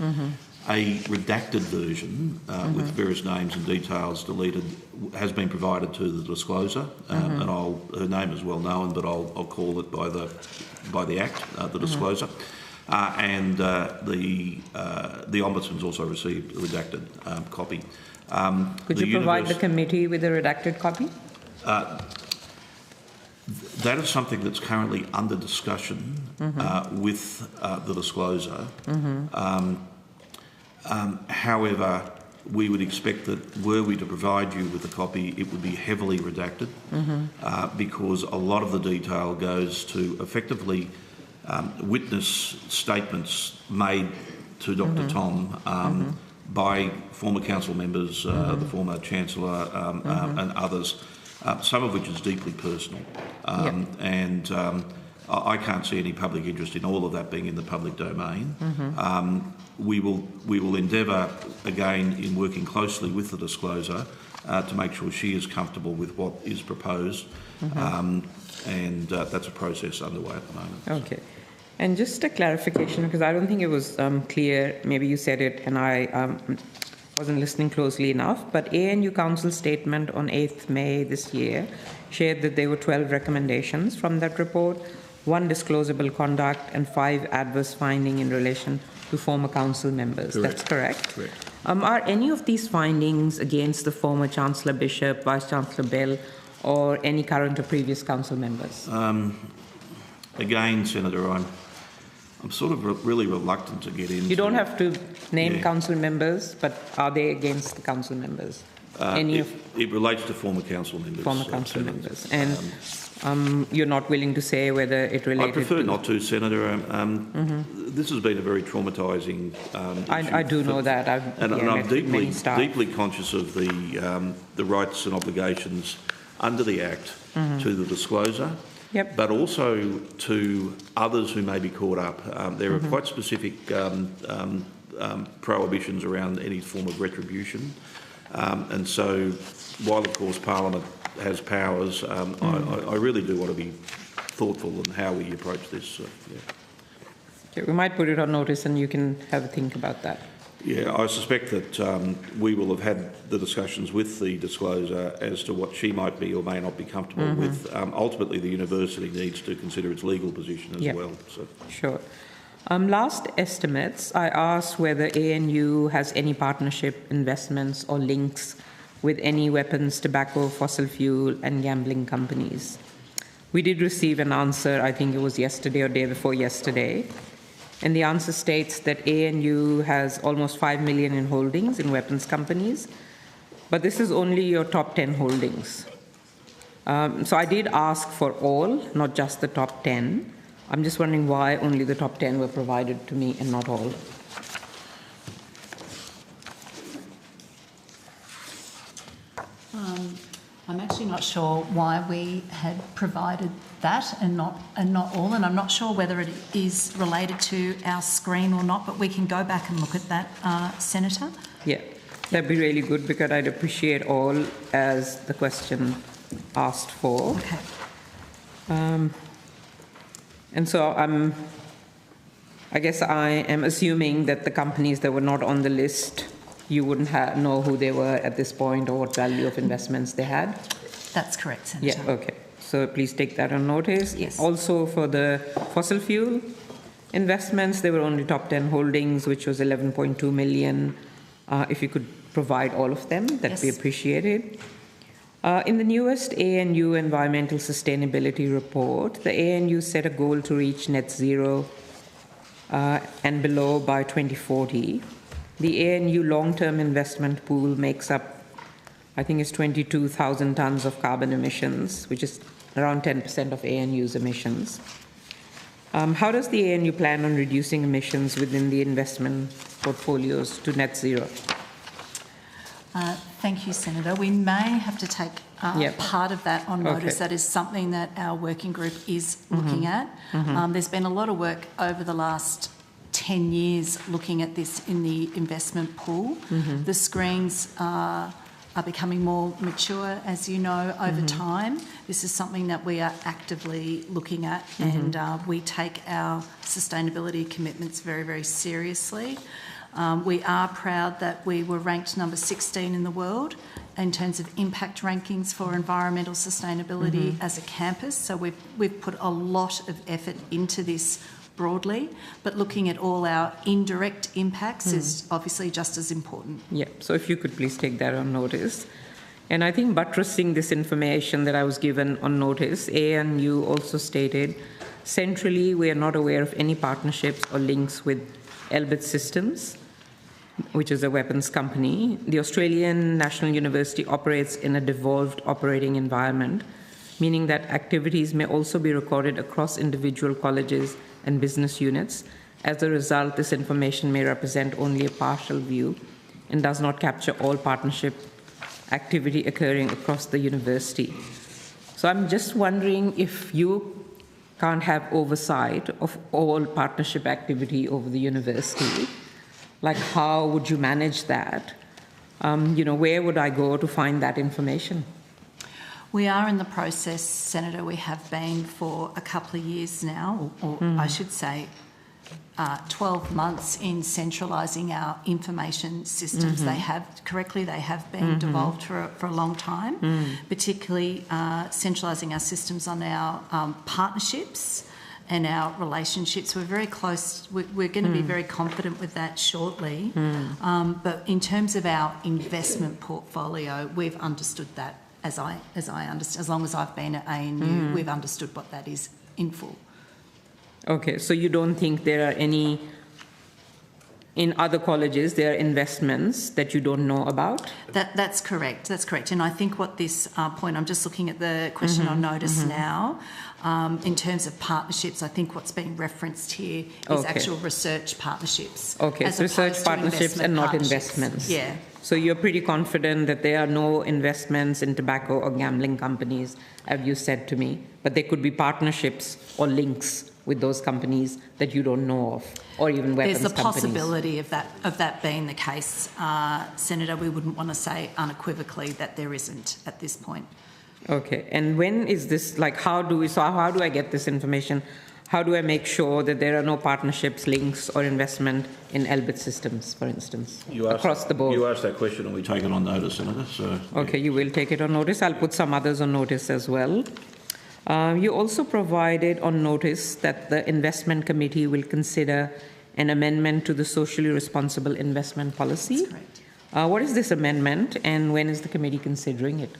A redacted version with various names and details deleted has been provided to the discloser, and her name is well known, but I'll call it by the Act, the discloser. And the Ombudsman's also received a redacted copy. Could you provide the committee with a redacted copy? That is something that's currently under discussion with the discloser. However, we would expect that were we to provide you with a copy, it would be heavily redacted because a lot of the detail goes to effectively witness statements made to Dr. Tom by former council members, the former Chancellor and others, some of which is deeply personal. And I can't see any public interest in all of that being in the public domain. We will endeavour, again, in working closely with the discloser, to make sure she is comfortable with what is proposed, and that's a process underway at the moment. Okay. And just a clarification, because I don't think it was clear, maybe you said it and I wasn't listening closely enough, but ANU Council statement on 8th May this year shared that there were 12 recommendations from that report, 1 disclosable conduct and 5 adverse finding in relation to former council members. Correct. That's correct? Correct. Are any of these findings against the former Chancellor Bishop, Vice-Chancellor Bell, or any current or previous council members? Again, Senator, I'm sort of really reluctant to get into... You don't have to name council members, but are they against the council members? It relates to former council members. Former council members. And you're not willing to say whether it related to... I prefer not to, Senator. This has been a very traumatising issue. I do know that. I'm deeply conscious of the rights and obligations under the Act to the disclosure. But also to others who may be caught up. There are quite specific prohibitions around any form of retribution. And so, while of course Parliament has powers, I really do want to be thoughtful in how we approach this. Okay, we might put it on notice and you can have a think about that. Yeah, I suspect that we will have had the discussions with the disclosure as to what she might be or may not be comfortable with. Ultimately, the university needs to consider its legal position as well. So. Sure. Last estimates, I asked whether ANU has any partnership, investments or links with any weapons, tobacco, fossil fuel and gambling companies. We did receive an answer, I think it was yesterday or day before yesterday. And the answer states that ANU has almost 5 million in holdings in weapons companies, but this is only your top 10 holdings. So I did ask for all, not just the top 10. I'm just wondering why only the top 10 were provided to me and not all. I'm actually not sure why we had provided that and not all, and I'm not sure whether it is related to our screen or not, but we can go back and look at that, Senator. Yeah, that'd be really good because I'd appreciate all as the question asked for. Okay. And so I guess I am assuming that the companies that were not on the list, you wouldn't know who they were at this point or what value of investments they had? That's correct, Senator. Yeah, okay. So please take that on notice. Yes. Also for the fossil fuel investments, there were only top 10 holdings, which was 11.2 million. If you could provide all of them, that'd be appreciated. In the newest ANU Environmental Sustainability Report, the ANU set a goal to reach net zero and below by 2040. The ANU long-term investment pool makes up, I think it's 22,000 tonnes of carbon emissions, which is around 10% of ANU's emissions. How does the ANU plan on reducing emissions within the investment portfolios to net zero? Thank you, Senator. We may have to take part of that on notice. Okay. That is something that our working group is looking at. There's been a lot of work over the last 10 years looking at this in the investment pool. The screens are becoming more mature, as you know, over time. This is something that we are actively looking at, and we take our sustainability commitments very, very seriously. We are proud that we were ranked number 16 in the world in terms of impact rankings for environmental sustainability as a campus. So we've put a lot of effort into this broadly, but looking at all our indirect impacts is obviously just as important. Yeah, so if you could please take that on notice. And I think buttressing this information that I was given on notice, ANU also stated, centrally we are not aware of any partnerships or links with Elbit Systems, which is a weapons company. The Australian National University operates in a devolved operating environment, meaning that activities may also be recorded across individual colleges and business units. As a result, this information may represent only a partial view and does not capture all partnership activity occurring across the university. So I'm just wondering if you can't have oversight of all partnership activity over the university, like how would you manage that? Where would I go to find that information? We are in the process, Senator. We have been for a couple of years now, or I should say 12 months in centralising our information systems. They have been devolved for a long time, particularly centralising our systems on our partnerships and our relationships. We're very close. We're going to be very confident with that shortly. But in terms of our investment portfolio, we've understood that as I understand. As long as I've been at ANU, we've understood what that is in full. Okay, so you don't think there are any, in other colleges, there are investments that you don't know about? That's correct. And I think what this point, I'm just looking at the question on notice now, in terms of partnerships, I think what's being referenced here is actual research partnerships. Okay, so research partnerships and not investments. Yeah. So you're pretty confident that there are no investments in tobacco or gambling companies, as you said to me, but there could be partnerships or links with those companies that you don't know of, or even weapons companies. There's the possibility of that being the case, Senator. We wouldn't want to say unequivocally that there isn't at this point. Okay, and when is this, how do I get this information? How do I make sure that there are no partnerships, links, or investment in Elbit Systems, for instance, across the board? You asked that question and we take it on notice, Senator. So, okay, you will take it on notice. I'll put some others on notice as well. You also provided on notice that the investment committee will consider an amendment to the socially responsible investment policy. That's correct. What is this amendment and when is the committee considering it?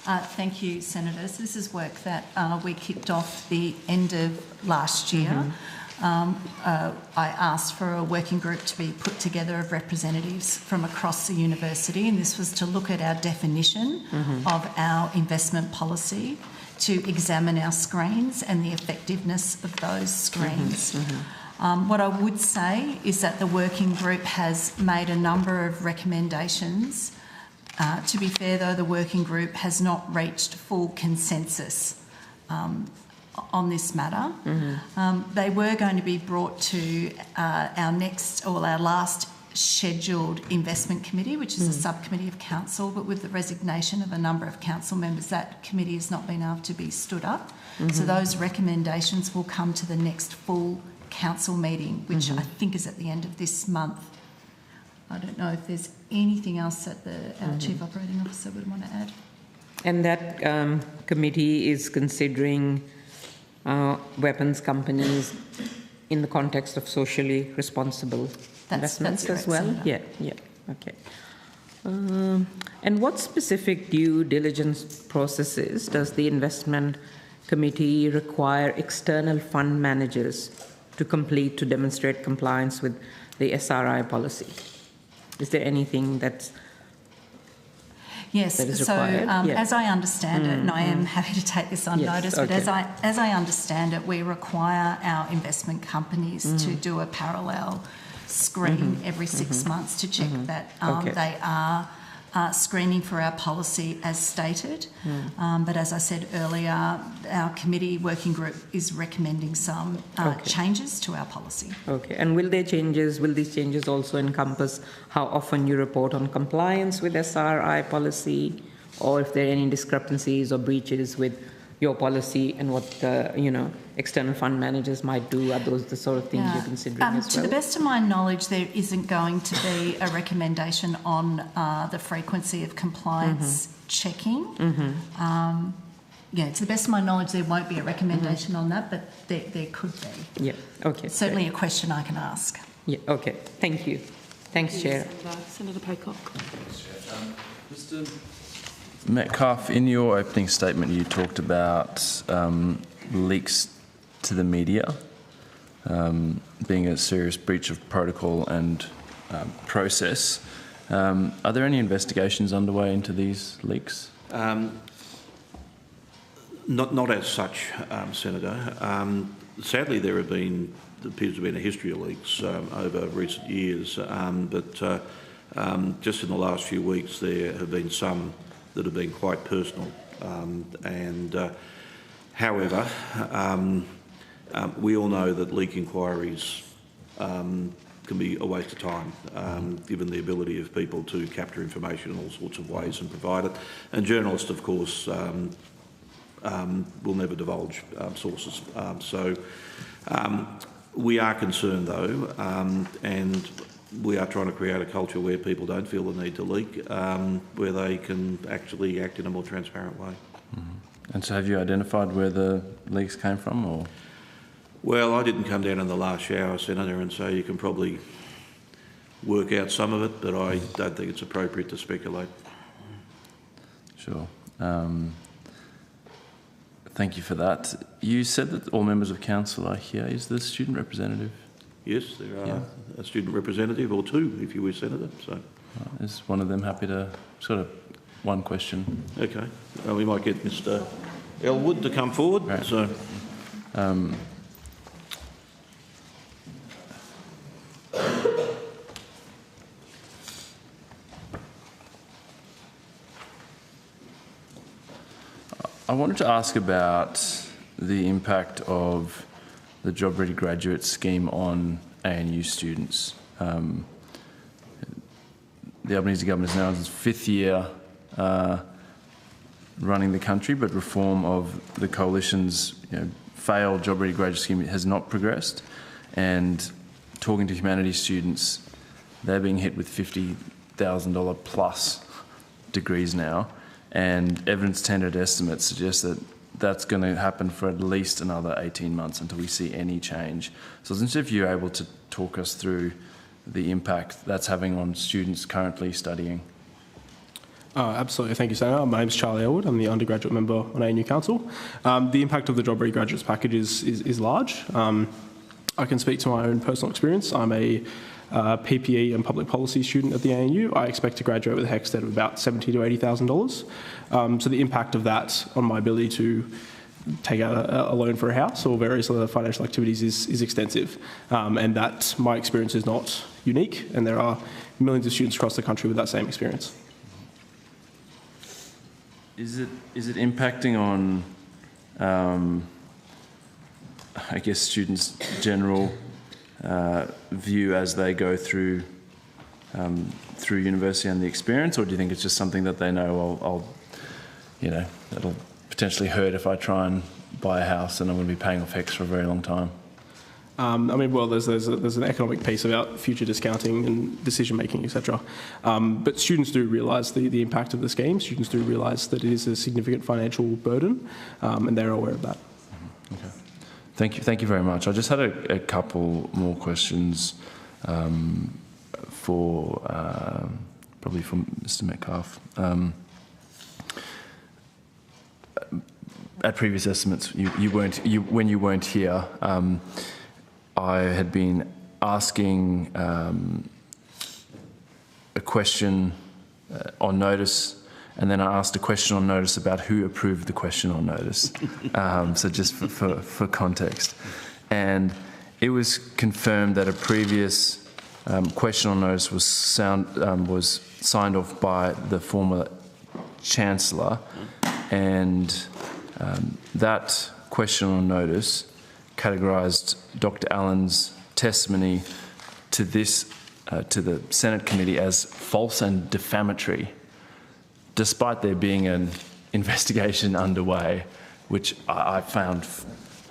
Thank you, Senator. So this is work that we kicked off the end of last year. I asked for a working group to be put together of representatives from across the university, and this was to look at our definition of our investment policy, to examine our screens and the effectiveness of those screens. What I would say is that the working group has made a number of recommendations. To be fair, though, the working group has not reached full consensus on this matter. They were going to be brought to our last scheduled investment committee, which is a subcommittee of council, but with the resignation of a number of council members, that committee has not been able to be stood up. So those recommendations will come to the next full council meeting, which I think is at the end of this month. I don't know if there's anything else that our Chief Operating Officer would want to add. And that committee is considering weapons companies in the context of socially responsible investments as well? Senator. Yeah, okay. And what specific due diligence processes does the investment committee require external fund managers to complete to demonstrate compliance with the SRI policy? Is there anything that is required? As I understand it, and I am happy to take this on notice, but as I understand it, we require our investment companies to do a parallel screen every 6 months to check that they are screening for our policy as stated. But as I said earlier, our committee working group is recommending some changes to our policy. Okay, and will these changes also encompass how often you report on compliance with SRI policy, or if there are any discrepancies or breaches with your policy and what the, you know, external fund managers might do? Are those the sort of things you're considering as well? To the best of my knowledge, there isn't going to be a recommendation on the frequency of compliance checking. Yeah, to the best of my knowledge, there won't be a recommendation on that, but there could be. Yeah, okay. Certainly a question I can ask. Yeah, okay. Thank you. Thanks, Chair. Senator Pocock. Mr. Metcalfe, in your opening statement, you talked about leaks to the media being a serious breach of protocol and process. Are there any investigations underway into these leaks? Not as such, Senator. Sadly, there appears to have been a history of leaks over recent years, but just in the last few weeks there have been some that have been quite personal. However, we all know that leak inquiries can be a waste of time, given the ability of people to capture information in all sorts of ways and provide it. And journalists, of course, will never divulge sources. We are concerned, though, and we are trying to create a culture where people don't feel the need to leak, where they can actually act in a more transparent way. And so have you identified where the leaks came from, or...? Well, I didn't come down in the last shower, Senator, and so you can probably work out some of it, but I don't think it's appropriate to speculate. Sure. Thank you for that. You said that all members of council are here. Is the student representative? Yes, there are a student representative, or two, if you wish, Senator. So, is one of them happy to sort of one question? Okay. We might get Mr. Elwood to come forward. Right. So, I wanted to ask about the impact of the Job Ready Graduate Scheme on ANU students. The Albanese government is now in its 5th year running the country, but reform of the coalition's failed Job Ready Graduate Scheme has not progressed. And talking to humanities students, they're being hit with $50,000 plus degrees now. And evidence-tendered estimates suggest that that's going to happen for at least another 18 months until we see any change. So I was interested if you're able to talk us through the impact that's having on students currently studying. Absolutely. Thank you, Senator. My name is Charlie Elwood. I'm the undergraduate member on ANU Council. The impact of the Job Ready Graduates package is large. I can speak to my own personal experience. I'm a PPE and public policy student at the ANU. I expect to graduate with a HECS debt of about $70,000 to $80,000. So the impact of that on my ability to take out a loan for a house or various other financial activities is extensive. And that my experience is not unique, and there are millions of students across the country with that same experience. Is it impacting on, I guess, students' general view as they go through university and the experience, or do you think it's just something that they know, that'll potentially hurt if I try and buy a house and I'm going to be paying off HECS for a very long time? There's an economic piece about future discounting and decision making, etc. But students do realise the impact of the scheme. Students do realise that it is a significant financial burden, and they're aware of that. Okay. Thank you very much. I just had a couple more questions for probably from Mr. Metcalfe. At previous estimates, when you weren't here, I had been asking a question on notice, and then I asked a question on notice about who approved the question on notice. So just for context. And it was confirmed that a previous question on notice was signed off by the former Chancellor, and that question on notice categorised Dr. Allen's testimony to the Senate committee as false and defamatory, despite there being an investigation underway which I found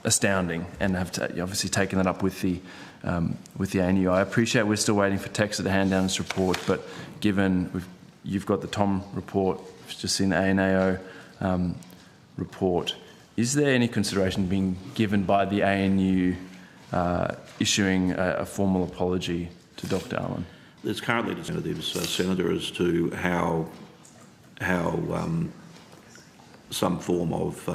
astounding, and have obviously taken that up with the ANU. I appreciate we're still waiting for Texa to hand down this report, but given you've got the TOM report, just seen the ANAO report, is there any consideration being given by the ANU issuing a formal apology to Dr. Allen? There's currently representatives, Senator, as to how some form of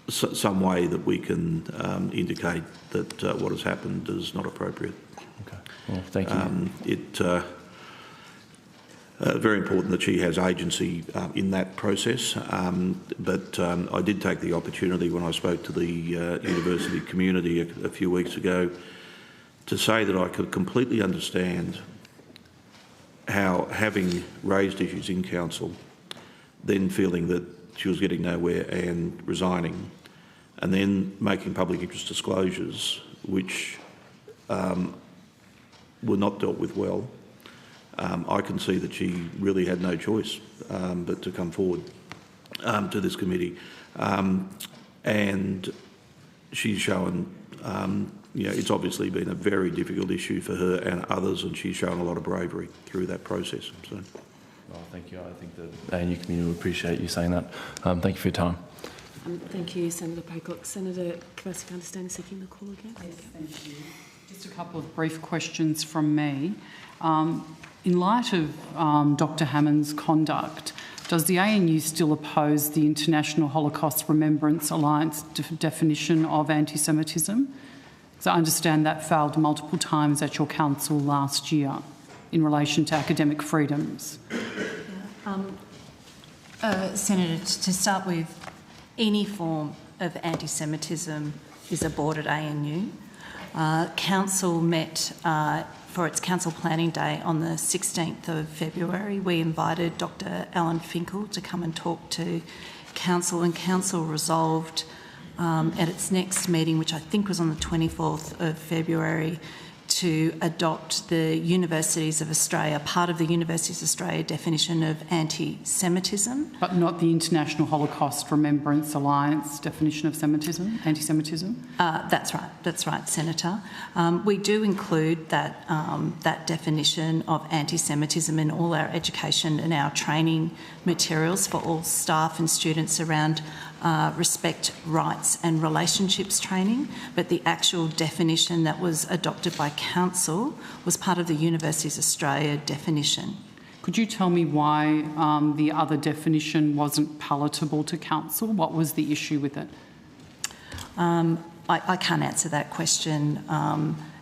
some way that we can indicate that what has happened is not appropriate. Okay. Well, thank you. Very important that she has agency in that process, but I did take the opportunity when I spoke to the university community a few weeks ago to say that I could completely understand how, having raised issues in council, then feeling that she was getting nowhere and resigning, and then making public interest disclosures which were not dealt with well. I can see that she really had no choice but to come forward to this committee, and she's shown, it's obviously been a very difficult issue for her and others, and she's shown a lot of bravery through that process. So. Well, thank you. I think the ANU community will appreciate you saying that. Thank you for your time. Thank you, Senator Pocock. Senator Kavasic, is seeking the call again. Yes, thank you. Just a couple of brief questions from me. In light of Dr. Hammond's conduct, does the ANU still oppose the International Holocaust Remembrance Alliance definition of anti-Semitism? Because I understand that failed multiple times at your council last year in relation to academic freedoms. Senator, to start with, any form of anti-Semitism is abhorred at ANU. Council met for its council planning day on the 16th of February. We invited Dr. Alan Finkel to come and talk to council, and council resolved at its next meeting, which I think was on the 24th of February, to adopt the Universities of Australia, part of the Universities of Australia definition of anti-Semitism. But not the International Holocaust Remembrance Alliance definition of anti-Semitism? That's right, Senator. We do include that, that definition of anti-Semitism in all our education and our training materials for all staff and students around respect, rights and relationships training, but the actual definition that was adopted by Council was part of the Universities of Australia definition. Could you tell me why the other definition wasn't palatable to Council? What was the issue with it? I can't answer that question,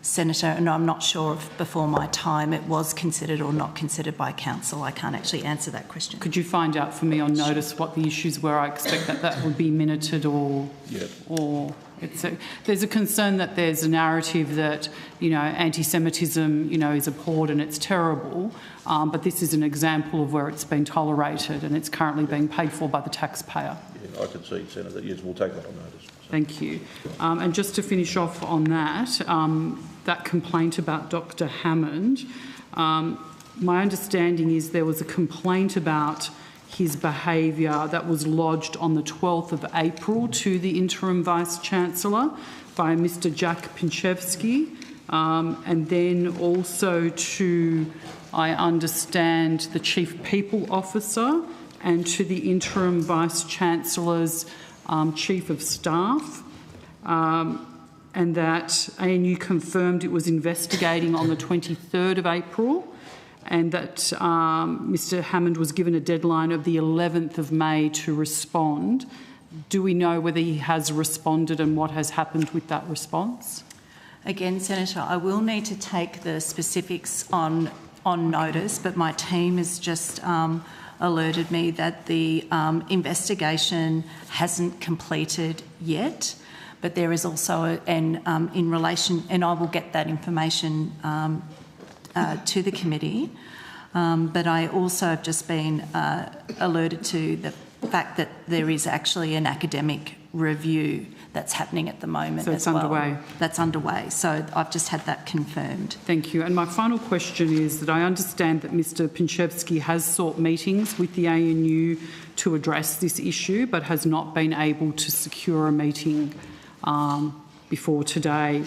Senator, and I'm not sure if before my time it was considered or not considered by Council. I can't actually answer that question. Could you find out for me on notice what the issues were? I expect that would be minuted or there's a concern that there's a narrative that, anti-Semitism, is abhorred and it's terrible, but this is an example of where it's been tolerated and it's currently being paid for by the taxpayer. Yeah, I concede, Senator. Yes, we'll take that on notice. Thank you. And just to finish off on that, that complaint about Dr. Hammond, my understanding is there was a complaint about his behaviour that was lodged on the 12th of April to the Interim Vice-Chancellor by Mr Jack Pinchevsky, and then also to, I understand, the Chief People Officer and to the Interim Vice-Chancellor's Chief of Staff, and that ANU confirmed it was investigating on the 23rd of April, and that Mr Hammond was given a deadline of the 11th of May to respond. Do we know whether he has responded and what has happened with that response? Again, Senator, I will need to take the specifics on notice, but my team has just alerted me that the investigation hasn't completed yet, but there is also in relation, and I will get that information to the committee, but I also have just been alerted to the fact that there is actually an academic review that's happening at the moment. So it's as well. underway? That's underway. So I've just had that confirmed. Thank you. And my final question is that I understand that Mr Pinchevsky has sought meetings with the ANU to address this issue, but has not been able to secure a meeting before today.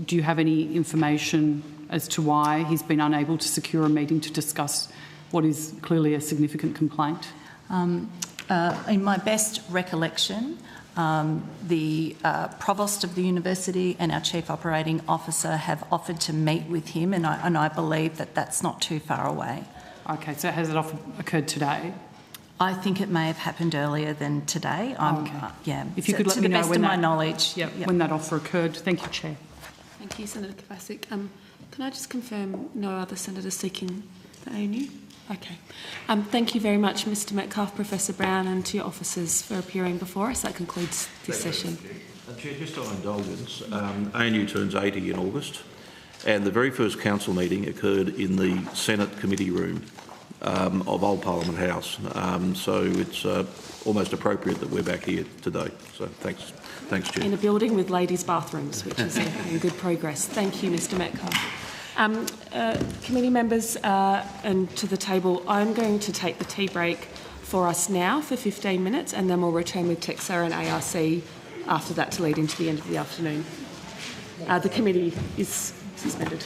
Do you have any information as to why he's been unable to secure a meeting to discuss what is clearly a significant complaint? In my best recollection, the Provost of the University and our Chief Operating Officer have offered to meet with him, and I believe that that's not too far away. Okay, so has it occurred today? I think it may have happened earlier than today. Yeah. If you could let me know when my knowledge. When that offer occurred. Thank you, Chair. Thank you, Senator Kovacic. Can I just confirm no other senators seeking the ANU? Okay. Thank you very much, Mr Metcalfe, Professor Brown, and to your officers for appearing before us. That concludes this session. Chair, just on indulgence, ANU turns 80 in August, and the very first council meeting occurred in the Senate committee room of Old Parliament House. So it's almost appropriate that we're back here today. So thanks, Chair. In a building with ladies' bathrooms, which is in good progress. Thank you, Mr Metcalfe. Committee members and to the table, I'm going to take the tea break for us now for 15 minutes, and then we'll return with TEXA and ARC after that to lead into the end of the afternoon. The committee is suspended.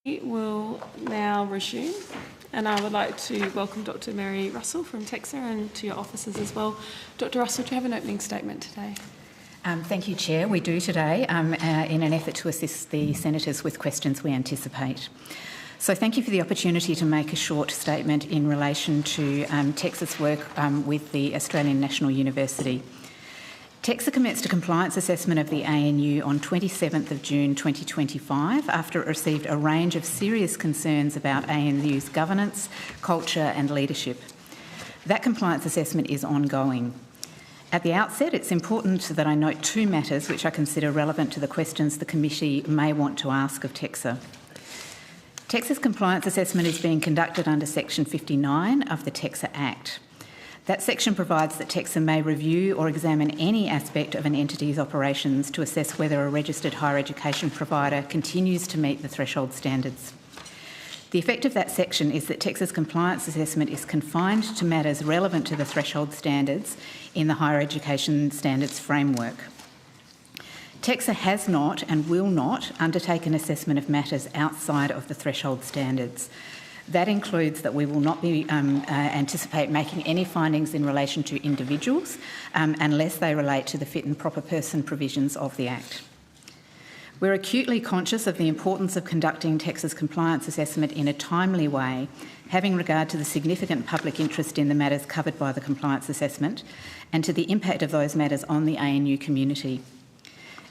We will now resume, and I would like to welcome Dr. Mary Russell from TEXA and to your officers as well. Dr. Russell, do you have an opening statement today? Thank you, Chair. We do today in an effort to assist the senators with questions we anticipate. So thank you for the opportunity to make a short statement in relation to TEXA's work with the Australian National University. TEXA commenced a compliance assessment of the ANU on 27th of June 2025 after it received a range of serious concerns about ANU's governance, culture and leadership. That compliance assessment is ongoing. At the outset, it's important that I note two matters which I consider relevant to the questions the committee may want to ask of TEXA. TEXA's compliance assessment is being conducted under Section 59 of the TEXA Act. That section provides that TEXA may review or examine any aspect of an entity's operations to assess whether a registered higher education provider continues to meet the threshold standards. The effect of that section is that TEXA's compliance assessment is confined to matters relevant to the threshold standards in the higher education standards framework. TEXA has not and will not undertake an assessment of matters outside of the threshold standards. That includes that we will not be anticipate making any findings in relation to individuals unless they relate to the fit and proper person provisions of the Act. We're acutely conscious of the importance of conducting TEXA's compliance assessment in a timely way, having regard to the significant public interest in the matters covered by the compliance assessment and to the impact of those matters on the ANU community.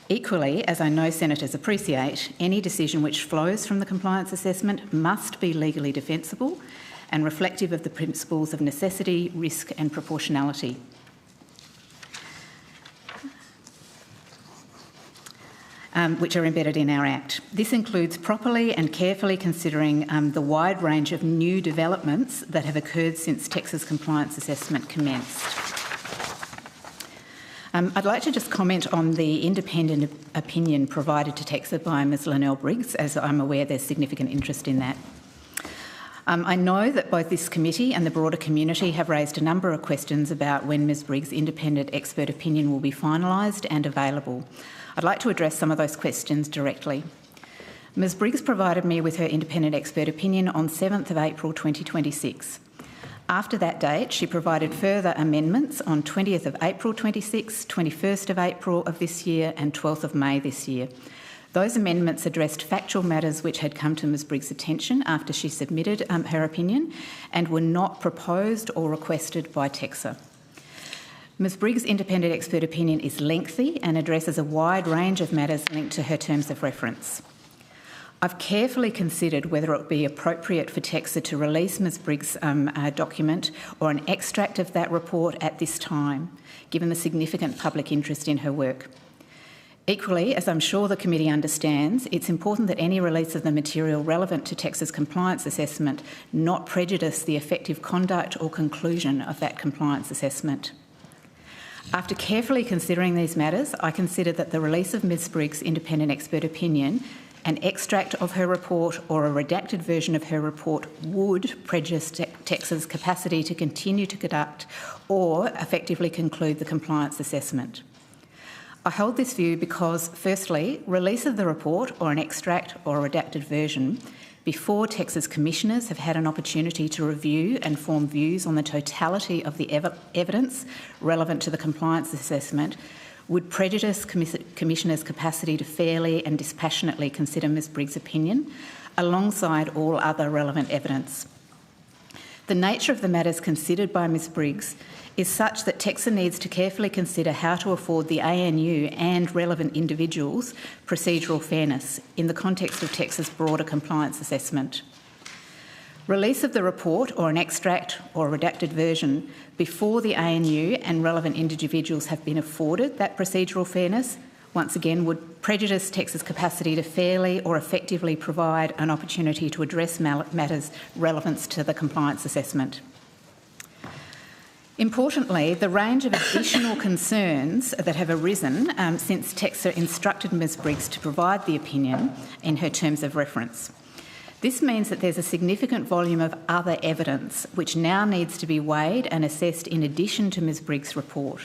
Equally, as I know senators appreciate, any decision which flows from the compliance assessment must be legally defensible and reflective of the principles of necessity, risk and proportionality. Which are embedded in our Act. This includes properly and carefully considering the wide range of new developments that have occurred since TEXA's compliance assessment commenced. I'd like to just comment on the independent opinion provided to TEXA by Ms Linnell Briggs, as I'm aware there's significant interest in that. I know that both this committee and the broader community have raised a number of questions about when Ms Briggs' independent expert opinion will be finalised and available. I'd like to address some of those questions directly. Ms Briggs provided me with her independent expert opinion on 7th of April 2026. After that date, she provided further amendments on 20th of April 26, 21st of April of this year and 12th of May this year. Those amendments addressed factual matters which had come to Ms Briggs' attention after she submitted her opinion and were not proposed or requested by TEXA. Ms Briggs' independent expert opinion is lengthy and addresses a wide range of matters linked to her terms of reference. I've carefully considered whether it would be appropriate for TEXA to release Ms Briggs' document or an extract of that report at this time, given the significant public interest in her work. Equally, as I'm sure the committee understands, it's important that any release of the material relevant to TEXA's compliance assessment not prejudice the effective conduct or conclusion of that compliance assessment. After carefully considering these matters, I consider that the release of Ms Briggs' independent expert opinion, an extract of her report or a redacted version of her report would prejudice TEXA's capacity to continue to conduct or effectively conclude the compliance assessment. I hold this view because, firstly, release of the report or an extract or a redacted version before TEXA's commissioners have had an opportunity to review and form views on the totality of the evidence relevant to the compliance assessment would prejudice commissioners' capacity to fairly and dispassionately consider Ms Briggs' opinion alongside all other relevant evidence. The nature of the matters considered by Ms Briggs is such that TEXA needs to carefully consider how to afford the ANU and relevant individuals procedural fairness in the context of TEXA's broader compliance assessment. Release of the report or an extract or a redacted version before the ANU and relevant individuals have been afforded that procedural fairness, once again, would prejudice TEXA's capacity to fairly or effectively provide an opportunity to address matters relevant to the compliance assessment. Importantly, the range of additional concerns that have arisen since TEXA instructed Ms Briggs to provide the opinion in her terms of reference. This means that there's a significant volume of other evidence which now needs to be weighed and assessed in addition to Ms Briggs' report.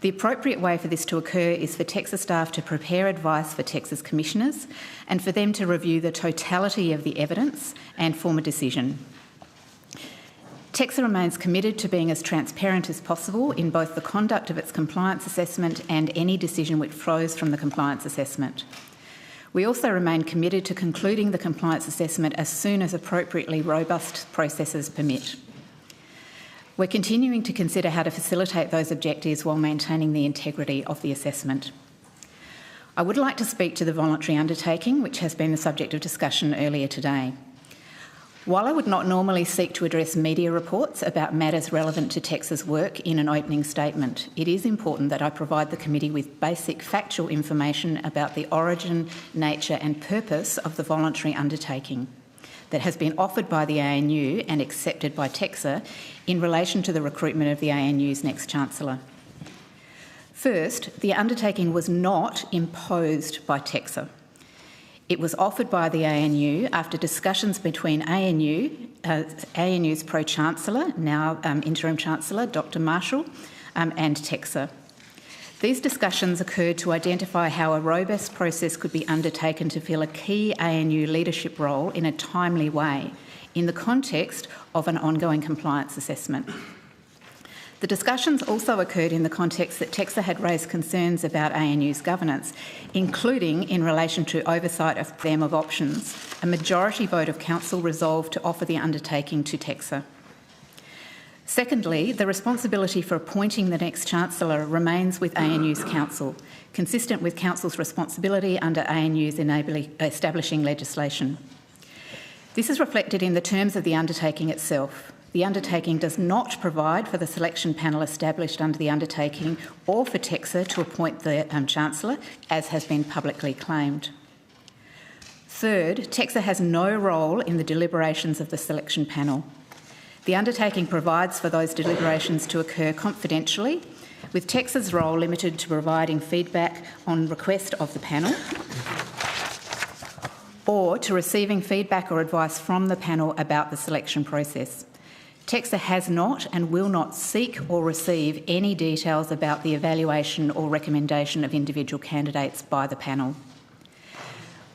The appropriate way for this to occur is for TEXA staff to prepare advice for TEXA's commissioners and for them to review the totality of the evidence and form a decision. TEXA remains committed to being as transparent as possible in both the conduct of its compliance assessment and any decision which flows from the compliance assessment. We also remain committed to concluding the compliance assessment as soon as appropriately robust processes permit. We're continuing to consider how to facilitate those objectives while maintaining the integrity of the assessment. I would like to speak to the voluntary undertaking, which has been the subject of discussion earlier today. While I would not normally seek to address media reports about matters relevant to TEXA's work in an opening statement, it is important that I provide the committee with basic factual information about the origin, nature and purpose of the voluntary undertaking that has been offered by the ANU and accepted by TEXA in relation to the recruitment of the ANU's next Chancellor. First, the undertaking was not imposed by TEXA. It was offered by the ANU after discussions between ANU's Pro-Chancellor, now Interim Chancellor, Dr Marshall, and TEXA. These discussions occurred to identify how a robust process could be undertaken to fill a key ANU leadership role in a timely way in the context of an ongoing compliance assessment. The discussions also occurred in the context that TEXA had raised concerns about ANU's governance, including in relation to oversight of them of options. A majority vote of Council resolved to offer the undertaking to TEXA. Secondly, the responsibility for appointing the next Chancellor remains with ANU's Council, consistent with Council's responsibility under ANU's establishing legislation. This is reflected in the terms of the undertaking itself. The undertaking does not provide for the selection panel established under the undertaking or for TEXA to appoint the Chancellor, as has been publicly claimed. Third, TEXA has no role in the deliberations of the selection panel. The undertaking provides for those deliberations to occur confidentially, with TEXA's role limited to providing feedback on request of the panel or to receiving feedback or advice from the panel about the selection process. TEXA has not and will not seek or receive any details about the evaluation or recommendation of individual candidates by the panel.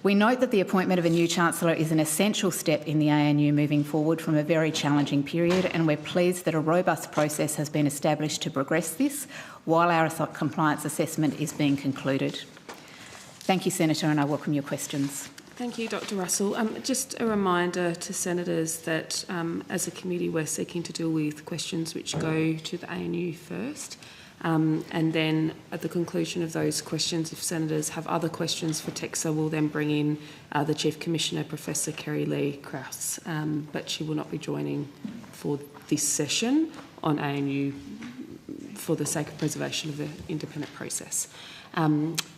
We note that the appointment of a new Chancellor is an essential step in the ANU moving forward from a very challenging period, and we're pleased that a robust process has been established to progress this while our compliance assessment is being concluded. Thank you, Senator, and I welcome your questions. Thank you, Dr Russell. Just a reminder to senators that as a committee we're seeking to deal with questions which go to the ANU first. And then at the conclusion of those questions, if senators have other questions for TEXA, we'll then bring in the Chief Commissioner, Professor Kerry-Lee Krauss, but she will not be joining for this session on ANU for the sake of preservation of the independent process.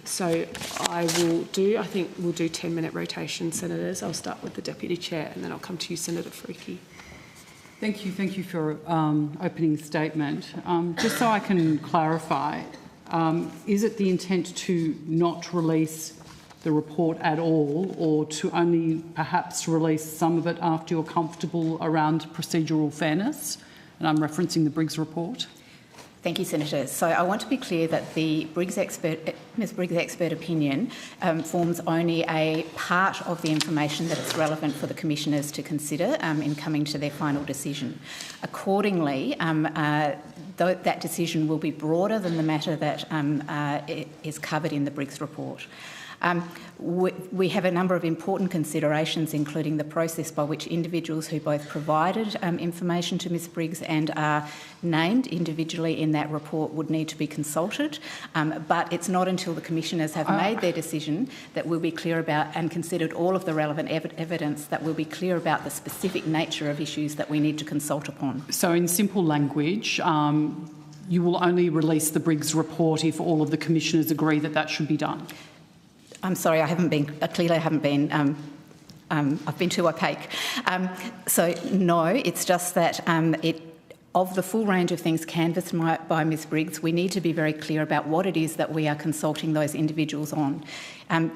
So I think we'll do 10-minute rotation, senators. I'll start with the Deputy Chair and then I'll come to you, Senator Faruqi. Thank you for your opening statement. Just so I can clarify, is it the intent to not release the report at all, or to only perhaps release some of it after you're comfortable around procedural fairness? And I'm referencing the Briggs report. Thank you, Senator. So I want to be clear that the Ms Briggs' expert opinion forms only a part of the information that is relevant for the Commissioners to consider in coming to their final decision. Accordingly, that decision will be broader than the matter that is covered in the Briggs report. We have a number of important considerations, including the process by which individuals who both provided information to Ms Briggs and are named individually in that report would need to be consulted. But it's not until the Commissioners have made their decision that we'll be clear about and considered all of the relevant evidence that we'll be clear about the specific nature of issues that we need to consult upon. So in simple language, you will only release the Briggs report if all of the Commissioners agree that that should be done? I'm sorry, I've been too opaque. So no, it's just that of the full range of things canvassed by Ms Briggs, we need to be very clear about what it is that we are consulting those individuals on.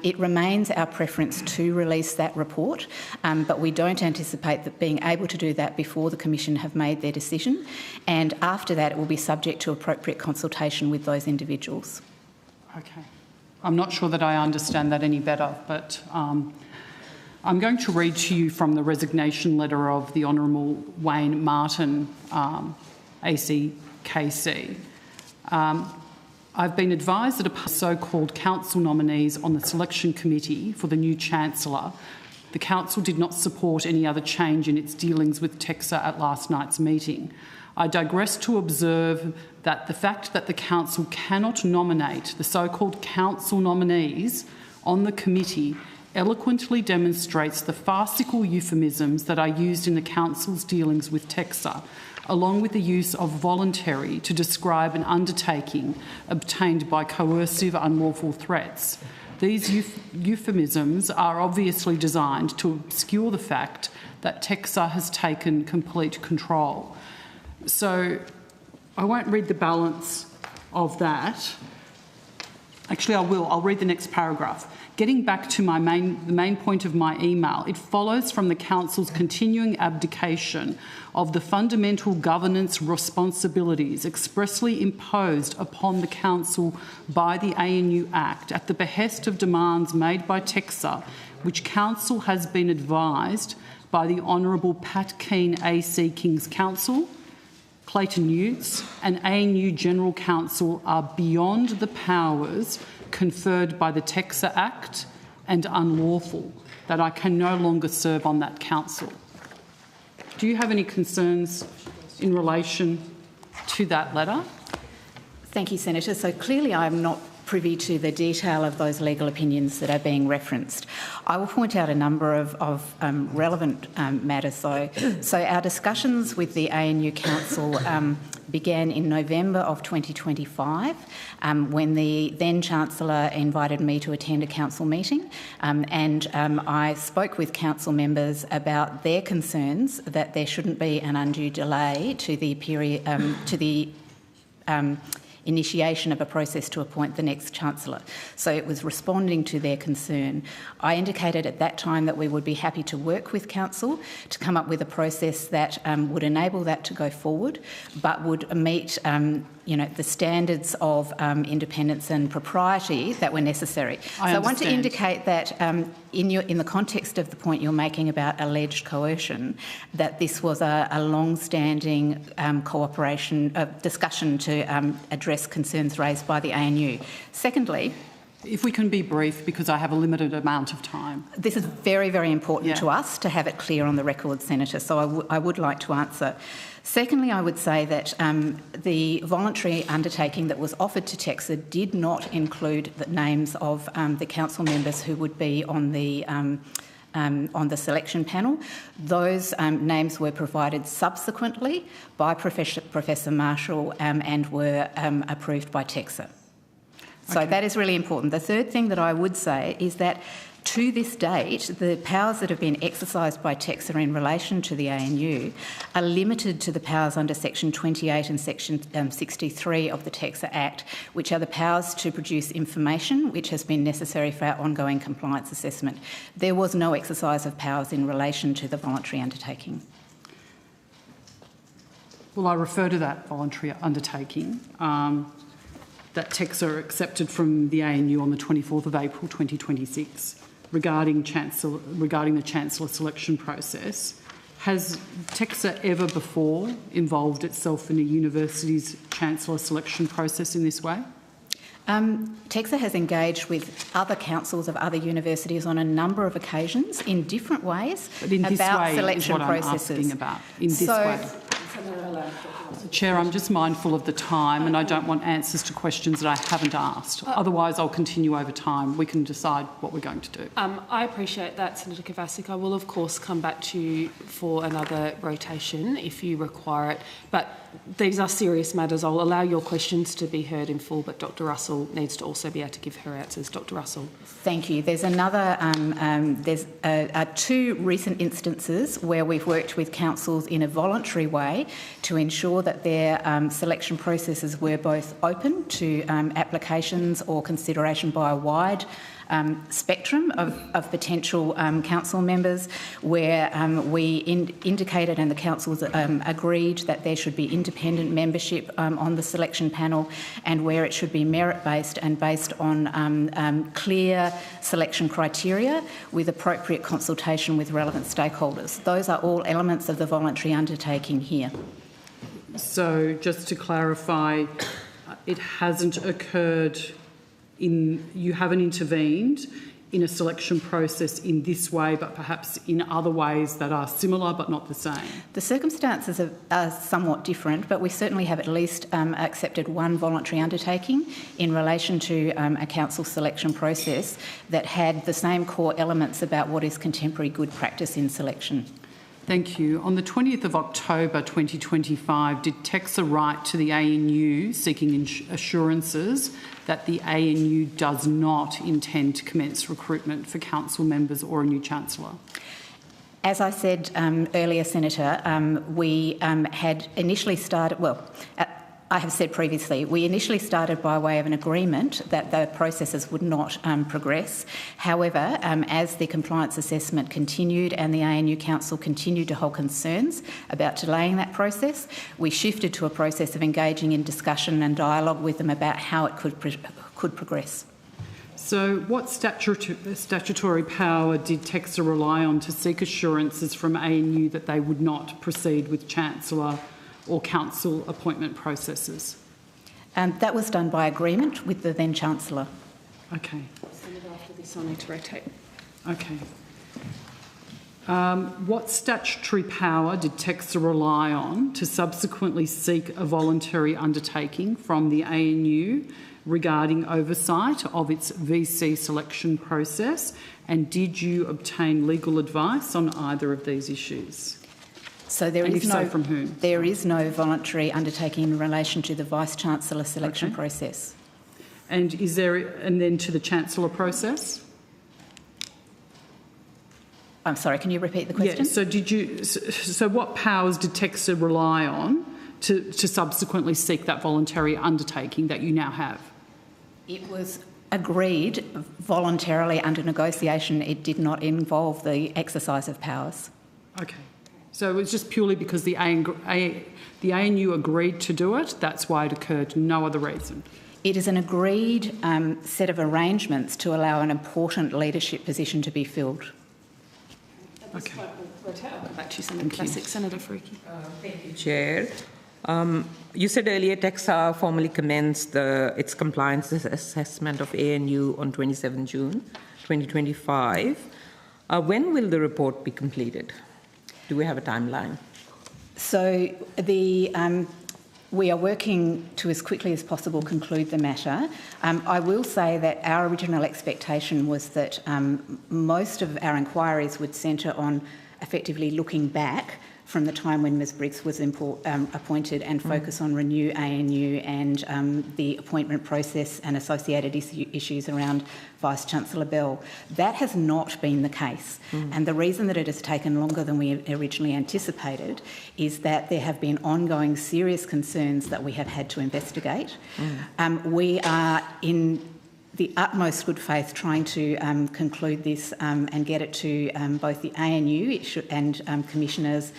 It remains our preference to release that report, but we don't anticipate that being able to do that before the Commission have made their decision, and after that it will be subject to appropriate consultation with those individuals. Okay. I'm not sure that I understand that any better, but I'm going to read to you from the resignation letter of the Honourable Wayne Martin, ACKC. I've been advised that a so-called council nominees on the selection committee for the new Chancellor, the council did not support any other change in its dealings with TEXA at last night's meeting. I digress to observe that the fact that the council cannot nominate the so-called council nominees on the committee eloquently demonstrates the farcical euphemisms that are used in the council's dealings with TEXA, along with the use of voluntary to describe an undertaking obtained by coercive unlawful threats. These euphemisms are obviously designed to obscure the fact that TEXA has taken complete control. So I won't read the balance of that. Actually, I will. I'll read the next paragraph. Getting back to the main point of my email, it follows from the Council's continuing abdication of the fundamental governance responsibilities expressly imposed upon the Council by the ANU Act at the behest of demands made by TEXA, which Council has been advised by the Honourable Pat Keane AC King's Counsel, Clayton Utes and ANU General Counsel are beyond the powers conferred by the TEXA Act and unlawful, that I can no longer serve on that council. Do you have any concerns in relation to that letter? Thank you, Senator. So clearly I'm not privy to the detail of those legal opinions that are being referenced. I will point out a number of relevant matters though. So our discussions with the ANU Council began in November of 2025 when the then Chancellor invited me to attend a council meeting and I spoke with council members about their concerns that there shouldn't be an undue delay to the period initiation of a process to appoint the next Chancellor. So it was responding to their concern. I indicated at that time that we would be happy to work with Council to come up with a process that would enable that to go forward, but would meet the standards of independence and propriety that were necessary. I want to indicate that in the context of the point you're making about alleged coercion, that this was a long-standing discussion to address concerns raised by the ANU. Secondly, if we can be brief, because I have a limited amount of time. This is very, very important to us to have it clear on the record, Senator, so I would like to answer. Secondly, I would say that the voluntary undertaking that was offered to TEXA did not include the names of the council members who would be on the selection panel. Those names were provided subsequently by Professor Marshall and were approved by TEXA. So that is really important. The third thing that I would say is that to this date, the powers that have been exercised by TEXA in relation to the ANU are limited to the powers under Section 28 and Section 63 of the TEXA Act, which are the powers to produce information which has been necessary for our ongoing compliance assessment. There was no exercise of powers in relation to the voluntary undertaking. Well, I refer to that voluntary undertaking that TEXA accepted from the ANU on the 24th of April 2026 regarding the Chancellor selection process. Has TEXA ever before involved itself in a university's Chancellor selection process in this way? TEXA has engaged with other councils of other universities on a number of occasions in different ways about selection processes. I'm asking about, in this way. Chair, I'm just mindful of the time and I don't want answers to questions that I haven't asked. Otherwise, I'll continue over time. We can decide what we're going to do. I appreciate that, Senator Kovacic. I will, of course, come back to you for another rotation if you require it. But these are serious matters. I'll allow your questions to be heard in full, but Dr Russell needs to also be able to give her answers. Dr Russell. Thank you. There's another, there's two recent instances where we've worked with councils in a voluntary way to ensure ensure that their selection processes were both open to applications or consideration by a wide spectrum of potential council members, where we indicated and the councils agreed that there should be independent membership on the selection panel, and where it should be merit-based and based on clear selection criteria with appropriate consultation with relevant stakeholders. Those are all elements of the voluntary undertaking here. So just to clarify, it hasn't occurred you haven't intervened in a selection process in this way, but perhaps in other ways that are similar but not the same? The circumstances are somewhat different, but we certainly have at least accepted one voluntary undertaking in relation to a council selection process that had the same core elements about what is contemporary good practice in selection. Thank you. On the 20th of October 2025, did TEXA write to the ANU seeking assurances that the ANU does not intend to commence recruitment for council members or a new Chancellor? As I said earlier, Senator, we had initially started, I have said previously, we initially started by way of an agreement that the processes would not progress. However, as the compliance assessment continued and the ANU Council continued to hold concerns about delaying that process, we shifted to a process of engaging in discussion and dialogue with them about how it could progress. So what statutory power did TEXA rely on to seek assurances from ANU that they would not proceed with Chancellor or council appointment processes? That was done by agreement with the then Chancellor. Okay. Senator, after this I need to rotate. Okay. What statutory power did TEXA rely on to subsequently seek a voluntary undertaking from the ANU regarding oversight of its VC selection process, and did you obtain legal advice on either of these issues? So there and is if no, so, from whom? There is no voluntary undertaking in relation to the Vice-Chancellor selection process. And is there, and then to the Chancellor process? I'm sorry, can you repeat the question? Yeah, so what powers did TEXA rely on to subsequently seek that voluntary undertaking that you now have? It was agreed voluntarily under negotiation. It did not involve the exercise of powers. Okay. So it was just purely because the ANU agreed to do it, that's why it occurred, no other reason? It is an agreed set of arrangements to allow an important leadership position to be filled. Okay. I'll come back to you, Senator Classic. Senator Faruqi. Thank you, Chair. You said earlier TEXA formally commenced its compliance assessment of ANU on 27 June 2025. When will the report be completed? Do we have a timeline? So we are working to, as quickly as possible, conclude the matter. I will say that our original expectation was that most of our inquiries would centre on effectively looking back from the time when Ms Briggs was appointed and focus on Renew ANU and the appointment process and associated issues around Vice-Chancellor Bell. That has not been the case. And the reason that it has taken longer than we originally anticipated is that there have been ongoing serious concerns that we have had to investigate. We are in the utmost good faith trying to conclude this and get it to both the ANU and commissioners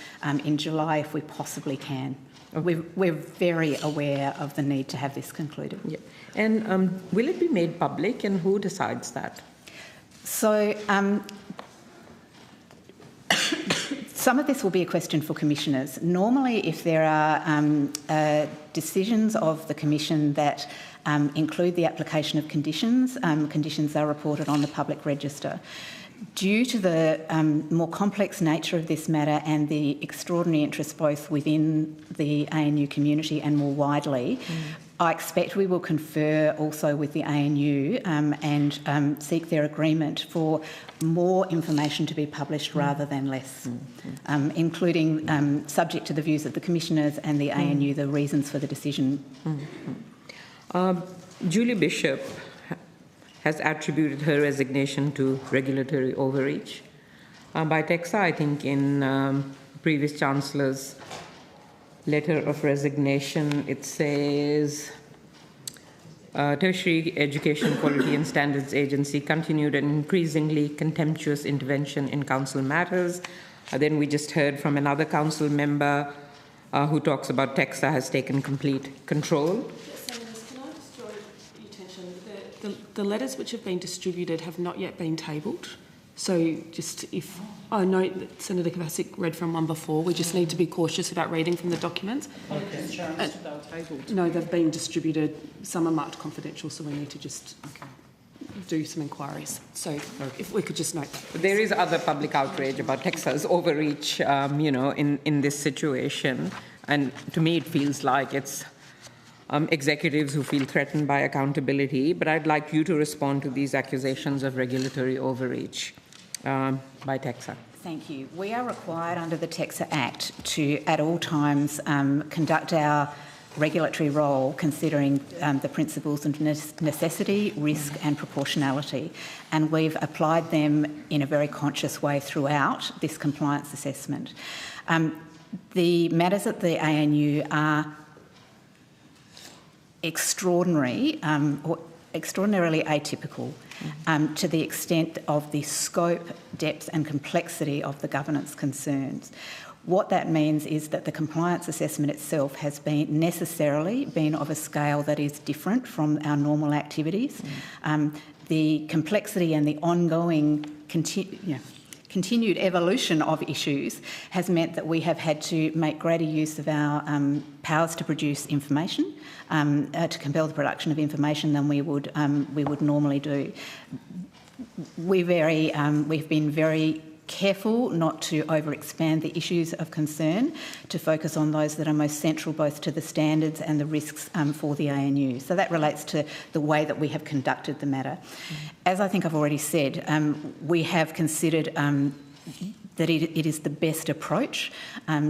in July if we possibly can. We're very aware of the need to have this concluded. Yeah. And will it be made public, and who decides that? So some of this will be a question for commissioners. Normally, if there are decisions of the Commission that include the application of conditions, conditions are reported on the public register. Due to the more complex nature of this matter and the extraordinary interest both within the ANU community and more widely, I expect we will confer also with the ANU and seek their agreement for more information to be published rather than less, including, subject to the views of the commissioners and the ANU, the reasons for the decision. Julie Bishop has attributed her resignation to regulatory overreach by TEXA. I think in previous chancellors letter of resignation. It says, Tertiary Education Quality and Standards Agency continued an increasingly contemptuous intervention in council matters. Then we just heard from another council member who talks about TEXA has taken complete control. Senators, can I just draw your attention? The letters which have been distributed have not yet been tabled. So just if I know that Senator Kovacic read from one before, we just need to be cautious about reading from the documents. No, they've been distributed. Some are marked confidential, so we need to just do some inquiries. So if we could just note that. There is other public outrage about TEXA's overreach, in this situation. And to me, it feels like it's executives who feel threatened by accountability. But I'd like you to respond to these accusations of regulatory overreach by TEXA. Thank you. We are required under the TEXA Act to, at all times, conduct our regulatory role considering the principles of necessity, risk and proportionality. And we've applied them in a very conscious way throughout this compliance assessment. The matters at the ANU are extraordinary or extraordinarily atypical to the extent of the scope, depth and complexity of the governance concerns. What that means is that the compliance assessment itself has been necessarily been of a scale that is different from our normal activities. The complexity and the ongoing continued evolution of issues has meant that we have had to make greater use of our powers to produce information, to compel the production of information than we would normally do. We've been very careful not to overexpand the issues of concern, to focus on those that are most central both to the standards and the risks for the ANU. So that relates to the way that we have conducted the matter. As I think I've already said, we have considered that it is the best approach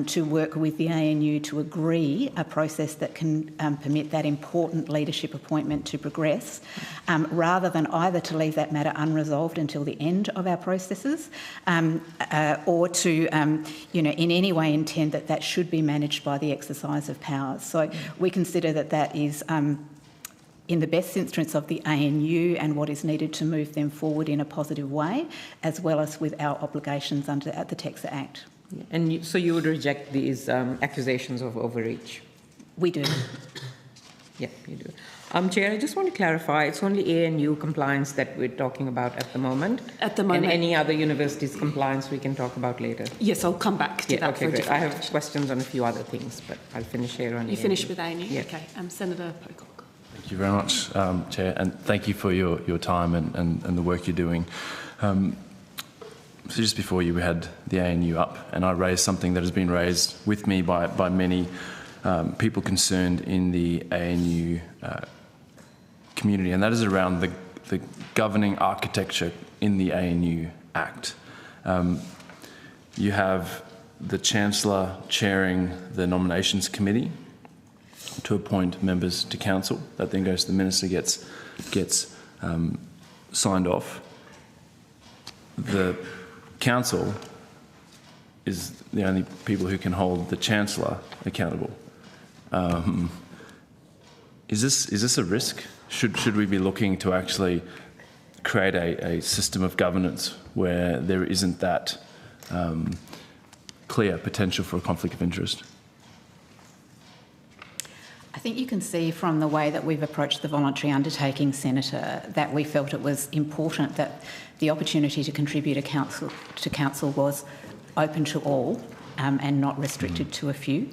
to work with the ANU to agree a process that can permit that important leadership appointment to progress, rather than either to leave that matter unresolved until the end of our processes, or to, in any way intend that that should be managed by the exercise of powers. So we consider that that is in the best interest of the ANU and what is needed to move them forward in a positive way, as well as with our obligations under the TEXA Act. And so you would reject these accusations of overreach? We do. Yeah, you do. Chair, I just want to clarify, it's only ANU compliance that we're talking about at the moment? At the moment. And any other universities' compliance we can talk about later? Yes, I'll come back to that. Okay, great. I have questions on a few other things, but I'll finish here on You ANU. finish with ANU? Yeah. Okay. Senator Pocock. Thank you very much, Chair, and thank you for your time and the work you're doing. So just before you, we had the ANU up, and I raised something that has been raised with me by many people concerned in the ANU community, and that is around the governing architecture in the ANU Act. You have the Chancellor chairing the nominations committee to appoint members to council. That then goes to the minister, gets signed off. The council is the only people who can hold the Chancellor accountable. Is this a risk? Should we be looking to actually create a system of governance where there isn't that clear potential for a conflict of interest? I think you can see from the way that we've approached the voluntary undertaking, Senator, that we felt it was important that the opportunity to contribute to council was open to all and not restricted to a few,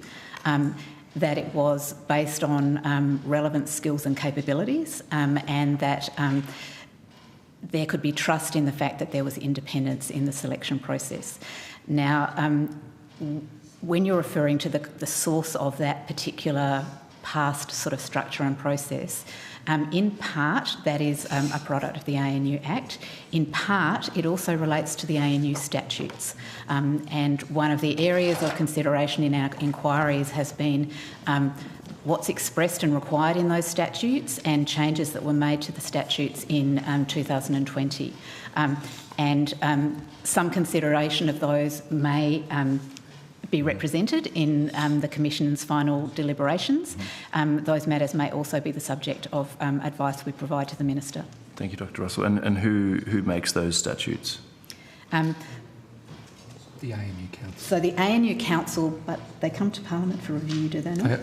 that it was based on relevant skills and capabilities, and that there could be trust in the fact that there was independence in the selection process. Now, when you're referring to the source of that particular past sort of structure and process, in part that is a product of the ANU Act. In part it also relates to the ANU statutes, and one of the areas of consideration in our inquiries has been what's expressed and required in those statutes and changes that were made to the statutes in 2020, and some consideration of those may be represented in the Commission's final deliberations. Those matters may also be the subject of advice we provide to the Minister. Thank you, Dr Russell. And who makes those statutes? The ANU Council. So the ANU Council, but they come to Parliament for review, do they not?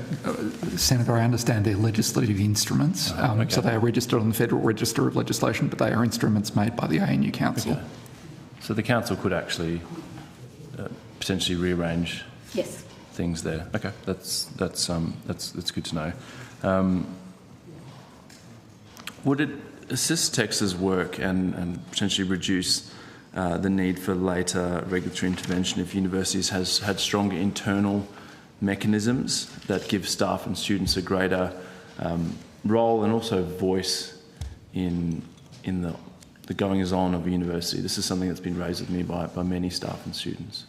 Senator, I understand they're legislative instruments. Okay. So they are registered on the Federal Register of Legislation, but they are instruments made by the ANU Council. Okay. So the Council could actually potentially rearrange things there. Okay, that's good to know. Would it assist Tex's work and potentially reduce the need for later regulatory intervention if universities had stronger internal mechanisms that give staff and students a greater role and also voice in the goings-on of a university? This is something that's been raised with me by many staff and students.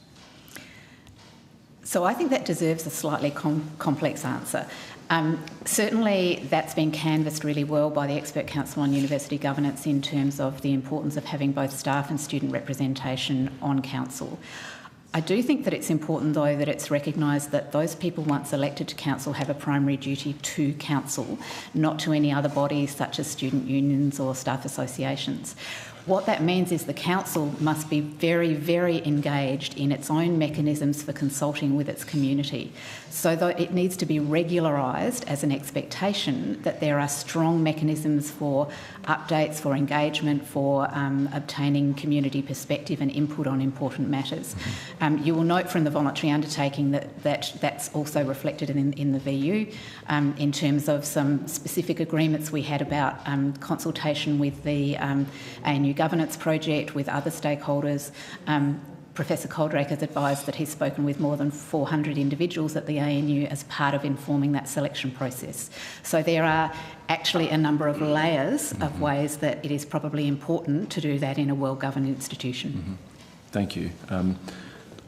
So I think that deserves a slightly complex answer. Certainly that's been canvassed really well by the Expert Council on University Governance in terms of the importance of having both staff and student representation on council. I do think that it's important, though, that it's recognised that those people once elected to council have a primary duty to council, not to any other bodies such as student unions or staff associations. What that means is the council must be very, very engaged in its own mechanisms for consulting with its community. So that it needs to be regularised as an expectation that there are strong mechanisms for updates, for engagement, for obtaining community perspective and input on important matters. You will note from the voluntary undertaking that's also reflected in the VU in terms of some specific agreements we had about consultation with the ANU Governance Project, with other stakeholders. Professor Coldrake has advised that he's spoken with more than 400 individuals at the ANU as part of informing that selection process. So there are actually a number of layers of ways that it is probably important to do that in a well-governed institution. Thank you.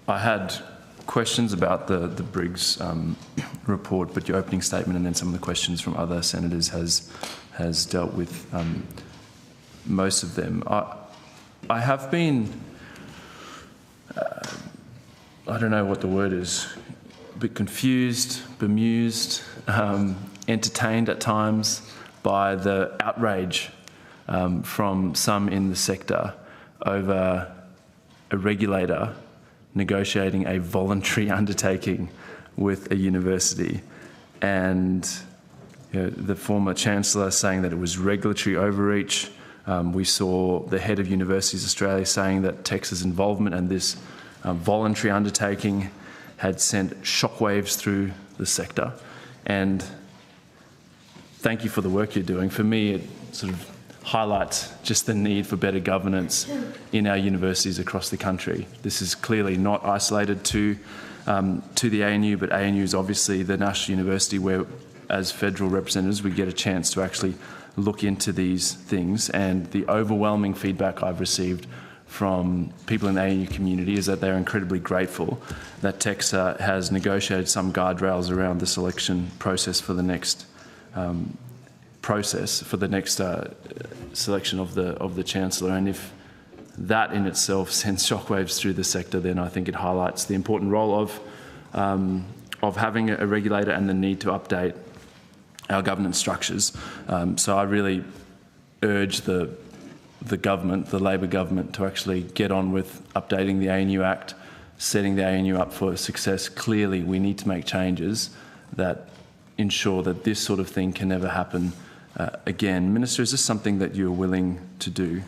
I had questions about the Briggs report, but your opening statement and then some of the questions from other senators has dealt with most of them. I have been, I don't know what the word is, a bit confused, bemused, entertained at times by the outrage from some in the sector over a regulator negotiating a voluntary undertaking with a university, and the former Chancellor saying that it was regulatory overreach. We saw the head of Universities Australia saying that Tex's involvement and this voluntary undertaking had sent shockwaves through the sector. And thank you for the work you're doing. For me, it sort of highlights just the need for better governance in our universities across the country. This is clearly not isolated to the ANU, but ANU is obviously the national university where, as federal representatives, we get a chance to actually look into these things. And the overwhelming feedback I've received from people in the ANU community is that they're incredibly grateful that TEXA has negotiated some guardrails around the selection process for the next selection of the Chancellor. And if that in itself sends shockwaves through the sector, then I think it highlights the important role of having a regulator and the need to update our governance structures. So I really urge the government, the Labor government, to actually get on with updating the ANU Act, setting the ANU up for success. Clearly, we need to make changes that ensure that this sort of thing can never happen again. Minister, is this something that you're willing to do,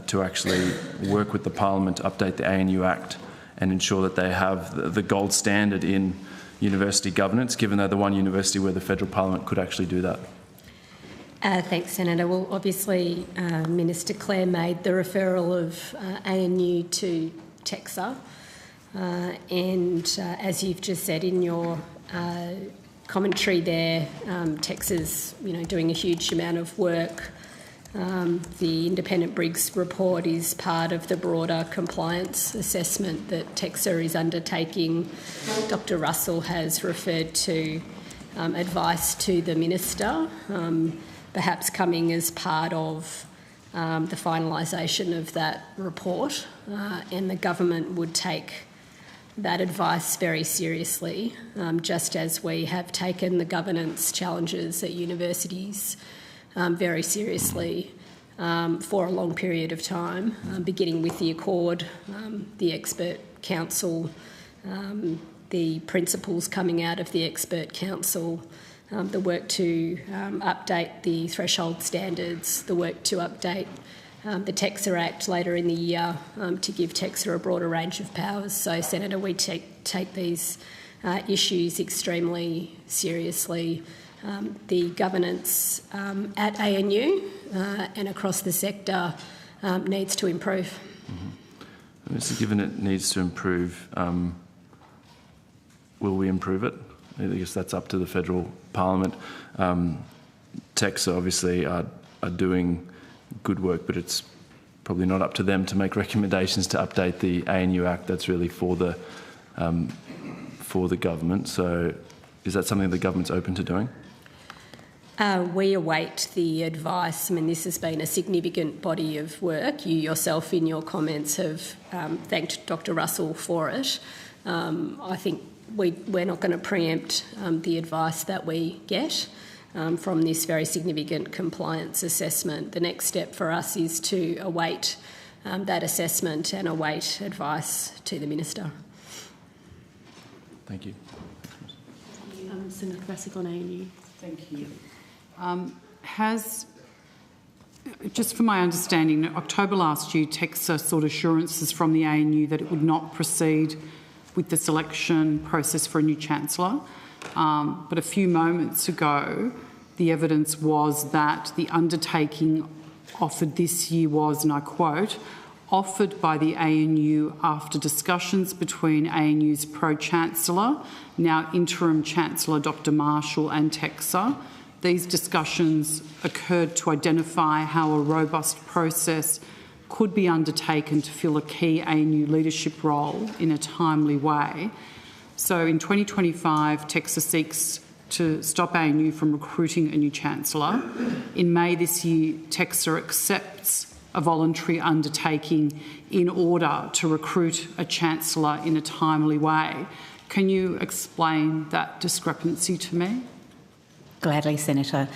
to actually work with the Parliament to update the ANU Act and ensure that they have the gold standard in university governance, given they're the one university where the federal parliament could actually do that? Thanks, Senator. Well, obviously, Minister Clare made the referral of ANU to TEXA, and as you've just said in your commentary there, TEXA's doing a huge amount of work. The independent Briggs report is part of the broader compliance assessment that TEXA is undertaking. Dr Russell has referred to advice to the Minister, perhaps coming as part of the finalisation of that report, and the government would take that advice very seriously, just as we have taken the governance challenges at universities very seriously for a long period of time, beginning with the Accord, the Expert Council, the principles coming out of the Expert Council, the work to update the threshold standards, the work to update the TEXA Act later in the year to give TEXA a broader range of powers. So, Senator, we take these issues extremely seriously. The governance at ANU and across the sector needs to improve. Mm-hmm. So given it needs to improve, will we improve it? I guess that's up to the federal parliament. TEXA obviously are doing good work, but it's probably not up to them to make recommendations to update the ANU Act. That's really for the government. So is that something the government's open to doing? We await the advice. I mean, this has been a significant body of work. You yourself in your comments have thanked Dr Russell for it. I think we're not going to preempt the advice that we get from this very significant compliance assessment. The next step for us is to await that assessment and await advice to the Minister. Thank you. Senator Bassick on ANU. Thank you. Just for my understanding, in October last year, TEXA sought assurances from the ANU that it would not proceed with the selection process for a new Chancellor. But a few moments ago, the evidence was that the undertaking offered this year was, and I quote, offered by the ANU after discussions between ANU's Pro-Chancellor, now Interim Chancellor Dr Marshall, and TEXA. These discussions occurred to identify how a robust process could be undertaken to fill a key ANU leadership role in a timely way. So in 2025, TEXA seeks to stop ANU from recruiting a new Chancellor. In May this year, TEXA accepts a voluntary undertaking in order to recruit a Chancellor in a timely way. Can you explain that discrepancy to me? Gladly, Senator.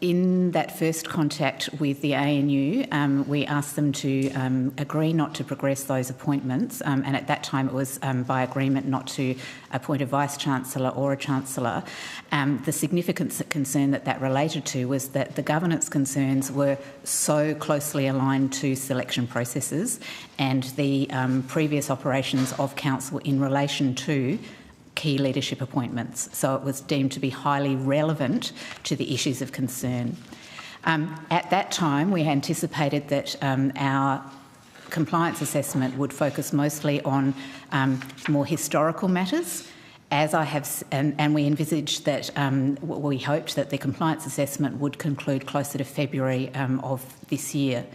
In that first contact with the ANU, we asked them to agree not to progress those appointments, and at that time it was by agreement not to appoint a Vice-Chancellor or a Chancellor. The significant concern that related to was that the governance concerns were so closely aligned to selection processes and the previous operations of Council in relation to key leadership appointments. So it was deemed to be highly relevant to the issues of concern. At that time, we anticipated that our compliance assessment would focus mostly on more historical matters, as I have, and we envisaged that we hoped that the compliance assessment would conclude closer to February of this year.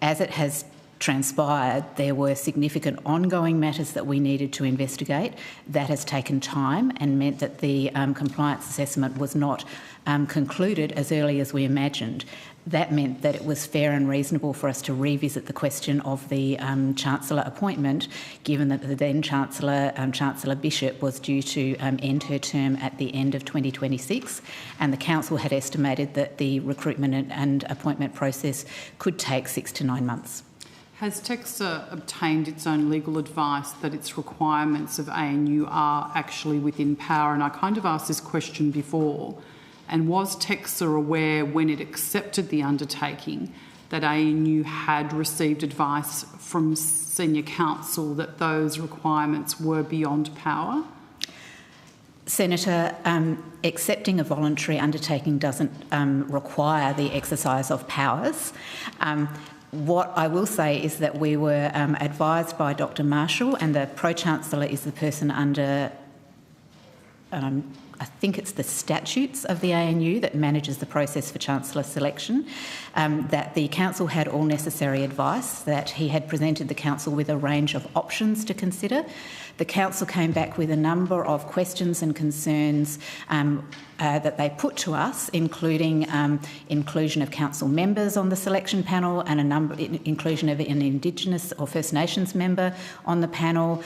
As it has transpired, there were significant ongoing matters that we needed to investigate. That has taken time and meant that the compliance assessment was not concluded as early as we imagined. That meant that it was fair and reasonable for us to revisit the question of the Chancellor appointment, given that the then Chancellor, Chancellor Bishop, was due to end her term at the end of 2026, and the Council had estimated that the recruitment and appointment process could take 6 to 9 months. Has TEXA obtained its own legal advice that its requirements of ANU are actually within power? And I kind of asked this question before. And was TEXA aware when it accepted the undertaking that ANU had received advice from senior counsel that those requirements were beyond power? Senator, accepting a voluntary undertaking doesn't require the exercise of powers. What I will say is that we were advised by Dr Marshall, and the Pro-Chancellor is the person under I think it's the statutes of the ANU that manages the process for Chancellor selection, that the Council had all necessary advice, that he had presented the Council with a range of options to consider. The Council came back with a number of questions and concerns that they put to us, including inclusion of Council members on the selection panel and inclusion of an Indigenous or First Nations member on the panel,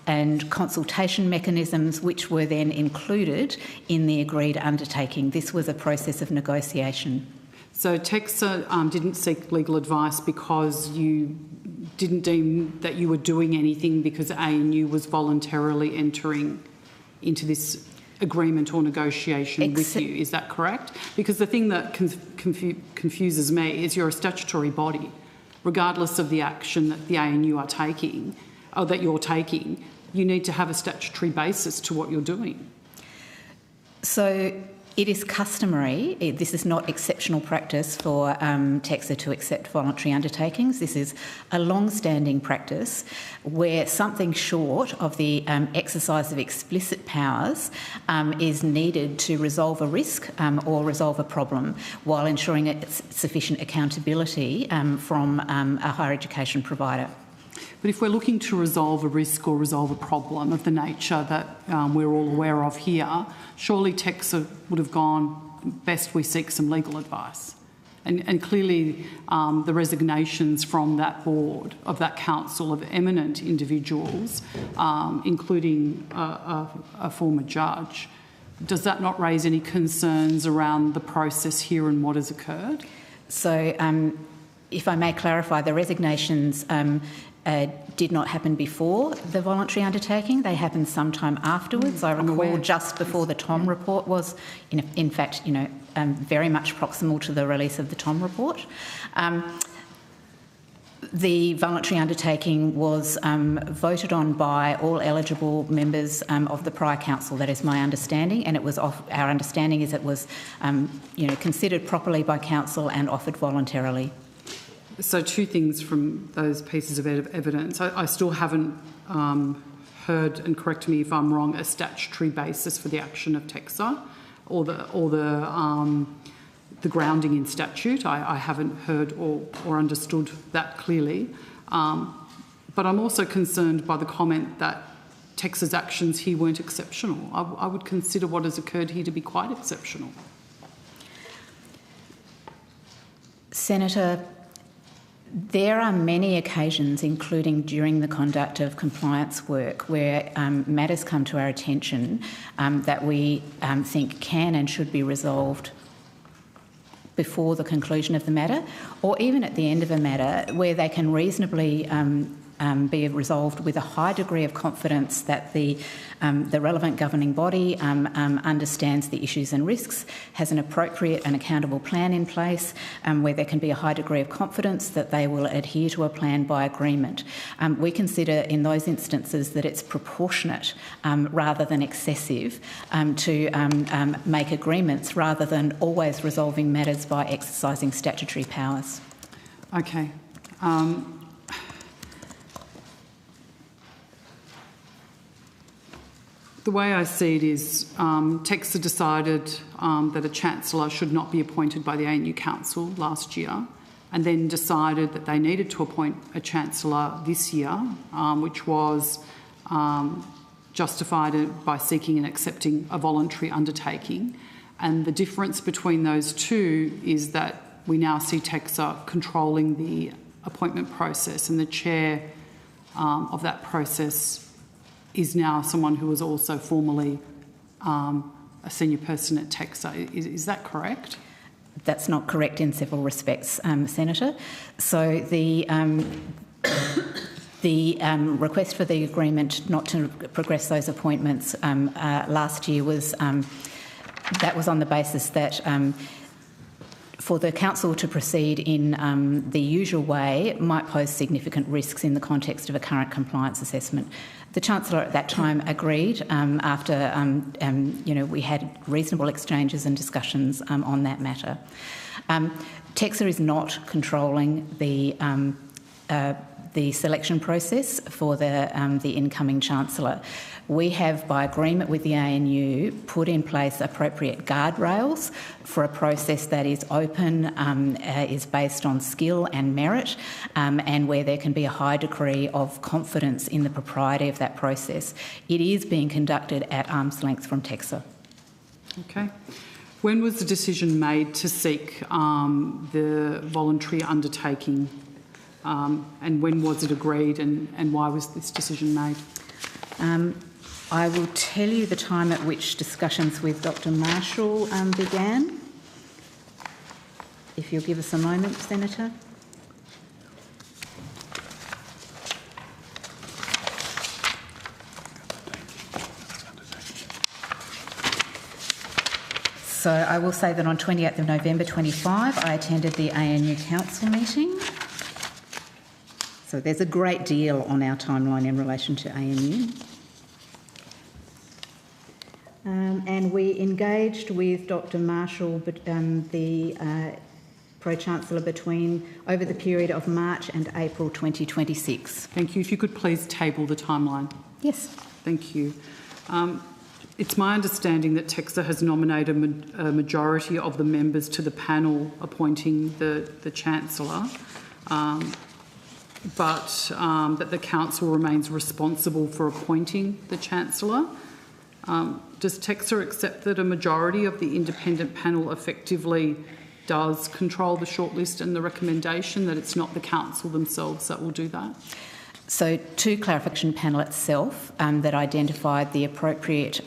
and consultation mechanisms which were then included in the agreed undertaking. This was a process of negotiation. So TEXA didn't seek legal advice because you didn't deem that you were doing anything because ANU was voluntarily entering into this agreement or negotiation with you. Is that correct? Because the thing that confuses me is you're a statutory body. Regardless of the action that the ANU are taking, or that you're taking, you need to have a statutory basis to what you're doing. So it is customary, this is not exceptional practice for TEXA to accept voluntary undertakings. This is a long-standing practice where something short of the exercise of explicit powers is needed to resolve a risk or resolve a problem while ensuring sufficient accountability from a higher education provider. But if we're looking to resolve a risk or resolve a problem of the nature that we're all aware of here, surely TEXA would have gone, best we seek some legal advice. And clearly the resignations from that board, of that council of eminent individuals, including a former judge, does that not raise any concerns around the process here and what has occurred? So if I may clarify, the resignations did not happen before the voluntary undertaking. They happened sometime afterwards. I recall just before the Tom report was, in fact, very much proximal to the release of the Tom report. The voluntary undertaking was voted on by all eligible members of the prior council. That is my understanding, and it was our understanding is it was, considered properly by council and offered voluntarily. So two things from those pieces of evidence. I still haven't heard, and correct me if I'm wrong, a statutory basis for the action of TEXA or the grounding in statute. I haven't heard or understood that clearly. But I'm also concerned by the comment that TEXA's actions here weren't exceptional. I would consider what has occurred here to be quite exceptional. Senator, there are many occasions, including during the conduct of compliance work, where matters come to our attention that we think can and should be resolved before the conclusion of the matter, or even at the end of a matter, where they can reasonably be resolved with a high degree of confidence that the relevant governing body understands the issues and risks, has an appropriate and accountable plan in place, where there can be a high degree of confidence that they will adhere to a plan by agreement. We consider in those instances that it's proportionate rather than excessive to make agreements rather than always resolving matters by exercising statutory powers. Okay. The way I see it is TEXA decided that a Chancellor should not be appointed by the ANU Council last year, and then decided that they needed to appoint a Chancellor this year, which was justified by seeking and accepting a voluntary undertaking. And the difference between those two is that we now see TEXA controlling the appointment process, and the chair of that process is now someone who was also formerly a senior person at TEXA. Is that correct? That's not correct in several respects, Senator. So the request for the agreement not to progress those appointments last year was that was on the basis that for the council to proceed in the usual way might pose significant risks in the context of a current compliance assessment. The Chancellor at that time agreed after we had reasonable exchanges and discussions on that matter. TEXA is not controlling the the selection process for the incoming Chancellor. We have, by agreement with the ANU, put in place appropriate guardrails for a process that is open, is based on skill and merit, and where there can be a high degree of confidence in the propriety of that process. It is being conducted at arm's length from TEXA. Okay. When was the decision made to seek the voluntary undertaking, and when was it agreed, and why was this decision made? I will tell you the time at which discussions with Dr Marshall began. If you'll give us a moment, Senator. So I will say that on 28th of November 25, I attended the ANU Council meeting. So there's a great deal on our timeline in relation to ANU. And we engaged with Dr Marshall, the Pro-Chancellor, over the period of March and April 2026. Thank you. If you could please table the timeline. Yes. Thank you. It's my understanding that TEXA has nominated a majority of the members to the panel appointing the Chancellor, but that the Council remains responsible for appointing the Chancellor. Does TEXA accept that a majority of the independent panel effectively does control the shortlist and the recommendation, that it's not the Council themselves that will do that? So, to clarification panel itself that identified the appropriate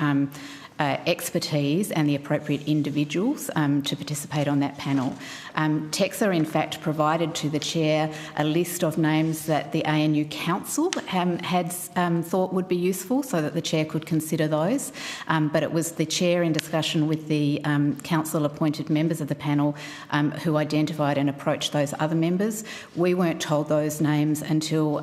expertise and the appropriate individuals to participate on that panel. TEXA, in fact, provided to the Chair a list of names that the ANU Council had thought would be useful, so that the Chair could consider those. But it was the Chair, in discussion with the Council-appointed members of the panel, who identified and approached those other members. We weren't told those names until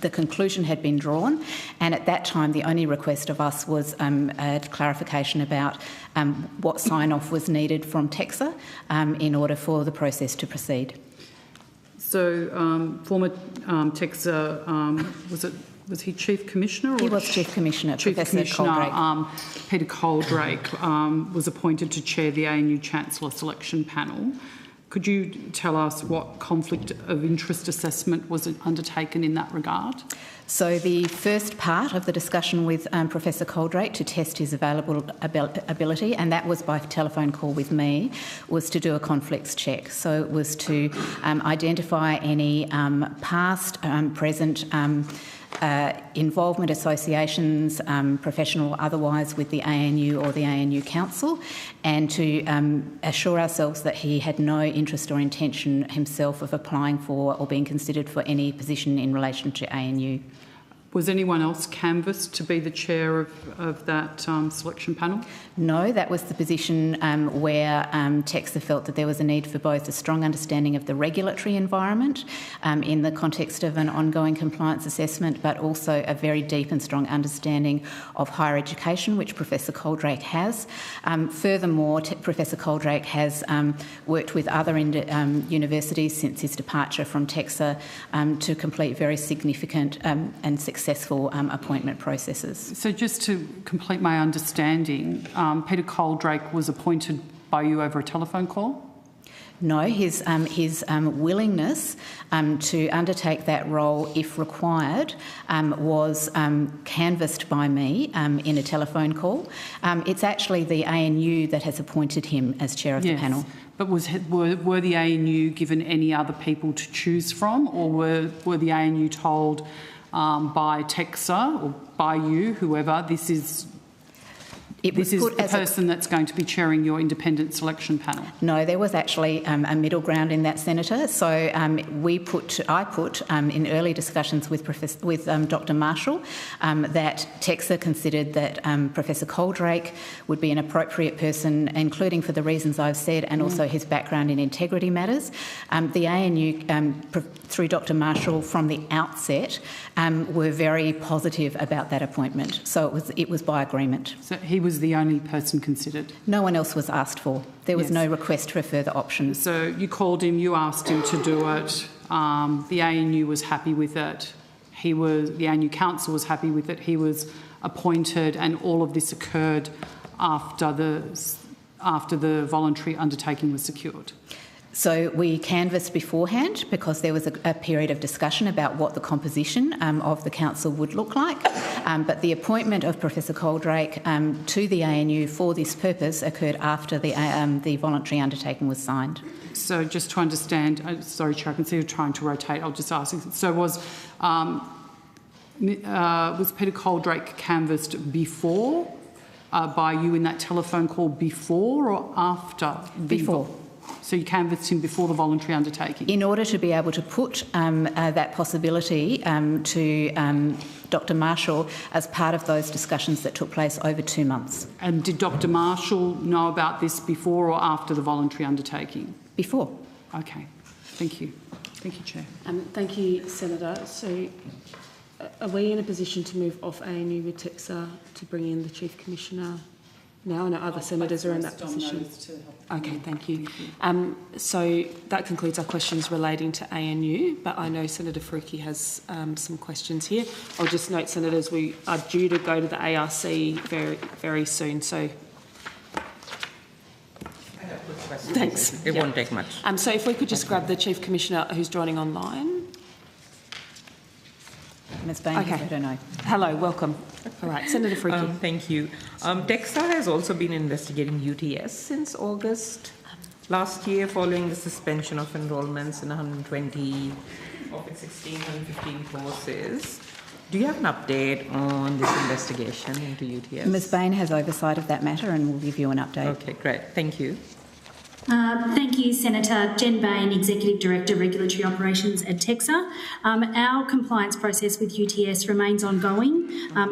the conclusion had been drawn, and at that time the only request of us was a clarification about what sign-off was needed from TEXA in order for the process to proceed. So, former TEXA, was he Chief Commissioner? Or he was Chief Commissioner, Chief Professor Commissioner Coldrake. Peter Coldrake was appointed to chair the ANU Chancellor selection panel. Could you tell us what conflict of interest assessment was undertaken in that regard? So the first part of the discussion with Professor Coldrake to test his available ability, and that was by telephone call with me, was to do a conflicts check. So it was to identify any past, present involvement, associations, professional or otherwise, with the ANU or the ANU Council, and to assure ourselves that he had no interest or intention himself of applying for or being considered for any position in relation to ANU. Was anyone else canvassed to be the chair of that selection panel? No, that was the position where TEXA felt that there was a need for both a strong understanding of the regulatory environment in the context of an ongoing compliance assessment, but also a very deep and strong understanding of higher education, which Professor Coldrake has. Furthermore, Professor Coldrake has worked with other universities since his departure from TEXA to complete very significant and successful appointment processes. So just to complete my understanding, Peter Coldrake was appointed by you over a telephone call? No, his willingness to undertake that role, if required, was canvassed by me in a telephone call. It's actually the ANU that has appointed him as chair of the panel. But were the ANU given any other people to choose from, or were the ANU told by TEXA or by you, whoever, this is the person that's going to be chairing your independent selection panel? No, there was actually a middle ground in that, Senator. So I put in early discussions with Dr Marshall that TEXA considered that Professor Coldrake would be an appropriate person, including for the reasons I've said, and also his background in integrity matters. The ANU, through Dr Marshall from the outset, were very positive about that appointment. So it was by agreement. So he was the only person considered? No one else was asked for. There was no request for further options. So you called him, you asked him to do it, The ANU was happy with it. The ANU Council was happy with it. He was appointed, and all of this occurred after the voluntary undertaking was secured. So we canvassed beforehand because there was a period of discussion about what the composition of the council would look like, but the appointment of Professor Coldrake to the ANU for this purpose occurred after the voluntary undertaking was signed. So just to understand, sorry Chair, I can see you're trying to rotate, I'll just ask. So was Peter Coldrake canvassed before by you in that telephone call before or after? Before. So you canvassed him before the voluntary undertaking? In order to be able to put that possibility to Dr Marshall as part of those discussions that took place over 2 months. And did Dr Marshall know about this before or after the voluntary undertaking? Before. Okay. Thank you. Thank you, Chair. Thank you, Senator. So are we in a position to move off ANU with TEXA to bring in the Chief Commissioner now? I know other senators are in that position. Okay, thank you. So that concludes our questions relating to ANU, but I know Senator Faruqi has some questions here. I'll just note, senators, we are due to go to the ARC very, very soon. So thanks. It won't take much. So if we could just grab the Chief Commissioner who's joining online. Ms Bain, okay. I don't know. Hello, welcome. All right, Senator Faruqi. Thank you. TEXA has also been investigating UTS since August last year following the suspension of enrolments in 120 of its 16 and 15 courses. Do you have an update on this investigation into UTS? Ms Bain has oversight of that matter and will give you an update. Okay, great. Thank you. Thank you, Senator. Jen Bain, Executive Director, Regulatory Operations at TEXA. Our compliance process with UTS remains ongoing.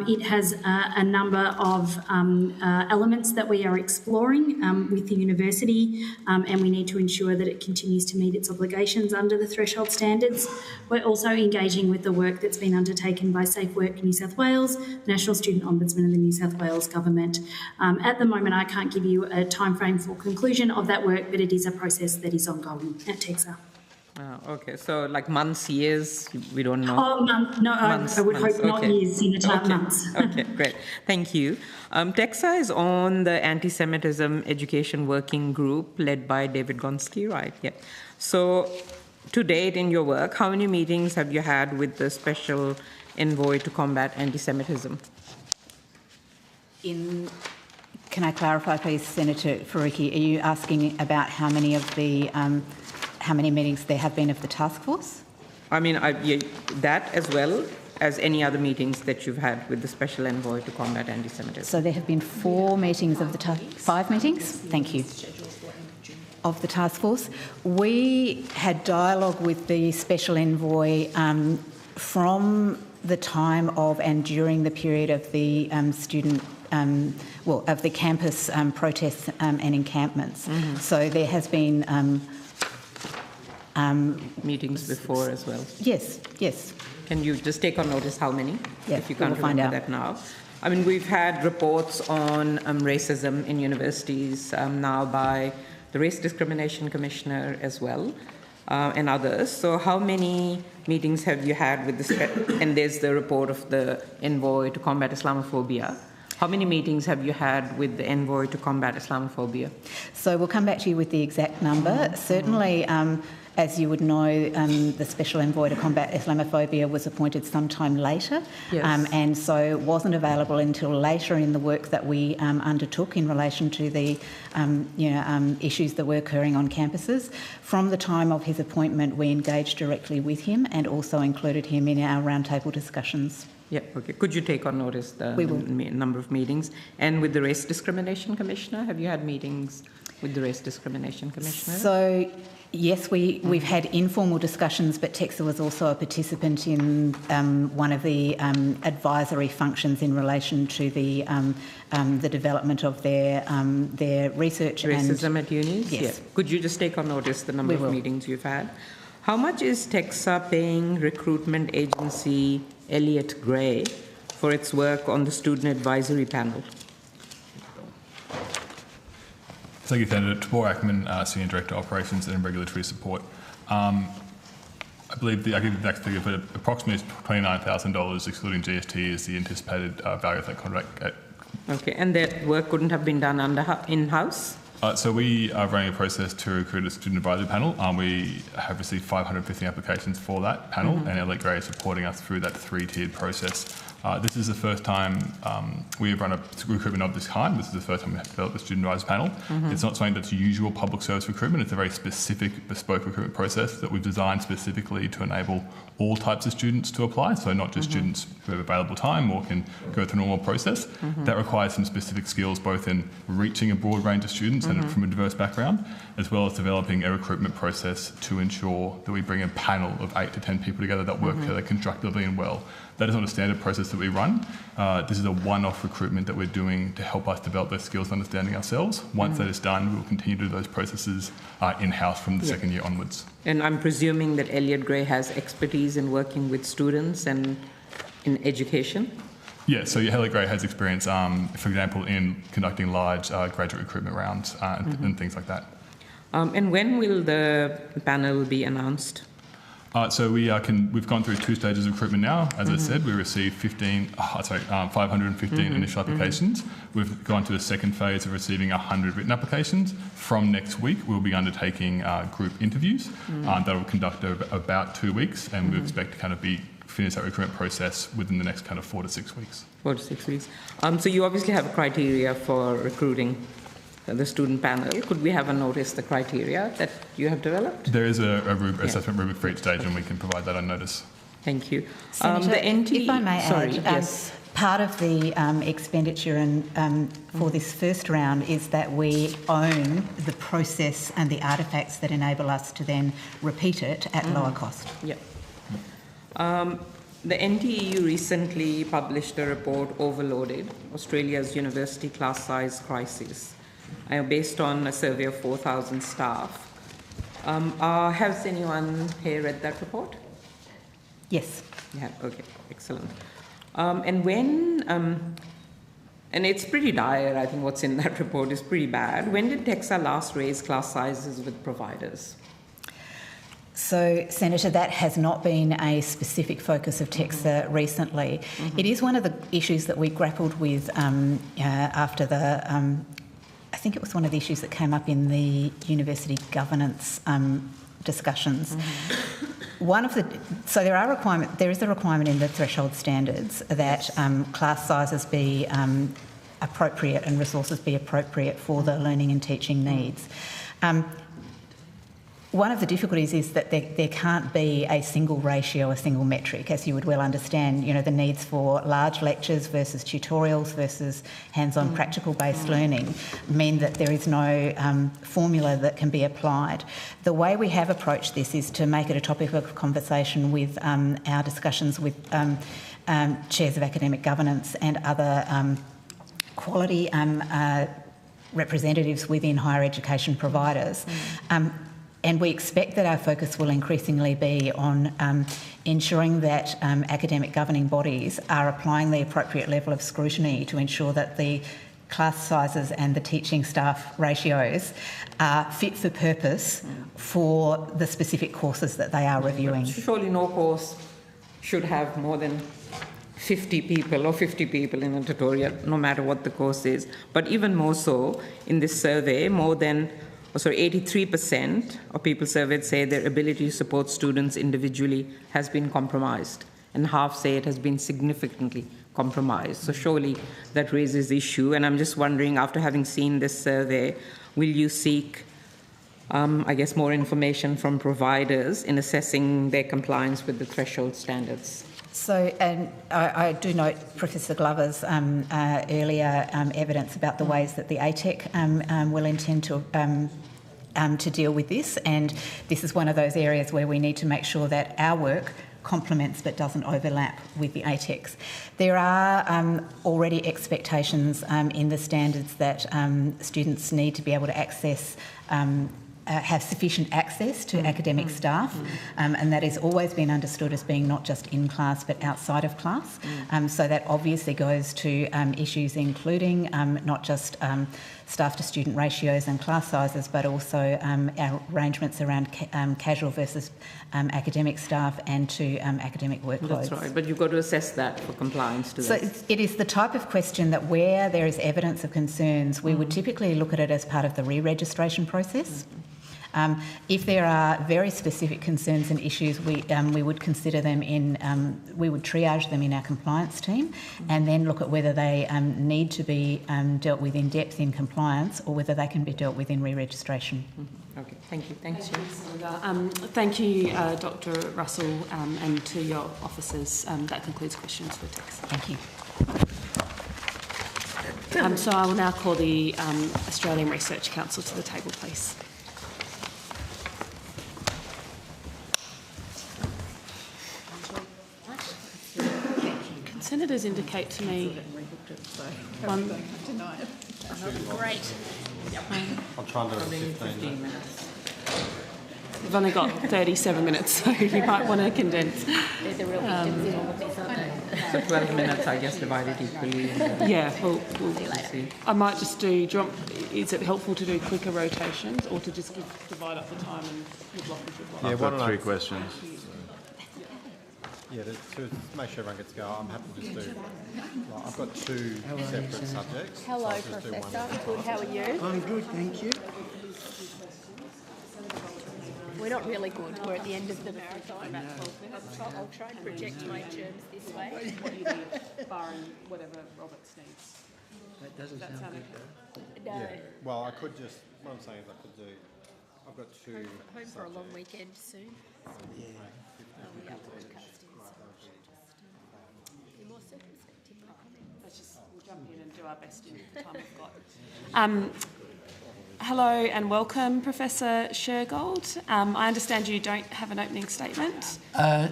It has a number of elements that we are exploring with the university, and we need to ensure that it continues to meet its obligations under the threshold standards. We're also engaging with the work that's been undertaken by Safe Work New South Wales, National Student Ombudsman and the New South Wales Government. At the moment, I can't give you a timeframe for conclusion of that work, but it is a process that is ongoing at TEXA. Okay, so like months, years, we don't know? Oh, no, months, I would hope not okay. years, Senator, okay. months. Okay, great. Thank you. TEXA is on the Anti-Semitism Education Working Group led by David Gonski, right? Yeah. So to date in your work, how many meetings have you had with the Special Envoy to combat anti-Semitism? Can I clarify, please, Senator Faruqi? Are you asking about how many of the how many meetings there have been of the task force? I mean, yeah, that as well as any other meetings that you've had with the Special Envoy to combat anti-Semitism. So there have been 4 meetings of the 5 meetings. Thank you. Of the task force, we had dialogue with the Special Envoy from the time of and during the period of the student. Of the campus protests and encampments. Mm-hmm. So there has been meetings before as well. Yes, yes. Can you just take on notice how many? Yeah, if you can't remember that now. I mean, we've had reports on racism in universities now by the Race Discrimination Commissioner as well, and others. So how many meetings have you had with the... and there's the report of the Envoy to combat Islamophobia. How many meetings have you had with the Envoy to combat Islamophobia? So we'll come back to you with the exact number. Certainly, as you would know, the Special Envoy to combat Islamophobia was appointed sometime later, yes. And so wasn't available until later in the work that we undertook in relation to the issues that were occurring on campuses. From the time of his appointment, we engaged directly with him and also included him in our roundtable discussions. Yeah, okay. Could you take on notice the number of meetings? And with the Race Discrimination Commissioner, have you had meetings with the Race Discrimination Commissioner? So, yes, we've had informal discussions, but TEXA was also a participant in one of the advisory functions in relation to the development of their research. Racism at unis? Yes. Yeah. Could you just take on notice the number of meetings you've had? How much is TEXA paying recruitment agency Elliott Gray for its work on the student advisory panel? Thank you, Senator. Tabor Ackerman, Senior Director, Operations and Regulatory Support. I believe the exact figure, but approximately $29,000, excluding GST, is the anticipated value of that contract. Okay, and that work couldn't have been done in-house? So we are running a process to recruit a student advisory panel. We have received 550 applications for that panel, and Elliott Gray is supporting us through that three-tiered process. This is the first time we have run a recruitment of this kind. This is the first time we have developed a student advisory panel. It's not something that's usual public service recruitment. It's a very specific, bespoke recruitment process that we've designed specifically to enable all types of students to apply, so not just students who have available time or can go through a normal process. That requires some specific skills both in reaching a broad range of students and from a diverse background, as well as developing a recruitment process to ensure that we bring a panel of 8 to 10 people together that work together constructively and well. That is not a standard process that we run. This is a one-off recruitment that we're doing to help us develop those skills and understanding ourselves. Once that is done, we will continue to do those processes in-house from the second year onwards. And I'm presuming that Elliott Gray has expertise in working with students and in education? Yeah, so Elliott Gray has experience, for example, in conducting large graduate recruitment rounds and things like that. And when will the panel be announced? So we've gone through 2 stages of recruitment now. As I said, we received 515 initial applications. We've gone to the second phase of receiving 100 written applications. From next week, we'll be undertaking group interviews that will conduct over about 2 weeks, and we expect to kind of finish that recruitment process within the next kind of 4 to 6 weeks. 4 to 6 weeks. So you obviously have a criteria for recruiting the student panel. Could we have a notice the criteria that you have developed? There is a assessment rubric for each stage, and we can provide that on notice. Thank you. Senator, if I may add, yes. Part of the expenditure for this first round is that we own the process and the artefacts that enable us to then repeat it at lower cost. Yeah. The NTEU recently published a report, Overloaded, Australia's University Class Size Crisis, based on a survey of 4,000 staff. Has anyone here read that report? Yes. Yeah, okay, excellent. And when, and it's pretty dire, I think what's in that report is pretty bad. When did TEXA last raise class sizes with providers? So, Senator, that has not been a specific focus of TEXA recently. It is one of the issues that we grappled with after the, I think it was one of the issues that came up in the university governance discussions. So there is a requirement in the threshold standards that class sizes be appropriate and resources be appropriate for the learning and teaching needs. One of the difficulties is that there can't be a single ratio, a single metric, as you would well understand. You know, the needs for large lectures versus tutorials versus hands-on practical-based learning mean that there is no formula that can be applied. The way we have approached this is to make it a topic of conversation with our discussions with chairs of academic governance and other quality representatives within higher education providers. And we expect that our focus will increasingly be on ensuring that academic governing bodies are applying the appropriate level of scrutiny to ensure that the class sizes and the teaching staff ratios are fit for purpose for the specific courses that they are reviewing. Surely no course should have more than 50 people or 50 people in a tutorial, no matter what the course is. But even more so, in this survey, 83% of people surveyed say their ability to support students individually has been compromised, and half say it has been significantly compromised. So surely that raises the issue, and I'm just wondering, after having seen this survey, will you seek, more information from providers in assessing their compliance with the threshold standards? So, and I do note Professor Glover's earlier evidence about the ways that the ATEC will intend to deal with this, and this is one of those areas where we need to make sure that our work complements but doesn't overlap with the ATEC's. There are already expectations in the standards that students need to be able to access have sufficient access to academic staff, and that has always been understood as being not just in class but outside of class. So that obviously goes to issues including not just staff to student ratios and class sizes, but also our arrangements around casual versus academic staff and to academic workloads. That's right, but you've got to assess that for compliance to So this. it is the type of question that where there is evidence of concerns, we would typically look at it as part of the re-registration process. If there are very specific concerns and issues, we would consider them we would triage them in our compliance team and then look at whether they need to be dealt with in depth in compliance or whether they can be dealt with in re-registration. Okay, thank you. Thanks, Chair. Thank you, Dr. Russell, and to your officers. That concludes questions for text. Thank you. So I will now call the Australian Research Council to the table, please. Can senators indicate to me one? Great. I'll try and do it in 15 minutes. We've only got 37 minutes, so you might want to condense. They're the real victims in all of this, aren't they? So 12 minutes, I guess, divided equally. Yeah, we'll see. I might just do you want, is it helpful to do quicker rotations or to just divide up the time and you block as you block? Yeah, I've got 3 questions. Yeah, to make sure everyone gets to go, I'm happy to just do. Like, I've got 2 separate subjects. Hello, so I'll just do one Professor. at a time. Good, how are you? I'm good, thank you. We're not really good. We're at the end of the marathon. I'll try and project my germs this way. What do you need, barring whatever Roberts needs? That doesn't sound good, okay? No. Yeah, well, I could just, what I'm saying is I could do, I've got 2 Home for a subjects. long weekend soon. Yeah. We are broadcasting, so we should just be more circumspect in my comments. Let's just we'll jump in and do our best in the time we've got. Hello and welcome, Professor Shergold. I understand you don't have an opening statement.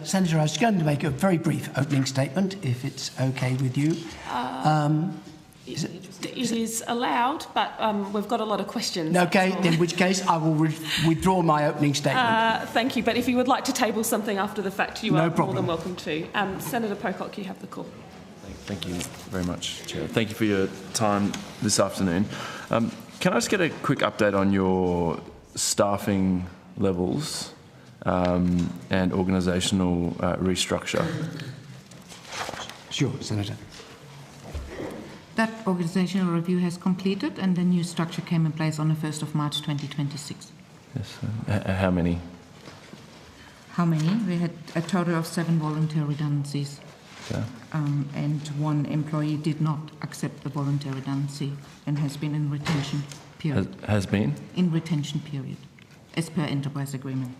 Senator, I was going to make a very brief opening statement, if it's okay with you. It is allowed, but we've got a lot of questions. Okay, in which case I will withdraw my opening statement. Thank you, but if you would like to table something after the fact, you No are problem. more than welcome to. Senator Pocock, you have the call. Thank you very much, Chair. Thank you for your time this afternoon. Can I just get a quick update on your staffing levels and organisational restructure? Sure, Senator. That organisational review has completed and the new structure came in place on the 1st of March 2026. Yes. How many? How many? We had a total of 7 voluntary redundancies. Yeah. And 1 employee did not accept the voluntary redundancy and has been in retention period. Has been? In retention period, as per enterprise agreement.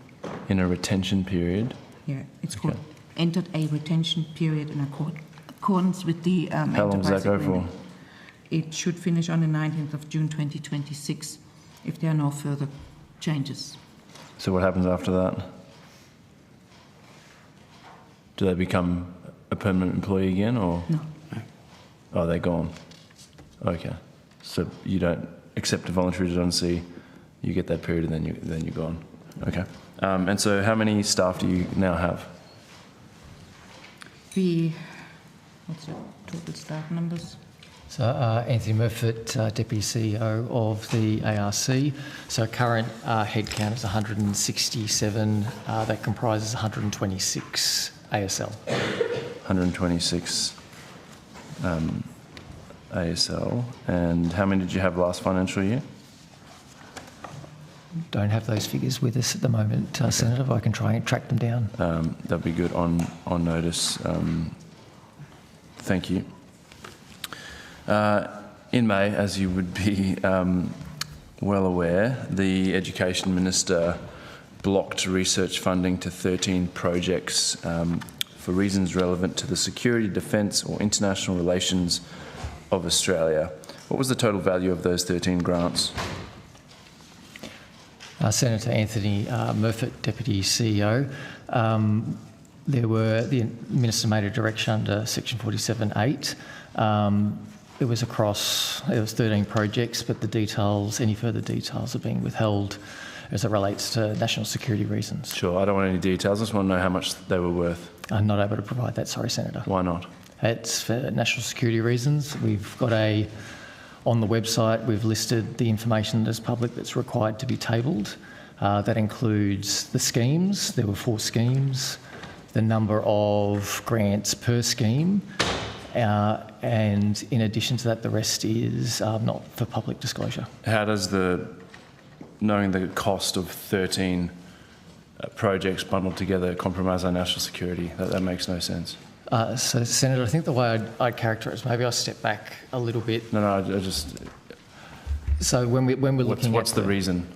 In a retention period? Yeah, it's called entered a retention period in accordance with the How long does that go for? It should finish on the 19th of June 2026 if there are no further changes. So what happens after that? Do they become a permanent employee again, or? No. Oh, they're gone. Okay. So you don't accept a voluntary redundancy, you get that period, and then you're gone. Okay. And so how many staff do you now have? What's the total staff numbers? So Anthony Murfitt, Deputy CEO of the ARC. So current headcount is 167. That comprises 126 ASL. 126 ASL. And how many did you have last financial year? Don't have those figures with us at the moment, Senator, but I can try and track them down. That'd be good on notice. Thank you. In May, as you would be well aware, the Education Minister blocked research funding to 13 projects for reasons relevant to the security, defence or international relations of Australia. What was the total value of those 13 grants? Senator Anthony Murfitt, Deputy CEO. The Minister made a direction under Section 47(8). It was across, it was 13 projects, but the details, any further details are being withheld as it relates to national security reasons. Sure, I don't want any details. I just want to know how much they were worth. I'm not able to provide that, sorry, Senator. Why not? It's for national security reasons. We've got on the website, we've listed the information that is public that's required to be tabled. That includes the schemes. There were 4 schemes, the number of grants per scheme, and in addition to that, the rest is not for public disclosure. How does knowing the cost of 13 projects bundled together compromise our national security? That makes no sense. So, Senator, I think the way I'd characterise, maybe I'll step back a little bit. No, I just... So when we're looking what's the reason?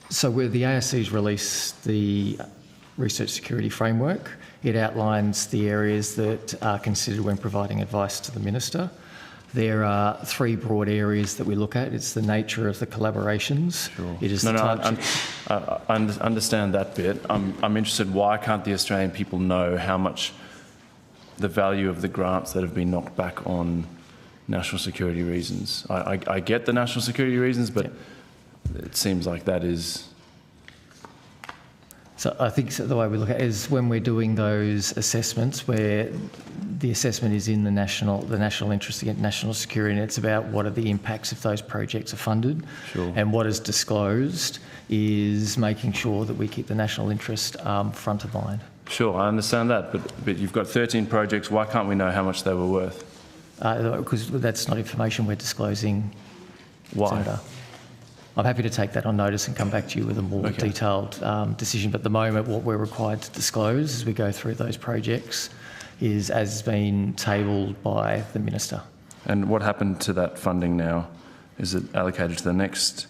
So where the ARC's released the Research Security Framework, it outlines the areas that are considered when providing advice to the Minister. There are 3 broad areas that we look at. It's the nature of the collaborations. Sure. It is I understand that bit. I'm interested, why can't the Australian people know how much the value of the grants that have been knocked back on national security reasons? I get the national security reasons, but it seems like that is... So I think the way we look at it is when we're doing those assessments where the assessment is in the national interest against national security, and it's about what are the impacts if those projects are funded. Sure. And what is disclosed is making sure that we keep the national interest front of mind. Sure, I understand that, but you've got 13 projects. Why can't we know how much they were worth? Because that's not information we're disclosing. Why? Senator. I'm happy to take that on notice and come back to you with a more detailed decision. But at the moment, what we're required to disclose as we go through those projects is as has been tabled by the Minister. And what happened to that funding now? Is it allocated to the next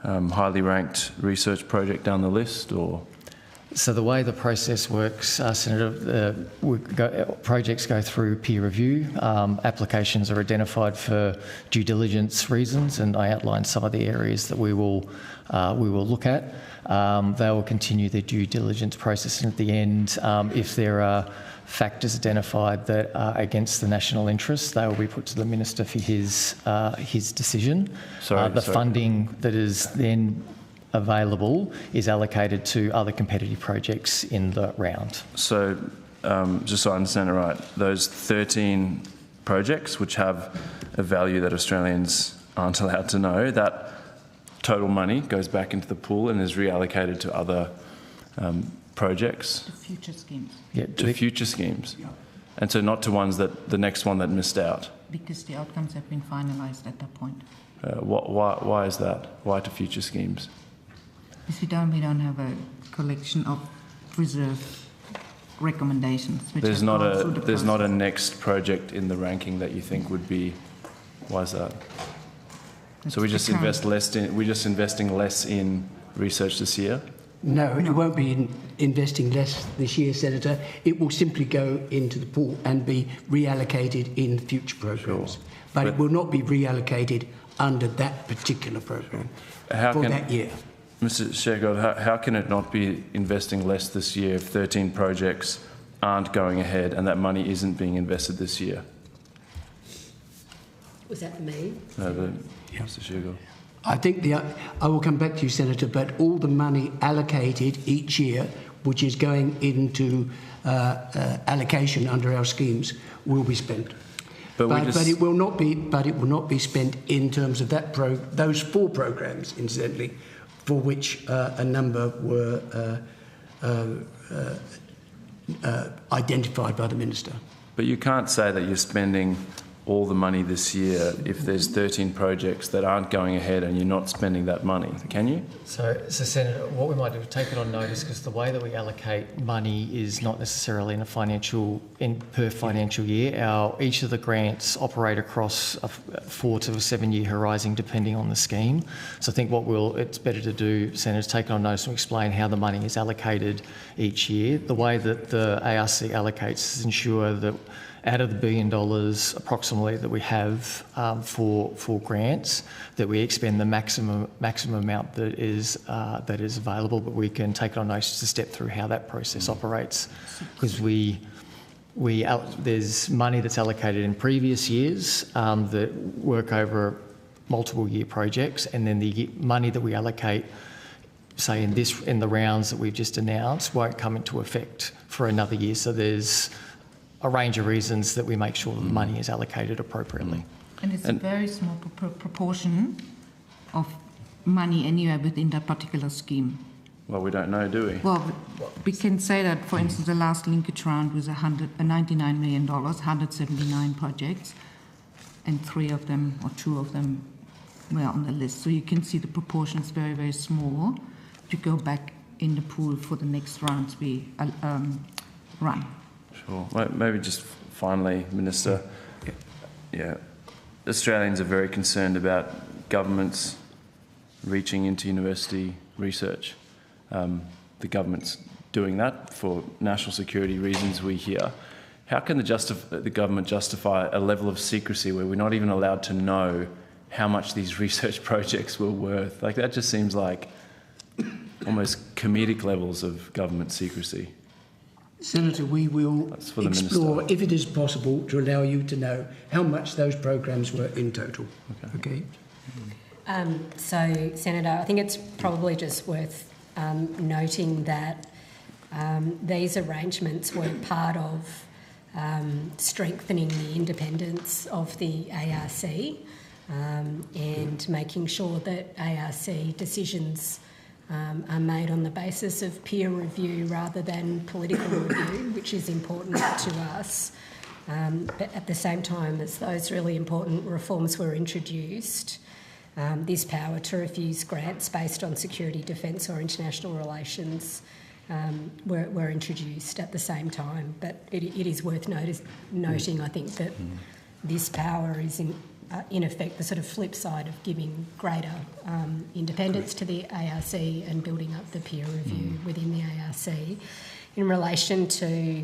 highly ranked research project down the list, or...? So the way the process works, Senator, projects go through peer review. Applications are identified for due diligence reasons, and I outlined some of the areas that we will look at. They will continue their due diligence process, and at the end, if there are factors identified that are against the national interest, they will be put to the Minister for his decision. Funding that is then available is allocated to other competitive projects in the round. So, just so I understand it right, those 13 projects which have a value that Australians aren't allowed to know, that total money goes back into the pool and is reallocated to other projects? To future schemes. Yeah, to future schemes. Yeah. And so not to ones that, the next one that missed out? Because the outcomes have been finalised at that point. Why is that? Why to future schemes? Because we don't have a collection of reserve recommendations. Which there's not a next project in the ranking that you think would be. Why is that? So we're just investing less in research this year? No, it won't be investing less this year, Senator. It will simply go into the pool and be reallocated in future programs. Sure. But it will not be reallocated under that particular program for that year. Mr. Shergold, how can it not be investing less this year if 13 projects aren't going ahead and that money isn't being invested this year? Was that for me? No, Mr. Shergold. I think I will come back to you, Senator, but all the money allocated each year, which is going into allocation under our schemes, will be spent. But it will not be. But it will not be spent in terms of those 4 programs, incidentally, for which a number were identified by the Minister. But you can't say that you're spending all the money this year if there's 13 projects that aren't going ahead and you're not spending that money, can you? So Senator, what we might do is take it on notice, because the way that we allocate money is not necessarily per financial year. Each of the grants operate across a 4 to 7 year horizon depending on the scheme. So I think it's better to do, Senator, is take it on notice and explain how the money is allocated each year. The way that the ARC allocates is ensure that out of the $1 billion approximately that we have for grants, that we expend the maximum amount that is available, but we can take it on notice to step through how that process operates, because there's money that's allocated in previous years that work over multiple year projects, and then the money that we allocate say in the rounds that we've just announced, won't come into effect for another year. So there's a range of reasons that we make sure that the money is allocated appropriately. And it's a very small proportion of money anyway within that particular scheme. Well, we don't know, do we? Well, we can say that, for instance, the last linkage round was $99 million, 179 projects, and 3 of them or 2 of them were on the list. So you can see the proportion is very, very small to go back in the pool for the next rounds we run. Sure. Maybe just finally, Minister, yeah, Australians are very concerned about governments reaching into university research. The government's doing that for national security reasons, we hear. How can the government justify a level of secrecy where we're not even allowed to know how much these research projects were worth? Like, that just seems like almost comedic levels of government secrecy. Senator, we will explore, if it is possible, to allow you to know how much those programs were in total. Okay. So, Senator, I think it's probably just worth noting that these arrangements were part of strengthening the independence of the ARC and making sure that ARC decisions are made on the basis of peer review rather than political review, which is important to us. But at the same time as those really important reforms were introduced, this power to refuse grants based on security, defence or international relations were introduced at the same time. But it is worth noting, I think, that this power is in effect the sort of flip side of giving greater independence to the ARC and building up the peer review within the ARC. In relation to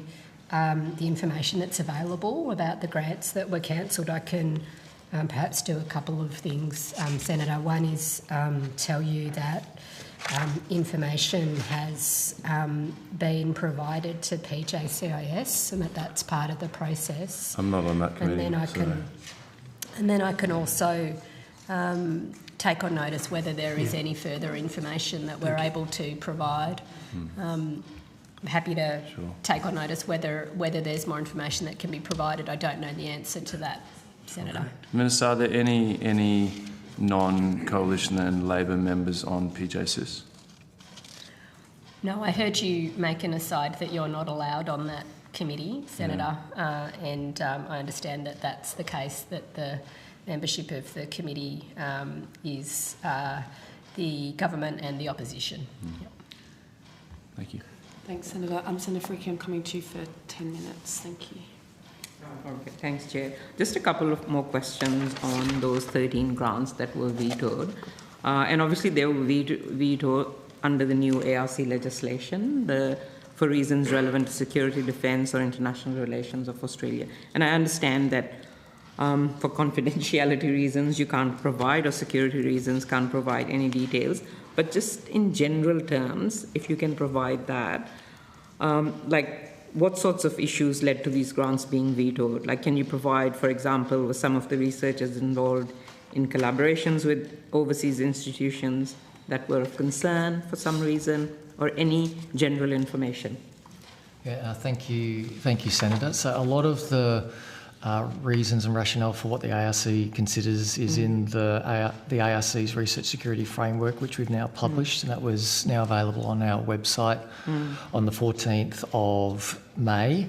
the information that's available about the grants that were cancelled, I can perhaps do a couple of things, Senator. One is tell you that information has been provided to PJCIS and that's part of the process. I'm not on that committee. And then I can also take on notice whether there is any further information that we're able to provide. I'm happy to take on notice whether there's more information that can be provided. I don't know the answer to that, Senator. Okay. Minister, are there any non-coalition and Labor members on PJCIS? No, I heard you make an aside that you're not allowed on that committee, Senator, and I understand that that's the case, that the membership of the committee is the government and the opposition. Yep. Thank you. Thanks, Senator. Senator Freaky, I'm coming to you for 10 minutes. Thank you. Okay, thanks, Chair. Just a couple of more questions on those 13 grants that were vetoed. And obviously they were vetoed under the new ARC legislation, for reasons relevant to security, defence or international relations of Australia. And I understand that for confidentiality reasons you can't provide, or security reasons can't provide any details, but just in general terms, if you can provide that, like what sorts of issues led to these grants being vetoed? Like, can you provide, for example, were some of the researchers involved in collaborations with overseas institutions that were of concern for some reason, or any general information? Yeah, thank you, Senator. So a lot of the reasons and rationale for what the ARC considers is in the ARC's Research Security Framework, which we've now published, and that was now available on our website on the 14th of May.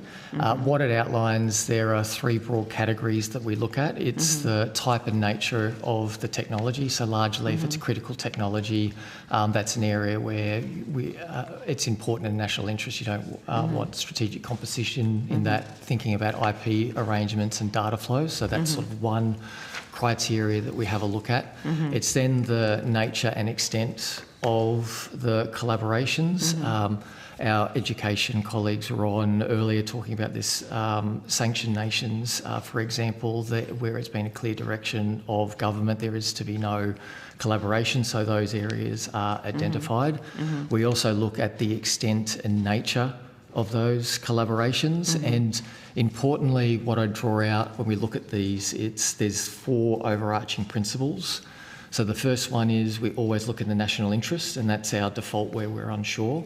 What it outlines, there are 3 broad categories that we look at. It's the type and nature of the technology. So largely, if it's critical technology, that's an area where it's important in national interest. You don't want strategic composition in that, thinking about IP arrangements and data flows. So that's sort of one criteria that we have a look at. It's then the nature and extent of the collaborations. Our education colleagues were on earlier talking about this sanctioned nations, for example, where it's been a clear direction of government, there is to be no collaboration, so those areas are identified. We also look at the extent and nature of those collaborations, and importantly, what I draw out when we look at these, there's 4 overarching principles. So the first one is we always look at the national interest, and that's our default where we're unsure.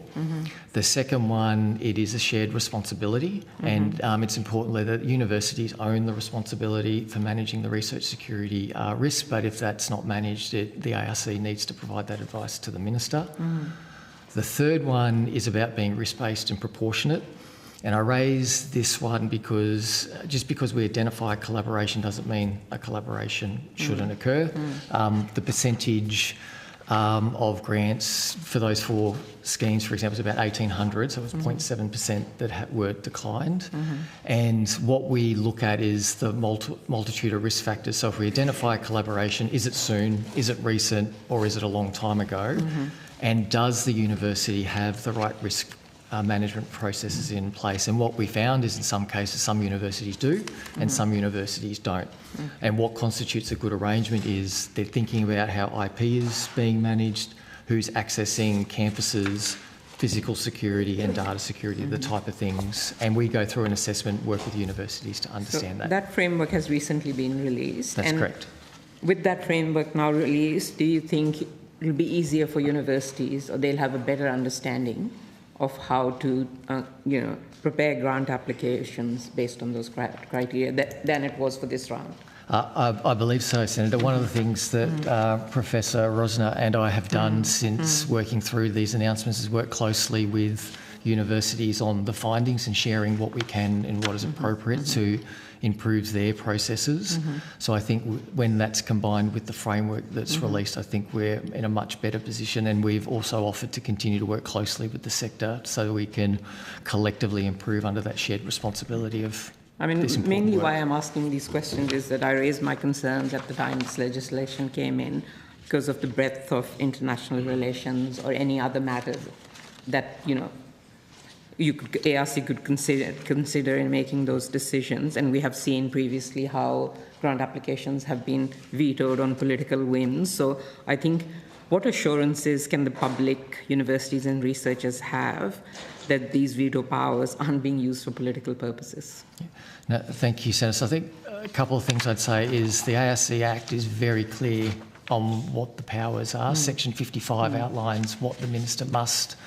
The second one, it is a shared responsibility, and it's importantly that universities own the responsibility for managing the research security risk, but if that's not managed, the ARC needs to provide that advice to the Minister. The third one is about being risk-based and proportionate. And I raise this one because just because we identify collaboration doesn't mean a collaboration shouldn't occur. The percentage of grants for those 4 schemes, for example, is about 1,800, so it was 0.7% that were declined. And what we look at is the multitude of risk factors. So if we identify a collaboration, is it soon, is it recent, or is it a long time ago? And does the university have the right risk management processes in place? And what we found is in some cases some universities do and some universities don't. And what constitutes a good arrangement is they're thinking about how IP is being managed, who's accessing campuses, physical security and data security, the type of things. And we go through an assessment, work with universities to understand that. That framework has recently been released. That's correct. With that framework now released, do you think it'll be easier for universities, or they'll have a better understanding of how to, prepare grant applications based on those criteria than it was for this round? I believe so, Senator. One of the things that Professor Rosner and I have done since working through these announcements is work closely with universities on the findings and sharing what we can and what is appropriate to improve their processes. So I think when that's combined with the framework that's released, I think we're in a much better position, and we've also offered to continue to work closely with the sector so that we can collectively improve under that shared responsibility of mainly why I'm asking these questions is that I raised my concerns at the time this legislation came in because of the breadth of international relations or any other matters that, ARC could consider in making those decisions. And we have seen previously how grant applications have been vetoed on political whims. So I think, what assurances can the public, universities and researchers have that these veto powers aren't being used for political purposes? No, thank you, Senator. So I think a couple of things I'd say is the ARC Act is very clear on what the powers are. Section 55 outlines what the Minister must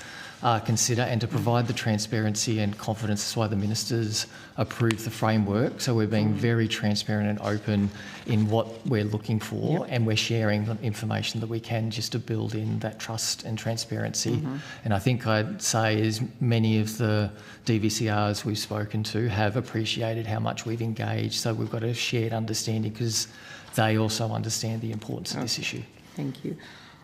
consider, and to provide the transparency and confidence. That's why the ministers approved the framework. So we're being very transparent and open in what we're looking for, and we're sharing the information that we can just to build in that trust and transparency. And I think I'd say is many of the DVCRs we've spoken to have appreciated how much we've engaged. So we've got a shared understanding because they also understand the importance of this issue. Thank you.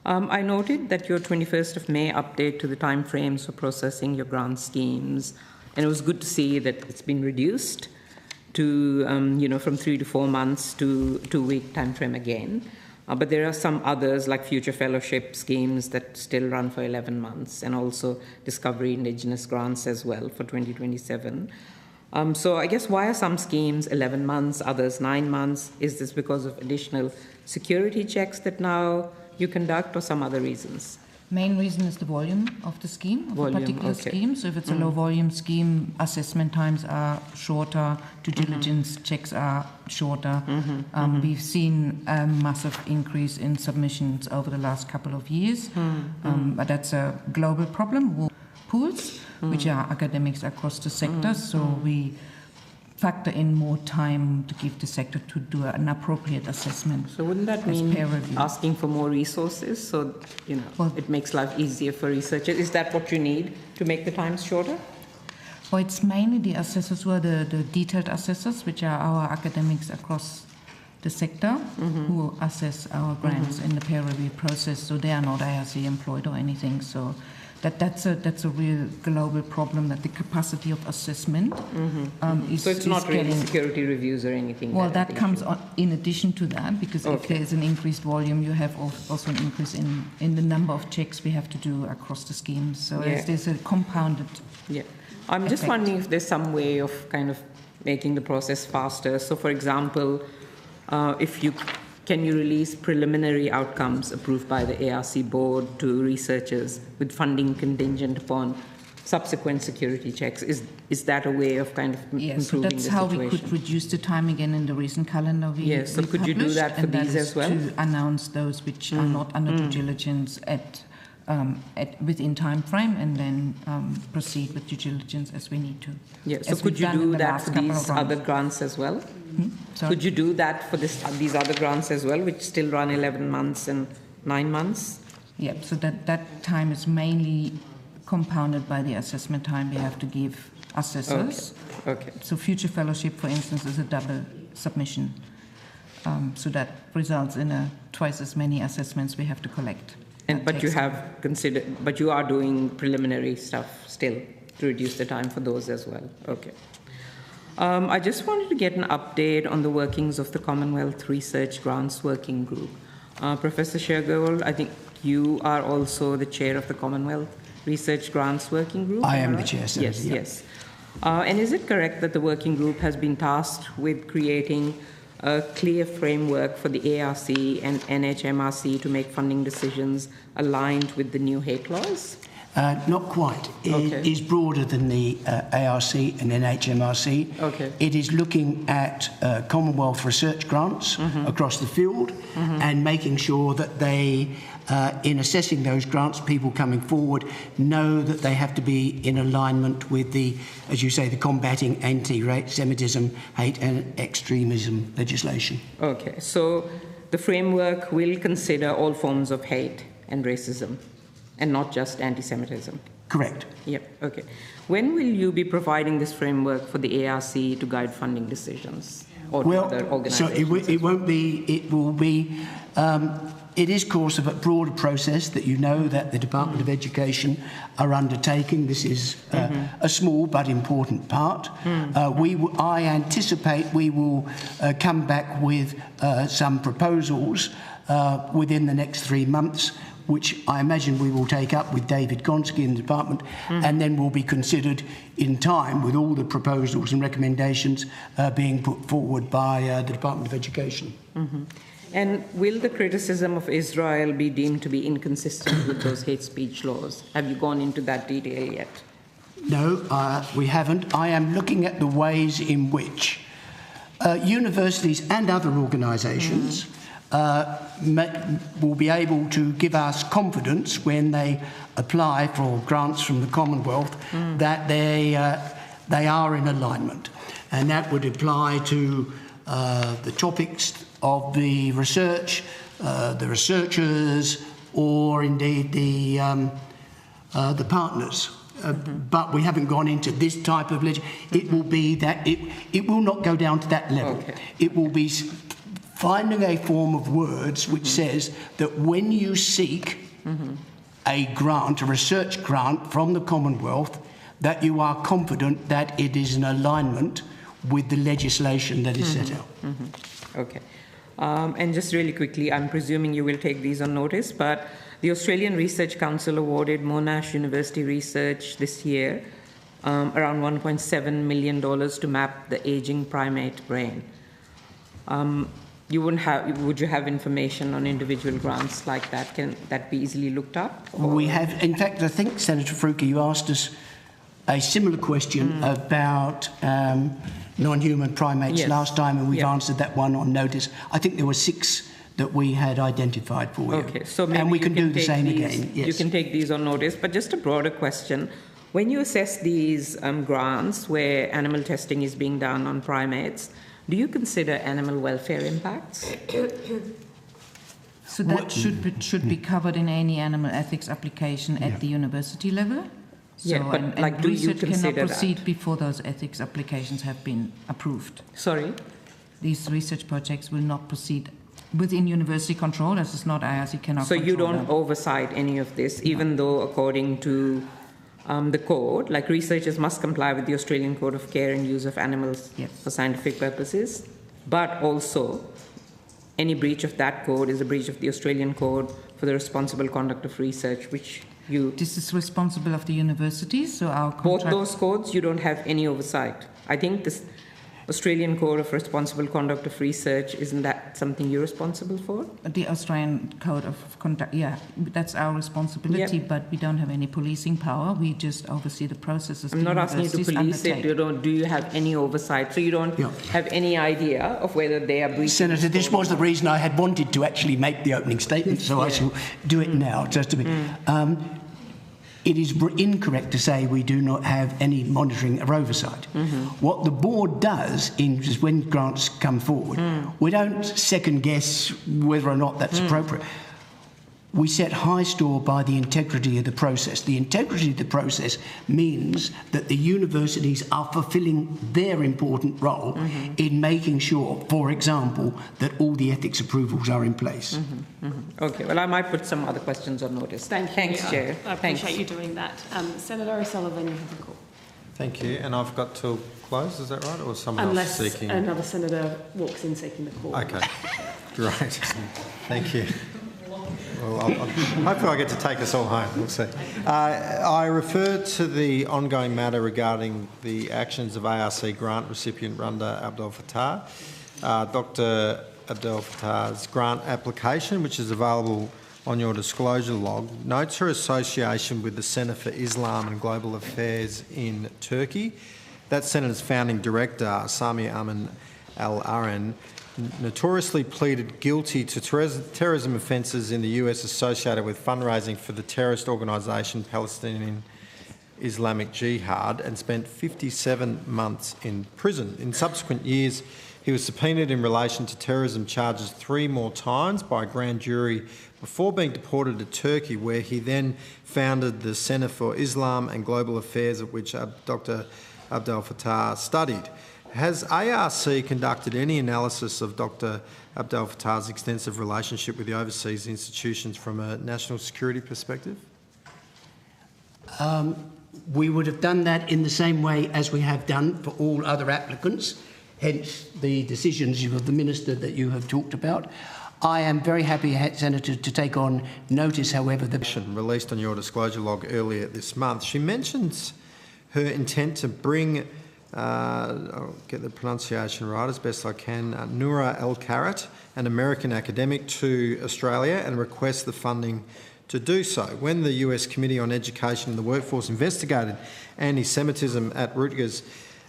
I noted that your 21st of May update to the timeframes for processing your grant schemes, and it was good to see that it's been reduced to, from 3 to 4 months to 2-week timeframe again. But there are some others like future fellowship schemes that still run for 11 months, and also Discovery Indigenous grants as well for 2027. So I guess why are some schemes 11 months, others 9 months? Is this because of additional security checks that now you conduct, or some other reasons? Main reason is the volume of the scheme, of a particular scheme. So if it's a low volume scheme, assessment times are shorter, due diligence checks are shorter. We've seen a massive increase in submissions over the last couple of years, but that's a global problem. Pools, which are academics across the sector, so we factor in more time to give the sector to do an appropriate assessment. So wouldn't that mean asking for more resources so, it makes life easier for researchers? Is that what you need to make the times shorter? Well, it's mainly the assessors who are the detailed assessors, which are our academics across the sector who assess our grants in the peer review process. So they are not ARC employed or anything. So that's a real global problem, that the capacity of assessment is. So it's not really security reviews or anything. Well, that comes on in addition to that, because if there is an increased volume, you have also an increase in the number of checks we have to do across the schemes. So there's a compounded. I'm just wondering if there's some way of kind of making the process faster. So, for example, can you release preliminary outcomes approved by the ARC board to researchers with funding contingent upon subsequent security checks. Is that a way of kind of yes, so improving that's the how situation? we could reduce the time again in the recent calendar we Yes, so we could you do published, that for and these that is as well? to announce those which are not under due diligence within time frame, and then proceed with due diligence as we need to. Yes, so could you do that for these other grants as well? Could you do that for these other grants as well, which still run 11 months and 9 months? Yep, so that time is mainly compounded by the assessment time we have to give assessors. Okay. So future fellowship, for instance, is a double submission. So that results in twice as many assessments we have to collect. But you are doing preliminary stuff still to reduce the time for those as well. Okay. I just wanted to get an update on the workings of the Commonwealth Research Grants Working Group. Professor Shergold, I think you are also the chair of the Commonwealth Research Grants Working Group? I am the chair, Senator. Yes. And is it correct that the working group has been tasked with creating a clear framework for the ARC and NHMRC to make funding decisions aligned with the new hate laws? Not quite. It is broader than the ARC and NHMRC. Okay. It is looking at Commonwealth research grants across the field and making sure that they, in assessing those grants, people coming forward know that they have to be in alignment with the, as you say, the combating anti-Semitism, hate and extremism legislation. Okay, so the framework will consider all forms of hate and racism, and not just anti-Semitism. Correct. Yep, okay. When will you be providing this framework for the ARC to guide funding decisions? Or other organisations? So it won't be, it will be, it is, of course, a broader process that you know that the Department of Education are undertaking. This is a small but important part. I anticipate we will come back with some proposals within the next 3 months, which I imagine we will take up with David Gonski in the department, and then will be considered in time with all the proposals and recommendations being put forward by the Department of Education. And will the criticism of Israel be deemed to be inconsistent with those hate speech laws? Have you gone into that detail yet? No, we haven't. I am looking at the ways in which universities and other organisations will be able to give us confidence when they apply for grants from the Commonwealth that they are in alignment. And that would apply to the topics of the research, the researchers, or indeed the partners. But we haven't gone into this type of it will be that it will not go down to that level. Okay. It will be finding a form of words which says that when you seek a grant, a research grant from the Commonwealth, that you are confident that it is in alignment with the legislation that is set out. Okay. And just really quickly, I'm presuming you will take these on notice, but the Australian Research Council awarded Monash University Research this year around $1.7 million to map the aging primate brain. Would you have information on individual grants like that? Can that be easily looked up? Or? We have, in fact, I think, Senator Faruqi, you asked us a similar question about non-human primates last time, and we've answered that one on notice. I think there were 6 that we had identified for you. Okay, so maybe and we can do the same these, again. Yes. You can take these on notice, but just a broader question. When you assess these grants where animal testing is being done on primates, do you consider animal welfare impacts? So that should be covered in any animal ethics application at the university level. So, but do you consider cannot proceed before those ethics applications have been approved. Sorry? These research projects will not proceed within university control, as it's not IRC cannot. So you don't them. oversight any of this, even though according to the code, like researchers must comply with the Australian Code of Care and Use of Animals for scientific purposes, but also any breach of that code is a breach of the Australian Code for the responsible conduct of research, which you... This is responsible of the universities, so our contract... Both those codes, you don't have any oversight. I think this... Australian Code of Responsible Conduct of Research, isn't that something you're responsible for? The Australian Code of Conduct, yeah, that's our responsibility, but we don't have any policing power. We just oversee the processes. I'm not asking you to police it. Do you have any oversight? So you don't have any idea of whether they are breaching? Senator, this was the reason I had wanted to actually make the opening statement, so I shall do it now, just to be... It is incorrect to say we do not have any monitoring or oversight. What the board does is when grants come forward, we don't second guess whether or not that's appropriate. We set high store by the integrity of the process. The integrity of the process means that the universities are fulfilling their important role in making sure, for example, that all the ethics approvals are in place. Okay, well, I might put some other questions on notice. Thanks, Chair. I appreciate you doing that. Senator O'Sullivan, you have the call. Thank you. And I've got till close, is that right? Or someone else seeking? Unless another senator walks in seeking the call. Okay, great. Thank you. Well, hopefully I get to take us all home. We'll see. I refer to the ongoing matter regarding the actions of ARC grant recipient Runda Abdel Fattah. Dr Abdel Fattah's grant application, which is available on your disclosure log, notes her association with the Centre for Islam and Global Affairs in Turkey. That centre's founding director, Sami Amin Al-Aren, notoriously pleaded guilty to terrorism offences in the US associated with fundraising for the terrorist organisation Palestinian Islamic Jihad and spent 57 months in prison. In subsequent years, he was subpoenaed in relation to terrorism charges 3 more times by a grand jury before being deported to Turkey, where he then founded the Centre for Islam and Global Affairs, at which Dr Abdel Fattah studied. Has ARC conducted any analysis of Dr Abdel Fattah's extensive relationship with the overseas institutions from a national security perspective? We would have done that in the same way as we have done for all other applicants, hence the decisions of the Minister that you have talked about. I am very happy, Senator, to take on notice, however, the... Released on your disclosure log earlier this month, she mentions her intent to bring... I'll get the pronunciation right as best I can, Noura El-Karat, an American academic, to Australia and request the funding to do so. When the US Committee on Education and the Workforce investigated anti-Semitism at Rutgers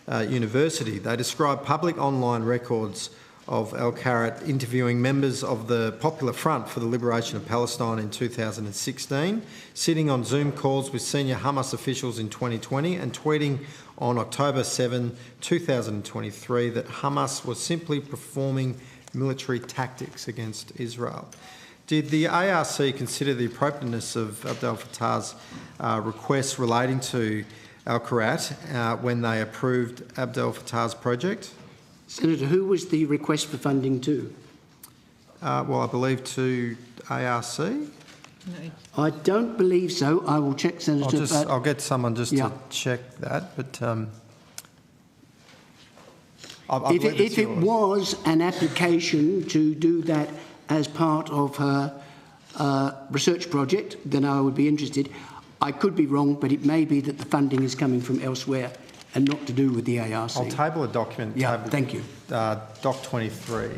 University, they described public online records of El-Karat interviewing members of the Popular Front for the Liberation of Palestine in 2016, sitting on Zoom calls with senior Hamas officials in 2020 and tweeting on October 7, 2023 that Hamas was simply performing military tactics against Israel. Did the ARC consider the appropriateness of Abdel Fattah's request relating to El-Karat when they approved Abdel Fattah's project? Senator, who was the request for funding to? Well, I believe to ARC. I don't believe so. I will check, Senator. I'll get someone just to check that. But if it was an application to do that as part of her research project, then I would be interested. I could be wrong, but it may be that the funding is coming from elsewhere and not to do with the ARC. I'll table a document. Yeah, thank you. Doc 23.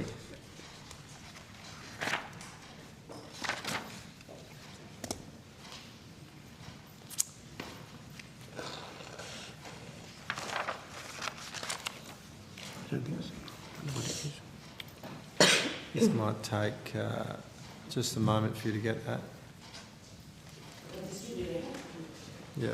This might take just a moment for you to get that. Yeah.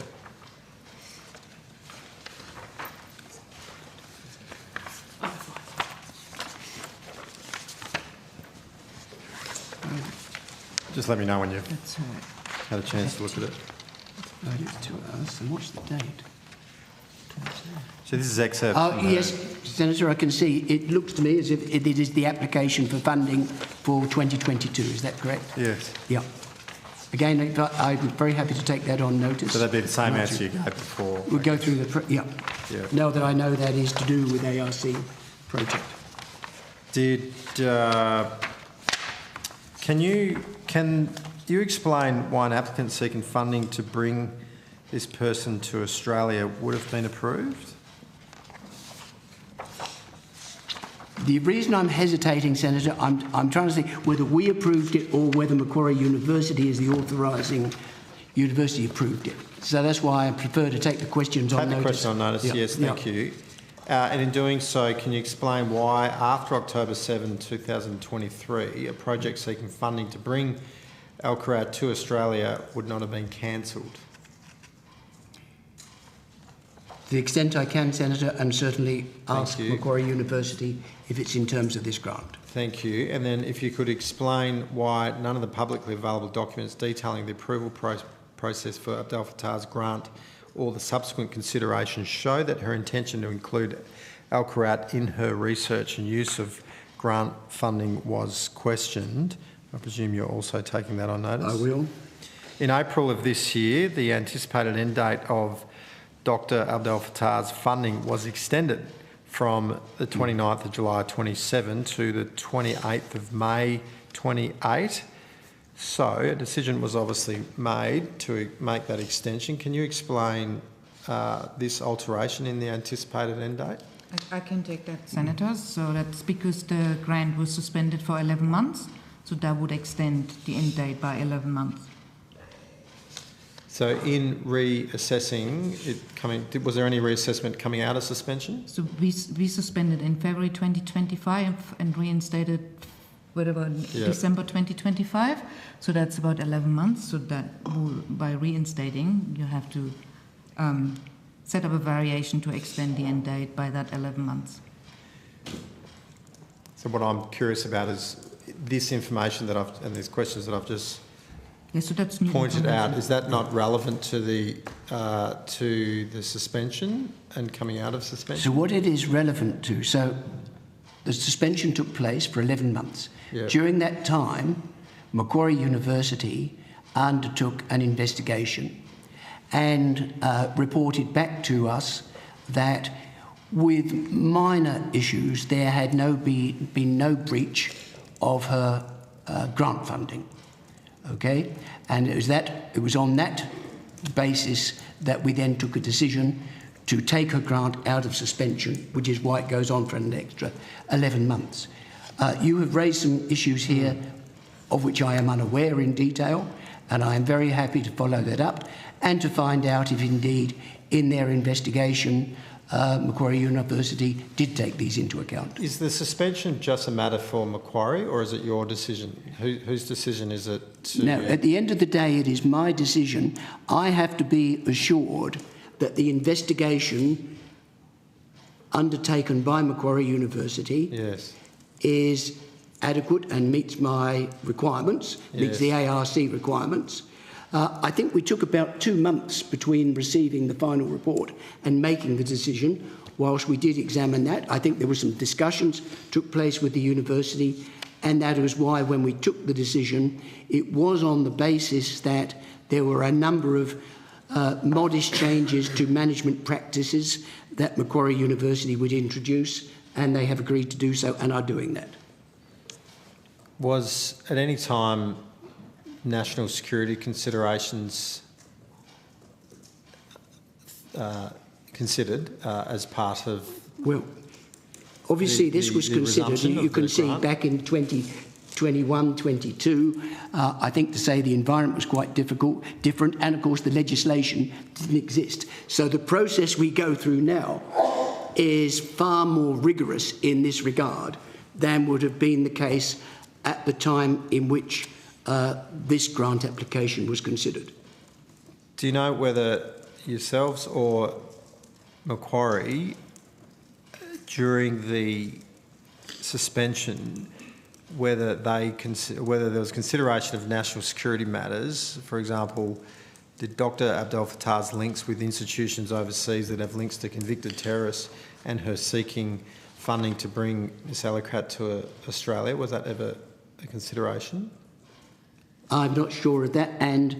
Just let me know when you've had a chance to look at it. To us, and what's the date? So this is excerpt. Yes, Senator, I can see. It looks to me as if it is the application for funding for 2022. Is that correct? Yes. Yeah. Again, I'm very happy to take that on notice. So that'd be the same answer you gave before. We'll go through the... Yeah. Now that I know that is to do with ARC project. Did... Can you explain why an applicant seeking funding to bring this person to Australia would have been approved? The reason I'm hesitating, Senator, I'm trying to see whether we approved it or whether Macquarie University as the authorising university approved it. So that's why I prefer to take the questions on notice. Take the question on notice, yes, thank you. And in doing so, can you explain why, after October 7, 2023, a project seeking funding to bring Al Kharat to Australia would not have been cancelled? To the extent I can, Senator, and certainly ask Macquarie University if it's in terms of this grant. Thank you. And then if you could explain why none of the publicly available documents detailing the approval process for Abdel Fattah's grant or the subsequent considerations show that her intention to include Al Kharat in her research and use of grant funding was questioned. I presume you're also taking that on notice? I will. In April of this year, the anticipated end date of Dr Abdel Fattah's funding was extended from the 29th of July 27 to the 28th of May 28. So a decision was obviously made to make that extension. Can you explain this alteration in the anticipated end date? I can take that, Senator. So that's because the grant was suspended for 11 months. So that would extend the end date by 11 months. So in reassessing it was there any reassessment coming out of suspension? So we suspended in February 2025 and reinstated December 2025. So that's about 11 months. So that by reinstating, you have to set up a variation to extend the end date by that 11 months. So what I'm curious about is this information that and these questions that I've just so that's pointed out, is that not relevant to the suspension and coming out of suspension? So what it is relevant to, so the suspension took place for 11 months. Yeah. During that time, Macquarie University undertook an investigation and reported back to us that with minor issues, there had been no breach of her grant funding. Okay, and it was on that basis that we then took a decision to take her grant out of suspension, which is why it goes on for an extra 11 months. You have raised some issues here of which I am unaware in detail, and I am very happy to follow that up and to find out if indeed in their investigation Macquarie University did take these into account. Is the suspension just a matter for Macquarie, or is it your decision? Whose decision is it to... No, at the end of the day, it is my decision. I have to be assured that the investigation undertaken by Macquarie University is adequate and meets my requirements, meets the ARC requirements. I think we took about 2 months between receiving the final report and making the decision. Whilst we did examine that, I think there were some discussions took place with the university, and that is why when we took the decision, it was on the basis that there were a number of modest changes to management practices that Macquarie University would introduce, and they have agreed to do so and are doing that. Was at any time national security considerations considered as part of... Well, obviously this was considered, you can see back in 2021, 22, I think to say the environment was quite different, and of course the legislation didn't exist. So the process we go through now is far more rigorous in this regard than would have been the case at the time in which this grant application was considered. Do you know whether yourselves or Macquarie, during the suspension, whether there was consideration of national security matters? For example, did Dr Abdel Fattah's links with institutions overseas that have links to convicted terrorists and her seeking funding to bring Ms Al Kharat to Australia, was that ever a consideration? I'm not sure of that, and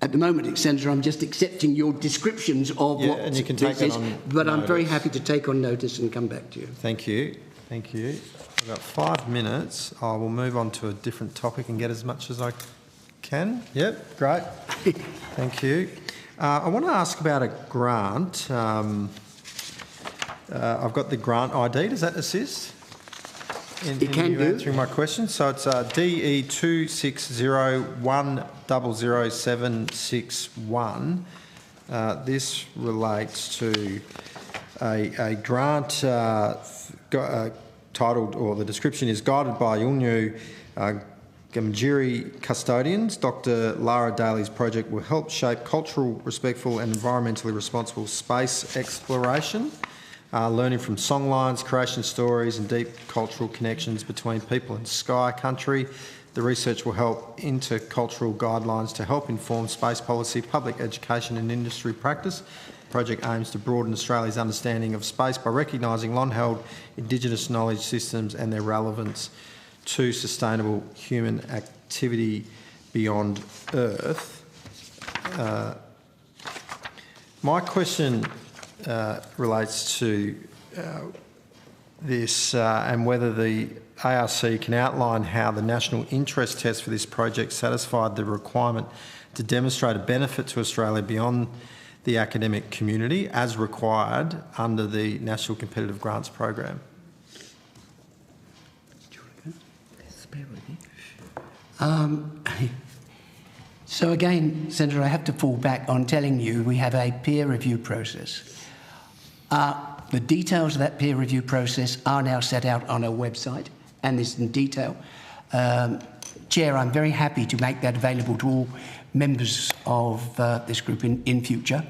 at the moment, Senator, I'm just accepting your descriptions of what and you can take this is, on but notice. I'm very happy to take on notice and come back to you. Thank you. Thank you. I've got 5 minutes. I will move on to a different topic and get as much as I can. Yep, great. Thank you. I want to ask about a grant. I've got the grant ID. Does that assist? You can do. Answering my question. So it's DE 260100761. This relates to a grant titled, or the description is guided by Yulnyu Gamgiri custodians. Dr. Lara Daly's project will help shape cultural, respectful and environmentally responsible space exploration, learning from songlines, creation stories and deep cultural connections between people and sky country. The research will help intercultural guidelines to help inform space policy, public education and industry practice. The project aims to broaden Australia's understanding of space by recognising long-held Indigenous knowledge systems and their relevance to sustainable human activity beyond Earth. My question relates to this and whether the ARC can outline how the national interest test for this project satisfied the requirement to demonstrate a benefit to Australia beyond the academic community as required under the National Competitive Grants Program. So again, Senator, I have to fall back on telling you we have a peer review process. The details of that peer review process are now set out on our website, and this in detail. Chair, I'm very happy to make that available to all members of this group in future.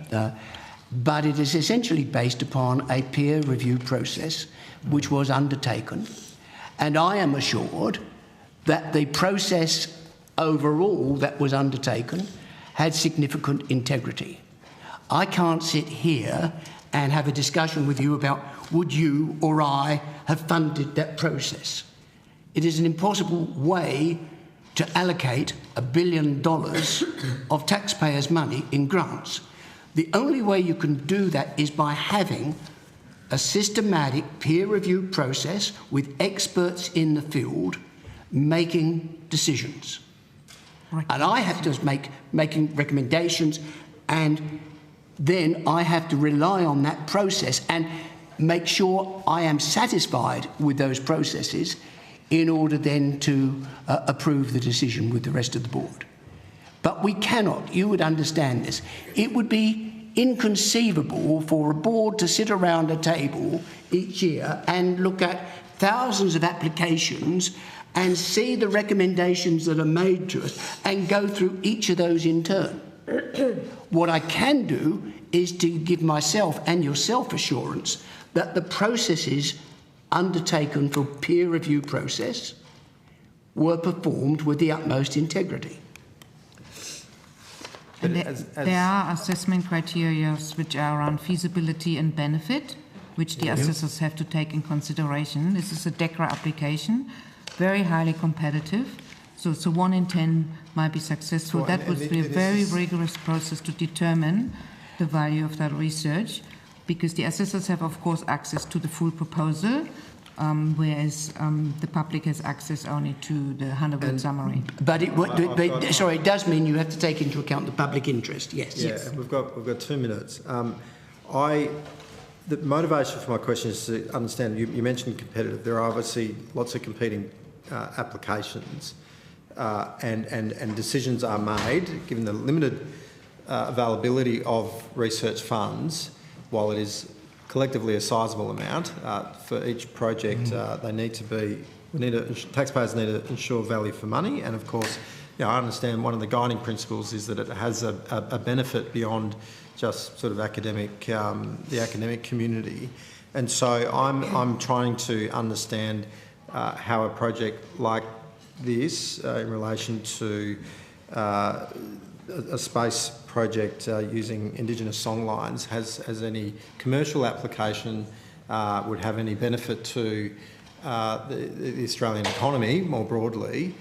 But it is essentially based upon a peer review process which was undertaken. And I am assured that the process overall that was undertaken had significant integrity. I can't sit here and have a discussion with you about would you or I have funded that process. It is an impossible way to allocate $1 billion of taxpayers' money in grants. The only way you can do that is by having a systematic peer review process with experts in the field making decisions. And I have to making recommendations, and then I have to rely on that process and make sure I am satisfied with those processes in order then to approve the decision with the rest of the board. But we cannot, you would understand this, it would be inconceivable for a board to sit around a table each year and look at thousands of applications and see the recommendations that are made to us and go through each of those in turn. What I can do is to give myself and yourself assurance that the processes undertaken for peer review process were performed with the utmost integrity. And there are assessment criteria which are around feasibility and benefit, which the assessors have to take in consideration. This is a DECRA application, very highly competitive. So 1 in 10 might be successful. Well, that would be a very rigorous process to determine the value of that research, because the assessors have, of course, access to the full proposal, whereas the public has access only to the 100-word summary. But it does mean you have to take into account the public interest. Yes. Yeah, yes. And we've got 2 minutes. The motivation for my question is to understand. You mentioned competitive. There are obviously lots of competing applications, and decisions are made given the limited availability of research funds. While it is collectively a sizable amount for each project, they need to be. Taxpayers need to ensure value for money, and of course, I understand one of the guiding principles is that it has a benefit beyond just sort of the academic community, and so I'm trying to understand how a project like this, in relation to a space project using Indigenous songlines, has any commercial application, would have any benefit to the Australian economy more broadly,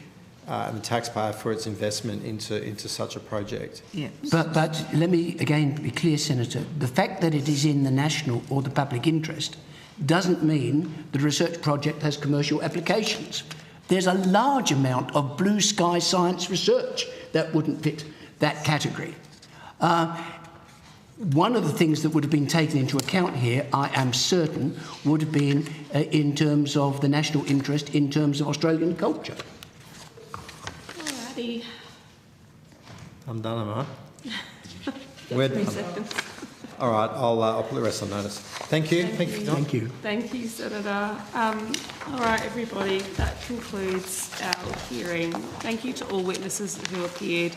and the taxpayer for its investment into such a project. Yeah. But let me again be clear, Senator. The fact that it is in the national or the public interest doesn't mean the research project has commercial applications. There's a large amount of blue sky science research that wouldn't fit that category. one of the things that would have been taken into account here, I am certain, would have been in terms of the national interest, in terms of Australian culture. Alrighty. I'm done, am I? All right, I'll put the rest on notice. Thank you. Thank you. Thank you, Senator. All right, everybody, that concludes our hearing. Thank you to all witnesses who appeared,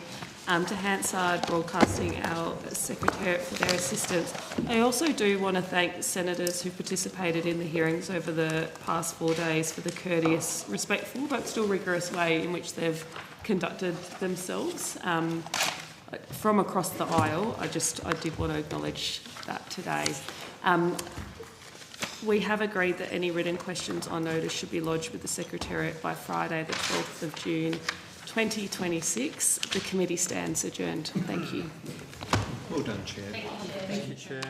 to Hansard Broadcasting, our Secretariat, for their assistance. I also do want to thank senators who participated in the hearings over the past 4 days for the courteous, respectful but still rigorous way in which they've conducted themselves. From across the aisle, I did want to acknowledge that today. We have agreed that any written questions on notice should be lodged with the Secretariat by Friday the 12th of June 2026. The committee stands adjourned. Thank you. Well done, Chair. Thank you, Chair.